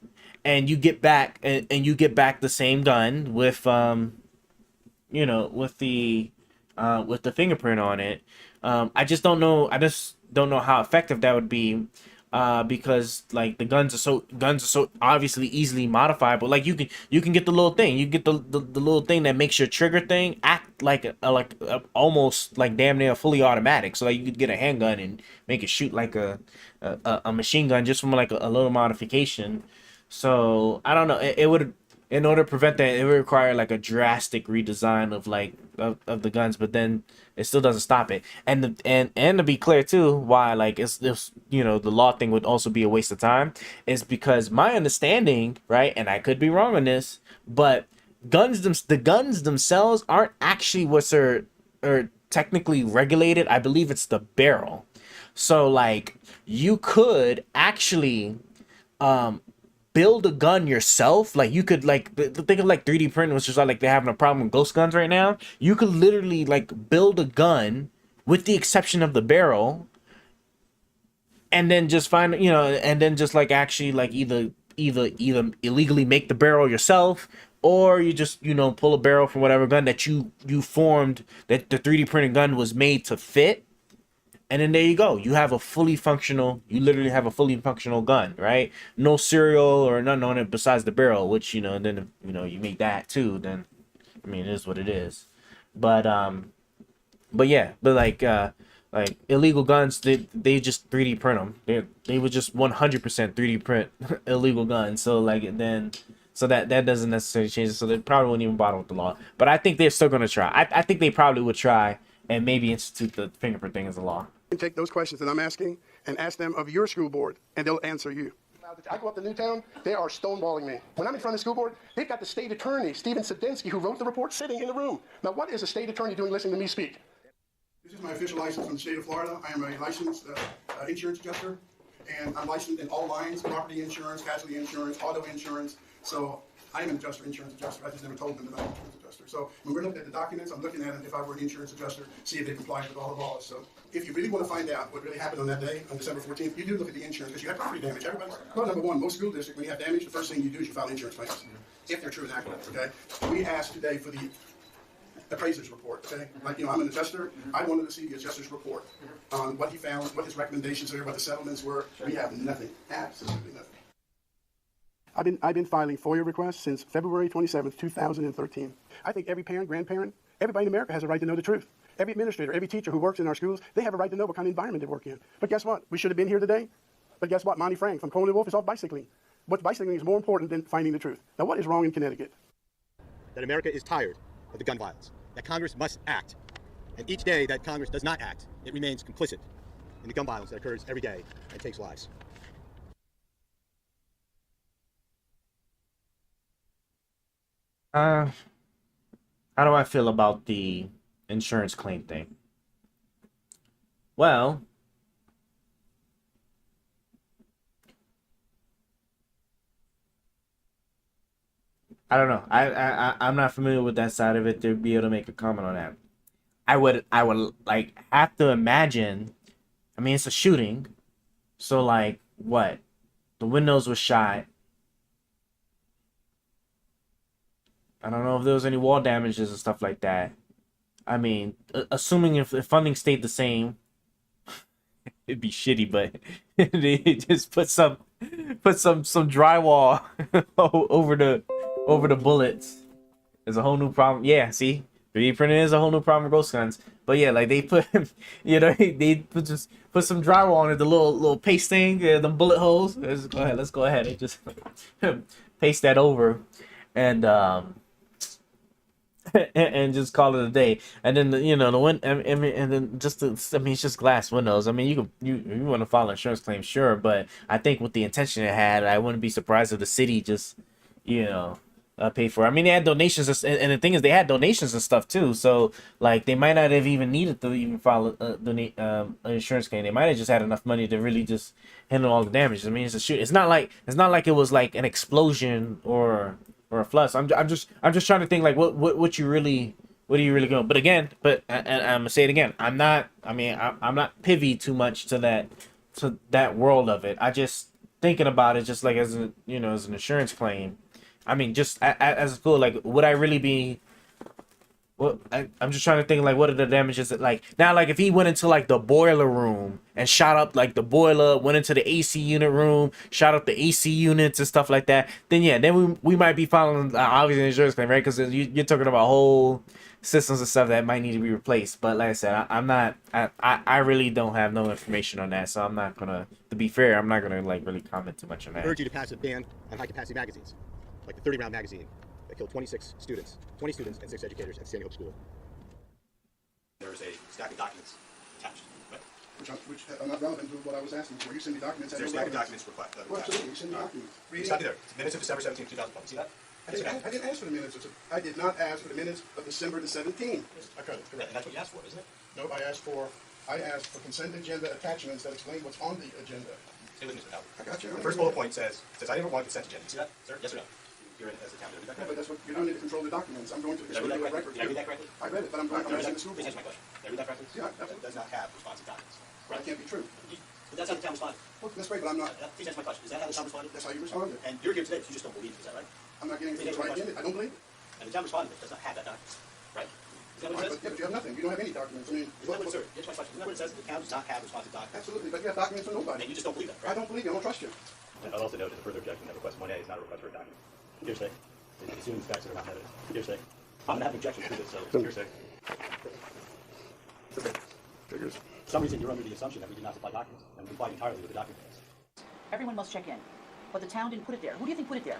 A: and you get back and you get back the same gun with with the fingerprint on it. I just don't know how effective that would be. Because like the guns are so obviously easily modifiable. Like you can get the little thing. You get the little thing that makes your trigger thing act like a almost like damn near fully automatic. So like you could get a handgun and make it shoot like a machine gun just from like a little modification. So I don't know. It would, in order to prevent that, it would require like a drastic redesign of like of the guns, but then it still doesn't stop it. And to be clear too, why like it's the law thing would also be a waste of time is because my understanding, right, and I could be wrong on this, but the guns themselves aren't actually what's are technically regulated. I believe it's the barrel. So like you could actually build a gun yourself. Like you could like think of like 3D printing, which is like they're having a problem with ghost guns right now. You could literally like build a gun with the exception of the barrel, and then just find, you know, and then just like actually like either illegally make the barrel yourself, or you just, you know, pull a barrel from whatever gun that you formed, that the 3D printed gun was made to fit. And then there you go. You have a fully functional, you literally have a fully functional gun, right? No serial or nothing on it besides the barrel, which, you know, and then, if, you know, you make that too, then, I mean, it is what it is. But yeah, but like illegal guns, they just 3D print them. They would just 100% 3D print illegal guns. So like, then, so that doesn't necessarily change it. So they probably wouldn't even bother with the law. But I think they're still going to try. I think they probably would try and maybe institute the fingerprint thing as a law.
E: Take those questions that I'm asking and ask them of your school board, and they'll answer you. I go up to Newtown, they are stonewalling me. When I'm in front of the school board, they've got the state attorney, Stephen Sadensky, who wrote the report, sitting in the room. Now, what is a state attorney doing listening to me speak? This is my official license from the state of Florida. I am a licensed insurance adjuster, and I'm licensed in all lines: property insurance, casualty insurance, auto insurance. So I am an insurance adjuster. I just never told them that I'm an insurance adjuster. So when we're looking at the documents, I'm looking at them if I were an insurance adjuster, see if they comply with all the laws. So if you really want to find out what really happened on that day, on December 14th, you do look at the insurance, because you have property damage. Well, number one, most school districts, when you have damage, the first thing you do is you file insurance claims, if they're true and accurate, okay? We asked today for the appraiser's report, okay? Like, you know, I'm an adjuster. I wanted to see the adjuster's report on what he found, what his recommendations were, what the settlements were. We have nothing, absolutely nothing. I've been filing FOIA requests since February 27th, 2013. I think every parent, grandparent, everybody in America has a right to know the truth. Every administrator, every teacher who works in our schools, they have a right to know what kind of environment they work in. But guess what? We should have been here today. But guess what? Monty Frank from Conan and Wolf is off bicycling. But bicycling is more important than finding the truth. Now, what is wrong in Connecticut?
D: That America is tired of the gun violence. That Congress must act. And each day that Congress does not act, it remains complicit in the gun violence that occurs every day and takes lives.
A: How do I feel about the insurance claim thing? Well, I don't know. I'm not familiar with that side of it to be able to make a comment on that. I would like have to imagine. I mean, it's a shooting, so like what? The windows were shot. I don't know if there was any wall damages and stuff like that. I mean, assuming if funding stayed the same, it'd be shitty, but they just put some drywall over the bullets. There's a whole new problem. Yeah, see, 3D printing is a whole new problem for ghost guns. But yeah, like they put, you know, they just put some drywall on it, the little paste thing, the bullet holes. Let's go ahead and just paste that over, and and just call it a day. And then you know and then just it's just glass windows. I mean, you want to file an insurance claim, sure, but I think with the intention it had, I wouldn't be surprised if the city just, you know, pay for it. I mean, they had donations, and the thing is, they had donations and stuff too. So like, they might not have even needed to even file an insurance claim. They might have just had enough money to really just handle all the damage. I mean, it's a shoot. It's not like it was like an explosion or a flood. I'm just trying to think like what you really going. But again, and I'm gonna say it again. I'm not privy too much to that world of it. I just thinking about it just like as an insurance claim. I mean, just as a school, like, would I really be? Well, I'm just trying to think like, what are the damages that, like, now, like if he went into like the boiler room and shot up like the boiler, went into the AC unit room, shot up the AC units and stuff like that, then yeah, then we might be filing obviously an insurance claim, right? Because you're talking about whole systems and stuff that might need to be replaced. But like I said, I really don't have no information on that, so I'm not gonna. To be fair, I'm not gonna like really comment too much on that.
D: I urge you to pass a ban on high-capacity magazines, like the 30-round magazine that killed 20 students and 6 educators at Sandy Hook School. There's a stack of documents attached.
E: Which are not relevant to what I was asking for. You send me documents.
D: There's a stack of documents request.
E: Well, absolutely. You send me documents.
D: It's not there. It's minutes of December 17, 2012. See that?
E: I didn't ask for the minutes. I did not ask for the minutes of December the 17th.
D: Okay, correct. And that's what you asked for, isn't it?
E: No, I asked for consent agenda attachments that explain what's on the agenda.
D: Stay with me, Mr. Howard. I got you. The first bullet point says I never want consent agenda. You see that, sir? Yes or no? You're in as a town. Did I read that
E: Yeah,
D: correctly?
E: but that's what, you don't need to control the documents. I'm going to
D: Did I read that correctly?
E: record.
D: Did I read that correctly?
E: I read it, but I'm missing the school
D: Please
E: board.
D: answer my question. Did I read that correctly?
E: Yeah,
D: It does not have responsive documents.
E: That can't be true.
D: But that's how the town responded.
E: Well, that's great, but I'm not.
D: Please answer my question. Is that how the town responded?
E: That's how you responded.
D: And you're here today because you just don't believe it. Is that right?
E: I'm not getting
D: Please
E: things
D: answer my
E: right in
D: question.
E: it. I don't believe it.
D: And the town responded that it does not have that document. Right? Is that what it says?
E: But you have nothing. You don't have any documents. I mean,
D: Isn't that what it says? Answer my question. Isn't that what it says? That the town does not have responsive documents.
E: absolutely, but you have documents from nobody.
D: And you just don't believe that,
E: I don't believe you. I don't trust you.
D: And I'll also note as a further objection that request 1A is not a request for a document. Hearsay. It assumes facts that are not evidence. Hearsay. I'm going to have an objection to this, so it's hearsay.
E: Figures.
D: For some reason, you're under the assumption that we did not supply documents, and we complied entirely with the document.
R: Everyone must check in, but the town didn't put it there. Who do you think put it there?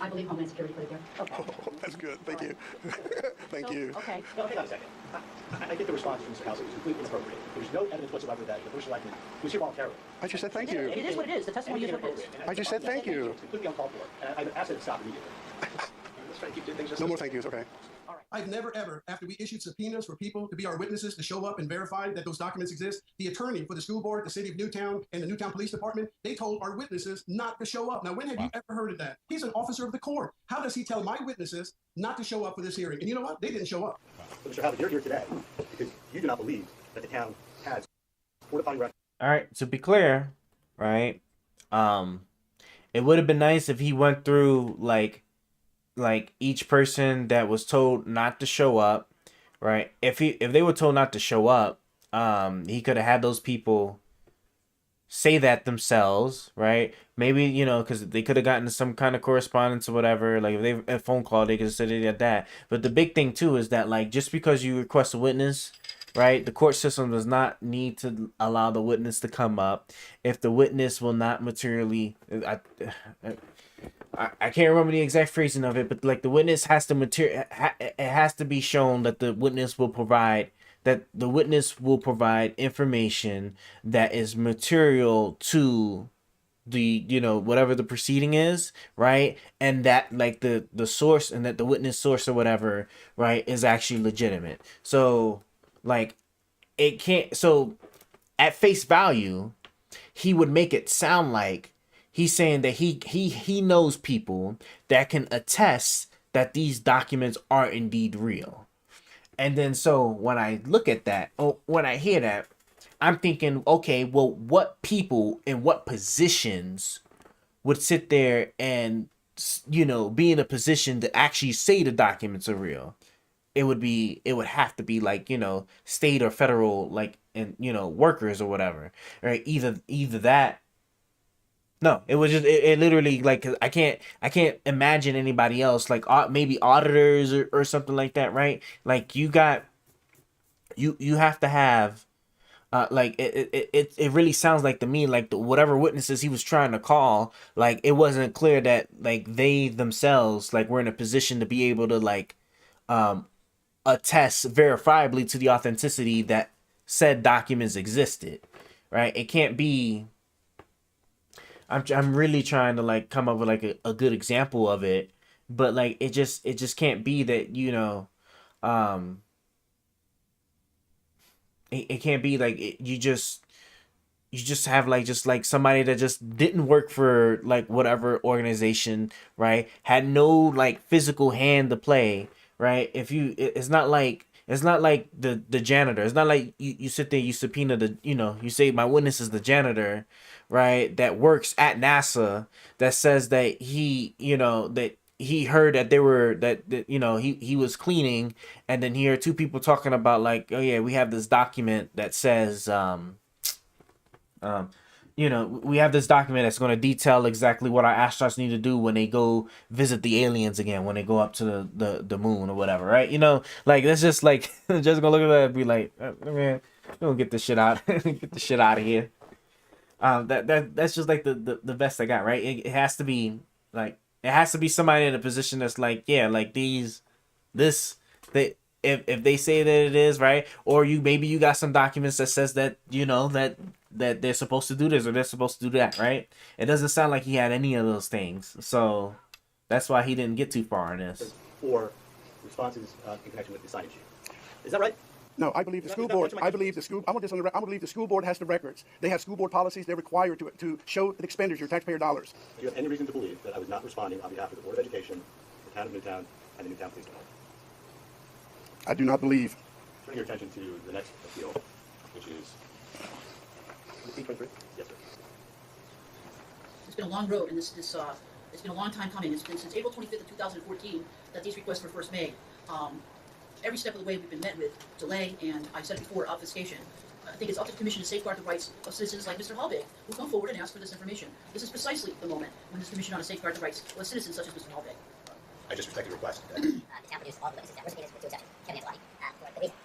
R: I believe Homeland Security put it there. Okay.
E: Oh, that's good. Thank you. Thank you.
R: Okay.
D: No, hang on a second. I think the response from Mr. House is completely inappropriate. There's no evidence whatsoever that the first selectman was here voluntarily.
E: I just said thank you.
R: It is what it is. The testimony is what it is.
E: I just said thank you.
D: It's completely uncalled for. And I asked it to stop immediately. Let's try to keep doing things just
E: No more thank yous, okay?
S: I've never ever, after we issued subpoenas for people to be our witnesses to show up and verify that those documents exist, the attorney for the school board, the city of Newtown, and the Newtown Police Department, they told our witnesses not to show up. Now, when have you ever heard of that? He's an officer of the court. How does he tell my witnesses not to show up for this hearing? And you know what? They didn't show up.
D: But Mr. Howard, you're here today because you do not believe that the town has fortifying records.
A: All right, to be clear, right? It would have been nice if he went through like each person that was told not to show up, right? If they were told not to show up, he could have had those people say that themselves, right? Maybe, you know, because they could have gotten some kind of correspondence or whatever. Like if they a phone call, they could have said it at that. But the big thing too is that like just because you request a witness, right? The court system does not need to allow the witness to come up if the witness will not materially. I can't remember the exact phrasing of it, but like the witness has to it has to be shown that the witness will provide information that is material to the, you know, whatever the proceeding is, right? And that like the source and that the witness source or whatever, right, is actually legitimate. So like it can't, so at face value, he would make it sound like he's saying that he knows people that can attest that these documents are indeed real. And then so when I look at that, when I hear that, I'm thinking, okay, well, what people in what positions would sit there and, you know, be in a position to actually say the documents are real? It would have to be like, you know, state or federal, like, and, you know, workers or whatever, right? Either that. No, it was just it literally like I can't imagine anybody else like maybe auditors or something like that, right? Like you have to have like it really sounds like to me like whatever witnesses he was trying to call, like it wasn't clear that like they themselves like were in a position to be able to like attest verifiably to the authenticity that said documents existed, right? It can't be. I'm really trying to like come up with like a good example of it, but like it just can't be that, you know, it can't be like you just have like just like somebody that just didn't work for like whatever organization, right? Had no like physical hand to play, right? It's not like the janitor. It's not like you sit there, you subpoena the, you know, you say my witness is the janitor, right? That works at NASA, that says that he, you know, that he heard that that you know, he was cleaning, and then here are two people talking about like, oh yeah, we have this document that says, you know, we have this document that's going to detail exactly what our astronauts need to do when they go visit the aliens again, when they go up to the moon or whatever, right? You know, like that's just like just gonna look at that and be like, man, we're gonna get this shit out, get the shit out of here. That's just like the best I got, right? It has to be like somebody in a position that's like, yeah, like if they say that it is, right, or maybe you got some documents that says that, you know, that they're supposed to do this or they're supposed to do that, right? It doesn't sound like he had any of those things, so that's why he didn't get too far in this.
D: For responses in connection with the signage. Is that right?
E: No, I believe the school board. I believe the school. I want this on the. I believe the school board has the records. They have school board policies. They're required to show the expenditure, taxpayer dollars.
D: Do you have any reason to believe that I was not responding on behalf of the Board of Education, the town of Newtown, and the Newtown Police Department?
E: I do not believe.
D: Turning your attention to the next appeal, which is. Yes, sir.
R: It's been a long road, and it's been a long time coming. It's been since April 25th of 2014 that these requests were first made. Every step of the way we've been met with delay and, I said before, obfuscation. I think it's up to the Commission to safeguard the rights of citizens like Mr. Halbig, who come forward and ask for this information. This is precisely the moment when this Commission ought to safeguard the rights of citizens such as Mr. Halbig.
D: I just respect your request.
O: The town produced all the witnesses that were subpoenaed with two exceptions. Kevin Angeloni, for the reason,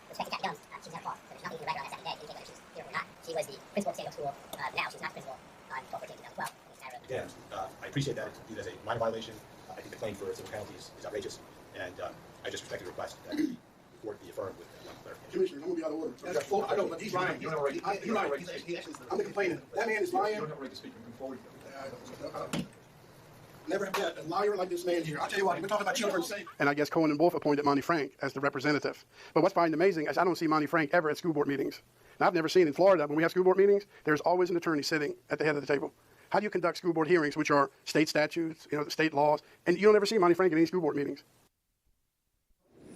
O: respect to Kathy Guns, she was never called. So there's nothing in the record on that second day to indicate whether she was here or not. She was the principal of Sandy Hook School. Now she's not the principal on 12/14/2012.
D: Yeah, I appreciate that. It's viewed as a minor violation. I think the claim for civil penalties is outrageous, and I just respect your request that the court be affirmed with one clarification.
E: Commissioner, I'm gonna be out of order. That's full. I know, but he's lying. He's lying. I'm the complainant. That man is lying. Never have had a liar like this man here. I'll tell you what, we're talking about children safe. And I guess Cohen and Wolf appointed Monty Frank as the representative. But what's finding amazing is I don't see Monty Frank ever at school board meetings. And I've never seen in Florida, when we have school board meetings, there's always an attorney sitting at the head of the table. How do you conduct school board hearings, which are state statutes, state laws, and you don't ever see Monty Frank at any school board meetings?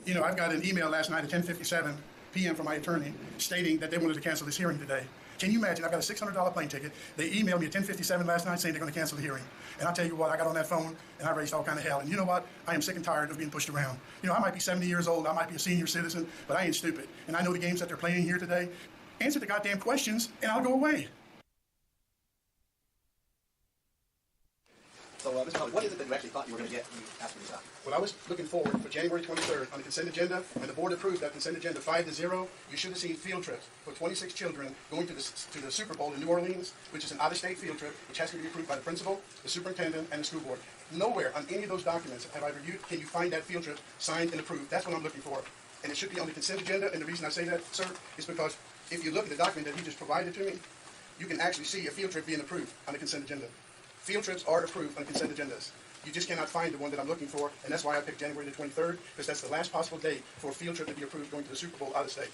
E: I've got an email last night at 10:57 p.m. from my attorney stating that they wanted to cancel this hearing today. Can you imagine? I've got a $600 plane ticket. They emailed me at 10:57 last night saying they're going to cancel the hearing. And I'll tell you what, I got on that phone and I raised all kind of hell. And you know what? I am sick and tired of being pushed around. I might be 70 years old, I might be a senior citizen, but I ain't stupid. And I know the games that they're playing here today. Answer the goddamn questions and I'll go away.
D: So, Mr. Halbig, what is it that you actually thought you were going to get when you asked for this document?
E: Well, I was looking forward for January 23rd on the consent agenda, and the board approved that consent agenda 5-0. You should have seen field trips for 26 children going to the Super Bowl in New Orleans, which is an out-of-state field trip, which has to be approved by the principal, the superintendent, and the school board. Nowhere on any of those documents have I reviewed, can you find that field trip signed and approved. That's what I'm looking for. And it should be on the consent agenda, and the reason I say that, sir, is because if you look at the document that he just provided to me, you can actually see a field trip being approved on the consent agenda. Field trips are approved on consent agendas. You just cannot find the one that I'm looking for, and that's why I picked January the 23rd, because that's the last possible date for a field trip to be approved going to the Super Bowl out of state.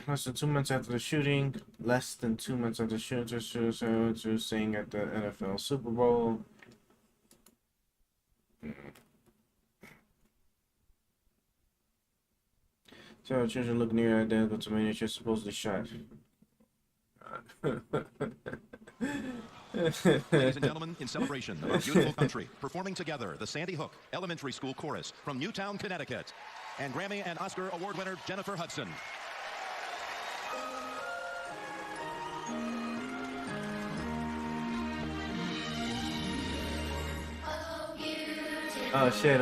A: Less than 2 months after the shooting. Less than 2 months after the shooting, saying at the NFL Super Bowl. So children look near identical to miniature supposedly shot.
N: Ladies and gentlemen, in celebration of our beautiful country, performing together the Sandy Hook Elementary School Chorus from Newtown, Connecticut, and Grammy and Oscar Award winner Jennifer Hudson.
A: Oh shit,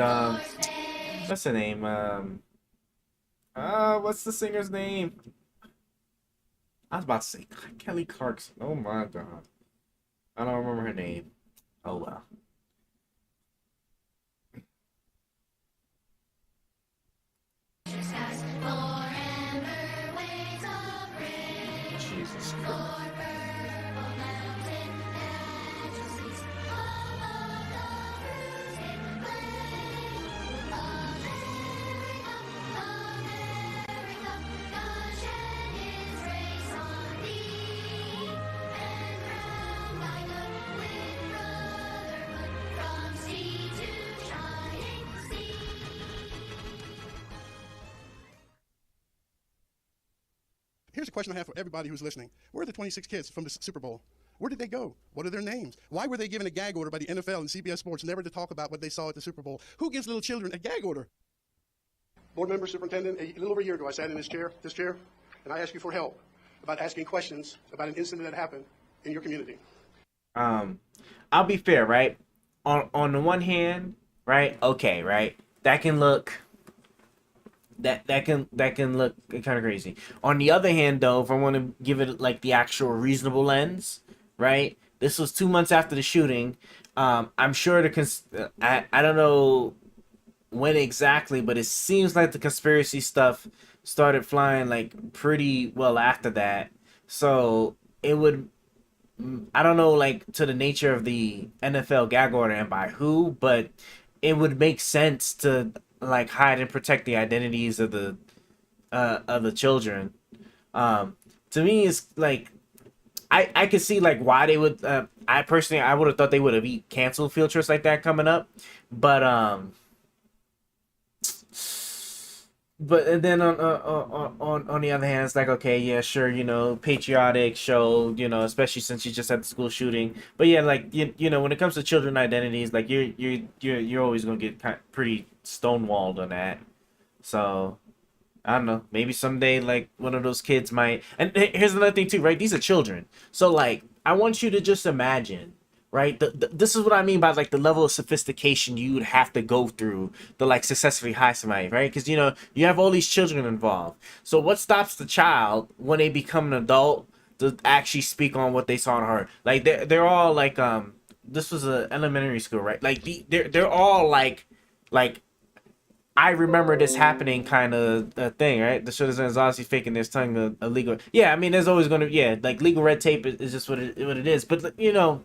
A: what's the name? What's the singer's name? I was about to say Kelly Clarkson. Oh my god. I don't remember her name. Oh well. Jesus Christ.
E: Here's a question I have for everybody who's listening. Where are the 26 kids from the Super Bowl? Where did they go? What are their names? Why were they given a gag order by the NFL and CBS Sports never to talk about what they saw at the Super Bowl? Who gives little children a gag order? Board member, superintendent, a little over a year ago, I sat in this chair, and I asked you for help about asking questions about an incident that happened in your community.
A: I'll be fair, right? On the one hand, right? Okay, right? That can look that can look kind of crazy. On the other hand, though, if I want to give it like the actual reasonable lens, right? This was 2 months after the shooting. I'm sure I don't know when exactly, but it seems like the conspiracy stuff started flying like pretty well after that. So it would, I don't know, like to the nature of the NFL gag order and by who, but it would make sense to like hide and protect the identities of the children. To me, it's like I could see like why they would. I personally, I would have thought they would have canceled field trips like that coming up, but then on the other hand, it's like, okay, yeah, sure, you know, patriotic show, you know, especially since you just had the school shooting. But yeah, like you know, when it comes to children identities, like you're always gonna get pretty stonewalled on that. So I don't know, maybe someday like one of those kids might. And here's another thing too, right? These are children, so like I want you to just imagine. Right, this is what I mean by like the level of sophistication you would have to go through to like successfully hire somebody, right? Because you know you have all these children involved. So what stops the child when they become an adult to actually speak on what they saw and heard? Like they're all like this was a elementary school, right? Like they're all like I remember this happening kind of thing, right? The citizen is obviously faking this tongue illegal. Yeah, I mean there's always gonna like legal red tape is just what it is. But you know.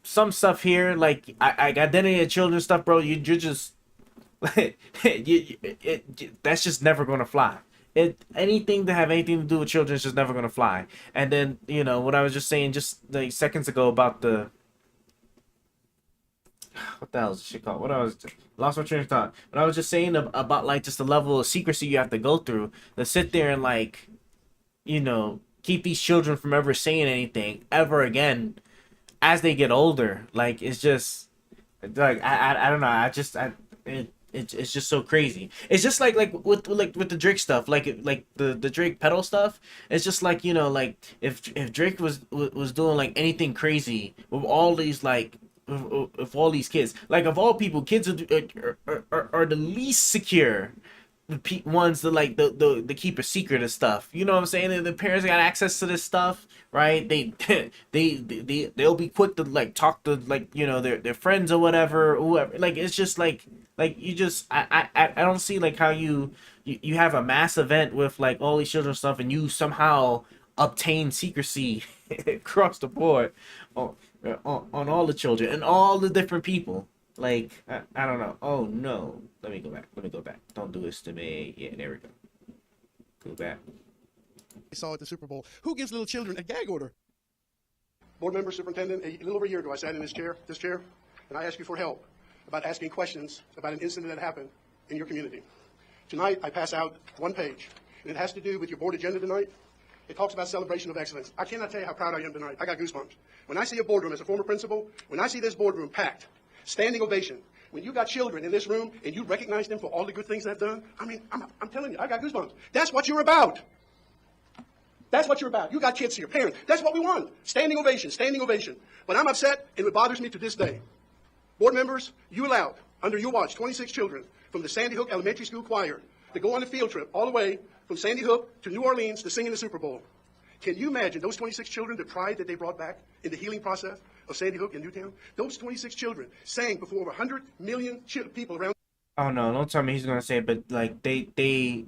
A: Some stuff here, like I identity of children stuff, bro. You're just that's just never gonna fly. Anything to have anything to do with children is just never gonna fly. And then you know what I was just saying just like seconds ago about the what the hell is this shit called? Lost my train of thought. But I was just saying about like just the level of secrecy you have to go through to sit there and like you know keep these children from ever saying anything ever again. As they get older, like it's just like I don't know. It's just so crazy. It's just like with the Drake stuff, like the Drake pedal stuff. It's just like you know like if Drake was doing like anything crazy with all these like with all these kids, like of all people, kids are the least secure. The ones that like the keep a secret of stuff, you know what I'm saying? And the parents got access to this stuff, right? They'll be quick to like talk to like you know their friends or whoever. Like it's just like you just I don't see like how you have a mass event with like all these children stuff and you somehow obtain secrecy across the board on all the children and all the different people. Like, I don't know. Oh, no. Let me go back. Don't do this to me. Yeah, there we go. Go back.
E: I saw at the Super Bowl. Who gives little children a gag order? Board member, superintendent, a little over a year ago, I sat in this chair, and I asked you for help about asking questions about an incident that happened in your community. Tonight, I pass out one page, and it has to do with your board agenda tonight. It talks about celebration of excellence. I cannot tell you how proud I am tonight. I got goosebumps. When I see a boardroom as a former principal, when I see this boardroom packed, standing ovation. When you got children in this room and you recognize them for all the good things they've done, I mean, I'm telling you, I got goosebumps. That's what you're about. That's what you're about. You got kids here, parents. That's what we want. Standing ovation, standing ovation. But I'm upset, and it bothers me to this day. Board members, you allowed, under your watch, 26 children from the Sandy Hook Elementary School Choir to go on a field trip all the way from Sandy Hook to New Orleans to sing in the Super Bowl. Can you imagine those 26 children, the pride that they brought back in the healing process of Sandy Hook and Newtown? Those 26 children sang before over 100 million people around.
A: Oh no! Don't tell me he's gonna say it, but like they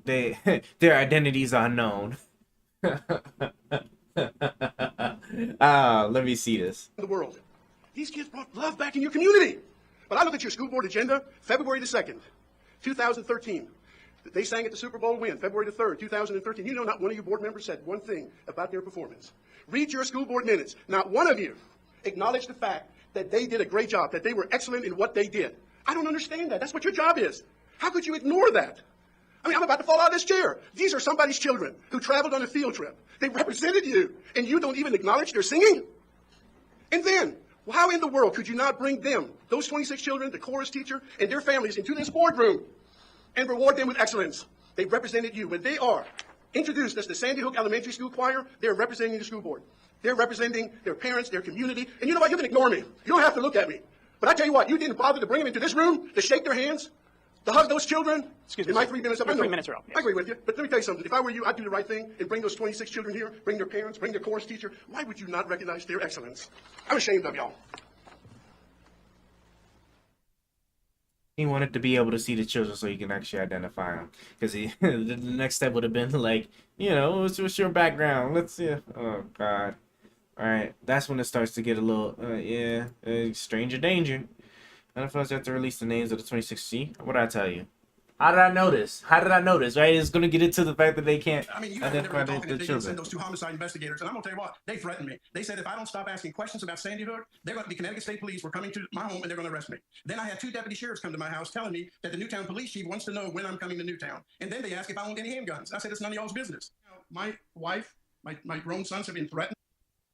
A: their identities are unknown. Let me see this.
E: The world. These kids brought love back in your community. But I look at your school board agenda, February the 2nd, 2013. They sang at the Super Bowl win, February the 3rd, 2013. You know not one of your board members said one thing about their performance. Read your school board minutes. Not one of you acknowledged the fact that they did a great job, that they were excellent in what they did. I don't understand that. That's what your job is. How could you ignore that? I mean, I'm about to fall out of this chair. These are somebody's children who traveled on a field trip. They represented you, and you don't even acknowledge their singing? And then, how in the world could you not bring them, those 26 children, the chorus teacher, and their families into this boardroom and reward them with excellence? They represented you. When they are introduced as the Sandy Hook Elementary School Choir, they're representing the school board. They're representing their parents, their community. And you know what? You can ignore me. You don't have to look at me. But I tell you what, you didn't bother to bring them into this room, to shake their hands, to hug those children. Excuse me. My 3 minutes up.
G: Your 3 minutes are up. Yes.
E: I agree with you. But let me tell you something. If I were you, I'd do the right thing and bring those 26 children here, bring their parents, bring their chorus teacher. Why would you not recognize their excellence? I'm ashamed of y'all.
A: He wanted to be able to see the children so he can actually identify them. Because the next step would have been like, you know, what's your background? Let's see. Oh, God. All right. That's when it starts to get a little, stranger danger. NFL's have to release the names of the 26C. What did I tell you? How did I know this? How did I know this? Right? It's gonna get into the fact that they can't
S: I mean, you guys never
A: identify
S: been talking
A: the
S: and they didn't
A: children.
S: send those 2 homicide investigators. And I'm going to tell you what, they threatened me. They said if I don't stop asking questions about Sandy Hook, they're going to, the Connecticut State Police were coming to my home and they're going to arrest me. Then I had 2 deputy sheriffs come to my house telling me that the Newtown police chief wants to know when I'm coming to Newtown. And then they ask if I own any handguns. I said, it's none of y'all's business. My wife, my grown sons have been threatened.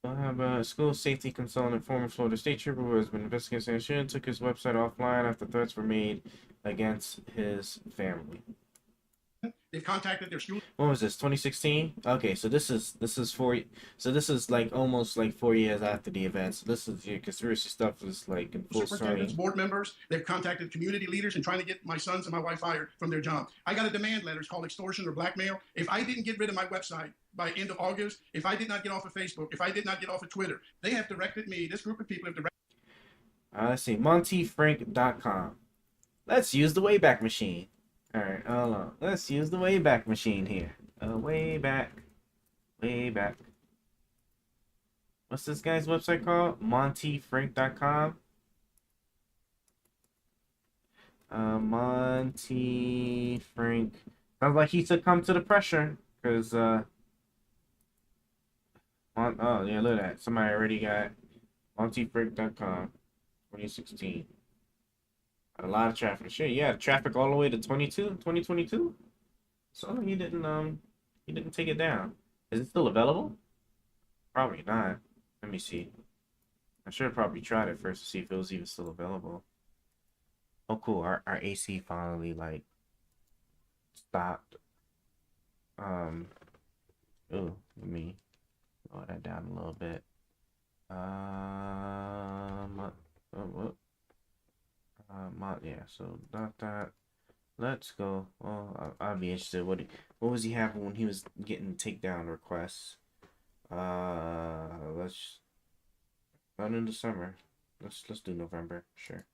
A: I have a school safety consultant, former Florida State Trooper, who has been investigating Shannon, took his website offline after threats were made against his family.
S: They've contacted their school.
A: When was this? 2016. Okay, so this is like almost like 4 years after the event. So this is your conspiracy stuff is like in full
S: Superintendents,
A: swing.
S: board members, they've contacted community leaders and trying to get my sons and my wife fired from their job. I got a demand letter. It's called extortion or blackmail. If I didn't get rid of my website by end of August, if I did not get off of Facebook, if I did not get off of Twitter, they have directed me, this group of people have directed.
A: Let's see, MontyFrank.com. Let's use the Wayback Machine. All right, hold on. Let's use the Wayback Machine here. Way back. What's this guy's website called? MontyFrank.com. Monty Frank. Sounds like he succumbed to the pressure, cause oh yeah, look at that. Somebody already got MontyFrank.com 2016. Had a lot of traffic. Shit, yeah, traffic all the way to 2022. So he didn't take it down. Is it still available? Probably not. Let me see. I should have probably tried it first to see if it was even still available. Oh cool, our AC finally like stopped. Oh, let me lower that down a little bit. Yeah, so not that. Let's go. Well, I'll be interested. What was he having when he was getting takedown requests? Let's not in December. Let's do November. Sure.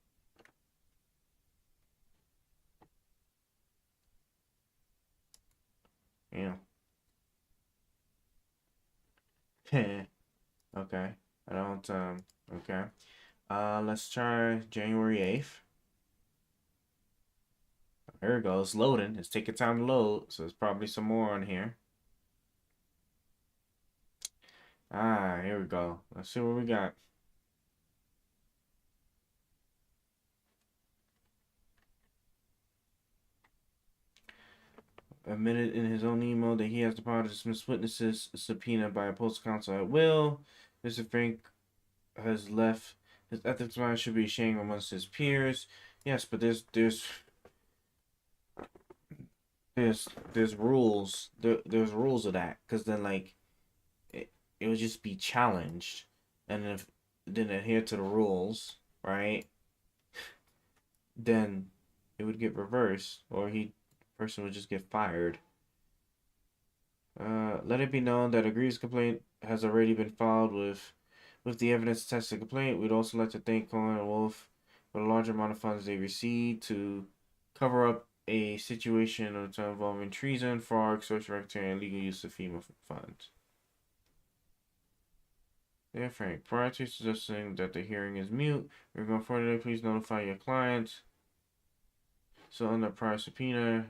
A: Yeah. Okay. I don't okay. Let's try January 8th. There it goes, loading. It's taking time to load, so there's probably some more on here. Here we go. Let's see what we got. Admitted in his own email that he has the power to dismiss witnesses subpoenaed by a postal counsel at will. Mr. Frank has left. His ethics mind should be ashamed amongst his peers. Yes, but there's rules. There's rules of that, because then like it would just be challenged, and if it didn't adhere to the rules, right, then it would get reversed, or person would just get fired. Let it be known that a grievous complaint has already been filed with the evidence attached to the complaint. We'd also like to thank Cohen and Wolf for the large amount of funds they received to cover up a situation involving treason, fraud, extortion, racketeering, and illegal use of FEMA funds. Yeah, Frank, prior to suggesting that the hearing is mute, we're going further. Please notify your client. So under prior subpoena,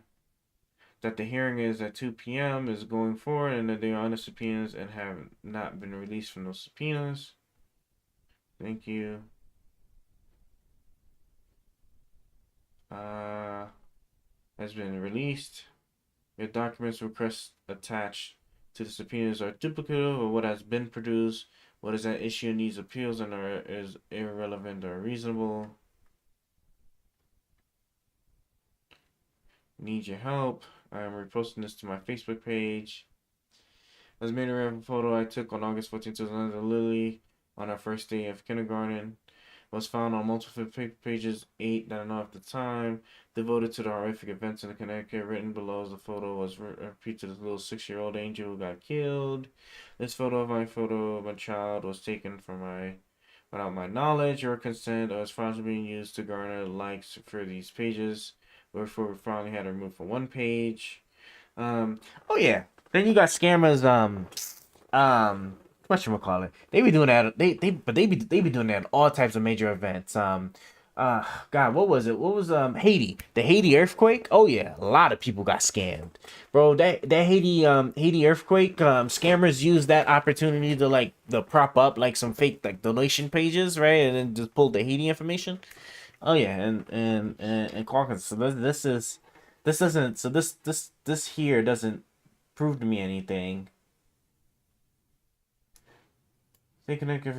A: that the hearing is at 2 p.m. is going forward, and that they are under subpoenas and have not been released from those subpoenas. Thank you. Has been released. Your documents requests attached to the subpoenas are duplicative of what has been produced. What is at issue needs appeals and is irrelevant or reasonable. Need your help. I am reposting this to my Facebook page. As made a photo I took on August 14th, 2009, Lily on our first day of kindergarten was found on multiple pages, 8 that I know at the time, devoted to the horrific events in Connecticut. Written below as the photo was repeated to the little 6-year-old angel who got killed. This photo of my child was taken without my knowledge or consent, or as funds were being used to garner likes for these pages. Before we finally had to remove from one page. Oh yeah. Then you got scammers. Whatchamacallit? They be doing that. They be doing that at all types of major events. God, what was it? What was Haiti? The Haiti earthquake? Oh yeah, a lot of people got scammed, bro. That Haiti earthquake, scammers used that opportunity to like prop up like some fake like donation pages, right, and then just pull the Haiti information. Oh yeah, and Qualcomm. So this here doesn't prove to me anything. State Connecticut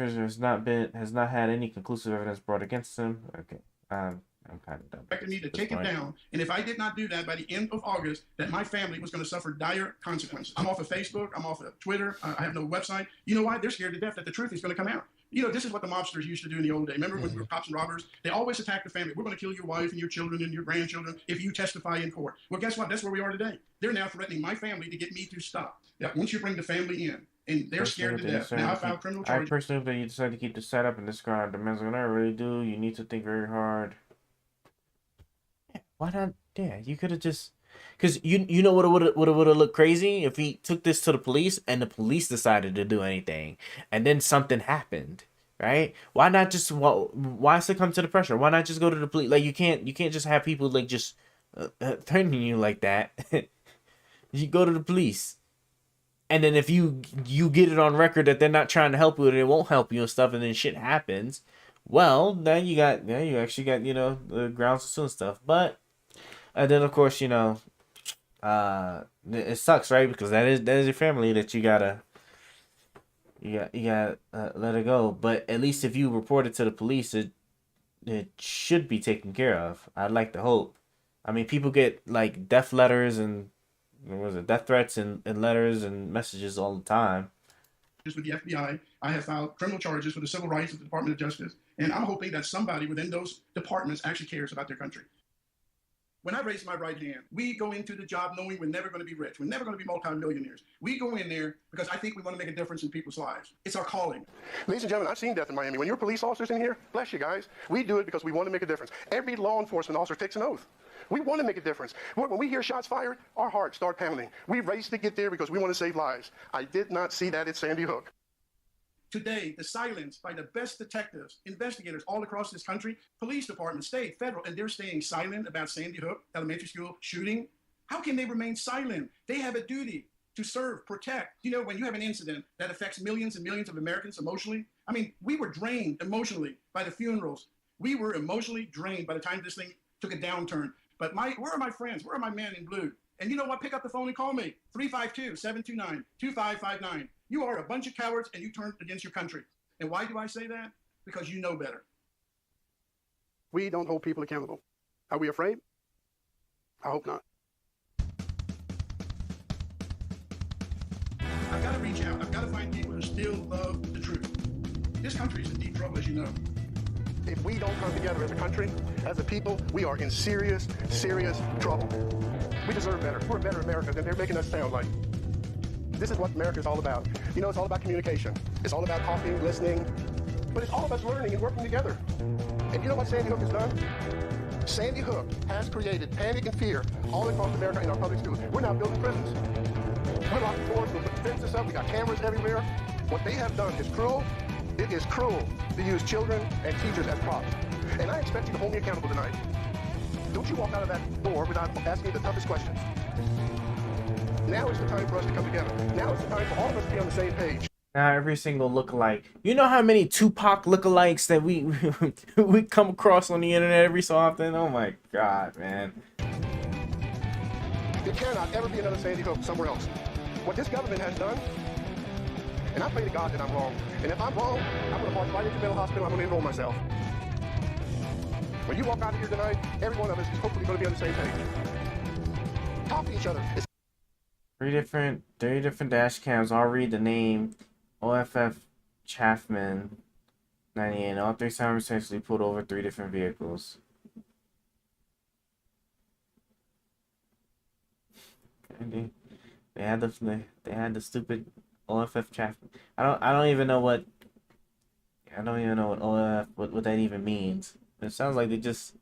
A: has not had any conclusive evidence brought against him. Okay, I'm kind of done.
S: Expected me to take it down, and if I did not do that by the end of August, that my family was going to suffer dire consequences. I'm off of Facebook. I'm off of Twitter. I have no website. You know why? They're scared to death that the truth is going to come out. You know, this is what the mobsters used to do in the old day. Remember when we were cops and robbers? They always attacked the family. We're going to kill your wife and your children and your grandchildren if you testify in court. Well, guess what? That's where we are today. They're now threatening my family to get me to stop. Yeah, once you bring the family in, and they're scared to death. Now I filed criminal charges.
A: I personally believe you decide to keep the setup and discard demands. When I really do, you need to think very hard. Yeah, why not? Yeah, you could have just, because you know what would have looked crazy if he took this to the police and the police decided to do anything, and then something happened, right? Why not just why succumb to the pressure? Why not just go to the police? Like you can't just have people like just threatening you like that. You go to the police. And then if you get it on record that they're not trying to help you and it won't help you and stuff, and then shit happens, well, then you actually got, you know, the grounds to sue and stuff. But and then of course, you know, it sucks, right? Because that is your family that you gotta let it go. But at least if you report it to the police, it should be taken care of. I'd like to hope. I mean, people get like death letters and death threats and letters and messages all the time.
S: With the FBI, I have filed criminal charges for the civil rights of the Department of Justice, and I'm hoping that somebody within those departments actually cares about their country. When I raise my right hand, we go into the job knowing we're never going to be rich. We're never going to be multimillionaires. We go in there because I think we want to make a difference in people's lives. It's our calling. Ladies and gentlemen, I've seen death in Miami. When you're police officers in here, bless you guys, we do it because we want to make a difference. Every law enforcement officer takes an oath. We want to make a difference. When we hear shots fired, our hearts start pounding. We race to get there because we want to save lives. I did not see that at Sandy Hook. Today, the silence by the best detectives, investigators all across this country, police department, state, federal, and they're staying silent about Sandy Hook elementary school shooting. How can they remain silent? They have a duty to serve, protect. You know, when you have an incident that affects millions and millions of Americans emotionally, I mean, we were drained emotionally by the funerals. We were emotionally drained by the time this thing took a downturn. But where are my friends? Where are my men in blue? And you know what? Pick up the phone and call me. 352-729-2559. You are a bunch of cowards and you turned against your country. And why do I say that? Because you know better. We don't hold people accountable. Are we afraid? I hope not. I've got to reach out. I've got to find people who still love the truth. This country is in deep trouble, as you know. If we don't come together as a country, as a people, we are in serious, serious trouble. We deserve better. We're a better America than they're making us sound like. This is what America is all about. You know, it's all about communication. It's all about talking, listening, but it's all about learning and working together. And you know what Sandy Hook has done? Sandy Hook has created panic and fear all across America in our public schools. We're now building prisons. We're locking doors, we're putting fences up, we got cameras everywhere. What they have done is cruel. It is cruel to use children and teachers as props. And I expect you to hold me accountable tonight. Don't you walk out of that door without asking me the toughest questions. Now is the time for us to come together. Now is the time for all of us to be on the same page.
A: Now every single lookalike. You know how many Tupac lookalikes that we come across on the internet every so often? Oh my God, man.
S: There cannot ever be another Sandy Hook somewhere else. What this government has done, and I pray to God that I'm wrong. And if I'm wrong, I'm going to march right into the mental hospital. I'm going to enroll myself. When you walk out of here tonight, every one of us is hopefully going to be on the same page. Talk to each other.
A: Three different dash cams. I'll read the name. OFF Chaffman 98. All three simultaneously pulled over 3 different vehicles. And they had the stupid OFF Chaffman. I don't even know what OFF what that even means. It sounds like they just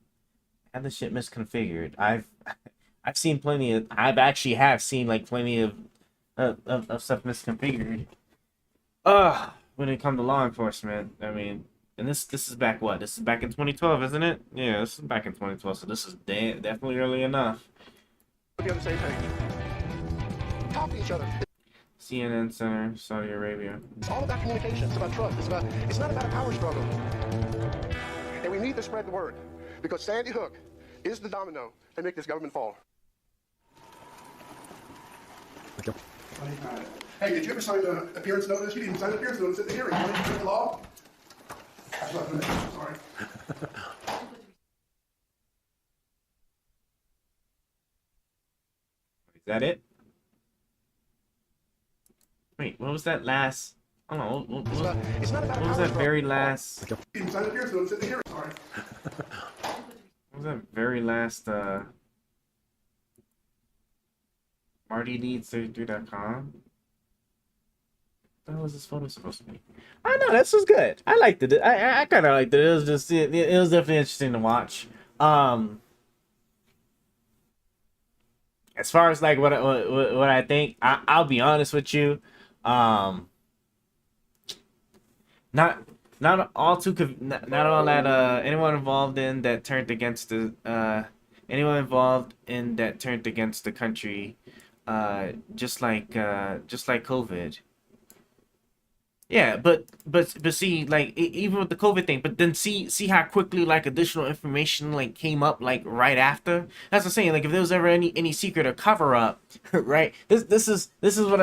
A: had the shit misconfigured. I've seen plenty of. Actually have seen like plenty of stuff misconfigured. When it comes to law enforcement, I mean, And this is back what? This is back in 2012, isn't it? Yeah, this is back in 2012. So this is definitely early enough.
E: Be on the same page. Talk to each other.
A: CNN Center, Saudi Arabia.
E: It's all about communication. It's about trust. It's not about a power struggle. And we need to spread the word because Sandy Hook is the domino that make this government fall. Hey, did you ever sign the appearance notice? You didn't sign the appearance notice at the hearing. You want to break the law? Sorry.
A: Is that it? Wait, what was that last? I don't know. What was that very last?
E: You didn't sign the appearance notice at the hearing. Sorry.
A: What was that very last? MartyNeeds33.com. What the hell was this photo supposed to be? I know this was good. I liked it. I kind of liked it. It was just it was definitely interesting to watch. As far as like what I think, I'll be honest with you. Not all that anyone involved in that turned against the country, just like COVID. Yeah, but see, like even with the COVID thing, but then see how quickly like additional information like came up like right after. That's what I'm saying. Like if there was ever any secret or cover up, right? This is what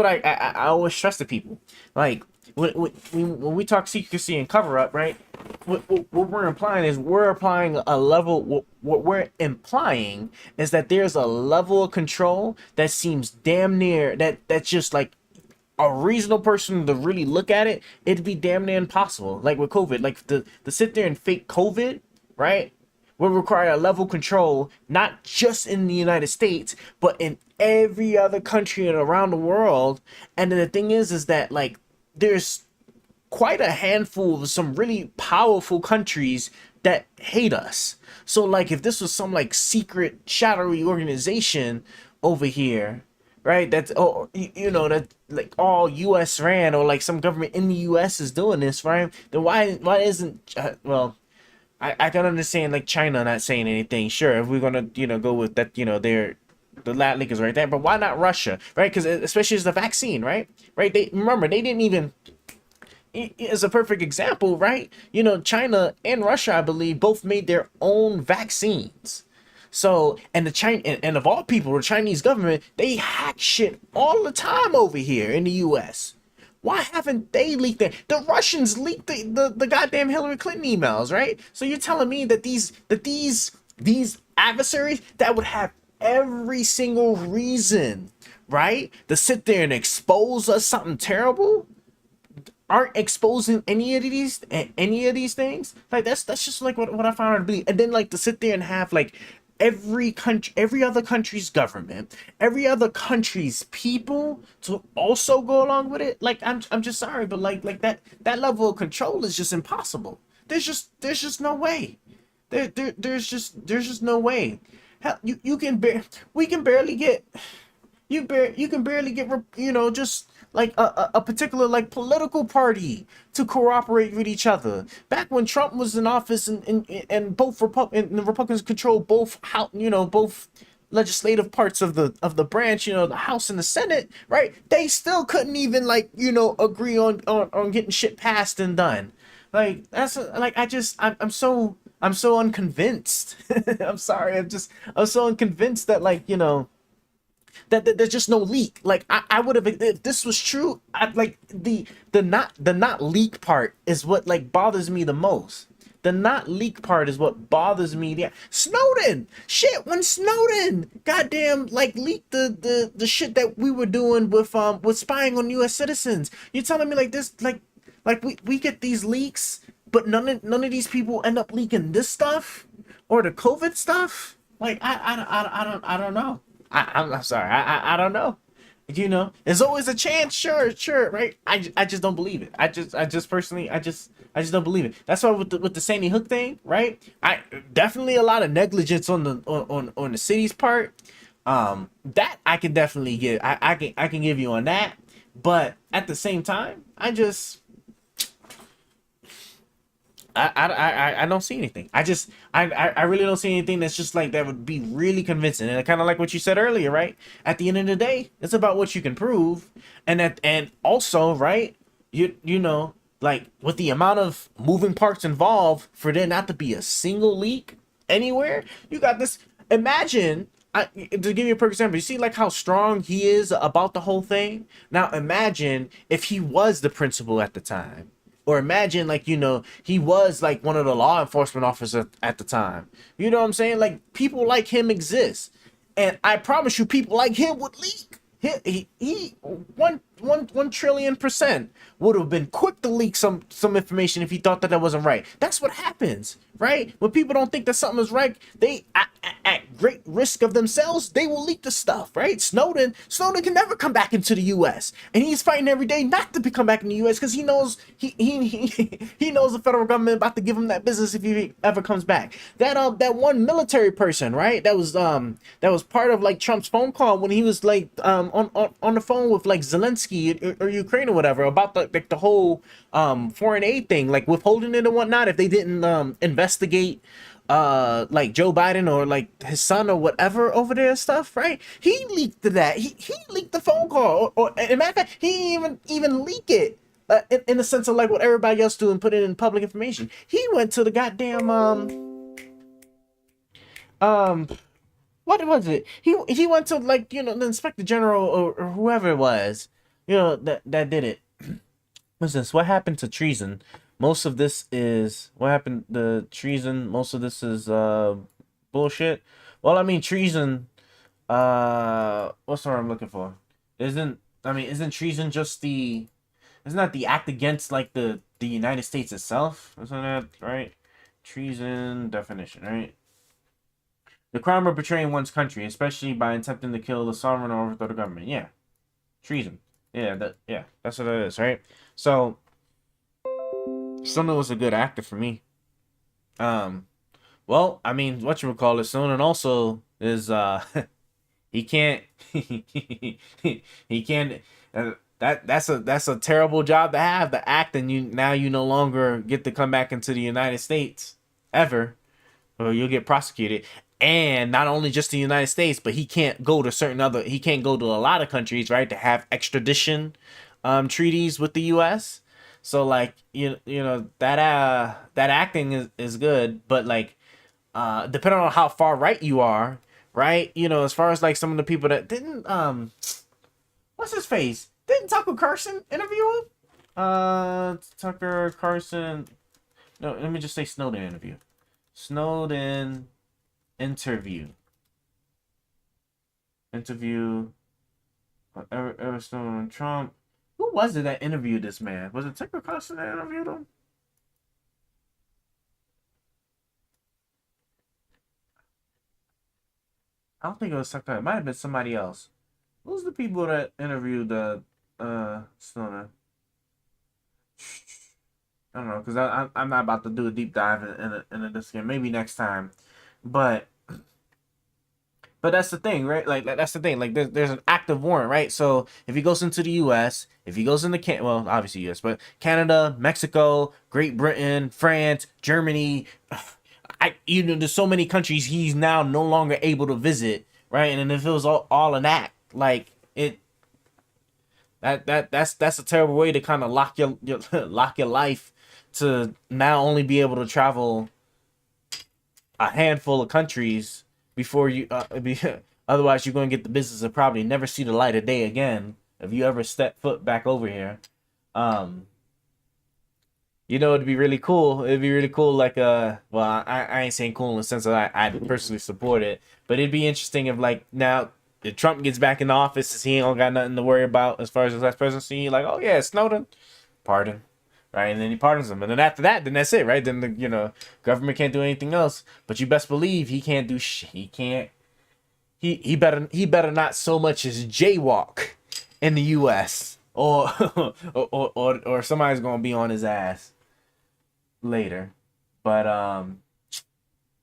A: I always stress to people. Like when we talk secrecy and cover up, right? What we're implying is what we're implying is that there's a level of control that seems damn near that's just like a reasonable person to really look at it, it'd be damn near impossible. Like with COVID, like to sit there and fake COVID, right, would require a level of control, not just in the United States, but in every other country and around the world. And then the thing is that like there's quite a handful of some really powerful countries that hate us. So like if this was some like secret shadowy organization over here, right, that's that like all US ran, or like some government in the US is doing this, right, then why isn't I can understand like China not saying anything. Sure, if we're gonna go with that, they're the lat leak is right there, but why not Russia, right? Because especially as the vaccine, right, they didn't even, as a perfect example, right, China and Russia, I believe, both made their own vaccines. So, and and of all people, the Chinese government, they hack shit all the time over here in the US. Why haven't they leaked it? The Russians leaked the goddamn Hillary Clinton emails, right? So you're telling me that these adversaries that would have every single reason, right, to sit there and expose us something terrible, aren't exposing any of these things? Like that's just like what I found out to be. And then like to sit there and have like every other country's government, every other country's people to also go along with it. Like I'm just sorry, but like that level of control is just impossible. There's just no way. There's just no way. Hell, you can barely get just like a particular like political party to cooperate with each other. Back when Trump was in office and both the Republicans controlled both both legislative parts of the branch, the House and the Senate, right? They still couldn't even like agree on getting shit passed and done. Like that's like I'm so unconvinced. I'm sorry. I'm so unconvinced that like that there's just no leak. Like I would have, if this was true, like the not leak part is what like bothers me the most. The not leak part is what bothers me. Yeah, Snowden, shit. When Snowden, goddamn, like leaked the shit that we were doing with spying on U.S. citizens. You're telling me like this, like we get these leaks, but none of these people end up leaking this stuff or the COVID stuff. Like I don't know. I'm sorry. I don't know. There's always a chance. Sure, right? I just don't believe it. I just personally don't believe it. That's why with the Sandy Hook thing, right? I definitely a lot of negligence on the city's part. That I can definitely give. I can give you on that. But at the same time, I don't see anything. I really don't see anything that's just like that would be really convincing. And kind of like what you said earlier, right? At the end of the day, it's about what you can prove, and also, right? You know, like with the amount of moving parts involved for there not to be a single leak anywhere, you got this. Imagine. To give you a perfect example, you see like how strong he is about the whole thing. Now imagine if he was the principal at the time, or imagine like, you know, he was like one of the law enforcement officers at the time. You know what I'm saying? Like people like him exist, and I promise you, people like him would leak. He 1 trillion% would have been quick to leak some information if he thought that wasn't right. That's what happens, right? When people don't think that something is right, they at great risk of themselves, they will leak the stuff, right? Snowden can never come back into the U.S. and he's fighting every day not to come back in the U.S. because he knows he knows the federal government about to give him that business if he ever comes back. That one military person, right? That was part of like Trump's phone call when he was like on the phone with like Zelensky or Ukraine or whatever about the whole foreign aid thing, like withholding it and whatnot if they didn't investigate like Joe Biden or like his son or whatever over there and stuff, right? He leaked that. He leaked the phone call, or in matter of fact, he didn't even leak it in the sense of like what everybody else do and put it in public information. He went to the goddamn what was it? He went to like, you know, the inspector general or whoever it was, you know, that did it. What's this? What happened to treason? Most of this is what happened to treason. Most of this is bullshit. Well, I mean, treason. What's the word I'm looking for? Isn't treason just isn't that the act against like the United States itself? Isn't that right? Treason definition, right? The crime of betraying one's country, especially by attempting to kill the sovereign or overthrow the government. Yeah, treason. Yeah, that's what it is, right? So. Snowden was a good actor for me. Well, I mean, whatchamacallit, Snowden also is he can't he can't that's a terrible job to have, to act, and you no longer get to come back into the United States ever, or you'll get prosecuted. And not only just the United States, but he can't go to a lot of countries, right, to have extradition treaties with the US. So like you know that acting is good, but like depending on how far right you are, right? You know, as far as like some of the people that didn't what's his face? Didn't Tucker Carlson interview him? Tucker Carlson. No, let me just say Snowden interview. Snowden interview. Ever Snowden Trump. Who was it that interviewed this man? Was it Tucker Carlson that interviewed him? I don't think it was Tucker. It might have been somebody else. Who's the people that interviewed Snowden? I don't know, because I'm not about to do a deep dive into this game. Maybe next time. But that's the thing, right? Like that's the thing. Like there's an active warrant, right? So if he goes into the U.S., if he goes into well, obviously U.S., but Canada, Mexico, Great Britain, France, Germany, there's so many countries he's now no longer able to visit, right? And if it was all an act, like that's a terrible way to kind of lock your life to now only be able to travel a handful of countries before you otherwise you're going to get the business of probably never see the light of day again if you ever step foot back over here. You know, it'd be really cool like well, I ain't saying cool in the sense that I personally support it, but it'd be interesting if like now if Trump gets back in the office and he ain't got nothing to worry about as far as his last presidency, like, oh yeah, Snowden, pardon, right? And then he pardons him, and then after that, then that's it, right? Then the government can't do anything else. But you best believe he can't do shit. He can't. He better not so much as jaywalk in the U.S. or somebody's gonna be on his ass later. But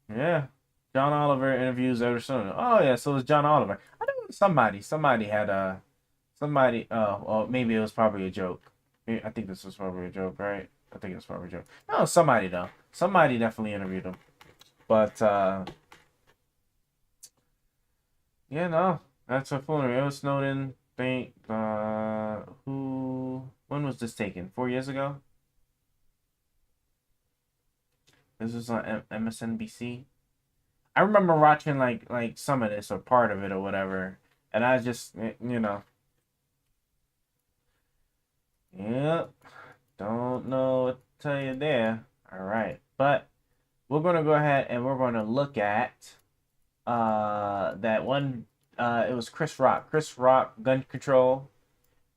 A: yeah, John Oliver interviews Edward Snowden. Oh yeah, so it was John Oliver. I think somebody had somebody. Oh, well, maybe it was probably a joke. I think this was probably a joke, right? I think it's probably a joke. No, somebody though. Somebody definitely interviewed him. But yeah, no, that's a full interview. Edward Snowden, when was this taken? 4 years ago? This was on MSNBC. I remember watching like some of this or part of it or whatever, and I just, you know, yep, don't know what to tell you there. All right, but we're gonna go ahead and we're gonna look at that one. It was Chris Rock, gun control,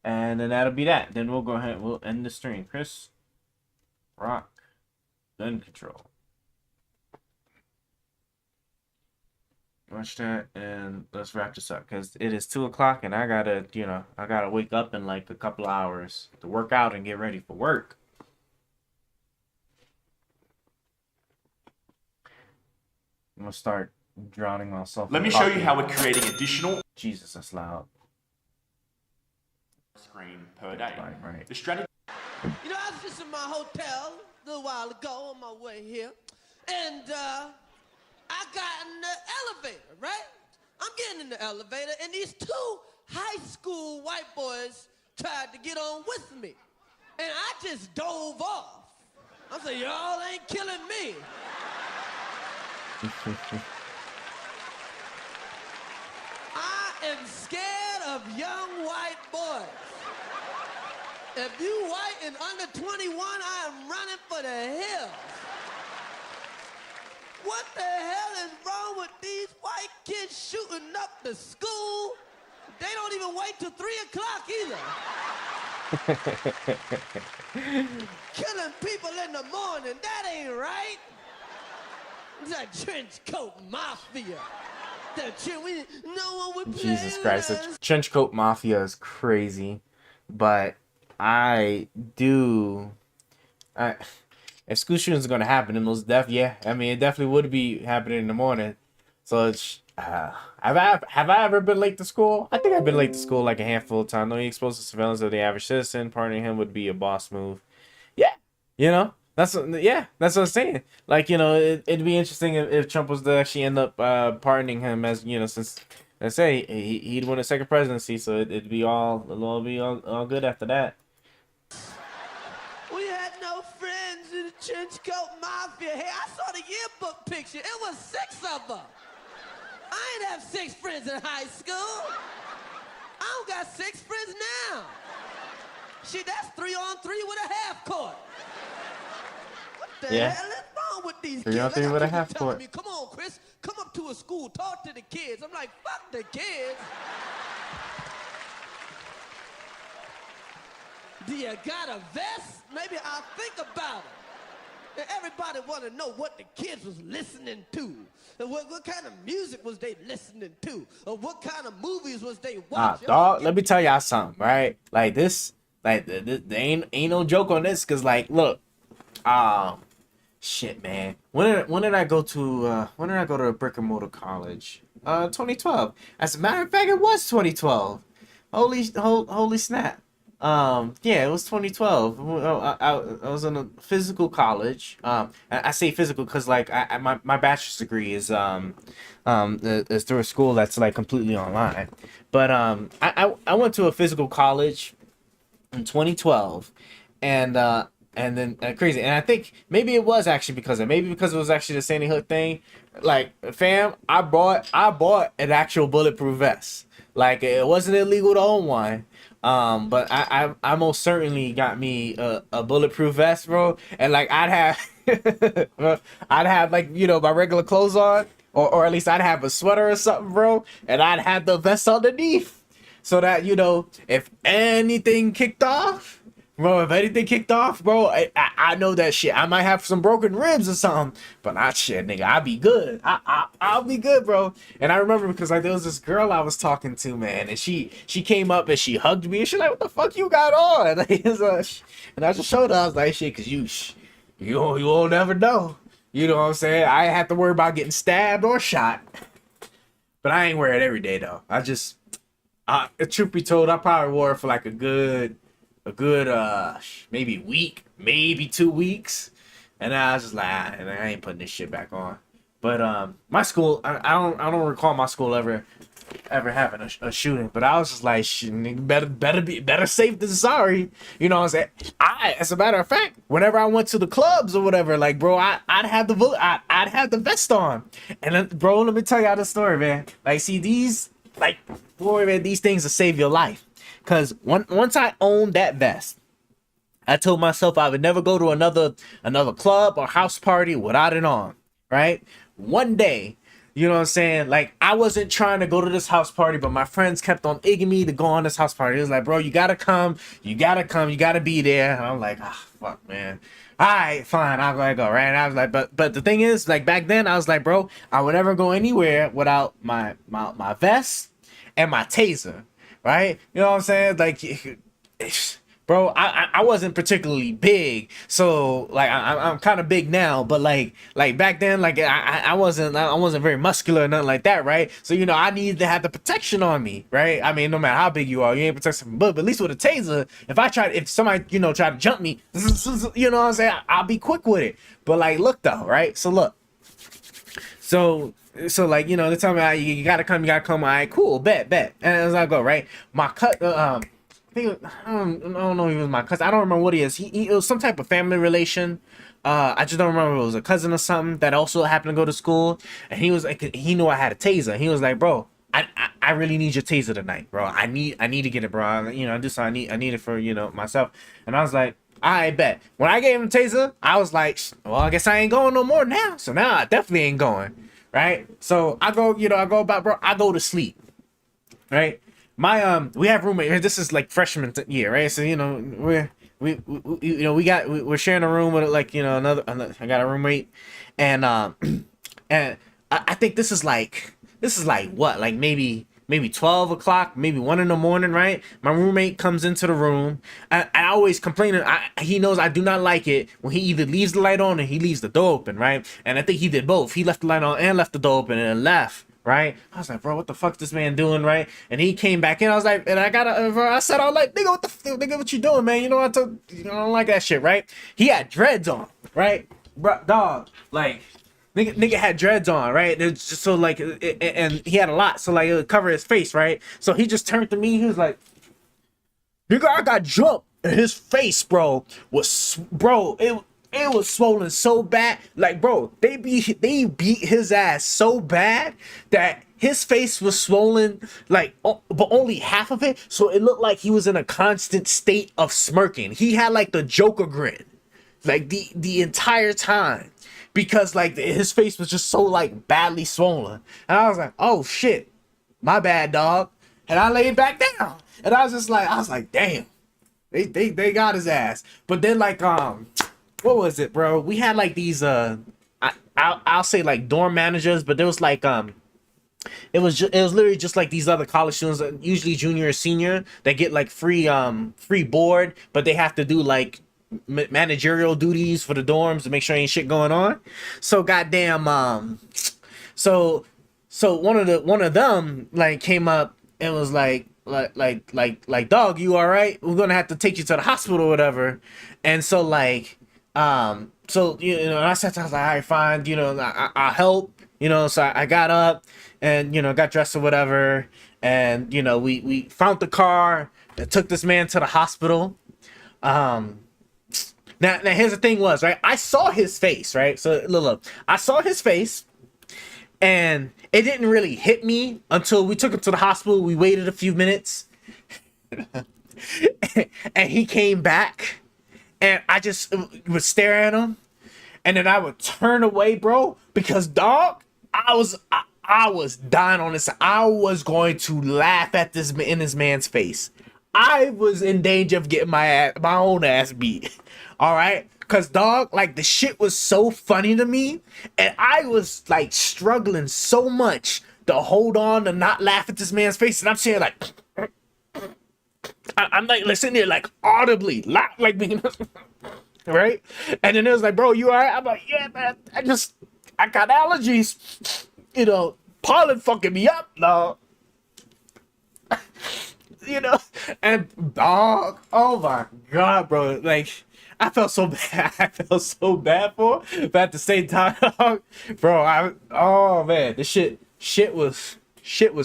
A: and then that'll be that. Then we'll go ahead, we'll end the stream. Chris Rock, gun control. Watch that and let's wrap this up because it is 2 o'clock and I gotta wake up in like a couple of hours to work out and get ready for work. I'm gonna start drowning myself.
G: Let me show you how we're creating additional.
A: Jesus, that's loud.
G: Screen per day.
A: Right.
G: The strategy.
P: You know, I was just in my hotel a little while ago on my way here, and I got in the elevator, right? I'm getting in the elevator, and these 2 high school white boys tried to get on with me, and I just dove off. I said, y'all ain't killing me. I am scared of young white boys. If you white and under 21, I am running for the hills. What the hell is wrong with these white kids shooting up the school? They don't even wait till 3 o'clock either. Killing people in the morning, that ain't right. It's that trench coat mafia.
A: Jesus Christ, the trench coat mafia is crazy, but if school shootings are gonna happen, then most yeah, I mean it definitely would be happening in the morning. So it's have I ever been late to school? I think I've been late to school like a handful of times. Knowing exposed to surveillance of the average citizen, pardoning him would be a boss move. Yeah, you know. That's what I'm saying. Like, you know, it'd be interesting if Trump was to actually end up pardoning him, as you know, since let's say he'd win a second presidency, so it'll be all good after that.
P: We had no friends in the trench coat mafia. Hey, I saw the yearbook picture. It was 6 of them. I ain't have 6 friends in high school. I don't got 6 friends now. Shit, that's 3-on-3 with a half court. What the hell is wrong with these kids?
A: 3-on-3 with a half court.
P: Me, come on, Chris, come up to a school, talk to the kids. I'm like, fuck the kids. Do you got a vest? Maybe I'll think about it. And everybody want to know what the kids was listening to. And what kind of music was they listening to? Or what kind of movies was they watching?
A: Dog, let me tell y'all something, right? Like this, there ain't no joke on this, cause like, look, shit, man. When did I go to a brick and mortar college? 2012. As a matter of fact, it was 2012. Holy snap. Yeah, it was 2012. I was in a physical college. I say physical because like my bachelor's degree is through a school that's like completely online. But I went to a physical college in 2012, and then crazy. And I think maybe it was actually because it was actually the Sandy Hook thing. Like, fam, I bought an actual bulletproof vest. Like, it wasn't illegal to own one. But I most certainly got me a bulletproof vest, bro. And like I'd have like, you know, my regular clothes on, or at least I'd have a sweater or something, bro. And I'd have the vest underneath, so that, you know, if anything kicked off, bro, I know that shit. I might have some broken ribs or something, but not shit, nigga. I'll be good. I'll be good, bro. And I remember because like there was this girl I was talking to, man, and she came up and she hugged me and she's like, "What the fuck you got on?" And I just showed her. I was like, "Shit, cause you will never know." You know what I'm saying? I ain't have to worry about getting stabbed or shot, but I ain't wear it every day though. I just, truth be told, I probably wore it for like a good maybe week, maybe 2 weeks. And I was just like, I ain't putting this shit back on. But my school, I don't recall my school ever having a shooting. But I was just like, shit, nigga, better safe than sorry. You know what I'm saying? As a matter of fact, whenever I went to the clubs or whatever, like, bro, I'd have the vest on. And then, bro, let me tell y'all the story, man. Like, see, these, like, boy, man, these things will save your life. Cause once I owned that vest, I told myself I would never go to another club or house party without it on, right? One day, you know what I'm saying? Like, I wasn't trying to go to this house party, but my friends kept on egging me to go on this house party. It was like, bro, you gotta come, you gotta be there. And I'm like, ah, fuck, man. All right, fine, I'll go, right? And I was like, but the thing is, like, back then, I was like, bro, I would never go anywhere without my vest and my taser, right? You know what I'm saying? Like, bro, I wasn't particularly big, so like I'm kind of big now, but like back then, like I wasn't very muscular or nothing like that, right? So you know I needed to have the protection on me, right? I mean, no matter how big you are, you ain't protected from bullet, but at least with a taser, if somebody try to jump me, you know what I'm saying, I'll be quick with it. But like, look though, right? So look, so like, you know, they tell me you gotta come, all right, cool, bet, and as I go, right, my cut, I don't know if he was my cousin. I don't remember what he is. He was some type of family relation. I just don't remember if it was a cousin or something that also happened to go to school. And he was like, he knew I had a taser. He was like, bro, I really need your taser tonight, bro. I need to get it, bro. You know, I need it for, you know, myself. And I was like, I bet. When I gave him the taser, I was like, well, I guess I ain't going no more now. So now I definitely ain't going, right? So I go to sleep, right? We have roommate. This is like freshman year, right? So you know we're sharing a room with like, you know, another. I got a roommate, and I think this is like what, like maybe 12 o'clock, maybe 1 in the morning, right? My roommate comes into the room. I always complain. He knows I do not like it when he either leaves the light on or he leaves the door open, right? And I think he did both. He left the light on and left the door open and left. Right? I was like, bro, what the fuck is this man doing, right? And he came back in. I was like, and I said, I was like, nigga, what you doing, man? You know, I don't like that shit, right? He had dreads on, right? Bro, dog, like, nigga had dreads on, right? It's just so like, and he had a lot, so like it would cover his face, right? So he just turned to me. He was like, nigga, I got jumped. And his face, bro, it was swollen so bad. Like, bro, they beat his ass so bad that his face was swollen, like, but only half of it. So it looked like he was in a constant state of smirking. He had like the Joker grin, like the entire time, because like his face was just so like badly swollen. And I was like, oh shit, my bad, dog. And I laid back down, and I was like, damn, they got his ass. But then like what was it, bro? We had like these I'll say like dorm managers, but there was like it was literally just like these other college students, usually junior or senior, that get like free board, but they have to do like managerial duties for the dorms to make sure ain't shit going on. So goddamn so one of them like came up and was like dog, you all right? We're gonna have to take you to the hospital or whatever. And so like so, you know, I said, I was like, all right, fine, you know, I'll help, you know. So I got up and, you know, got dressed or whatever. And, you know, we found the car and took this man to the hospital. Now here's the thing was, right, I saw his face, right? So look, I saw his face and it didn't really hit me until we took him to the hospital. We waited a few minutes and he came back. And I just would stare at him, and then I would turn away, bro, because dog, I was dying on this. I was going to laugh at this in this man's face. I was in danger of getting my own ass beat. All right, cause dog, like the shit was so funny to me, and I was like struggling so much to hold on to not laugh at this man's face, and I'm saying like. I'm like listening there like audibly, like being right, and then it was like, bro, you all right? I'm like, yeah, man, I got allergies, you know, pollen fucking me up, dog. You know, and dog, oh my god, bro, like I felt so bad. I felt so bad for her, but at the same time, bro, oh man, this shit was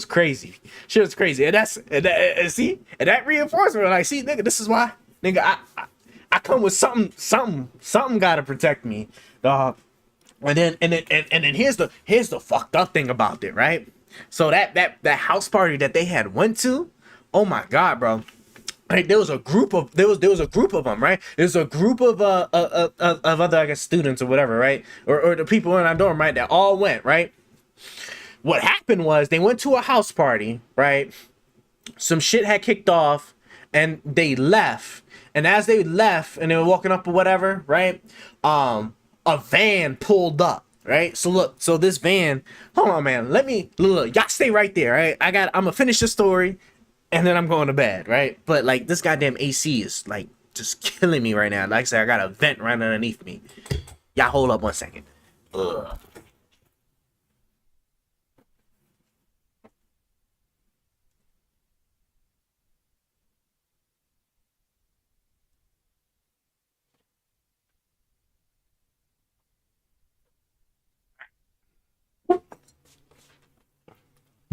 A: crazy. Shit was crazy, and that reinforcement. Like, see, nigga, this is why, nigga, I come with something gotta protect me, dog. And then here's the fucked up thing about it, right? So that house party that they had went to, oh my god, bro. Like, there was a group of them, right? There's a group of other, I guess, students or whatever, right? Or the people in our dorm, right? That all went, right? What happened was they went to a house party, right? Some shit had kicked off, and they left. And as they left, and they were walking up or whatever, right? A van pulled up, right? So look, so this van, hold on, man. Let me look. Y'all stay right there, right? I'm gonna finish the story, and then I'm going to bed, right? But like, this goddamn AC is like just killing me right now. Like I said, I got a vent right underneath me. Y'all hold up 1 second. Ugh.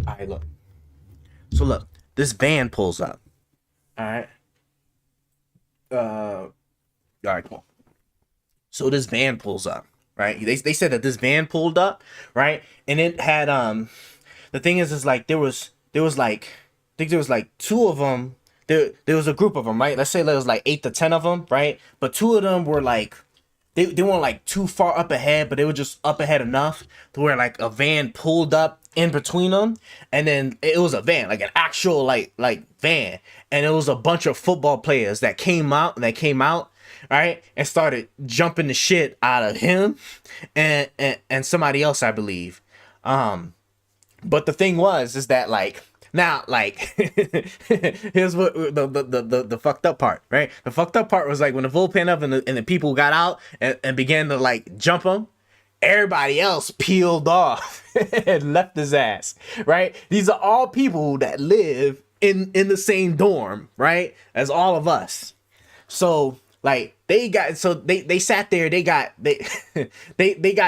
A: All right, look. So look, this van pulls up. All right. All right, cool. So this van pulls up, right? They said that this van pulled up, right? And it had the thing is like there was like, I think there was like 2 of them. There was a group of them, right? Let's say there was like 8 to 10 of them, right? But 2 of them were like, they weren't like too far up ahead, but they were just up ahead enough to where like a van pulled up in between them, and then it was a van, like an actual like van, and it was a bunch of football players that came out, right, and started jumping the shit out of him and somebody else, I believe. But the thing is that like, now, like, here's what the fucked up part, right? The fucked up part was like when the bullpen up and the people got out and began to like jump him, everybody else peeled off and left his ass, right? These are all people that live in the same dorm, right, as all of us. So like they sat there, they got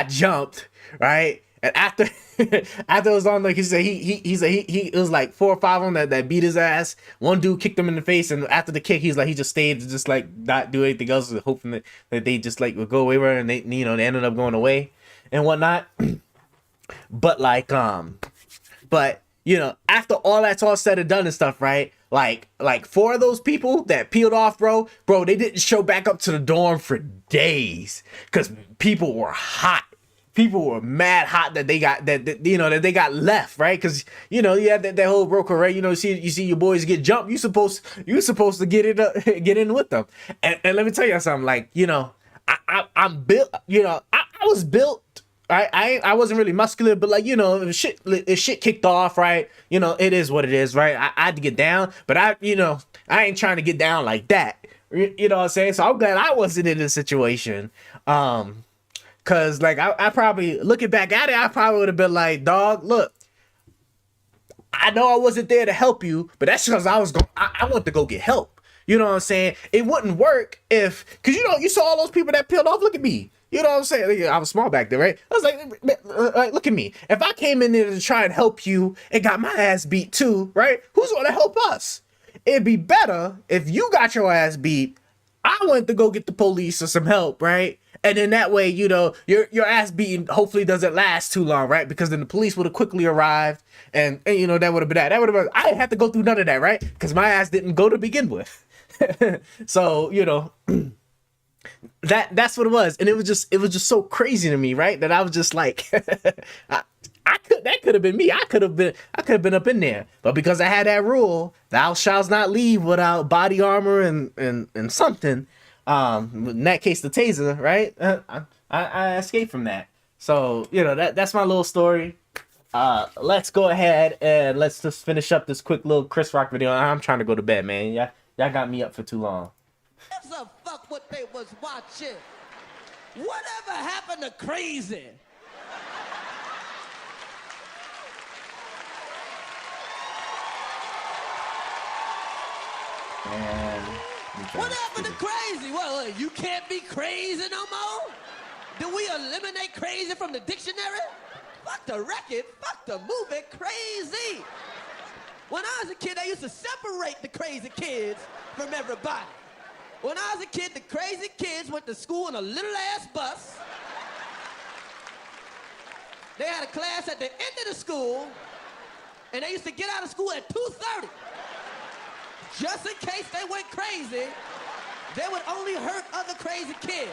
A: jumped, right? And after it was on, like he said, he it was like 4 or 5 of them that beat his ass. One dude kicked him in the face, and after the kick, he's like, he just stayed to just like not do anything else, hoping that they just like would go away, and they they ended up going away and whatnot. But like but after all that's all said and done and stuff, right? Like 4 of those people that peeled off, bro, they didn't show back up to the dorm for days because people were hot. People were mad hot that they got that they got left, right? Because you had that whole broker, right? You see your boys get jumped. You supposed to get in with them. And let me tell you something. Like I'm built. I was built. I wasn't really muscular, but like if shit kicked off, right? It is what it is, right? I had to get down, but I ain't trying to get down like that. You know what I'm saying? So I'm glad I wasn't in this situation. Cause like I probably, looking back at it, I probably would have been like, dog, look, I know I wasn't there to help you, but that's because I went to go get help. You know what I'm saying? It wouldn't work cause you saw all those people that peeled off. Look at me. You know what I'm saying? I was small back then, right? I was like, look at me. If I came in there to try and help you and got my ass beat too, right? Who's gonna help us? It'd be better if you got your ass beat, I went to go get the police or some help, right? And then that way, your ass beating hopefully doesn't last too long, right? Because then the police would have quickly arrived, and that would have been that. That would have been. I didn't have to go through none of that, right? Because my ass didn't go to begin with. So that's what it was, and it was just so crazy to me, right? That I was just like, that could have been me. I could have been up in there, but because I had that rule, thou shalt not leave without body armor and something. In that case, the taser, right? I escaped from that. So that's my little story. Let's go ahead and let's just finish up this quick little Chris Rock video. I'm trying to go to bed, man. Y'all got me up for too long.
P: That's a fuck what they was watching. Whatever happened to Crazy?
A: And
P: What happened to crazy? Well, you can't be crazy no more? Did we eliminate crazy from the dictionary? Fuck the record, fuck the movie, crazy. When I was a kid, I used to separate the crazy kids from everybody. When I was a kid, the crazy kids went to school in a little ass bus. They had a class at the end of the school, and they used to get out of school at 2:30. Just in case they went crazy, they would only hurt other crazy kids.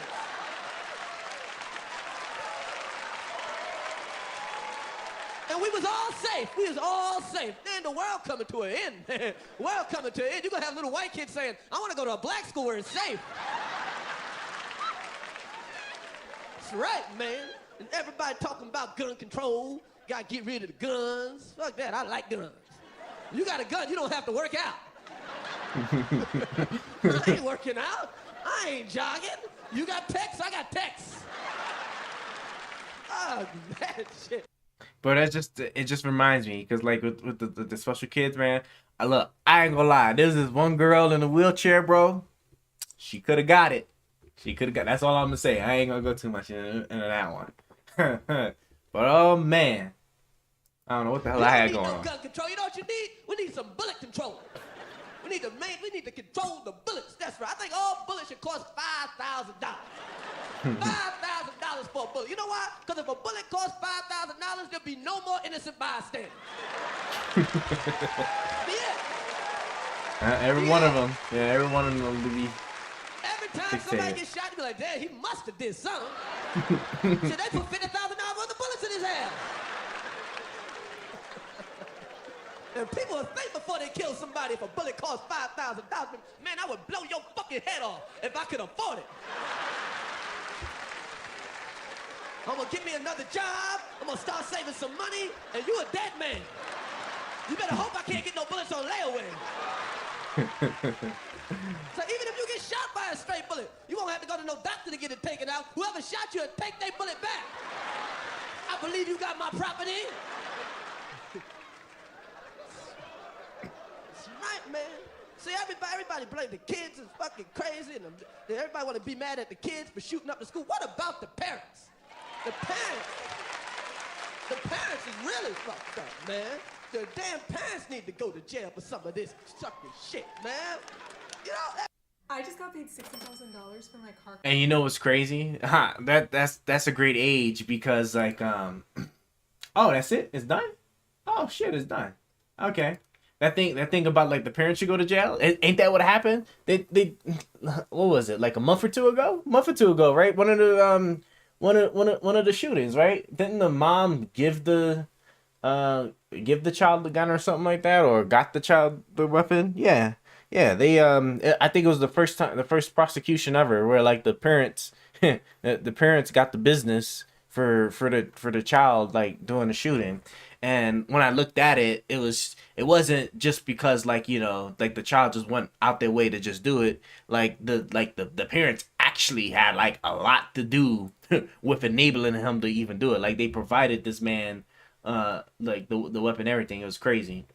P: And we was all safe. We was all safe. Then the world coming to an end. The world coming to an end. You're going to have little white kids saying, I want to go to a black school where it's safe. That's right, man. And everybody talking about gun control. Got to get rid of the guns. Fuck that. I like guns. You got a gun, you don't have to work out. I ain't working out. I ain't jogging. You got texts, I got texts. Oh, that shit.
A: But it just reminds me, because like with the special kids, man. I ain't gonna lie. There's this one girl in a wheelchair, bro. She could have got it. That's all I'm gonna say. I ain't gonna go too much into that one. But oh man, I don't know what the hell I had going on.
P: Gun control. You know what you need? We need some bullet control. We need to control the bullets. That's right. I think all bullets should cost $5,000. $5,000 for a bullet. You know why? Because if a bullet costs $5,000, there'll be no more innocent bystanders.
A: Every one of them. Yeah, every one of them will be.
P: Every time somebody gets shot, you be like, damn, he must have did something. Should they put $50,000 worth of bullets in his head? And people would think before they kill somebody if a bullet costs $5,000. Man, I would blow your fucking head off if I could afford it. I'm gonna get me another job, I'm gonna start saving some money, and you a dead man. You better hope I can't get no bullets on layaway. So even if you get shot by a straight bullet, you won't have to go to no doctor to get it taken out. Whoever shot you will take their bullet back. I believe you got my property. That's right, man. See, everybody blame the kids is fucking crazy, and everybody want to be mad at the kids for shooting up the school. What about the parents? The parents is really fucked up, man. The damn parents need to go to jail for some of this sucking shit, man. You know.
C: I just got paid $60,000 for my car.
A: And you know what's crazy? That's a great age because like oh, that's it? It's done? Oh shit, it's done. Okay. That thing about like the parents should go to jail. Ain't that what happened? They what was it? Like a month or two ago, right? One of the shootings, right? Didn't the mom give the child the gun or something like that, or got the child the weapon? Yeah. They I think it was the first prosecution ever where like the parents the parents got the business for the child like doing the shooting. And when I looked at it, it wasn't just because like, you know, like the child just went out their way to just do it. Like the parents actually had like a lot to do with enabling him to even do it. Like they provided this man like the weapon, everything. It was crazy.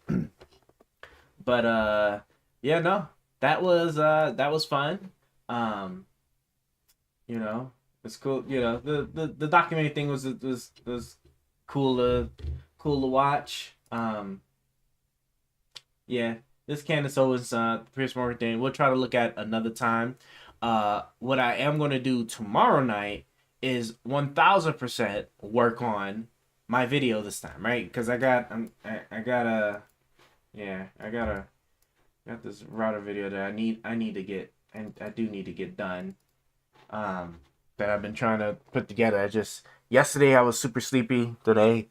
A: But yeah, no, that was fun. You know, it's cool. You know, the documentary thing was cool to watch. Yeah, this Candace Owens, Piers Morgan thing, we'll try to look at another time. What I am going to do tomorrow night is 1000% work on my video this time, right? Because I got this router video that I need to get, and I do need to get done. That I've been trying to put together. Yesterday I was super sleepy. Today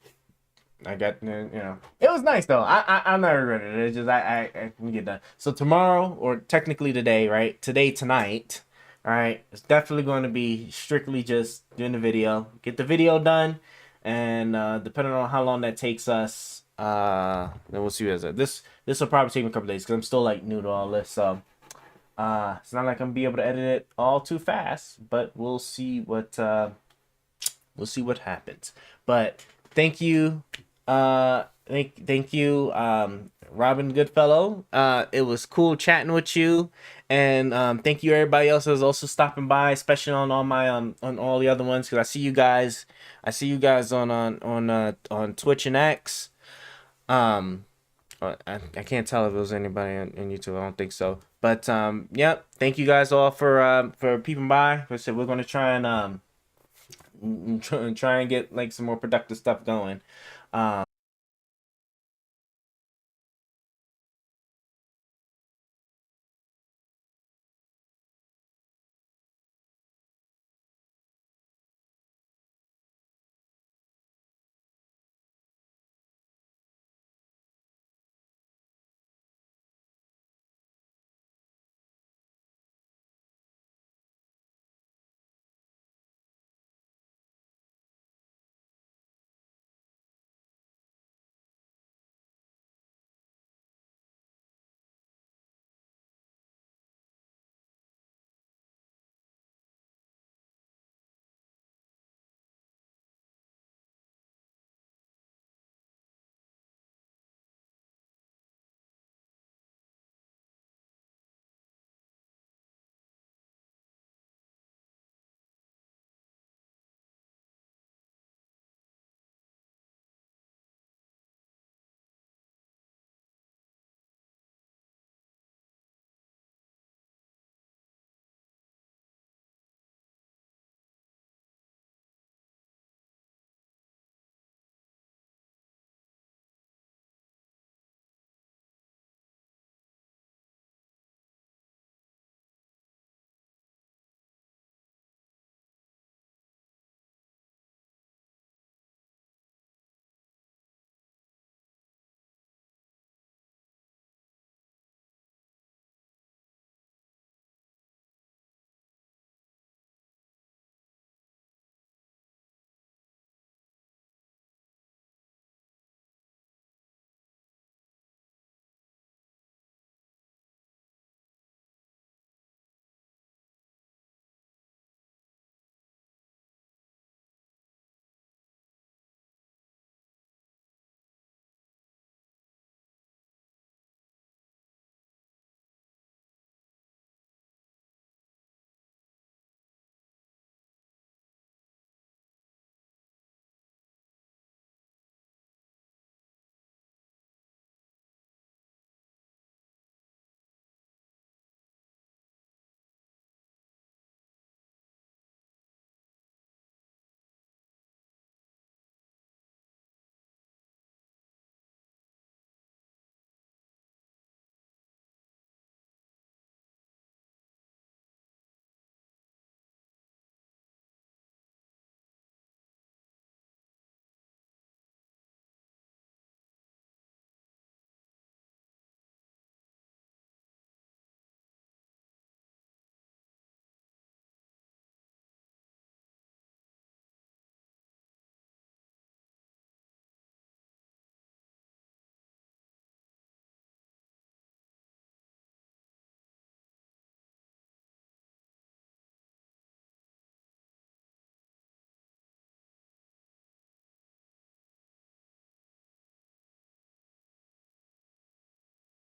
A: I got, you know, it was nice though. I'm not regretting it. It's just I can get done. So tomorrow, or technically today, right? Tonight, all right. It's definitely going to be strictly just doing the video, get the video done, and depending on how long that takes us, then we'll see what it is. This will probably take me a couple days because I'm still like new to all this. So it's not like I'm gonna be able to edit it all too fast, but we'll see what happens. But thank you. Thank you, Robin Goodfellow. It was cool chatting with you, And thank you everybody else that's also stopping by, especially on all my on all the other ones, because I see you guys on Twitch and X. I can't tell if it was anybody on YouTube. I don't think so. But yep, thank you guys all for peeping by. Like I said, we're gonna try and get like some more productive stuff going.